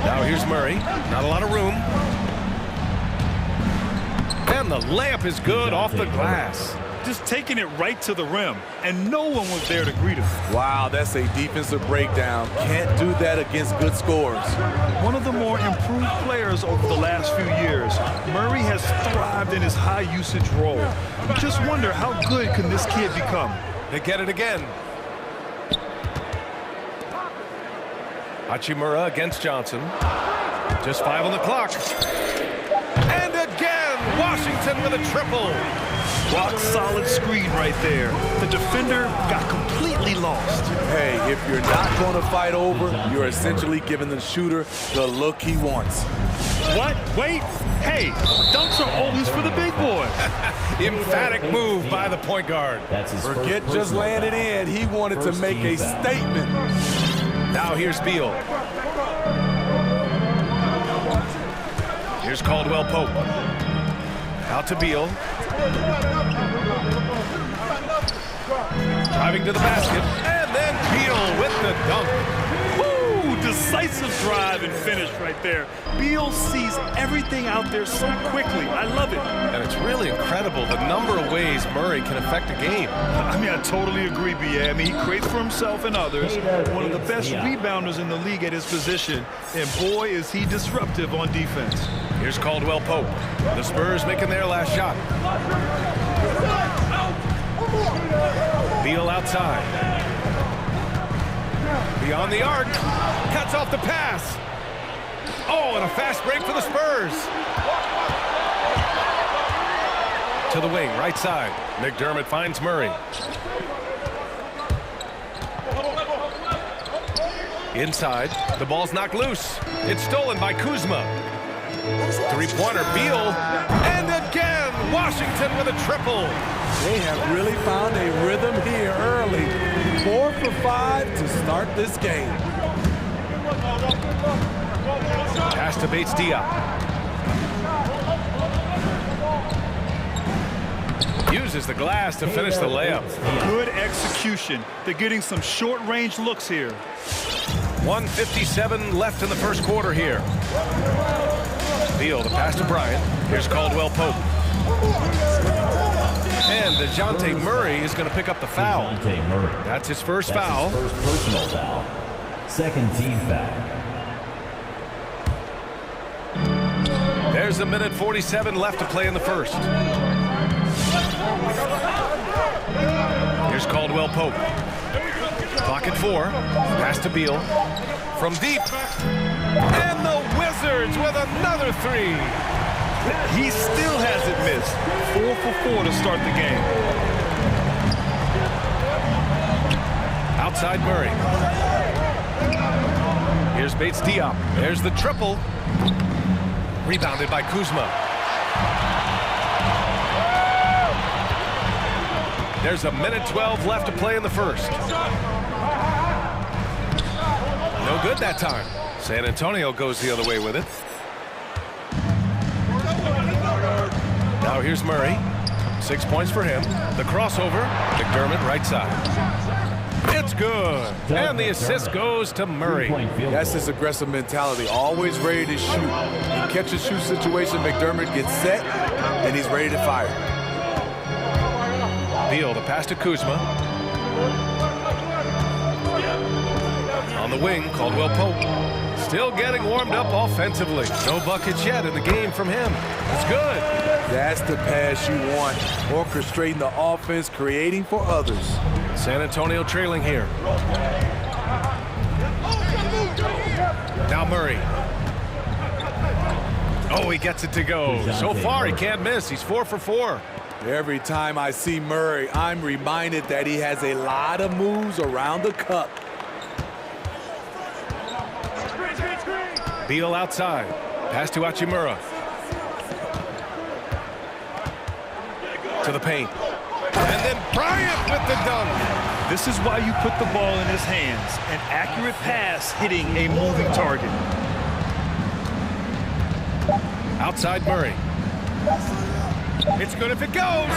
Now here's Murray. Not a lot of room. And the layup is good off the glass. Just taking it right to the rim, and no one was there to greet him. Wow, that's a defensive breakdown. Can't do that against good scores. One of the more improved players over the last few years, Murray has thrived in his high-usage role. You just wonder how good can this kid become. They get it again. Hachimura against Johnson. Just 5 on the clock. And again, Washington with a triple. Rock-solid screen right there. The defender got completely lost. Hey, if you're not going to fight over, you're essentially giving the shooter the look he wants. What? Wait. Hey, dunks are always for the big boy. Emphatic move by the point guard. Forget just laying it in. He wanted to make a statement. Now here's Beal. Here's Caldwell Pope. Out to Beal. Driving to the basket, and then Beal with the dunk. Woo! Decisive drive and finish right there. Beal sees everything out there so quickly. I love it. And it's really incredible the number of ways Murray can affect a game. I mean, I totally agree, B.A. I mean, he creates for himself and others. One of the best rebounders in the league at his position. And boy, is he disruptive on defense. Here's Caldwell Pope. The Spurs making their last shot. Beal outside. Beyond the arc. Cuts off the pass. Oh, and a fast break for the Spurs. To the wing, right side. McDermott finds Murray. Inside, the ball's knocked loose. It's stolen by Kuzma. Three-pointer, Beal. And again, Washington with a triple. They have really found a rhythm here early. 4 for 5 to start this game. Pass to Bates Diop. Uses the glass to finish the layup. Good execution. They're getting some short-range looks here. 1:57 left in the first quarter here. Beal, the pass to Bryant. Here's Caldwell Pope. And DeJounte Murray is going to pick up the foul. That's his first foul. His first personal foul. Second team foul. There's a minute 47 left to play in the first. Here's Caldwell Pope. Clock at 4. Pass to Beal. From deep. And the Wizards with another three. He still hasn't missed. 4 for 4 to start the game. Outside Murray. Here's Bates Diop. There's the triple. Rebounded by Kuzma. There's a minute 12 left to play in the first. No good that time. San Antonio goes the other way with it. Now here's Murray. 6 points for him. The crossover. McDermott right side. It's good. And the assist goes to Murray. That's his aggressive mentality. Always ready to shoot. You catch a shoot situation, McDermott gets set, and he's ready to fire. Beal, the pass to Kuzma. On the wing, Caldwell Pope. Still getting warmed up offensively. No buckets yet in the game from him. It's good. That's the pass you want. Orchestrating the offense, creating for others. San Antonio trailing here. Now Murray. Oh, he gets it to go. So far, he can't miss. He's 4 for 4. Every time I see Murray, I'm reminded that he has a lot of moves around the cup. Beal outside. Pass to Hachimura. To the paint. And then Bryant with the dunk. This is why you put the ball in his hands. An accurate pass hitting a moving target. Outside Murray. It's good if it goes.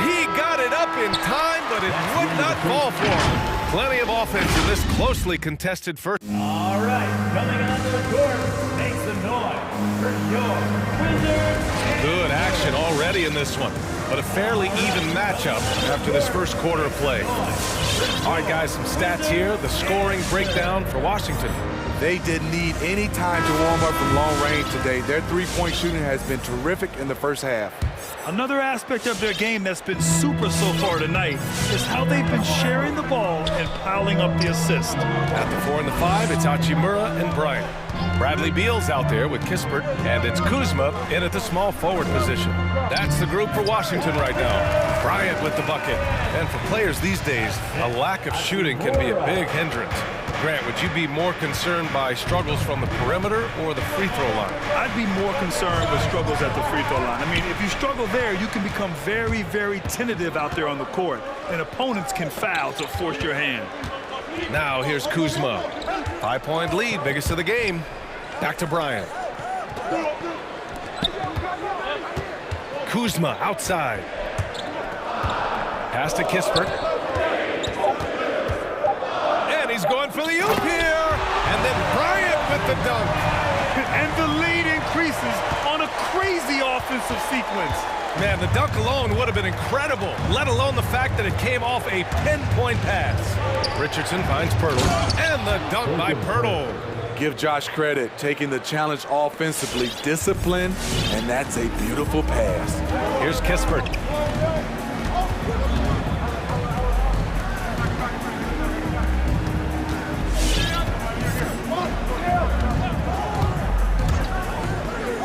He got it up in time, but it would not fall for him. Plenty of offense in this closely contested first. All right, coming onto the court, make some noise for your Wizards. Good action already in this one, but a fairly even matchup after this first quarter of play. All right, guys, some stats here. The scoring breakdown for Washington. They didn't need any time to warm up from long range today. Their three-point shooting has been terrific in the first half. Another aspect of their game that's been super so far tonight is how they've been sharing the ball and piling up the assists. At the 4 and the 5, it's Hachimura and Bryant. Bradley Beal's out there with Kispert, and it's Kuzma in at the small forward position. That's the group for Washington right now. Bryant with the bucket. And for players these days, a lack of shooting can be a big hindrance. Grant, would you be more concerned by struggles from the perimeter or the free throw line? I'd be more concerned with struggles at the free throw line. I mean, if you struggle there, you can become very, very tentative out there on the court, and opponents can foul to force your hand. Now here's Kuzma. 5-point lead, biggest of the game. Back to Bryant. Kuzma outside. Pass to Kispert. And he's going for the oop here. And then Bryant with the dunk. And the lead increases on a crazy offensive sequence. Man, the dunk alone would have been incredible, let alone the fact that it came off a 10-point pass. Richardson finds Pirtle, and the dunk by Pirtle. Give Josh credit, taking the challenge offensively, discipline, and that's a beautiful pass. Here's Kispert.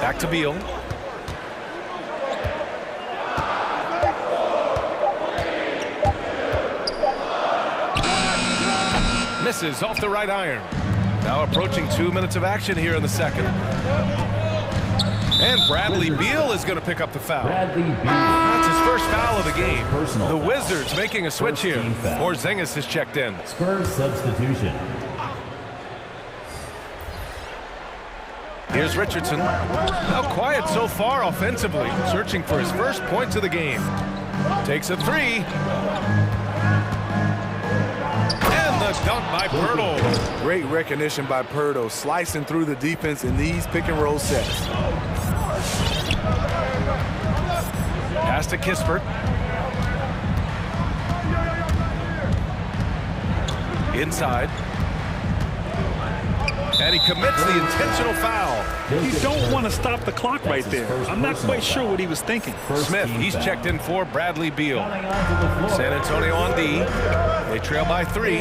Back to Beal. Misses off the right iron. Now approaching 2 minutes of action here in the second. And Bradley Beal is going to pick up the foul. That's his first foul of the game. The Wizards making a switch here. Porzingis has checked in. Spurs substitution. Here's Richardson. Now quiet so far offensively, searching for his first points of the game. Takes a three. And the dunk by Pirtle. Great recognition by Pirtle, slicing through the defense in these pick-and-roll sets. Pass to Kispert. Inside. And he commits the intentional foul. You don't want to stop the clock right there. I'm not quite sure what he was thinking. Smith, he's checked in for Bradley Beal. San Antonio on D. They trail by 3.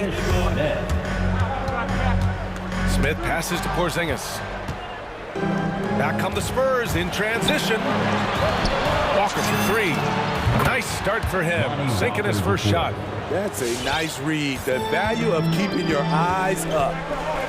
Smith passes to Porzingis. Back come the Spurs in transition. Walker for 3. Nice start for him, sinking his first shot. That's a nice read. The value of keeping your eyes up.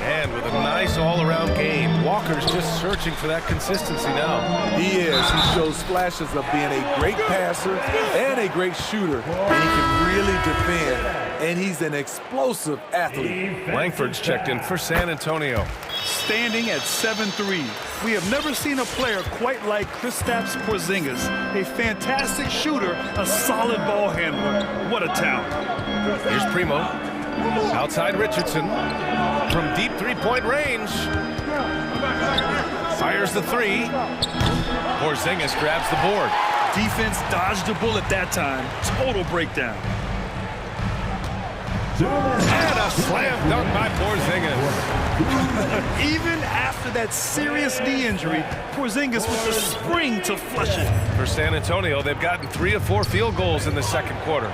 And with a nice all-around game, Walker's just searching for that consistency now. He is. He shows flashes of being a great passer and a great shooter. And he can really defend. And he's an explosive athlete. Langford's checked in for San Antonio. Standing at 7'3", we have never seen a player quite like Kristaps Porzingis. A fantastic shooter, a solid ball handler. What a talent. Here's Primo. Outside Richardson. From deep three-point range. Fires the 3. Porzingis grabs the board. Defense dodged a bullet that time. Total breakdown. And a slam dunk by Porzingis. Even after that serious knee injury, Porzingis with the spring to flush it. For San Antonio, they've gotten 3 of 4 field goals in the second quarter.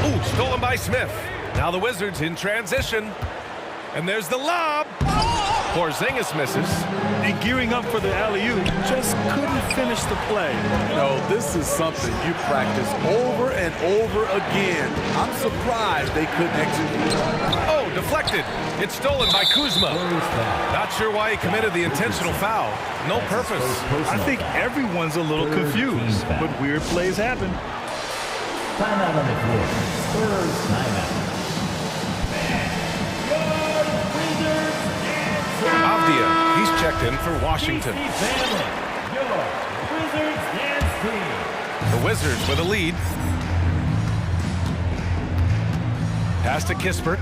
Ooh, stolen by Smith. Now the Wizards in transition. And there's the lob. Porzingis misses. And gearing up for the alley-oop, just couldn't finish the play. You know, this is something you practice over and over again. I'm surprised they couldn't execute. Oh, deflected. It's stolen by Kuzma. Not sure why he committed the intentional foul. No purpose. I think everyone's a little confused, but weird plays happen. Timeout on the floor. Spurs timeout. Avdia, he's checked in for Washington. The Wizards with a lead. Pass to Kispert.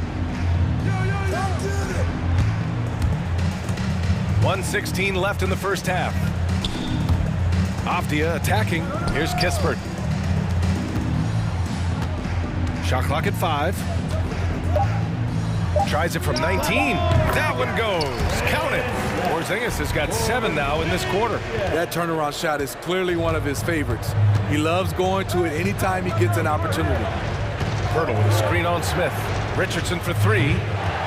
1:16 left in the first half. Avdia attacking. Here's Kispert. Shot clock at 5. Tries it from 19. That one goes. Count it. Porzingis has got 7 now in this quarter. That turnaround shot is clearly one of his favorites. He loves going to it anytime he gets an opportunity. Hurdle with a screen on Smith. Richardson for 3.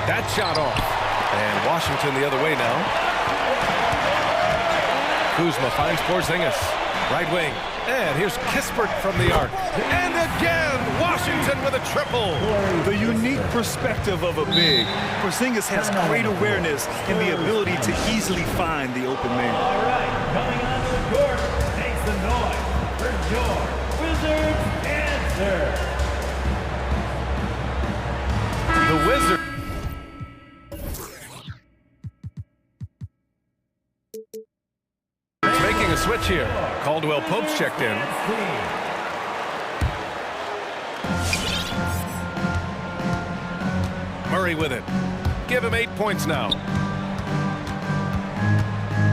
That shot off. And Washington the other way now. Kuzma finds Porzingis. Right wing. And here's Kispert from the arc. And again, Washington with a triple. The unique perspective of a big. Porzingis has great awareness and the ability to easily find the open man. All right, coming onto the court, makes the noise for your Wizards answer. The Wizards. Making a switch here. Caldwell Pope's checked in. Murray with it. Give him 8 points now.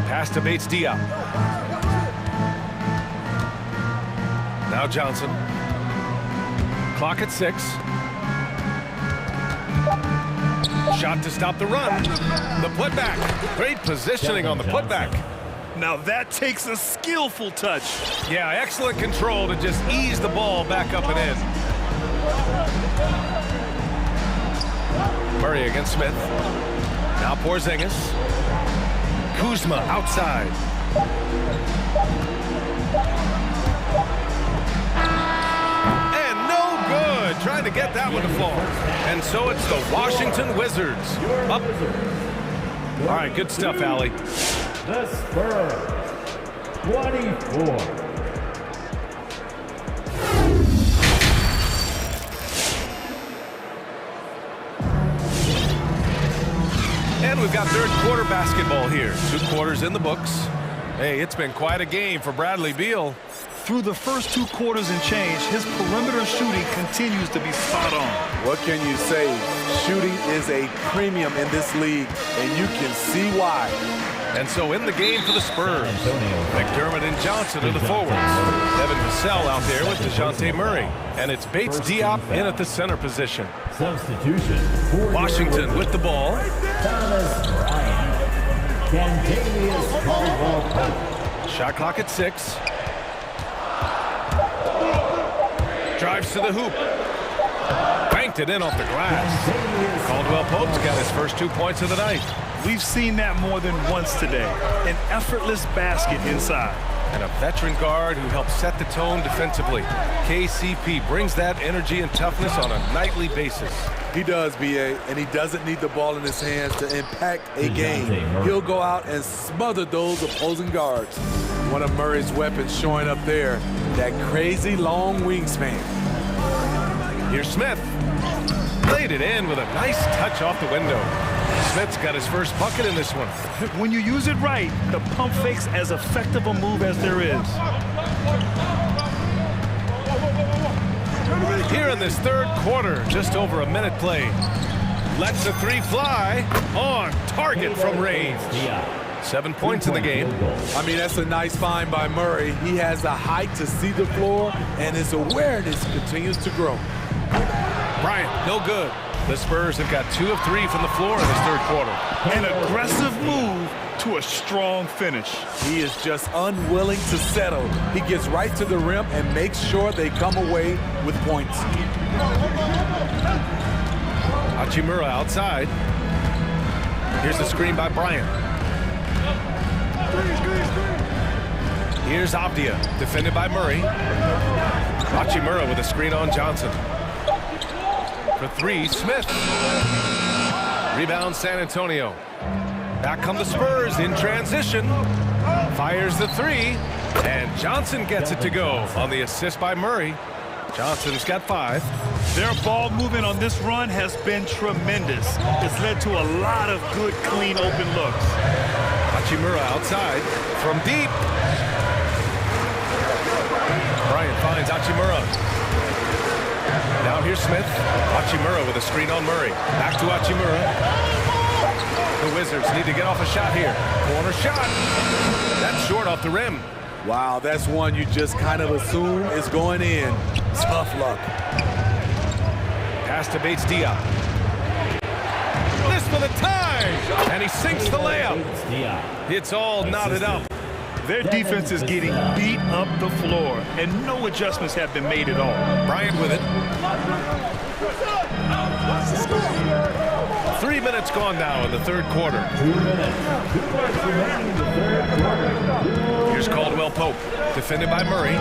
Pass to Bates Diop. Now Johnson. Clock at 6. Shot to stop the run. The putback. Great positioning on the putback. Now that takes a skillful touch. Yeah, excellent control to just ease the ball back up and in. Murray against Smith. Now Porzingis. Kuzma outside. And no good. Trying to get that one to fall. And so it's the Washington Wizards. Up. All right, good stuff, Allie. The Spurs, 24. And we've got third quarter basketball here. 2 quarters in the books. Hey, it's been quite a game for Bradley Beal. Through the first 2 quarters and change, his perimeter shooting continues to be spot on. What can you say? Shooting is a premium in this league, and you can see why. And so in the game for the Spurs, McDermott and Johnson are the forwards. Devin Vassell out there with DeJounte Murray. And it's Bates Diop in at the center position. Substitution. Washington with the ball. Thomas Bryant. Cantavius Caldwell. Shot clock at 6. Drives to the hoop. Banked it in off the glass. Caldwell Pope's got his first 2 points of the night. We've seen that more than once today. An effortless basket inside. And a veteran guard who helps set the tone defensively. KCP brings that energy and toughness on a nightly basis. He does, B.A., and he doesn't need the ball in his hands to impact a game. He'll go out and smother those opposing guards. One of Murray's weapons showing up there, that crazy long wingspan. Here's Smith. Laid it in with a nice touch off the window. Smith's got his first bucket in this one. When you use it right, the pump fake's as effective a move as there is. Here in this third quarter, just over a minute played. Lets the 3 fly. On target from range. 7 points in the game. I mean, that's a nice find by Murray. He has the height to see the floor, and his awareness continues to grow. Bryant, no good. The Spurs have got 2 of 3 from the floor in this third quarter. An aggressive move to a strong finish. He is just unwilling to settle. He gets right to the rim and makes sure they come away with points. Hachimura outside. Here's the screen by Bryant. Here's Avdia, defended by Murray. Hachimura with a screen on Johnson. For three, Smith. Rebound, San Antonio. Back come the Spurs in transition. Fires the three, and Johnson gets it to go on the assist by Murray. Johnson's got 5. Their ball movement on this run has been tremendous. It's led to a lot of good, clean, open looks. Hachimura outside from deep. Bryant finds Hachimura. Now here's Smith. Hachimura with a screen on Murray. Back to Hachimura. The Wizards need to get off a shot here. Corner shot. That's short off the rim. Wow, that's one you just kind of assume is going in. Tough luck. Pass to Bates-Diop. This for the tie! And he sinks the layup. It's all knotted up. Their defense is getting beat up the floor, and no adjustments have been made at all. Bryant with it. 3 minutes gone now in the third quarter. 2 minutes. 2 minutes remaining in the third quarter. Here's Caldwell Pope, defended by Murray.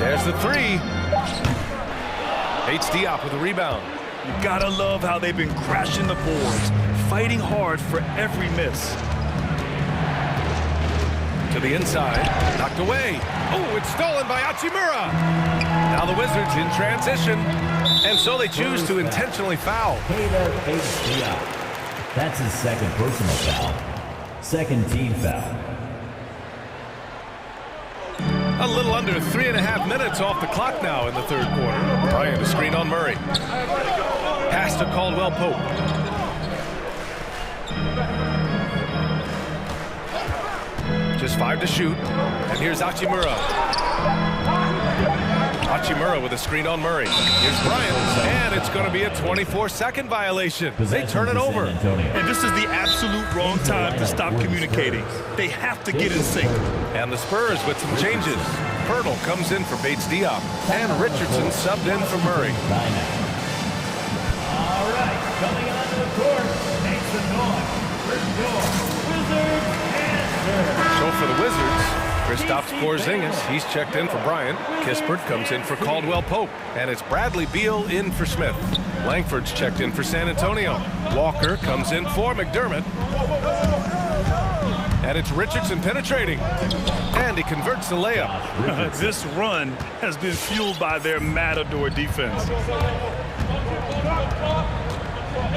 There's the three. Bates-Diop with a rebound. You gotta love how they've been crashing the boards, fighting hard for every miss. To the inside, knocked away. Oh, it's stolen by Hachimura. Now the Wizards in transition, and so they choose to intentionally foul. That's his second personal foul. Second team foul. A little under 3.5 minutes off the clock now in the third quarter. Bryant, a screen on Murray. Pass to Caldwell Pope. Just 5 to shoot. And here's Hachimura. Hachimura with a screen on Murray. Here's Bryant. And it's going to be a 24-second violation. They turn it over. And this is the absolute wrong time to stop communicating. They have to get in sync. And the Spurs with some changes. Pirtle comes in for Bates-Diop. And Richardson subbed in for Murray. All right, coming onto the court, makes the noise. Wizards answer. So for the Wizards, Kristaps Porzingis, he's checked in for Bryant. Kispert comes in for Caldwell Pope. And it's Bradley Beal in for Smith. Langford's checked in for San Antonio. Walker comes in for McDermott. And it's Richardson penetrating. And he converts the layup. This run has been fueled by their Matador defense.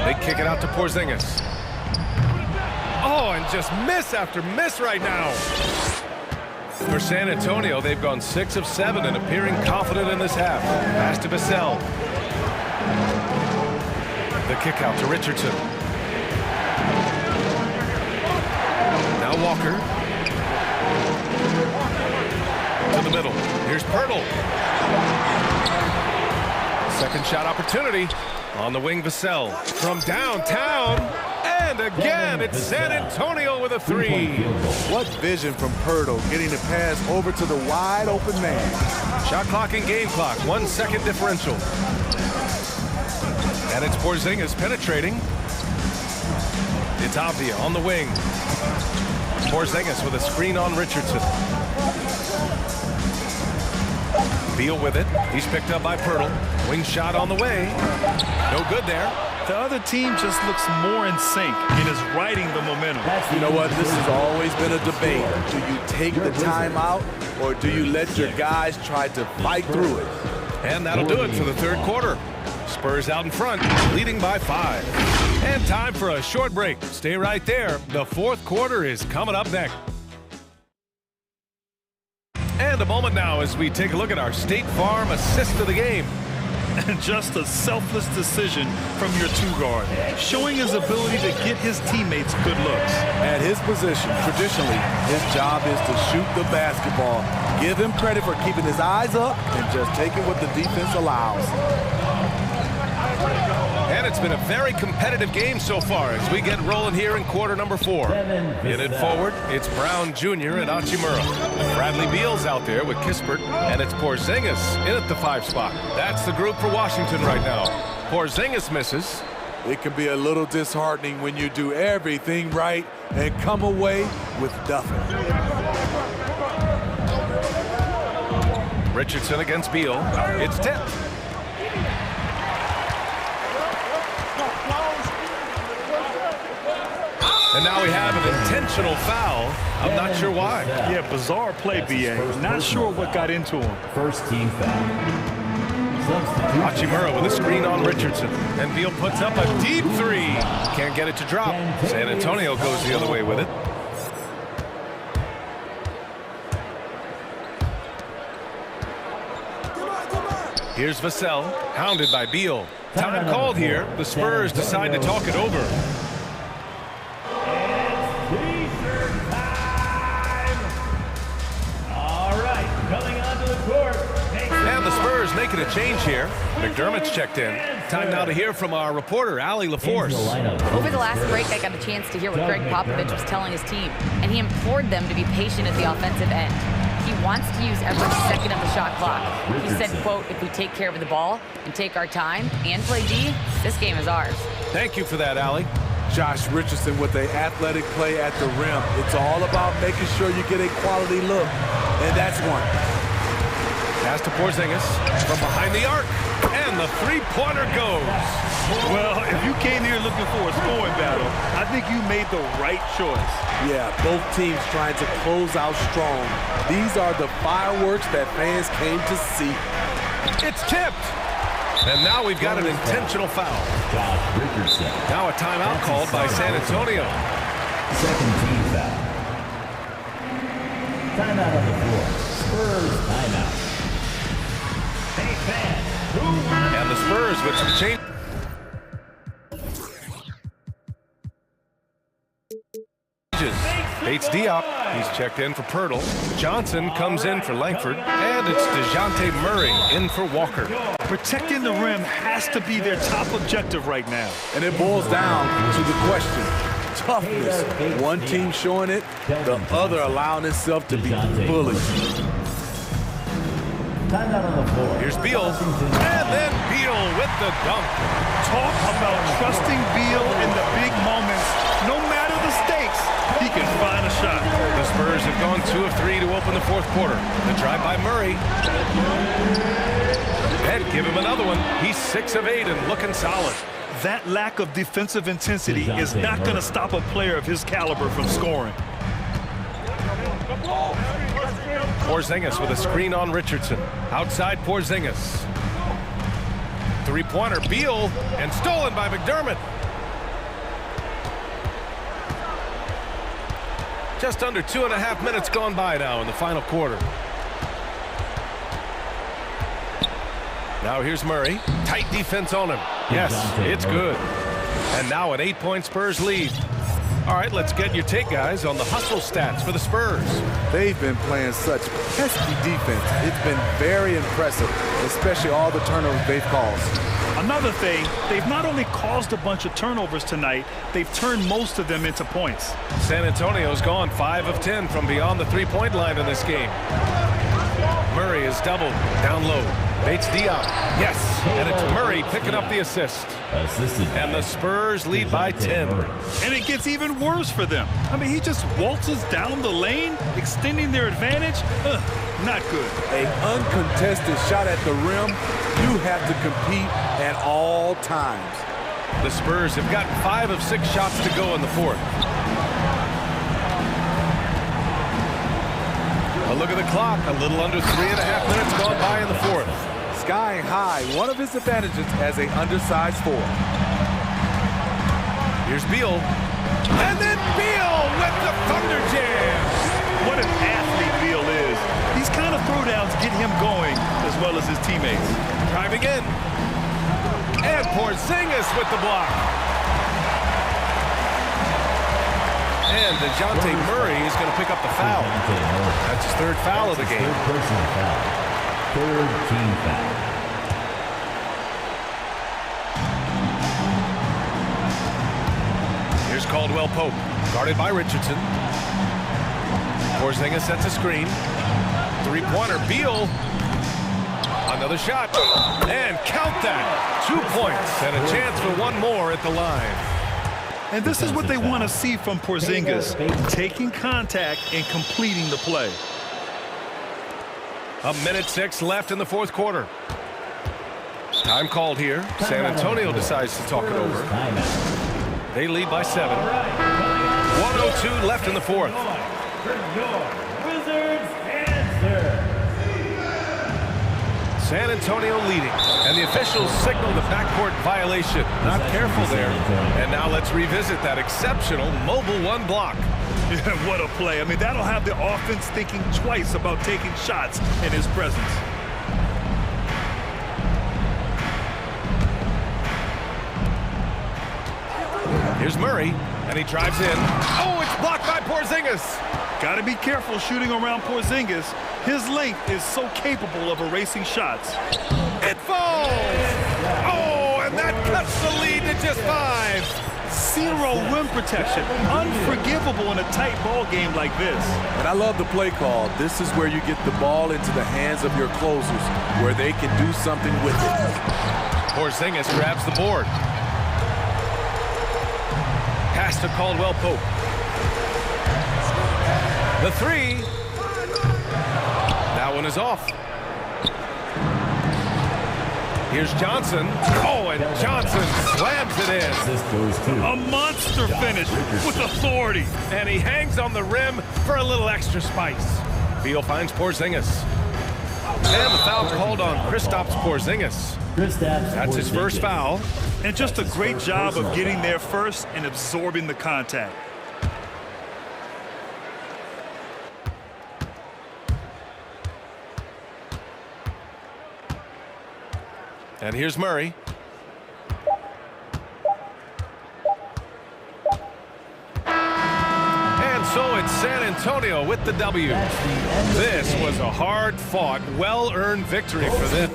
They kick it out to Porzingis. Oh, and just miss after miss right now. For San Antonio, they've gone 6 of 7 and appearing confident in this half. Pass to Vassell. The kick out to Richardson. Now Walker. To the middle. Here's Pirtle. Second shot opportunity. On the wing, Vassell. From downtown. And again, it's San Antonio with a three. What vision from Pirtle, getting the pass over to the wide open man. Shot clock and game clock, 1 second differential. And it's Porzingis penetrating. It's Avdia on the wing. Porzingis with a screen on Richardson. Beal with it. He's picked up by Pirtle. Wing shot on the way. No good there. The other team just looks more in sync and is riding the momentum. You know what? This has always been a debate. Do you take the timeout or do you let your guys try to fight through it? And that'll do it for the third quarter. Spurs out in front, leading by 5. And time for a short break. Stay right there. The fourth quarter is coming up next. And a moment now as we take a look at our State Farm assist of the game. And just a selfless decision from your two-guard, showing his ability to get his teammates good looks. At his position, traditionally, his job is to shoot the basketball. Give him credit for keeping his eyes up and just taking what the defense allows. And it's been a very competitive game so far as we get rolling here in quarter number 4. In it forward, it's Brown Jr. and Hachimura. Bradley Beal's out there with Kispert, and it's Porzingis in at the 5 spot. That's the group for Washington right now. Porzingis misses. It can be a little disheartening when you do everything right and come away with nothing. Richardson against Beal. It's tipped. And now we have an intentional foul. I'm not sure why. Yeah, bizarre play, B.A. Not sure what got into him. First team foul. Hachimura with a screen on Richardson. And Beal puts up a deep three. Can't get it to drop. San Antonio goes the other way with it. Here's Vassell, hounded by Beal. Time called here. The Spurs decide to talk it over. And the Spurs making a change here. McDermott's checked in. Time now to hear from our reporter, Allie LaForce. Over the last break, I got a chance to hear what Greg Popovich was telling his team, and he implored them to be patient at the offensive end. He wants to use every second of the shot clock. He said, quote, if we take care of the ball and take our time and play D, this game is ours. Thank you for that, Allie. Josh Richardson with the athletic play at the rim. It's all about making sure you get a quality look, and that's one. Pass to Porzingis from behind the arc, and the three-pointer goes. Well, if you came here looking for a scoring battle, I think you made the right choice. Yeah, both teams trying to close out strong. These are the fireworks that fans came to see. It's tipped. And now we've got an intentional foul. Now a timeout called by San Antonio. Second team foul. Timeout on the floor. Spurs timeout. And the Spurs with some change. Bates Diop, he's checked in for Pirtle. Johnson comes in for Langford. And it's DeJounte Murray in for Walker. Protecting the rim has to be their top objective right now. And it boils down to the question. Toughness. One team showing it, the other allowing itself to be bullied. Here's Beal, and then Beal with the dunk. Talk about trusting Beal in the big moments. No matter the stakes, he can find a shot. The Spurs have gone 2 of 3 to open the fourth quarter. The drive by Murray. And give him another one. He's 6 of 8 and looking solid. That lack of defensive intensity is not going to stop a player of his caliber from scoring. Porzingis with a screen on Richardson. Outside Porzingis. Three-pointer, Beal, and stolen by McDermott. Just under 2.5 minutes gone by now in the final quarter. Now here's Murray. Tight defense on him. Yes, it's good. And now an 8-point Spurs lead. All right, let's get your take, guys, on the hustle stats for the Spurs. They've been playing such pesky defense. It's been very impressive, especially all the turnovers they've caused. Another thing, they've not only caused a bunch of turnovers tonight, they've turned most of them into points. San Antonio's gone 5 of 10 from beyond the three-point line in this game. Murray is doubled down low. Bates Diop. Yes, and it's Murray picking up the assist. And the Spurs lead by 10. And it gets even worse for them. I mean, he just waltzes down the lane, extending their advantage. Not good. An uncontested shot at the rim, you have to compete at all times. The Spurs have gotten 5 of 6 shots to go in the fourth. A look at the clock. A little under 3.5 minutes gone by in the fourth. Skying high, one of his advantages as an undersized forward. Here's Beal. And then Beal with the Thunder Jam. What an athlete Beal is. These kind of throwdowns get him going as well as his teammates. Driving in. And Porzingis with the block. And DeJounte Murray is going to pick up the foul. That's his third foul of the game. Third team foul. Here's Caldwell Pope, guarded by Richardson. Porzingis sets a screen. Three-pointer, Beal. Another shot. And count that. 2 points and a chance for one more at the line. And this is what they want to see from Porzingis, taking contact and completing the play. 1:06 left in the fourth quarter. Time called here. San Antonio decides to talk it over. They lead by 7. 1:02 left in the fourth. Wizards answer. San Antonio leading, and the officials signal the backcourt violation. Not careful there. And now let's revisit that exceptional mobile one block. Yeah, what a play. I mean, that'll have the offense thinking twice about taking shots in his presence. Here's Murray, and he drives in. Oh, it's blocked by Porzingis. Got to be careful shooting around Porzingis. His length is so capable of erasing shots. It falls! Oh, and that cuts the lead to just 5. Zero rim protection. Unforgivable in a tight ball game like this. And I love the play call. This is where you get the ball into the hands of your closers, where they can do something with it. Porzingis grabs the board. Pass to Caldwell Pope. The 3. That one is off. Here's Johnson. Oh, and Johnson slams it in. A monster finish with authority. And he hangs on the rim for a little extra spice. Beal finds Porzingis. And the foul called on Kristaps Porzingis. That's his first foul. And just a great job of getting there first and absorbing the contact. And here's Murray. And so it's San Antonio with the W. This was a hard-fought, well-earned victory for them.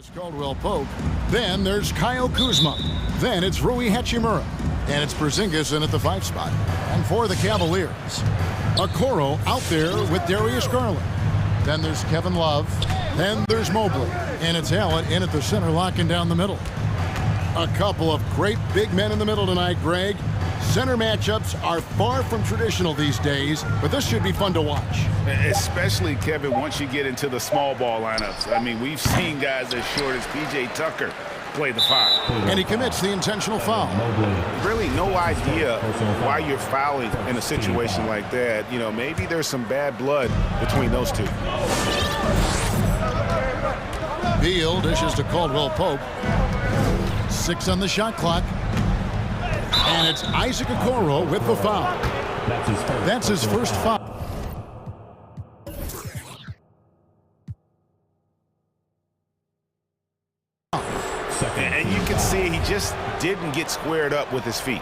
Here's Caldwell Pope. Then there's Kyle Kuzma. Then it's Rui Hachimura. And it's Porzingis in at the 5 spot. And for the Cavaliers, Okoro out there with Darius Garland. Then there's Kevin Love. Then there's Mobley. And it's Allen in at the center, locking down the middle. A couple of great big men in the middle tonight, Greg. Center matchups are far from traditional these days, but this should be fun to watch. Especially, Kevin, once you get into the small ball lineups. I mean, we've seen guys as short as P.J. Tucker play the 5. And he commits the intentional foul. Really no idea why you're fouling in a situation like that. You know, maybe there's some bad blood between those two. Beal dishes to Caldwell Pope. 6 on the shot clock. And it's Isaac Okoro with the foul. That's his first foul. And you can see he just didn't get squared up with his feet.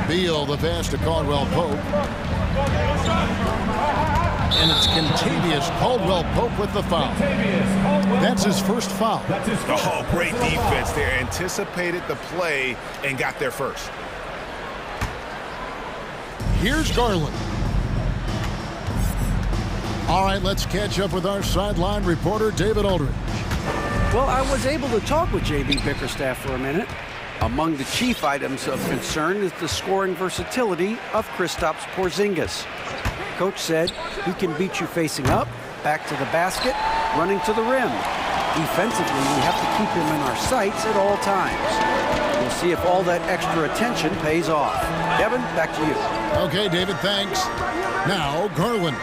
Beal the pass to Caldwell Pope. And it's Kentavious Caldwell Pope with the foul. That's his first foul. Oh, great defense there. Anticipated the play and got there first. Here's Garland. All right, let's catch up with our sideline reporter, David Aldridge. Well, I was able to talk with J.B. Bickerstaff for a minute. Among the chief items of concern is the scoring versatility of Kristaps Porzingis. Coach said he can beat you facing up, back to the basket, running to the rim. Defensively, we have to keep him in our sights at all times. We'll see if all that extra attention pays off. Devin, back to you. Okay, David, thanks. Now, Garland.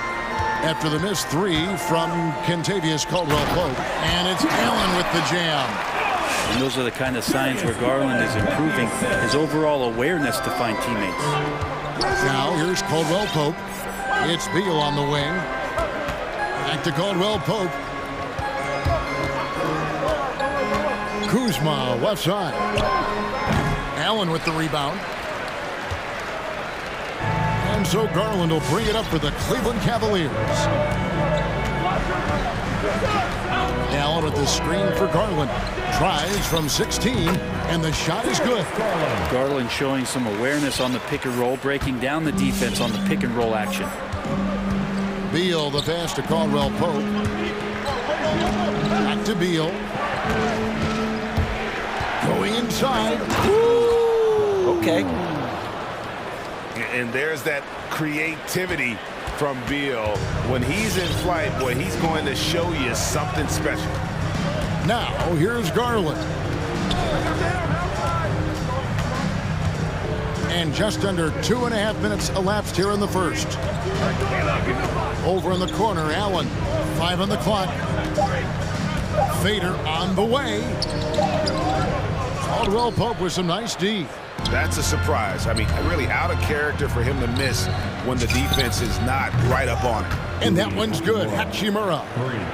After the missed 3 from Kentavious Caldwell Pope. And it's Allen with the jam. And those are the kind of signs where Garland is improving his overall awareness to find teammates. Now, here's Caldwell Pope. It's Beal on the wing. Back to Caldwell Pope. Kuzma, left side. Allen with the rebound. And so Garland will bring it up for the Cleveland Cavaliers. Allen with the screen for Garland. Drives from 16, and the shot is good. Garland showing some awareness on the pick and roll, breaking down the defense on the pick and roll action. Beal the pass to Caldwell Pope. Back to Beal. Going inside. Woo! Okay. And there's that creativity from Beal. When he's in flight, boy, he's going to show you something special. Now, here's Garland. And just under 2.5 minutes elapsed here in the first. Over in the corner, Allen. 5 on the clock. Fader on the way. Caldwell Pope with some nice D. That's a surprise. I mean, really out of character for him to miss when the defense is not right up on it. And that one's good. Hachimura.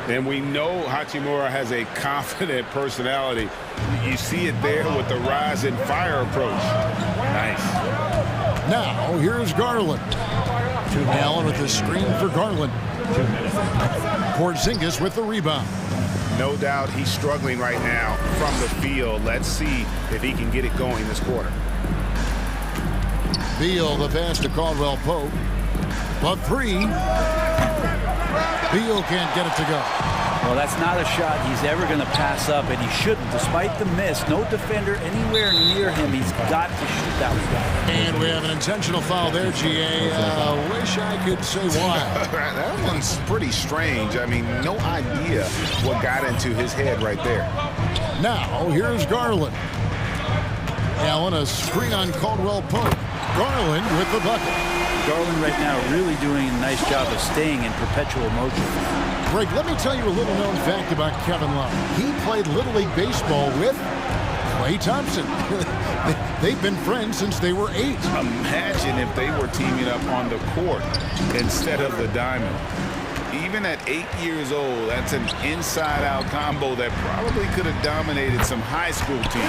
And we know Hachimura has a confident personality. You see it there with the rise and fire approach. Nice. Now, here's Garland. Allen with the screen for Garland. Porzingis with the rebound. No doubt he's struggling right now from the field. Let's see if he can get it going this quarter. Beal the pass to Caldwell Pope. But 3. Beal can't get it to go. Well, that's not a shot he's ever going to pass up, and he shouldn't. Despite the miss, no defender anywhere near him. He's got to shoot that one. And we have an intentional foul there, GA. Wish I could say why. That one's pretty strange. I mean, no idea what got into his head right there. Now, here's Garland. Allen, a screen on Caldwell Pope. Garland with the bucket. Garland right now really doing a nice job of staying in perpetual motion. Greg, let me tell you a little known fact about Kevin Love. He played Little League Baseball with Klay Thompson. They've been friends since they were 8. Imagine if they were teaming up on the court instead of the diamond. even at 8 years old, that's an inside-out combo that probably could have dominated some high school teams.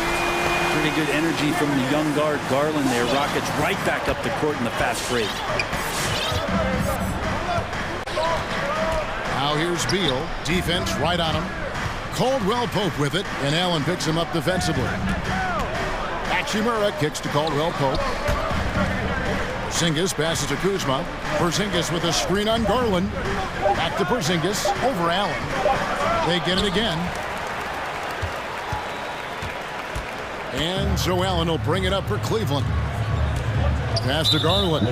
Pretty good energy from the young guard Garland there. Rockets right back up the court in the fast break. Now here's Beal. Defense right on him. Caldwell Pope with it, and Allen picks him up defensively. Hachimura kicks to Caldwell Pope. Porzingis passes to Kuzma. Porzingis with a screen on Garland. Back to Porzingis. Over Allen. They get it again. And so Allen will bring it up for Cleveland. Pass to Garland.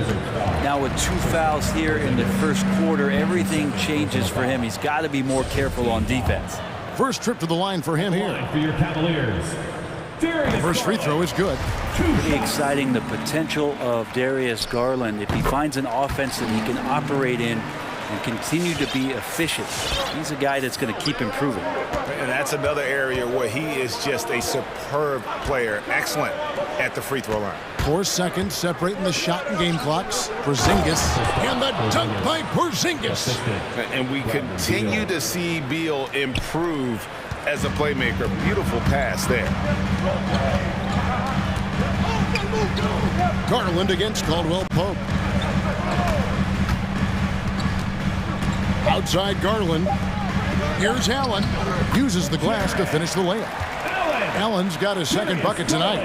Now with 2 fouls here in the first quarter, everything changes for him. He's got to be more careful on defense. First trip to the line for him here. For your Cavaliers. First free throw is good. Pretty exciting, the potential of Darius Garland. If he finds an offense that he can operate in and continue to be efficient, he's a guy that's going to keep improving. And that's another area where he is just a superb player. Excellent at the free throw line. 4 seconds separating the shot and game clocks. Porzingis, and the dunk by Porzingis. And we continue to see Beal improve as a playmaker. Beautiful pass there. Garland against Caldwell Pope. Outside Garland. Here's Allen. Uses the glass to finish the layup. Allen's got his second bucket tonight.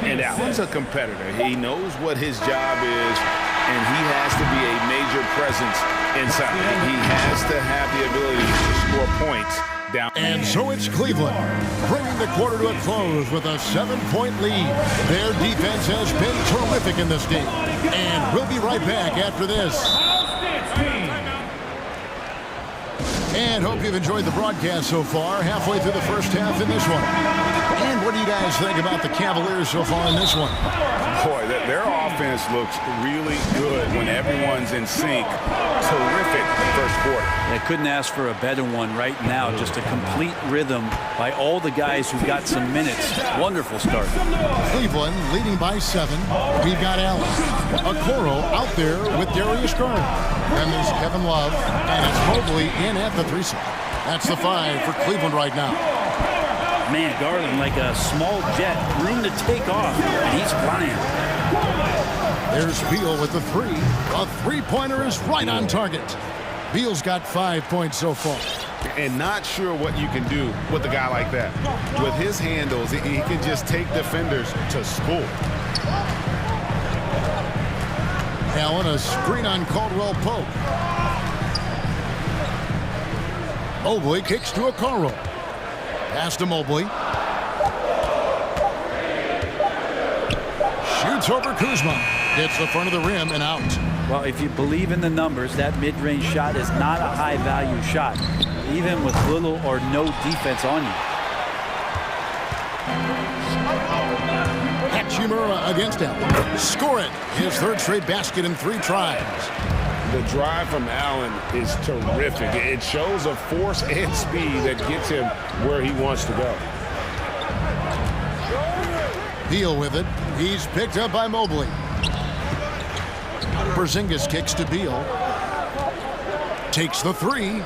And Allen's a competitor. He knows what his job is, and he has to be a major presence inside. He has to have the ability to score points down. And so it's Cleveland, bringing the quarter to a close with a 7-point lead. Their defense has been terrific in this game. And we'll be right back after this. And hope you've enjoyed the broadcast so far. Halfway through the first half in this one. And what do you guys think about the Cavaliers so far in this one? Boy, their offense looks really good when everyone's in sync. Terrific first quarter. I couldn't ask for a better one right now. Just a complete rhythm by all the guys who got some minutes. Wonderful start. Cleveland leading by 7. We've got Allen. Okoro out there with Darius Garland. And there's Kevin Love. And it's Mobley in at the 3 spot. That's the 5 for Cleveland right now. Man, Garland like a small jet, room to take off, and he's flying. There's Beal with the 3. A three-pointer is right on target. Beal's got 5 points so far. And not sure what you can do with a guy like that. With his handles, he can just take defenders to school. Allen, a screen on Caldwell Pope. Mobley kicks to Okoro. Pass to Mobley. Shoots over Kuzma. Hits the front of the rim and out. Well, if you believe in the numbers, that mid-range shot is not a high-value shot, even with little or no defense on you. Hachimura against Allen. Score it. His third straight basket in 3 tries. The drive from Allen is terrific. It shows a force and speed that gets him where he wants to go. Beal with it. He's picked up by Mobley. Porzingis kicks to Beal. Takes the 3.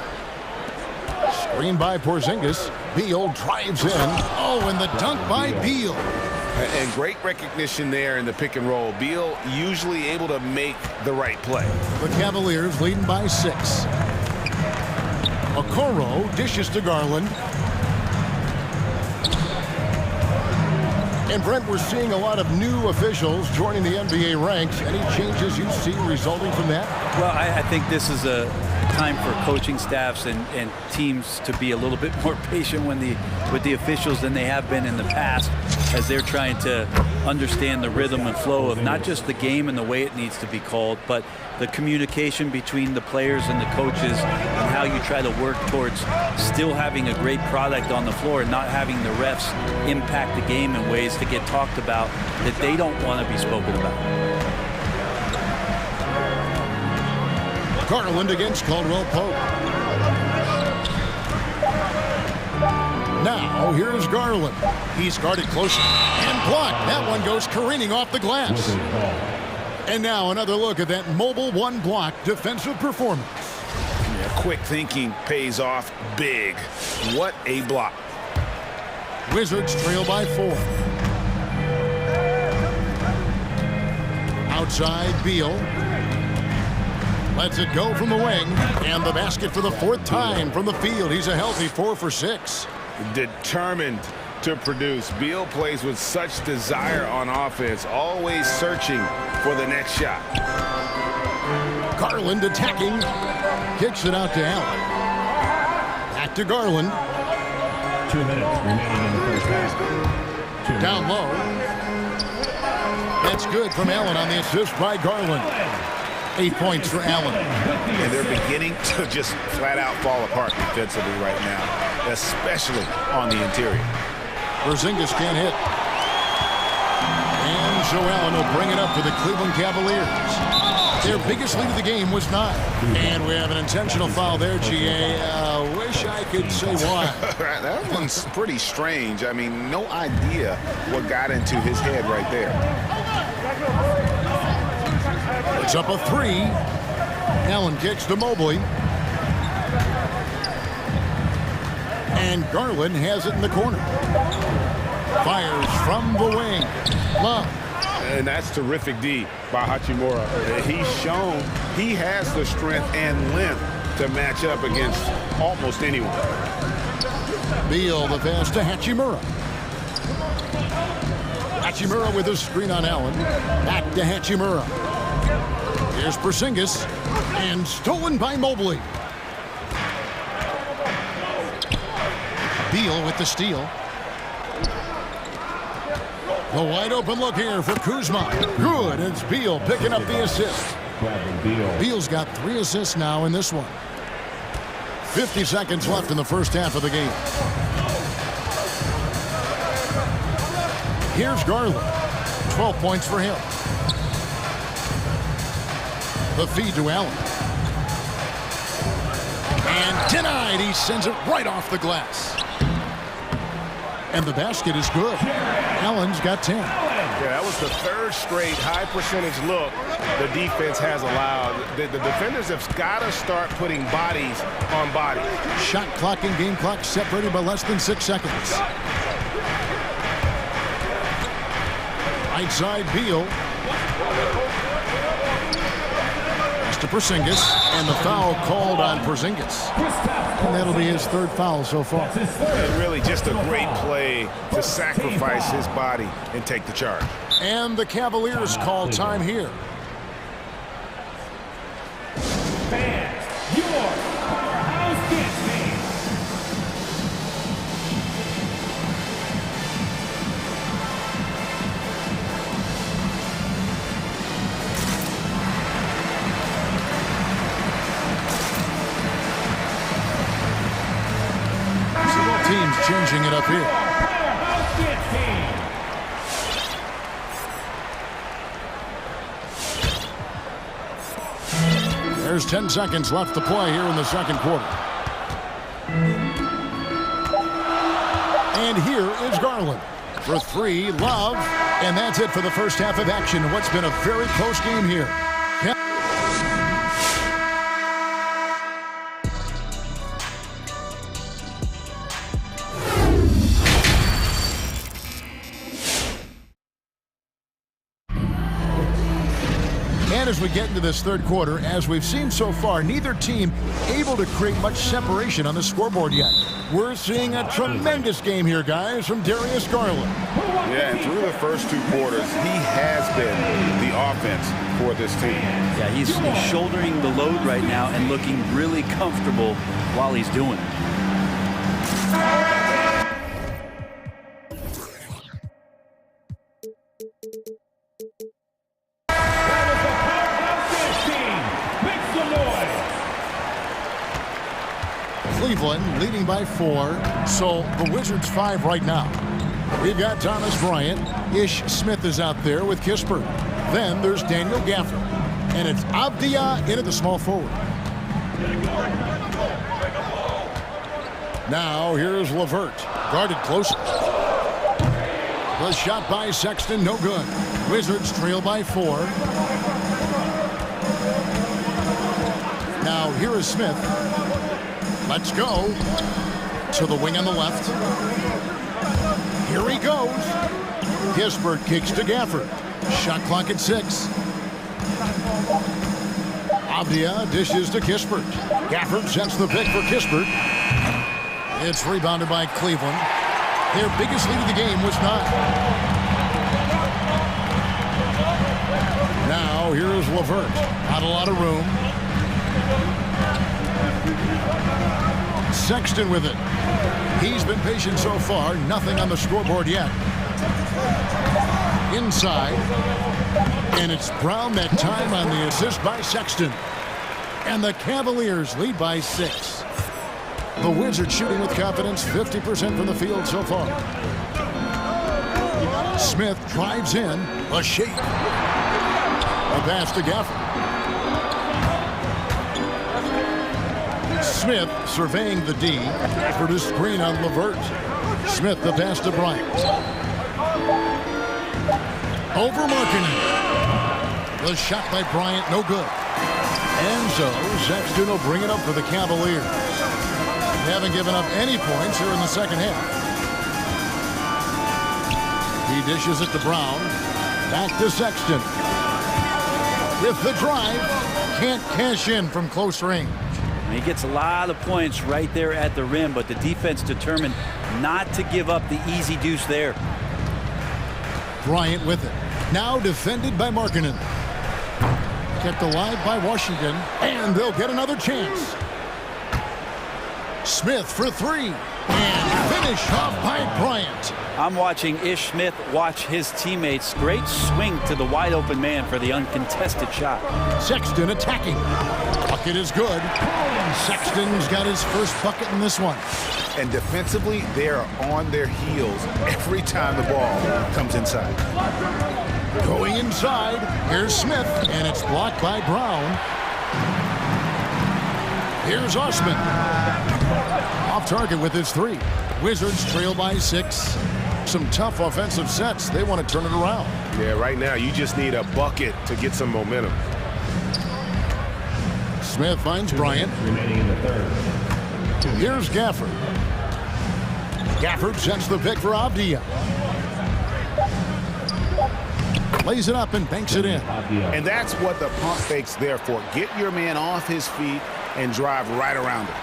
Screened by Porzingis. Beal drives in. Oh, and the dunk by Beal. And great recognition there in the pick and roll. Beal usually able to make the right play. The Cavaliers leading by 6. Okoro dishes to Garland. And Brent, we're seeing a lot of new officials joining the NBA ranks. Any changes you see resulting from that? Well, I think this is a time for coaching staffs and teams to be a little bit more patient with the officials than they have been in the past, as they're trying to understand the rhythm and flow of not just the game and the way it needs to be called, but the communication between the players and the coaches, and how you try to work towards still having a great product on the floor and not having the refs impact the game in ways to get talked about that they don't want to be spoken about. Garland against Caldwell Pope. Now, here's Garland. He's guarded closely and blocked. That one goes careening off the glass. And now another look at that mobile 1 block defensive performance. Yeah, Quick thinking pays off big. What a block. Wizards trail by 4. Outside, Beal. Lets it go from the wing. And the basket for the 4th time from the field. He's a healthy 4 for 6. Determined to produce. Beal plays with such desire on offense, always searching for the next shot. Garland attacking. Kicks it out to Allen. Back to Garland. 2 minutes remaining in the first half. Down low. That's good from Allen on the assist by Garland. 8 points for Allen. And they're beginning to just flat out fall apart defensively right now, especially on the interior. Porzingis can't hit. And so Allen will bring it up for the Cleveland Cavaliers. Their biggest lead of the game was 9. And we have an intentional foul there, GA. Wish I could say why. That one's pretty strange. I mean, no idea what got into his head right there. It's up a 3. Allen kicks to Mobley. And Garland has it in the corner. Fires from the wing. Love. And that's terrific D by Hachimura. He's shown he has the strength and length to match up against almost anyone. Beal the pass to Hachimura. Hachimura with a screen on Allen. Back to Hachimura. Here's Porzingis. And stolen by Mobley. Beal with the steal. The wide open look here for Kuzma. Good. It's Beal picking up the assist. Beal's got 3 assists now in this one. 50 seconds left in the first half of the game. Here's Garland. 12 points for him. The feed to Allen. And denied. He sends it right off the glass. And the basket is good. Allen's got 10. Yeah, that was the 3rd straight high percentage look the defense has allowed. The defenders have got to start putting bodies on bodies. Shot clock and game clock separated by less than 6 seconds. Right side, Beal. To Porzingis, and the foul called on Porzingis. And that'll be his 3rd foul so far. And really just a great play to sacrifice his body and take the charge. And the Cavaliers call time here. Fans, your house dance team. Teams changing it up here. There's 10 seconds left to play here in the second quarter. And here is Garland. For 3, Love. And that's it for the first half of action. What's been a very close game here. As we get into this third quarter, as we've seen so far, neither team able to create much separation on the scoreboard yet. We're seeing a tremendous game here, guys, from Darius Garland. Yeah, and through the first 2 quarters, he has been the offense for this team. Yeah, he's shouldering the load right now and looking really comfortable while he's doing it. Cleveland leading by 4, so the Wizards 5 right now. We've got Thomas Bryant. Ish Smith is out there with Kispert. Then there's Daniel Gafford. And it's Avdia into the small forward. Now here's LeVert. Guarded close. The shot by Sexton, no good. Wizards trail by 4. Now Here is Smith. Let's go. To the wing on the left. Here he goes. Kispert kicks to Gafford. Shot clock at 6. Avdia dishes to Kispert. Gafford sets the pick for Kispert. It's rebounded by Cleveland. Their biggest lead of the game was 9. Now here's Levert. Not a lot of room. Sexton with it. He's been patient so far. Nothing on the scoreboard yet. Inside. And it's Brown that time on the assist by Sexton. And the Cavaliers lead by 6. The Wizards shooting with confidence, 50% from the field so far. Smith drives in. A shake. A pass to Gafford. Smith surveying the D. For the screen on Levert. Smith the pass to Bryant. Over Markkanen. The shot by Bryant, no good. And so Sexton will bring it up for the Cavaliers. They haven't given up any points here in the second half. He dishes it to Brown. Back to Sexton. With the drive. Can't cash in from close range. He gets a lot of points right there at the rim, but the defense determined not to give up the easy deuce there. Bryant with it. Now defended by Markkanen. Kept alive by Washington, and they'll get another chance. Smith for 3, and finished off by Bryant. I'm watching Ish Smith watch his teammates. Great swing to the wide open man for the uncontested shot. Sexton attacking. Bucket is good. Sexton's got his first bucket in this one. And defensively, they are on their heels every time the ball comes inside. Going inside, here's Smith, and it's blocked by Brown. Here's Osman. Off target with his 3. Wizards trail by 6. Some tough offensive sets. They want to turn it around. Yeah, right now you just need a bucket to get some momentum. Smith finds Bryant. Remaining in the third. Here's Gafford. Gafford sets the pick for Avdia. Lays it up and banks it in. And that's what the pump fake's there for. Get your man off his feet and drive right around it.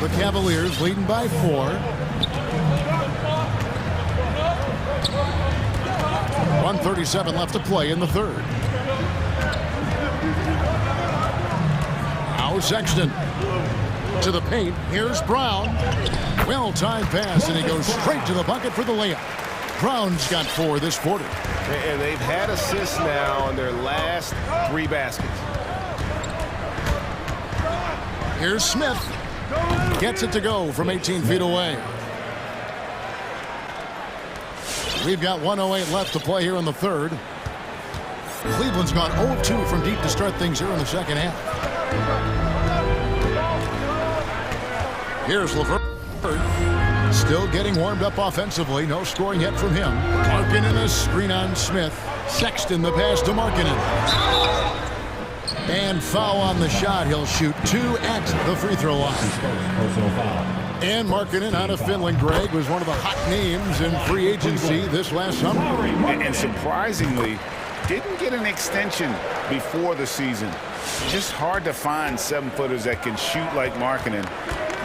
The Cavaliers leading by 4. 1:37 left to play in the third. Now Sexton to the paint. Here's Brown. Well-timed pass, and he goes straight to the bucket for the layup. Brown's got 4 this quarter. And they've had assists now on their last 3 baskets. Here's Smith. Gets it to go from 18 feet away. We've got 1:08 left to play here in the third. Cleveland's gone 0-2 from deep to start things here in the second half. Here's Levert. Still getting warmed up offensively. No scoring yet from him. Markkanen a screen on Smith. Sexton the pass to Markkanen. And foul on the shot. He'll shoot 2 at the free throw line. And Markkanen out of Finland, Greg, was one of the hot names in free agency this last summer. And surprisingly, didn't get an extension before the season. Just hard to find 7-footers that can shoot like Markkanen.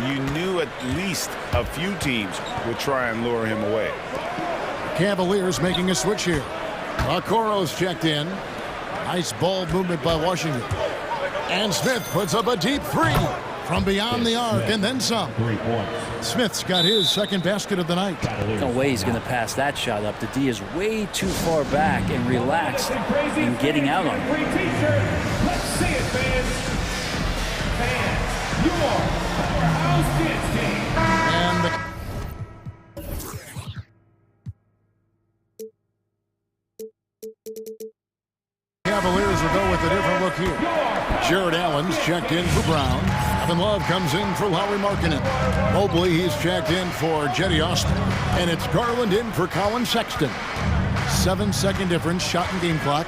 You knew at least a few teams would try and lure him away. Cavaliers making a switch here. Okoro's checked in. Nice ball movement by Washington. And Smith puts up a deep 3 from beyond the arc and then some. 3 points. Smith's got his second basket of the night. No way he's going to pass that shot up. The D is way too far back and relaxed in getting out on it. Let's see it, fans. Fans, your powerhouse dance team. And the Cavaliers will go with a different look here. Jared Allen's checked in for Brown. Kevin Love comes in for Lauri Markkanen. Mobley, he's checked in for Jetty Austin. And it's Garland in for Colin Sexton. 7-second difference, shot and game clock.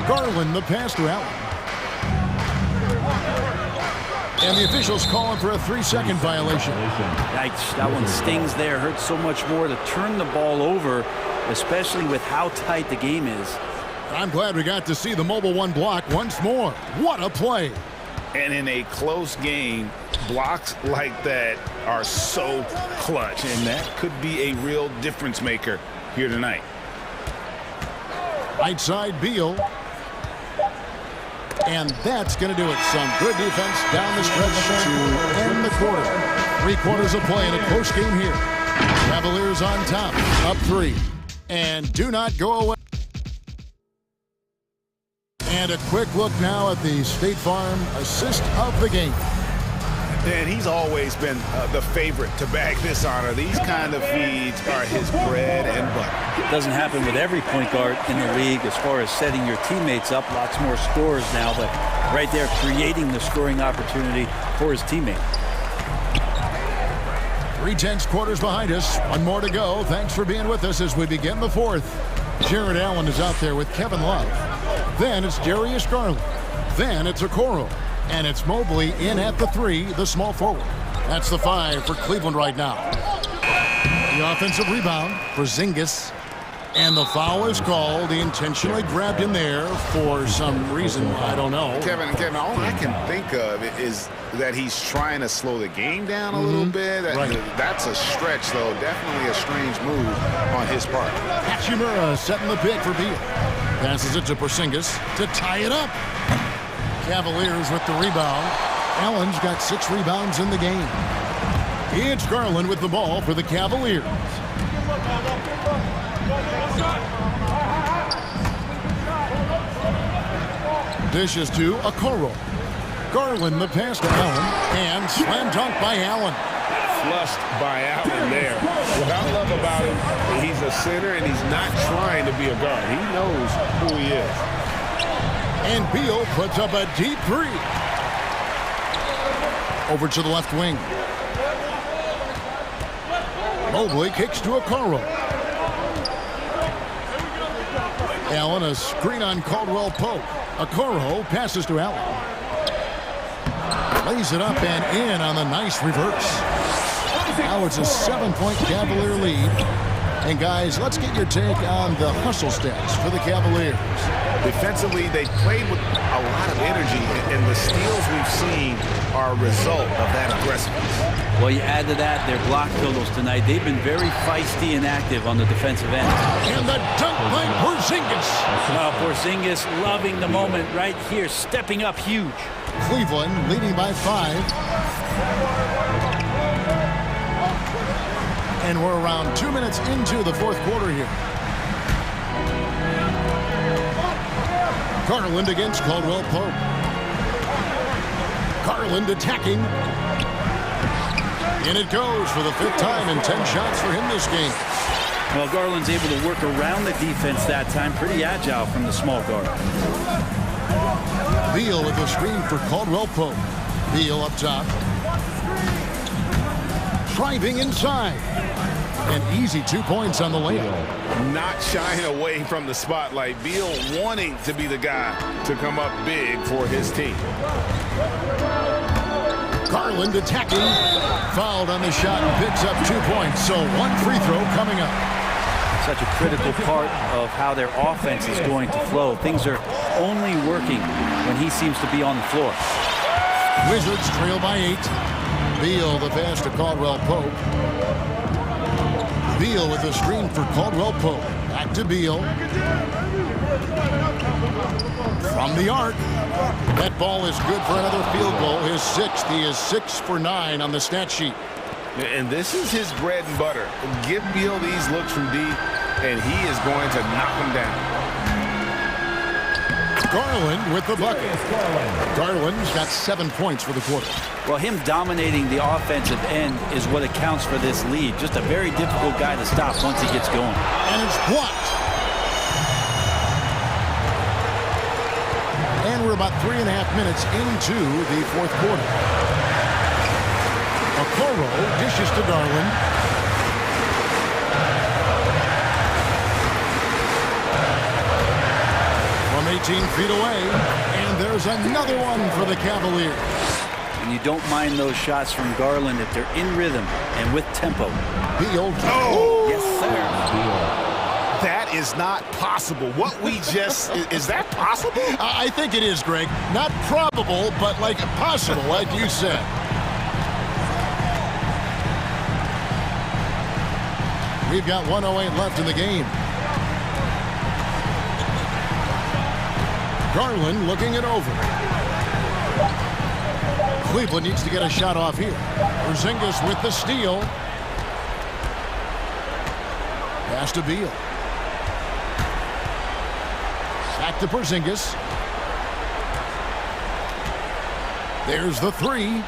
Garland the pass to Allen. And the officials calling for a 3-second violation. Yikes, that one stings there. Hurts so much more to turn the ball over, especially with how tight the game is. I'm glad we got to see the mobile one block once more. What a play. And in a close game, blocks like that are so clutch, and that could be a real difference maker here tonight. Right side, Beal. And that's going to do it. Some good defense down the stretch to end the quarter. 3 quarters of play in a close game here. Cavaliers on top, up 3. And do not go away. And a quick look now at the State Farm assist of the game. And he's always been the favorite to bag this honor. These kind of feeds are his bread and butter. It doesn't happen with every point guard in the league as far as setting your teammates up. Lots more scorers now, but right there creating the scoring opportunity for his teammate. 3/10 quarters behind us. 1 more to go. Thanks for being with us as we begin the 4th. Jared Allen is out there with Kevin Love. Then it's Darius Garland. Then it's Okoro. And it's Mobley in at the 3, the small forward. That's the 5 for Cleveland right now. The offensive rebound for Zingis. And the foul is called. He intentionally grabbed him there for some reason. I don't know. Kevin, all I can think of is that he's trying to slow the game down a little bit. Right. That's a stretch, though. Definitely a strange move on his part. Hachimura setting the pick for Beal. Passes it to Porzingis to tie it up. Cavaliers with the rebound. Allen's got 6 rebounds in the game. It's Garland with the ball for the Cavaliers. Dishes to Okoro. Garland the pass to Allen. And slam dunk by Allen. Flushed by Allen there. What I love about him, he's a center and he's not trying to be a guard. He knows who he is. And Beal puts up a deep 3. Over to the left wing. Mobley kicks to Okoro. Allen, a screen on Caldwell Pope. Okoro passes to Allen. Lays it up and in on the nice reverse. Now it's a 7-point Cavalier lead. And guys, let's get your take on the hustle stats for the Cavaliers. Defensively, they played with a lot of energy, and the steals we've seen are a result of that aggressiveness. Well, you add to that their block totals tonight. They've been very feisty and active on the defensive end. And the dunk by Porzingis. Porzingis loving the moment right here, stepping up huge. Cleveland leading by 5. And we're around 2 minutes into the 4th quarter here. Garland against Caldwell Pope. Garland attacking. And it goes for the 5th time and 10 shots for him this game. Well, Garland's able to work around the defense that time. Pretty agile from the small guard. Beal with the screen for Caldwell Pope. Beal up top. Driving inside. An easy 2 points on the layup. Not shying away from the spotlight. Beal wanting to be the guy to come up big for his team. Garland attacking. Fouled on the shot and picks up 2 points. So 1 free throw coming up. Such a critical part of how their offense is going to flow. Things are only working when he seems to be on the floor. Wizards trail by 8. Beal the pass to Caldwell Pope. Beal with the screen for Caldwell Pope. Back to Beal. From the arc. That ball is good for another field goal. His 6th. He is 6 for 9 on the stat sheet. And this is his bread and butter. Give Beal these looks from deep, and he is going to knock them down. Garland with the bucket. Garland's got 7 points for the quarter. Well, him dominating the offensive end is what accounts for this lead. Just a very difficult guy to stop once he gets going. And it's blocked. And we're about 3.5 minutes into the 4th quarter. Okoro dishes to Garland. From 18 feet away, and there's another one for the Cavaliers. And you don't mind those shots from Garland if they're in rhythm and with tempo. Beal. Oh, yes, sir. That is not possible. What we just, is that possible? I think it is, Greg. Not probable, but like possible, like you said. We've got 1:08 left in the game. Garland looking it over. Cleveland needs to get a shot off here. Porzingis with the steal. Pass to Beal. Back to Porzingis. There's the three.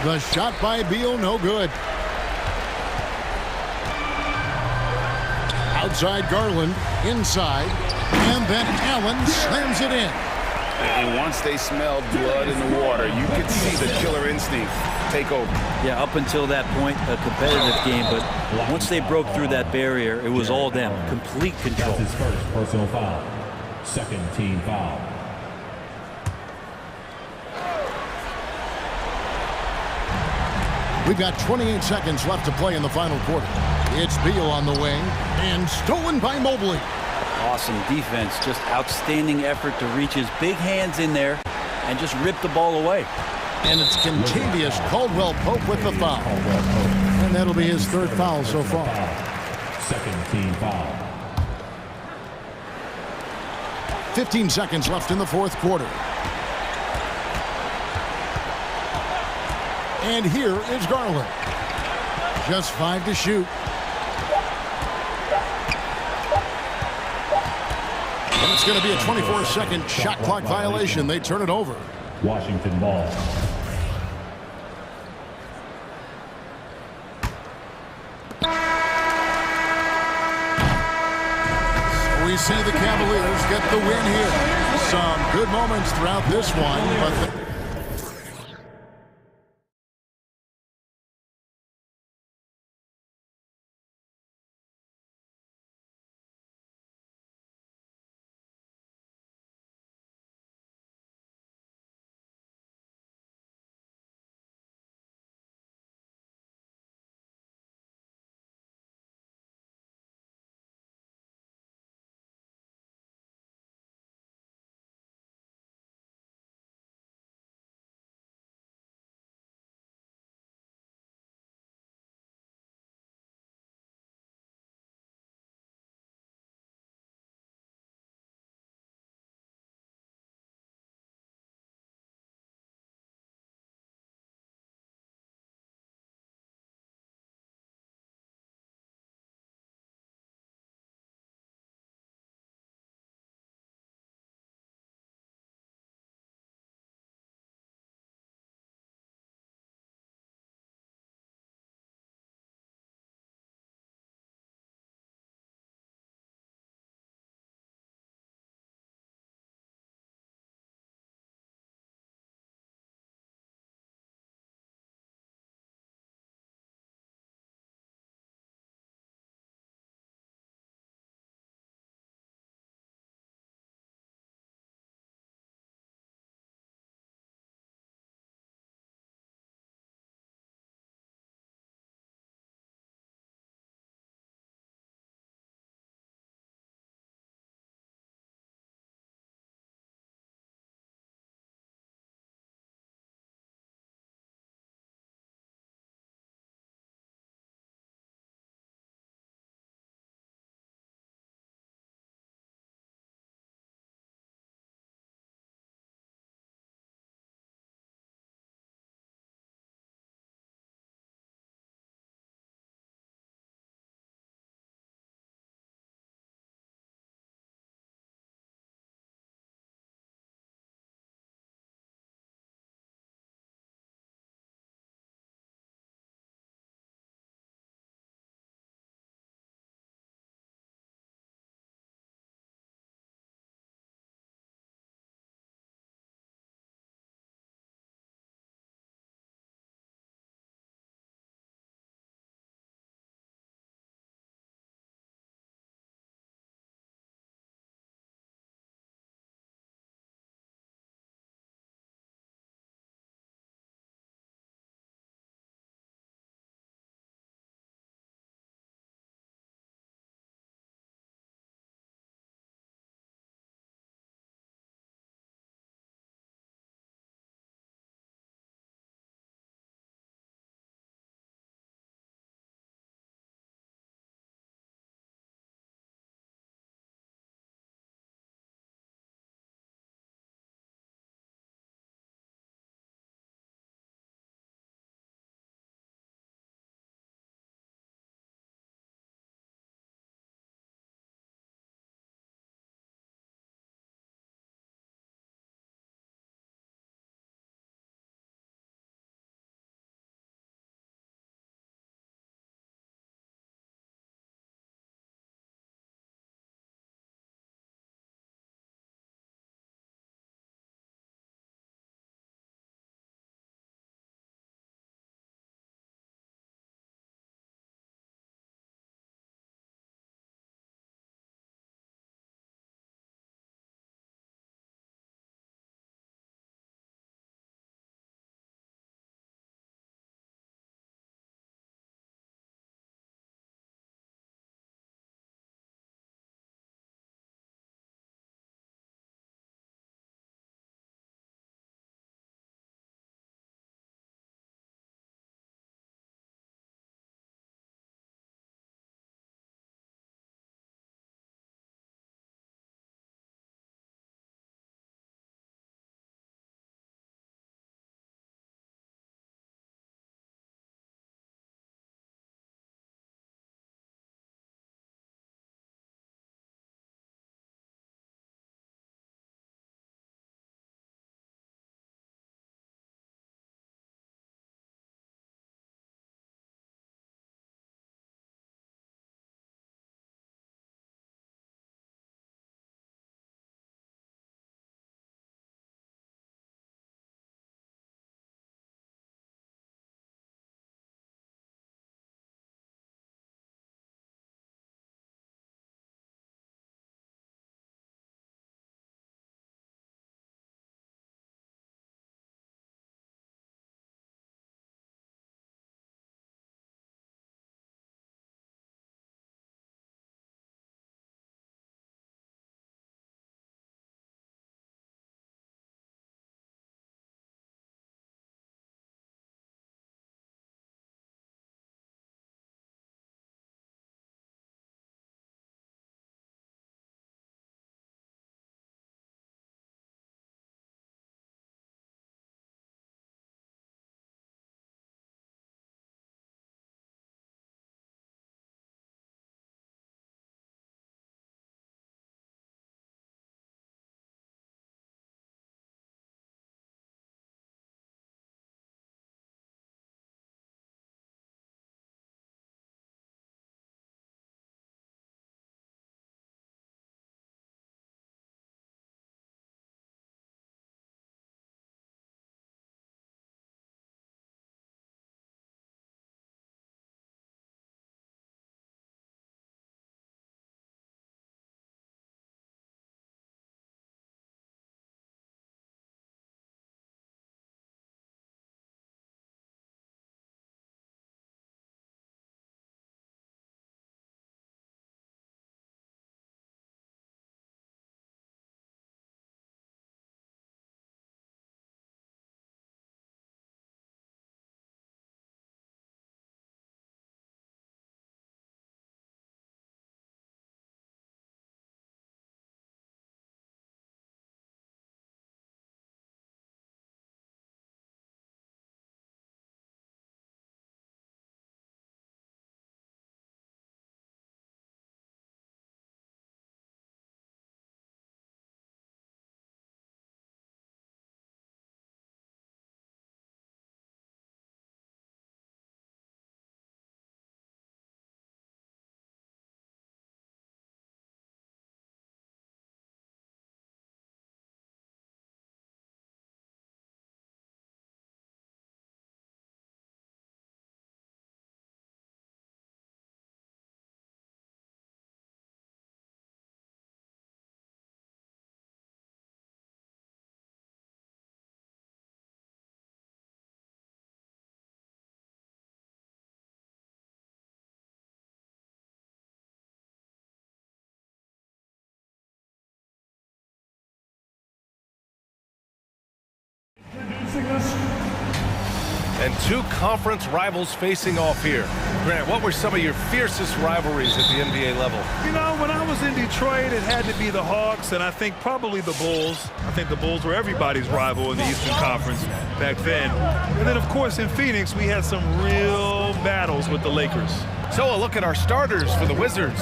The shot by Beal, no good. Outside Garland, inside, and then Allen slams it in. And once they smelled blood in the water, you could see the killer instinct take over. Yeah, up until that point, a competitive game, but once they broke through that barrier, it was all them. Complete control. That's his first personal foul. Second team foul. We've got 28 seconds left to play in the final quarter. It's Beal on the wing, and stolen by Mobley. Awesome defense, just outstanding effort to reach his big hands in there and just rip the ball away. And it's Contavious Caldwell-Pope with the foul. And that'll be his third foul so far. Second team foul. 15 seconds left in the fourth quarter. And here is Garland. Just 5 to shoot. And it's going to be a 24-second shot clock violation. They turn it over. Washington ball. So we see the Cavaliers get the win here. Some good moments throughout this one, but And two conference rivals facing off here. Grant, what were some of your fiercest rivalries at the NBA level? You know, when I was in Detroit, it had to be the Hawks, and I think probably the Bulls. I think the Bulls were everybody's rival in the Eastern Conference back then. And then, of course, in Phoenix, we had some real battles with the Lakers. So a look at our starters for the Wizards.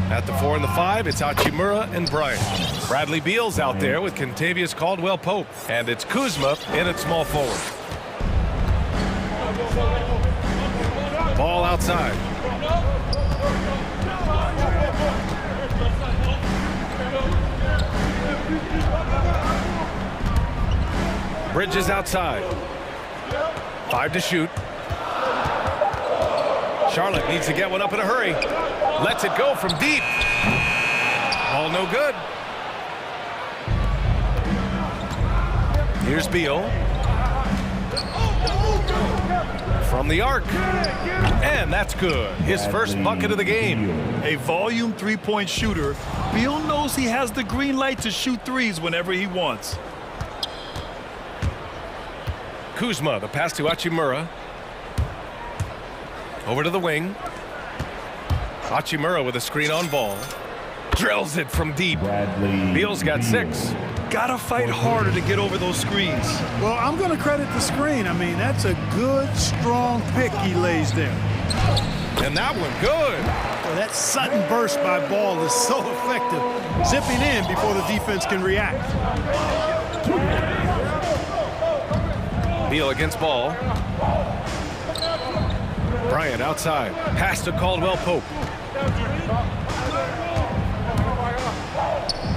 At the 4 and the 5, it's Hachimura and Bryant. Bradley Beal's out there with Kentavious Caldwell-Pope. And it's Kuzma in at small forward. Ball outside. Bridges outside. 5 to shoot. Charlotte needs to get one up in a hurry. Lets it go from deep. Ball no good. Here's Beal. From the arc. And that's good. His first bucket of the game. A volume three-point shooter. Beal knows he has the green light to shoot threes whenever he wants. Kuzma, the pass to Hachimura. Over to the wing. Hachimura with a screen on ball. Drills it from deep. Beal's got 6. Gotta fight harder to get over those screens. Well, I'm going to credit the screen. I mean, that's a good, strong pick he lays there. And that one good. Well, that sudden burst by Ball is so effective. Zipping in before the defense can react. Beal against Ball. Bryant outside. Pass to Caldwell-Pope.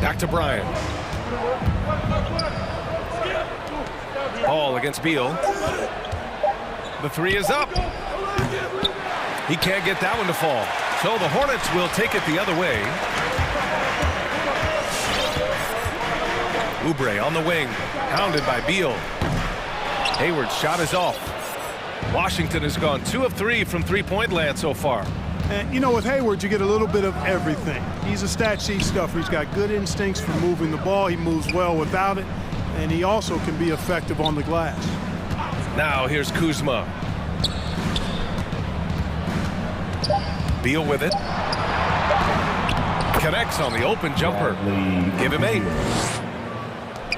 Back to Bryant. Ball against Beal. The 3 is up. He can't get that one to fall. So the Hornets will take it the other way. Oubre on the wing. Hounded by Beal. Hayward's shot is off. Washington has gone 2 of 3 from three-point land so far. And, you know, with Hayward, you get a little bit of everything. He's a stat sheet stuffer. He's got good instincts for moving the ball. He moves well without it. And he also can be effective on the glass. Now here's Kuzma. Beal with it. Connects on the open jumper. Give him 8.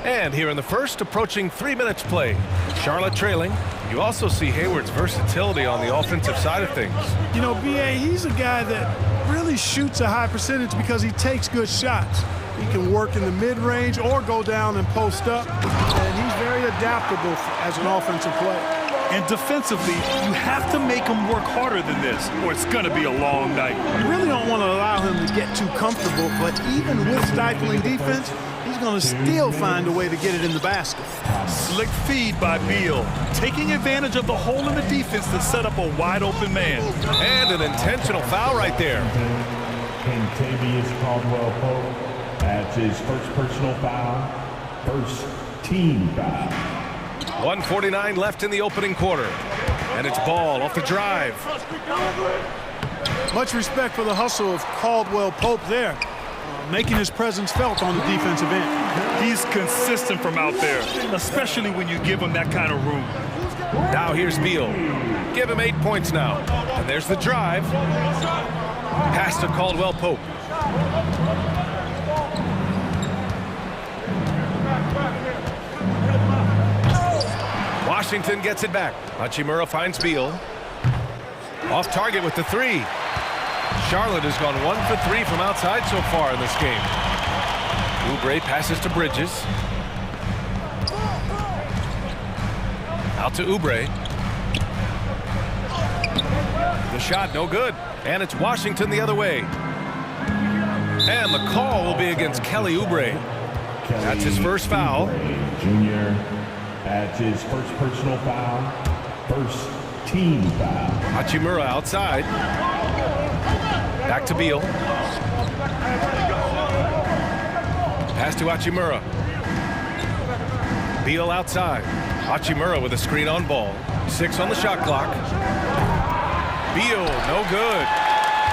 And here in the first, approaching 3 minutes play. Charlotte trailing. You also see Hayward's versatility on the offensive side of things. You know, B.A., he's a guy that really shoots a high percentage because he takes good shots. He can work in the mid-range or go down and post up. And he's very adaptable as an offensive player. And defensively, you have to make him work harder than this, or it's going to be a long night. You really don't want to allow him to get too comfortable, but even with stifling defense, he's going to still find a way to get it in the basket. Slick feed by Beal, taking advantage of the hole in the defense to set up a wide-open man. And an intentional foul right there. Kentavious Caldwell-Pope. That's his first personal foul. First team foul. 1:49 left in the opening quarter. And it's Ball off the drive. Much respect for the hustle of Caldwell-Pope there. Making his presence felt on the defensive end. He's consistent from out there, especially when you give him that kind of room. Now here's Beal. Give him 8 points now. And there's the drive. Pass to Caldwell-Pope. Washington gets it back. Hachimura finds Beal. Off target with the 3. Charlotte has gone 1 for 3 from outside so far in this game. Oubre passes to Bridges. Out to Oubre. The shot no good. And it's Washington the other way. And the call will be against Kelly Oubre. That's his first foul. Junior. That's his first personal foul. First team foul. Hachimura outside. Back to Beal. Pass to Hachimura. Beal outside. Hachimura with a screen on Ball. 6 on the shot clock. Beal, no good.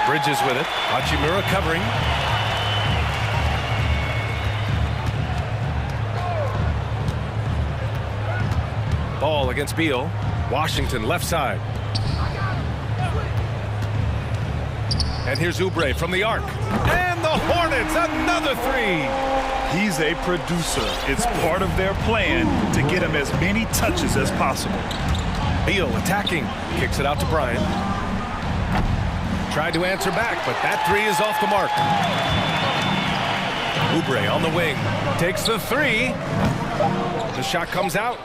Bridges with it. Hachimura covering. Ball against Beal. Washington left side. And here's Oubre from the arc. And the Hornets, another three. He's a producer. It's part of their plan to get him as many touches as possible. Beal attacking. Kicks it out to Bryant. Tried to answer back, but that three is off the mark. Oubre on the wing. Takes the three. The shot comes out.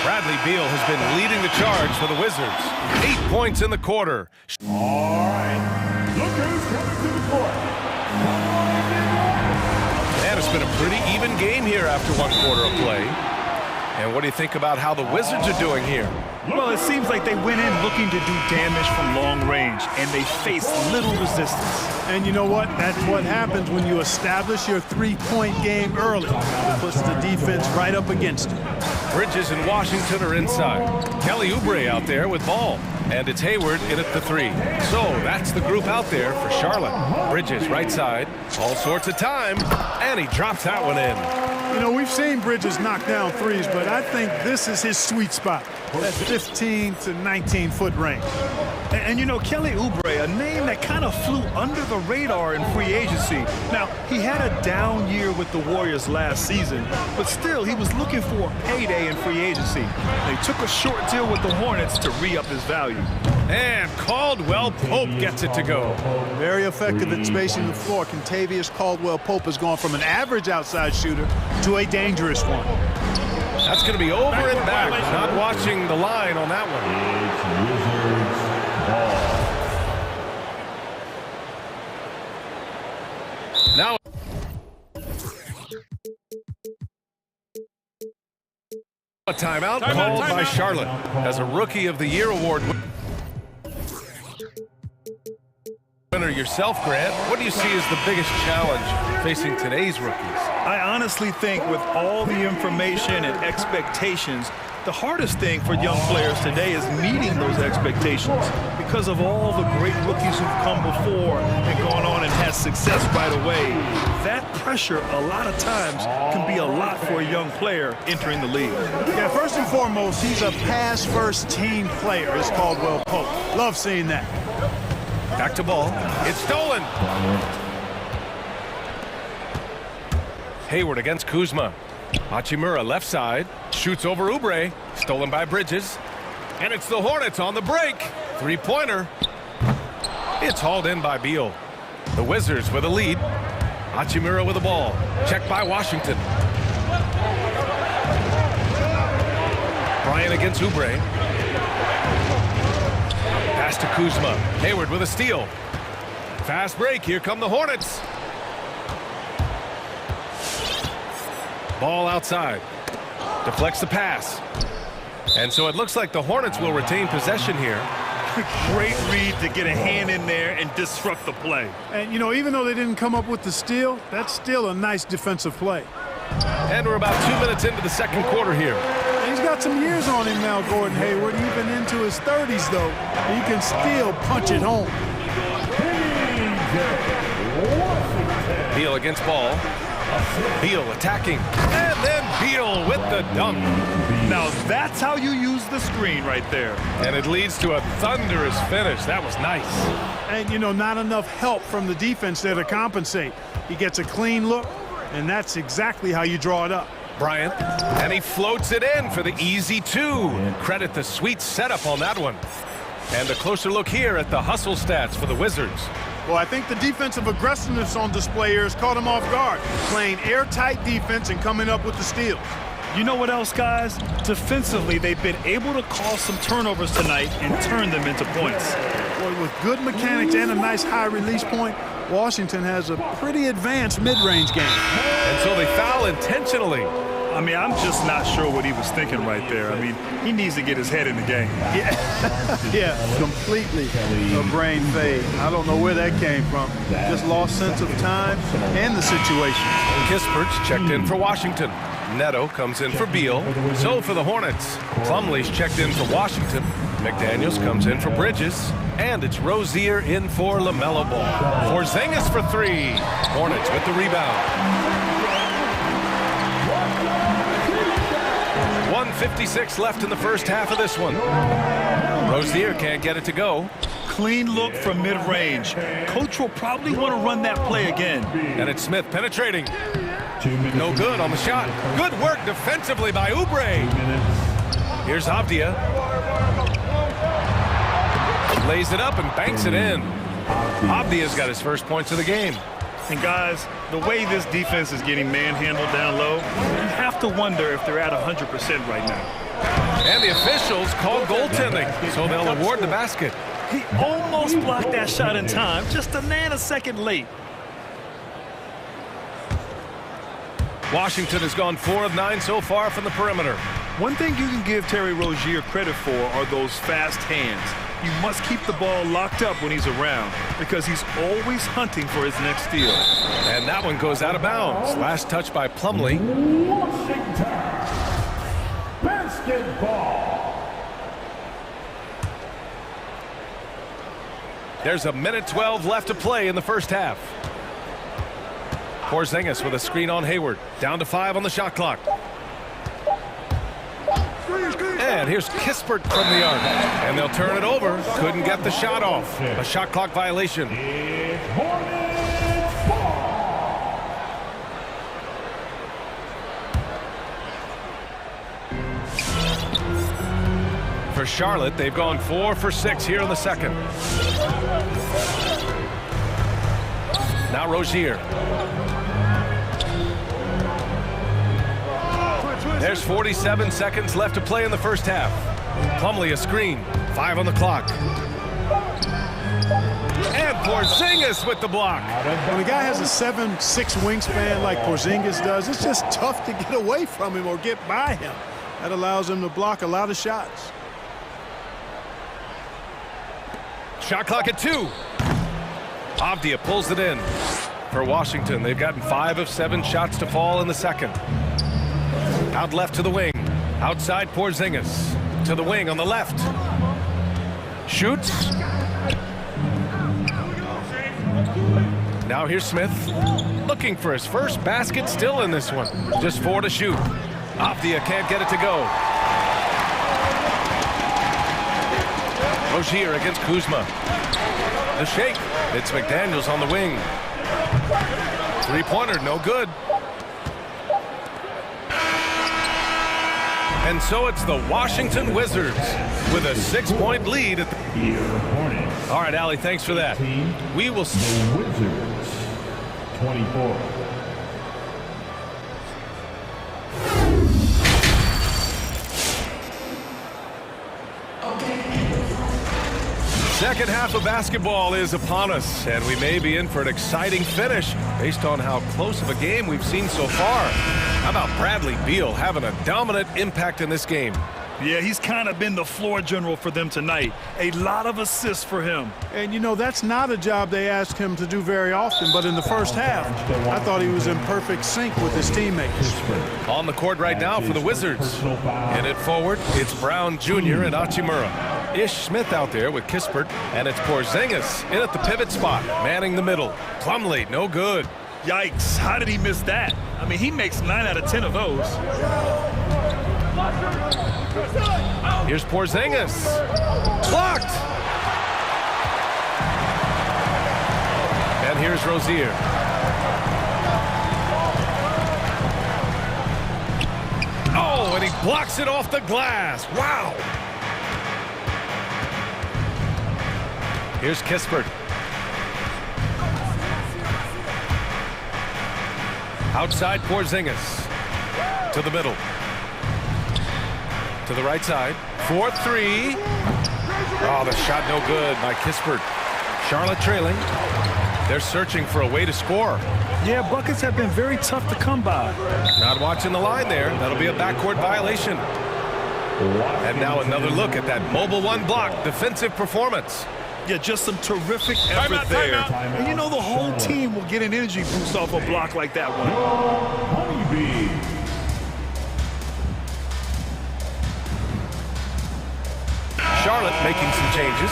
Bradley Beal has been leading the charge for the Wizards. 8 points in the quarter. All right, look who's coming to the court. And it's been a pretty even game here after 1 quarter of play. And what do you think about how the Wizards are doing here? Well, it seems like they went in looking to do damage from long range, and they faced little resistance. And you know what? That's what happens when you establish your three-point game early. It puts the defense right up against it. Bridges and Washington are inside. Kelly Oubre out there with ball. And it's Hayward in at the three. So that's the group out there for Charlotte. Bridges right side. All sorts of time. And he drops that one in. You know, we've seen Bridges knock down threes, but I think this is his sweet spot. That 15 to 19-foot range. And you know, Kelly Oubre, a name that kind of flew under the radar in free agency. Now, he had a down year with the Warriors last season, but still, he was looking for a payday in free agency. They took a short deal with the Hornets to re-up his value. And Caldwell Pope gets it to go. Very effective at spacing the floor. Kentavious Caldwell-Pope has gone from an average outside shooter to a dangerous one. That's going to be over and back. Not watching the line on that one. Now a timeout called by Charlotte as a Rookie of the Year award winner yourself, Grant. What do you see as the biggest challenge facing today's rookies? I honestly think with all the information and expectations, the hardest thing for young players today is meeting those expectations because of all the great rookies who've come before and gone on and had success right away. That pressure, a lot of times, can be a lot for a young player entering the league. Yeah, first and foremost, he's a pass-first team player, is Caldwell Pope. Love seeing that. Back to ball. It's stolen. Hayward against Kuzma. Hachimura left side. Shoots over Oubre. Stolen by Bridges. And it's the Hornets on the break. Three-pointer. It's hauled in by Beal. The Wizards with a lead. Hachimura with the ball. Checked by Washington. Bryant against Oubre. Pass to Kuzma. Hayward with a steal. Fast break. Here come the Hornets. Ball outside. Deflects the pass. And so it looks like the Hornets will retain possession here. Great read to get a hand in there and disrupt the play. And, you know, even though they didn't come up with the steal, that's still a nice defensive play. And we're about 2 minutes into the second quarter here. He's got some years on him now, Gordon Hayward, even into his 30s, though. He can still punch it home. Beal against ball. Beal attacking. And then Beal with the dunk. Now that's how you use the screen right there. And it leads to a thunderous finish. That was nice. And, you know, not enough help from the defense there to compensate. He gets a clean look, and that's exactly how you draw it up. Bryant, and he floats it in for the easy two. Credit the sweet setup on that one. And a closer look here at the hustle stats for the Wizards. Well, I think the defensive aggressiveness on display here has caught him off guard, playing airtight defense and coming up with the steals. You know what else, guys? Defensively, they've been able to cause some turnovers tonight and turn them into points. Boy, with good mechanics and a nice high release point, Washington has a pretty advanced mid-range game. And so they foul intentionally. I mean, I'm just not sure what he was thinking right there. I mean, he needs to get his head in the game. Yeah, completely a brain fade. I don't know where that came from. Just lost sense of time and the situation. Kispert's checked in for Washington. Neto comes in for Beal. So for the Hornets, Plumlee's checked in for Washington. McDaniels comes in for Bridges. And it's Rozier in for LaMelo Ball. Porzingis for three. Hornets with the rebound. 1:56 left in the first half of this one. Rozier can't get it to go. Clean look from mid-range. Coach will probably want to run that play again. And it's Smith penetrating. No good on the shot. Good work defensively by Oubre. Here's Avdia. Lays it up and banks it in. Avdia's got his first points of the game. And guys, the way this defense is getting manhandled down low, you have to wonder if they're at 100% right now. And the officials call goaltending, so they'll award the basket. He almost blocked that shot in time, just a nanosecond late. Washington has gone 4 of 9 so far from the perimeter. One thing you can give Terry Rozier credit for are those fast hands. You must keep the ball locked up when he's around because he's always hunting for his next steal. And that one goes out of bounds. Last touch by Plumlee. Washington basketball. There's a minute 12 left to play in the first half. Porzingis with a screen on Hayward. Down to 5 on the shot clock. And here's Kispert from the arc. And they'll turn it over. Couldn't get the shot off. A shot clock violation. For Charlotte, they've gone 4 for 6 here in the second. Now Rozier. There's 47 seconds left to play in the first half. Plumlee a screen. 5 on the clock. And Porzingis with the block. When a guy has a 7'6" wingspan like Porzingis does, it's just tough to get away from him or get by him. That allows him to block a lot of shots. Shot clock at 2. Avdia pulls it in. For Washington, they've gotten 5 of 7 shots to fall in the second. Out left to the wing. Outside Porzingis. To the wing on the left. Shoots. Now here's Smith. Looking for his first basket still in this one. Just 4 to shoot. Avdia can't get it to go. Rozier against Kuzma. The shake. It's McDaniels on the wing. Three-pointer, no good. And so it's the Washington Wizards with a 6-point lead. All right, Allie, thanks for that. We will see. The Wizards, 24. Second half of basketball is upon us, and we may be in for an exciting finish based on how close of a game we've seen so far. How about Bradley Beal having a dominant impact in this game? Yeah, he's kind of been the floor general for them tonight. A lot of assists for him. And, you know, that's not a job they ask him to do very often, but in the first half, I thought he was in perfect sync with his teammates. On the court right now for the Wizards. In it forward, it's Brown Jr. and Hachimura. Ish Smith out there with Kispert, and it's Porzingis in at the pivot spot, manning the middle. Plumlee, no good. Yikes, how did he miss that? I mean, he makes 9 out of 10 of those. Here's Porzingis. Blocked! And here's Rozier. Oh, and he blocks it off the glass. Wow! Here's Kispert. Outside Porzingis. To the middle. To the right side. 4-3. Oh, the shot no good by Kispert. Charlotte trailing. They're searching for a way to score. Yeah, buckets have been very tough to come by. Not watching the line there. That'll be a backcourt violation. And now another look at that mobile 1 block defensive performance. Yeah, just some terrific effort there. And you know the whole team will get an energy boost off a block like that one. Charlotte making some changes.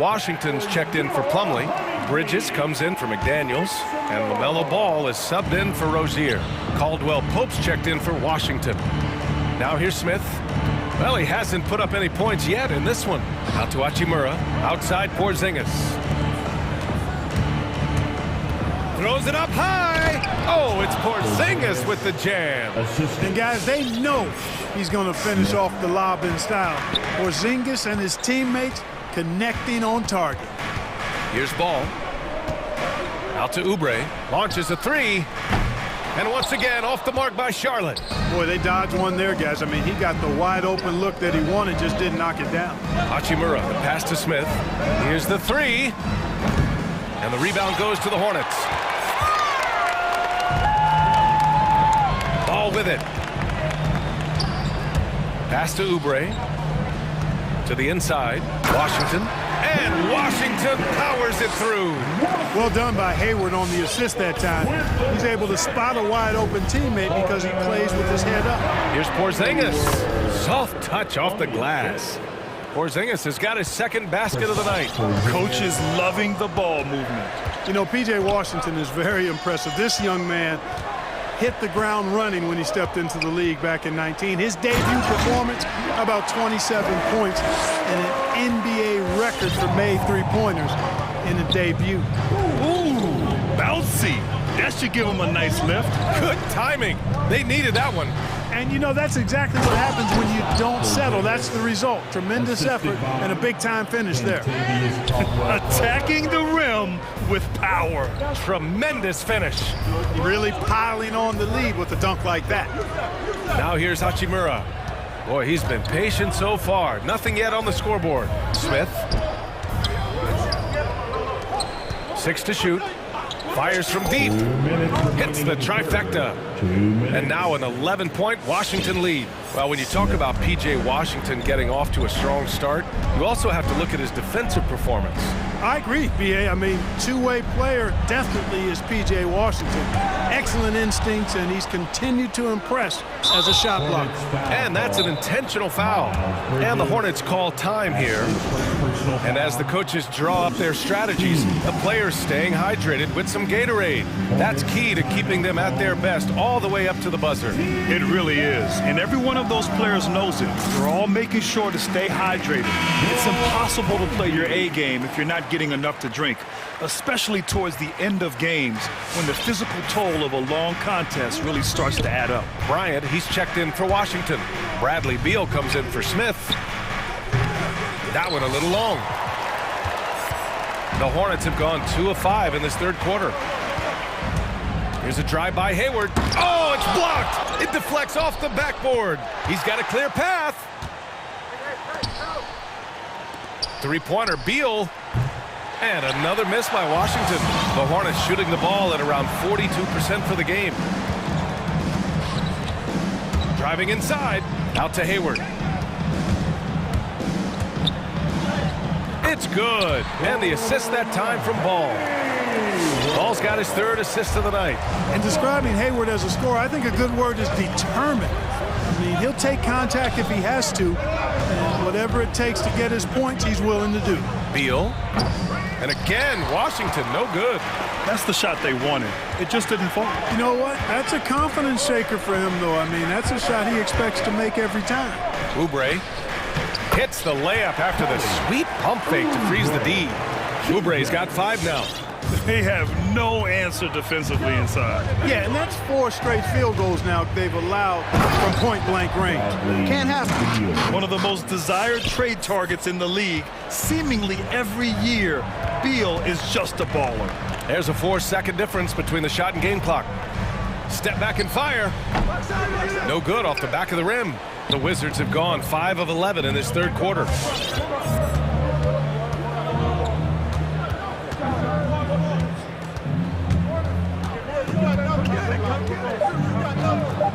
Washington's checked in for Plumlee. Bridges comes in for McDaniels. And LaMelo Ball is subbed in for Rozier. Caldwell Pope's checked in for Washington. Now here's Smith. Well, he hasn't put up any points yet in this one. Out to Hachimura. Outside Porzingis. Throws it up high. Oh, it's Porzingis with the jam. And guys, they know he's going to finish off the lob in style. Porzingis and his teammates connecting on target. Here's ball. Out to Oubre. Launches a three. And once again, off the mark by Charlotte. Boy, they dodged one there, guys. I mean, he got the wide open look that he wanted, just didn't knock it down. Hachimura, the pass to Smith. Here's the three. And the rebound goes to the Hornets. Ball with it. Pass to Oubre. To the inside. Washington. And Washington powers it through. Well done by Hayward on the assist that time. He's able to spot a wide open teammate because he plays with his head up. Here's Porzingis. Soft touch off the glass. Porzingis has got his second basket of the night. Coach is loving the ball movement. You know, P.J. Washington is very impressive. This young man hit the ground running when he stepped into the league back in 19. His debut performance, about 27 points and an NBA record for made three-pointers in a debut. Ooh, bouncy. That should give him a nice lift. Good timing. They needed that one. And, you know, that's exactly what happens when you don't settle. That's the result. Tremendous effort and a big-time finish there. Attacking the rim with power. Tremendous finish. Really piling on the lead with a dunk like that. Now here's Hachimura. Boy, he's been patient so far. Nothing yet on the scoreboard. Smith. 6 to shoot. Fires from deep. Hits the trifecta. And now an 11-point Washington lead. Well, when you talk about P.J. Washington getting off to a strong start, you also have to look at his defensive performance. I agree, B.A. I mean, two-way player definitely is P.J. Washington. Excellent instincts, and he's continued to impress as a shot blocker. And that's an intentional foul. And the Hornets call time here. And as the coaches draw up their strategies, the players staying hydrated with some Gatorade. That's key to keeping them at their best all the way up to the buzzer. It really is. And every one of those players knows it. They're all making sure to stay hydrated. It's impossible to play your A game if you're not getting enough to drink, especially towards the end of games when the physical toll of a long contest really starts to add up. Bryant, he's checked in for Washington. Bradley Beal comes in for Smith. That one a little long. The Hornets have gone 2 of 5 in this third quarter. Here's a drive by Hayward. Oh, it's blocked. It deflects off the backboard. He's got a clear path. Three-pointer, Beal. And another miss by Washington. The Hornets shooting the ball at around 42% for the game. Driving inside, out to Hayward. It's good. And the assist that time from Ball. Ball's got his third assist of the night. And describing Hayward as a scorer, I think a good word is determined. I mean, he'll take contact if he has to. And whatever it takes to get his points, he's willing to do. Beal. And again, Washington, no good. That's the shot they wanted. It just didn't fall. You know what? That's a confidence shaker for him, though. I mean, that's a shot he expects to make every time. Oubre hits the layup after the sweet pump fake to freeze the D. Oubre's got 5 now. They have no answer defensively inside. Yeah, and that's 4 straight field goals now they've allowed from point-blank range. Can't happen. One of the most desired trade targets in the league. Seemingly every year, Beal is just a baller. There's a 4-second difference between the shot and game clock. Step back and fire. No good off the back of the rim. The Wizards have gone 5 of 11 in this third quarter.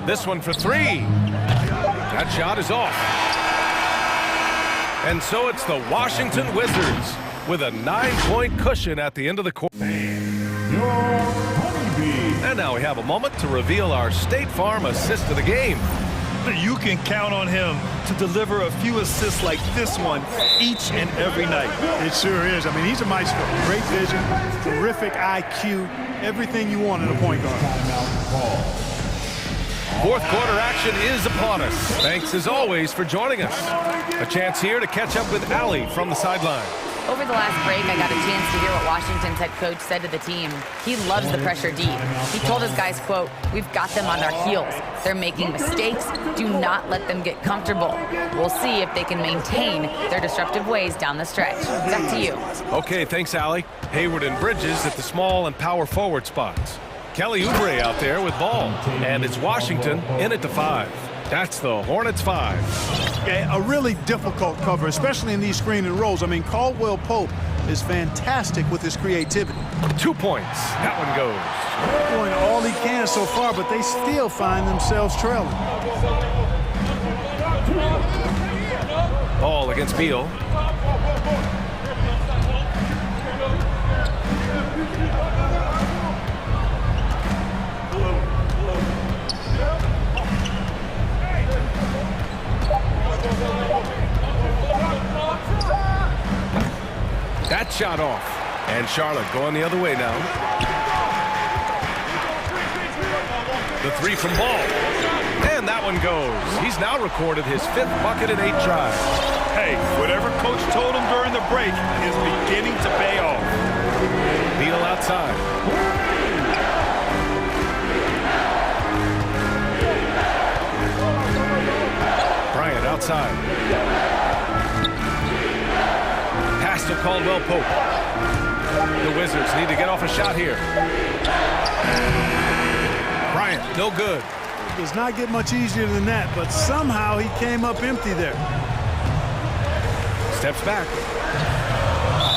This one for 3. That shot is off. And so it's the Washington Wizards with a 9-point cushion at the end of the quarter. And now we have a moment to reveal our State Farm assist of the game. You can count on him to deliver a few assists like this one each and every night. It sure is. I mean, he's a maestro. Great vision, terrific IQ, everything you want in a point guard. Fourth quarter action is upon us. Thanks as always for joining us. A chance here to catch up with Allie from the sideline. Over the last break, I got a chance to hear what Washington's head coach said to the team. He loves the pressure deep. He told his guys, quote, "We've got them on their heels. They're making mistakes. Do not let them get comfortable. We'll see if they can maintain their disruptive ways down the stretch." Back to you. Okay, thanks, Allie. Hayward and Bridges at the small and power forward spots. Kelly Oubre out there with ball. And it's Washington in at the 5. That's the Hornets 5. Yeah, a really difficult cover, especially in these screen and rolls. I mean, Caldwell Pope is fantastic with his creativity. 2 points. That one goes. Doing all he can so far, but they still find themselves trailing. Ball against Beal. That shot off. And Charlotte going the other way now. The 3 from Ball. And that one goes. He's now recorded his 5th bucket in 8 tries. Hey, whatever coach told him during the break is beginning to pay off. Beal outside. Bryant outside. Pass to Caldwell Pope. The Wizards need to get off a shot here. Bryant, no good. It does not get much easier than that, but somehow he came up empty there. Steps back.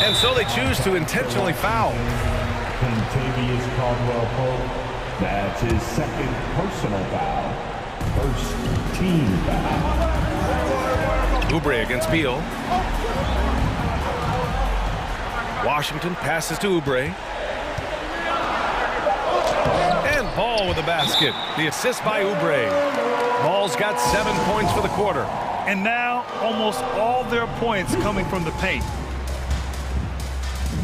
And so they choose to intentionally foul. Contavious Caldwell Pope. That's his 2nd personal foul. 1st team foul. Oubre against Beal. Washington passes to Oubre. And Ball with the basket. The assist by Oubre. Ball's got 7 points for the quarter. And now almost all their points coming from the paint.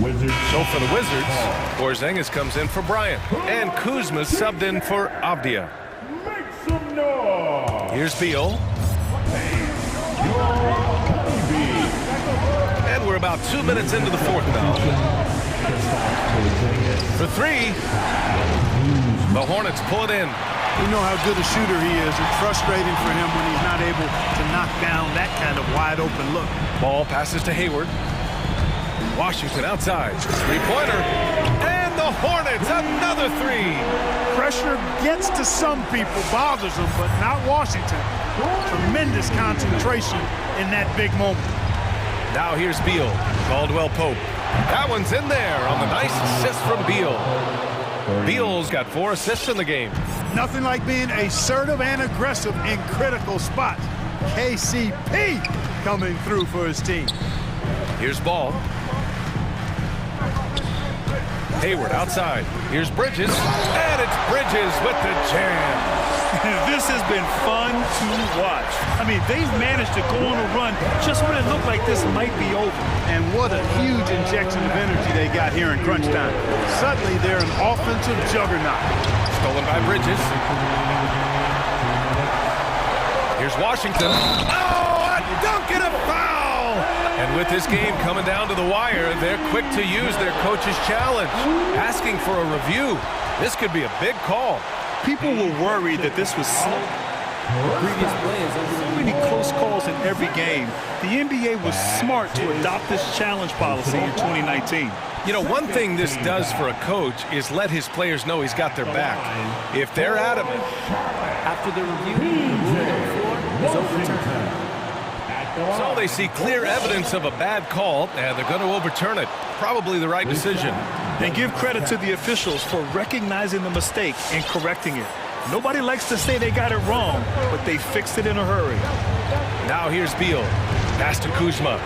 Wizards. So for the Wizards, Porzingis comes in for Bryant. And Kuzma's subbed in for Avdia. Make some noise. Here's Beal. And we're about 2 minutes into the 4th now. For 3, the Hornets pull it in. We know how good a shooter he is. It's frustrating for him when he's not able to knock down that kind of wide open look. Ball passes to Hayward. Washington outside. 3-pointer. And the Hornets, another 3. Pressure gets to some people, bothers them, but not Washington. Tremendous concentration in that big moment. Now here's Beal. Caldwell Pope. That one's in there on the nice assist from Beal. Beal's got 4 assists in the game. Nothing like being assertive and aggressive in critical spots. KCP coming through for his team. Here's Ball. Hayward outside. Here's Bridges. And it's Bridges with the jam. This has been fun to watch. I mean, they've managed to go on a run just when it looked like this might be over. And what a huge injection of energy they got here in crunch time. Suddenly, they're an offensive juggernaut. Stolen by Bridges. Here's Washington. Oh, a dunk and a foul! And with this game coming down to the wire, they're quick to use their coach's challenge, asking for a review. This could be a big call. People were worried that this was slow. Previous players, so many close calls in every game. The NBA was smart to adopt this challenge policy in 2019. You know, one thing this does for a coach is let his players know he's got their back. If they're adamant. After the review, the ruling on the floor is overturned. So they see clear evidence of a bad call, and they're going to overturn it. Probably the right decision. And give credit to the officials for recognizing the mistake and correcting it. Nobody likes to say they got it wrong, but they fixed it in a hurry. Now here's Beal. Pass to Kuzma.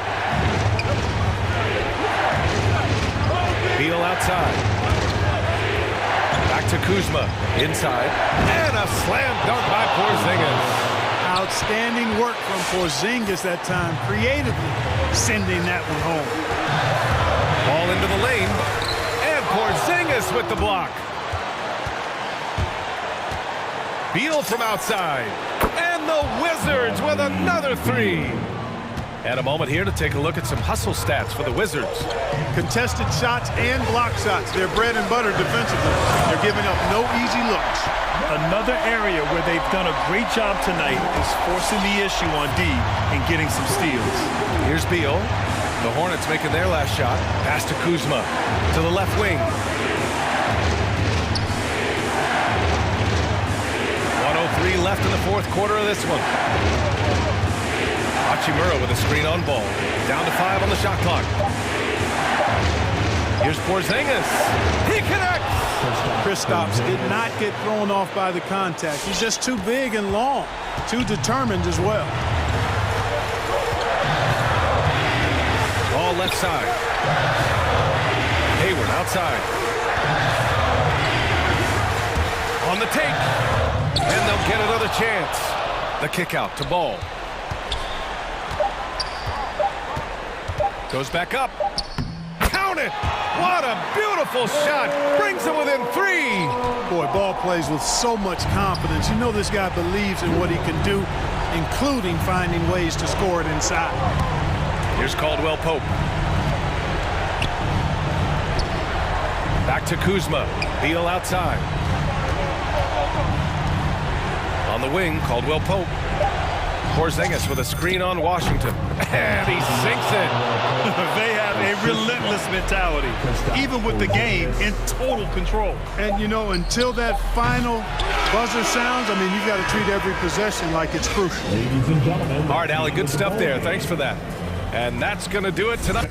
Beal outside. Back to Kuzma. Inside. And a slam dunk by Porzingis. Outstanding work from Porzingis that time, creatively sending that one home. Ball into the lane. And Porzingis with the block. Beal from outside. And the Wizards with another three. And a moment here to take a look at some hustle stats for the Wizards. Contested shots and block shots. They're bread and butter defensively. They're giving up no easy looks. Another area where they've done a great job tonight is forcing the issue on D and getting some steals. Here's Beal. The Hornets making their last shot. Pass to Kuzma. To the left wing. 1:03 left in the fourth quarter of this one. Hachimura with a screen on ball. Down to 5 on the shot clock. Here's Porzingis. He connects. Kristaps did not get thrown off by the contact. He's just too big and long. Too determined as well. Ball left side. Hayward outside. On the take. And they'll get another chance. The kick out to Ball. Goes back up. Count it! What a beautiful shot. Brings them within 3. Boy, Ball plays with so much confidence. You know this guy believes in what he can do, including finding ways to score it inside. Here's Caldwell Pope. Back to Kuzma. Beal outside. On the wing, Caldwell Pope. Porzingis with a screen on Washington. And he sinks it. They have a relentless mentality, even with the game in total control. And, you know, until that final buzzer sounds, I mean, you've got to treat every possession like it's crucial. Ladies and gentlemen. All right, Allie, good stuff there. Thanks for that. And that's going to do it tonight.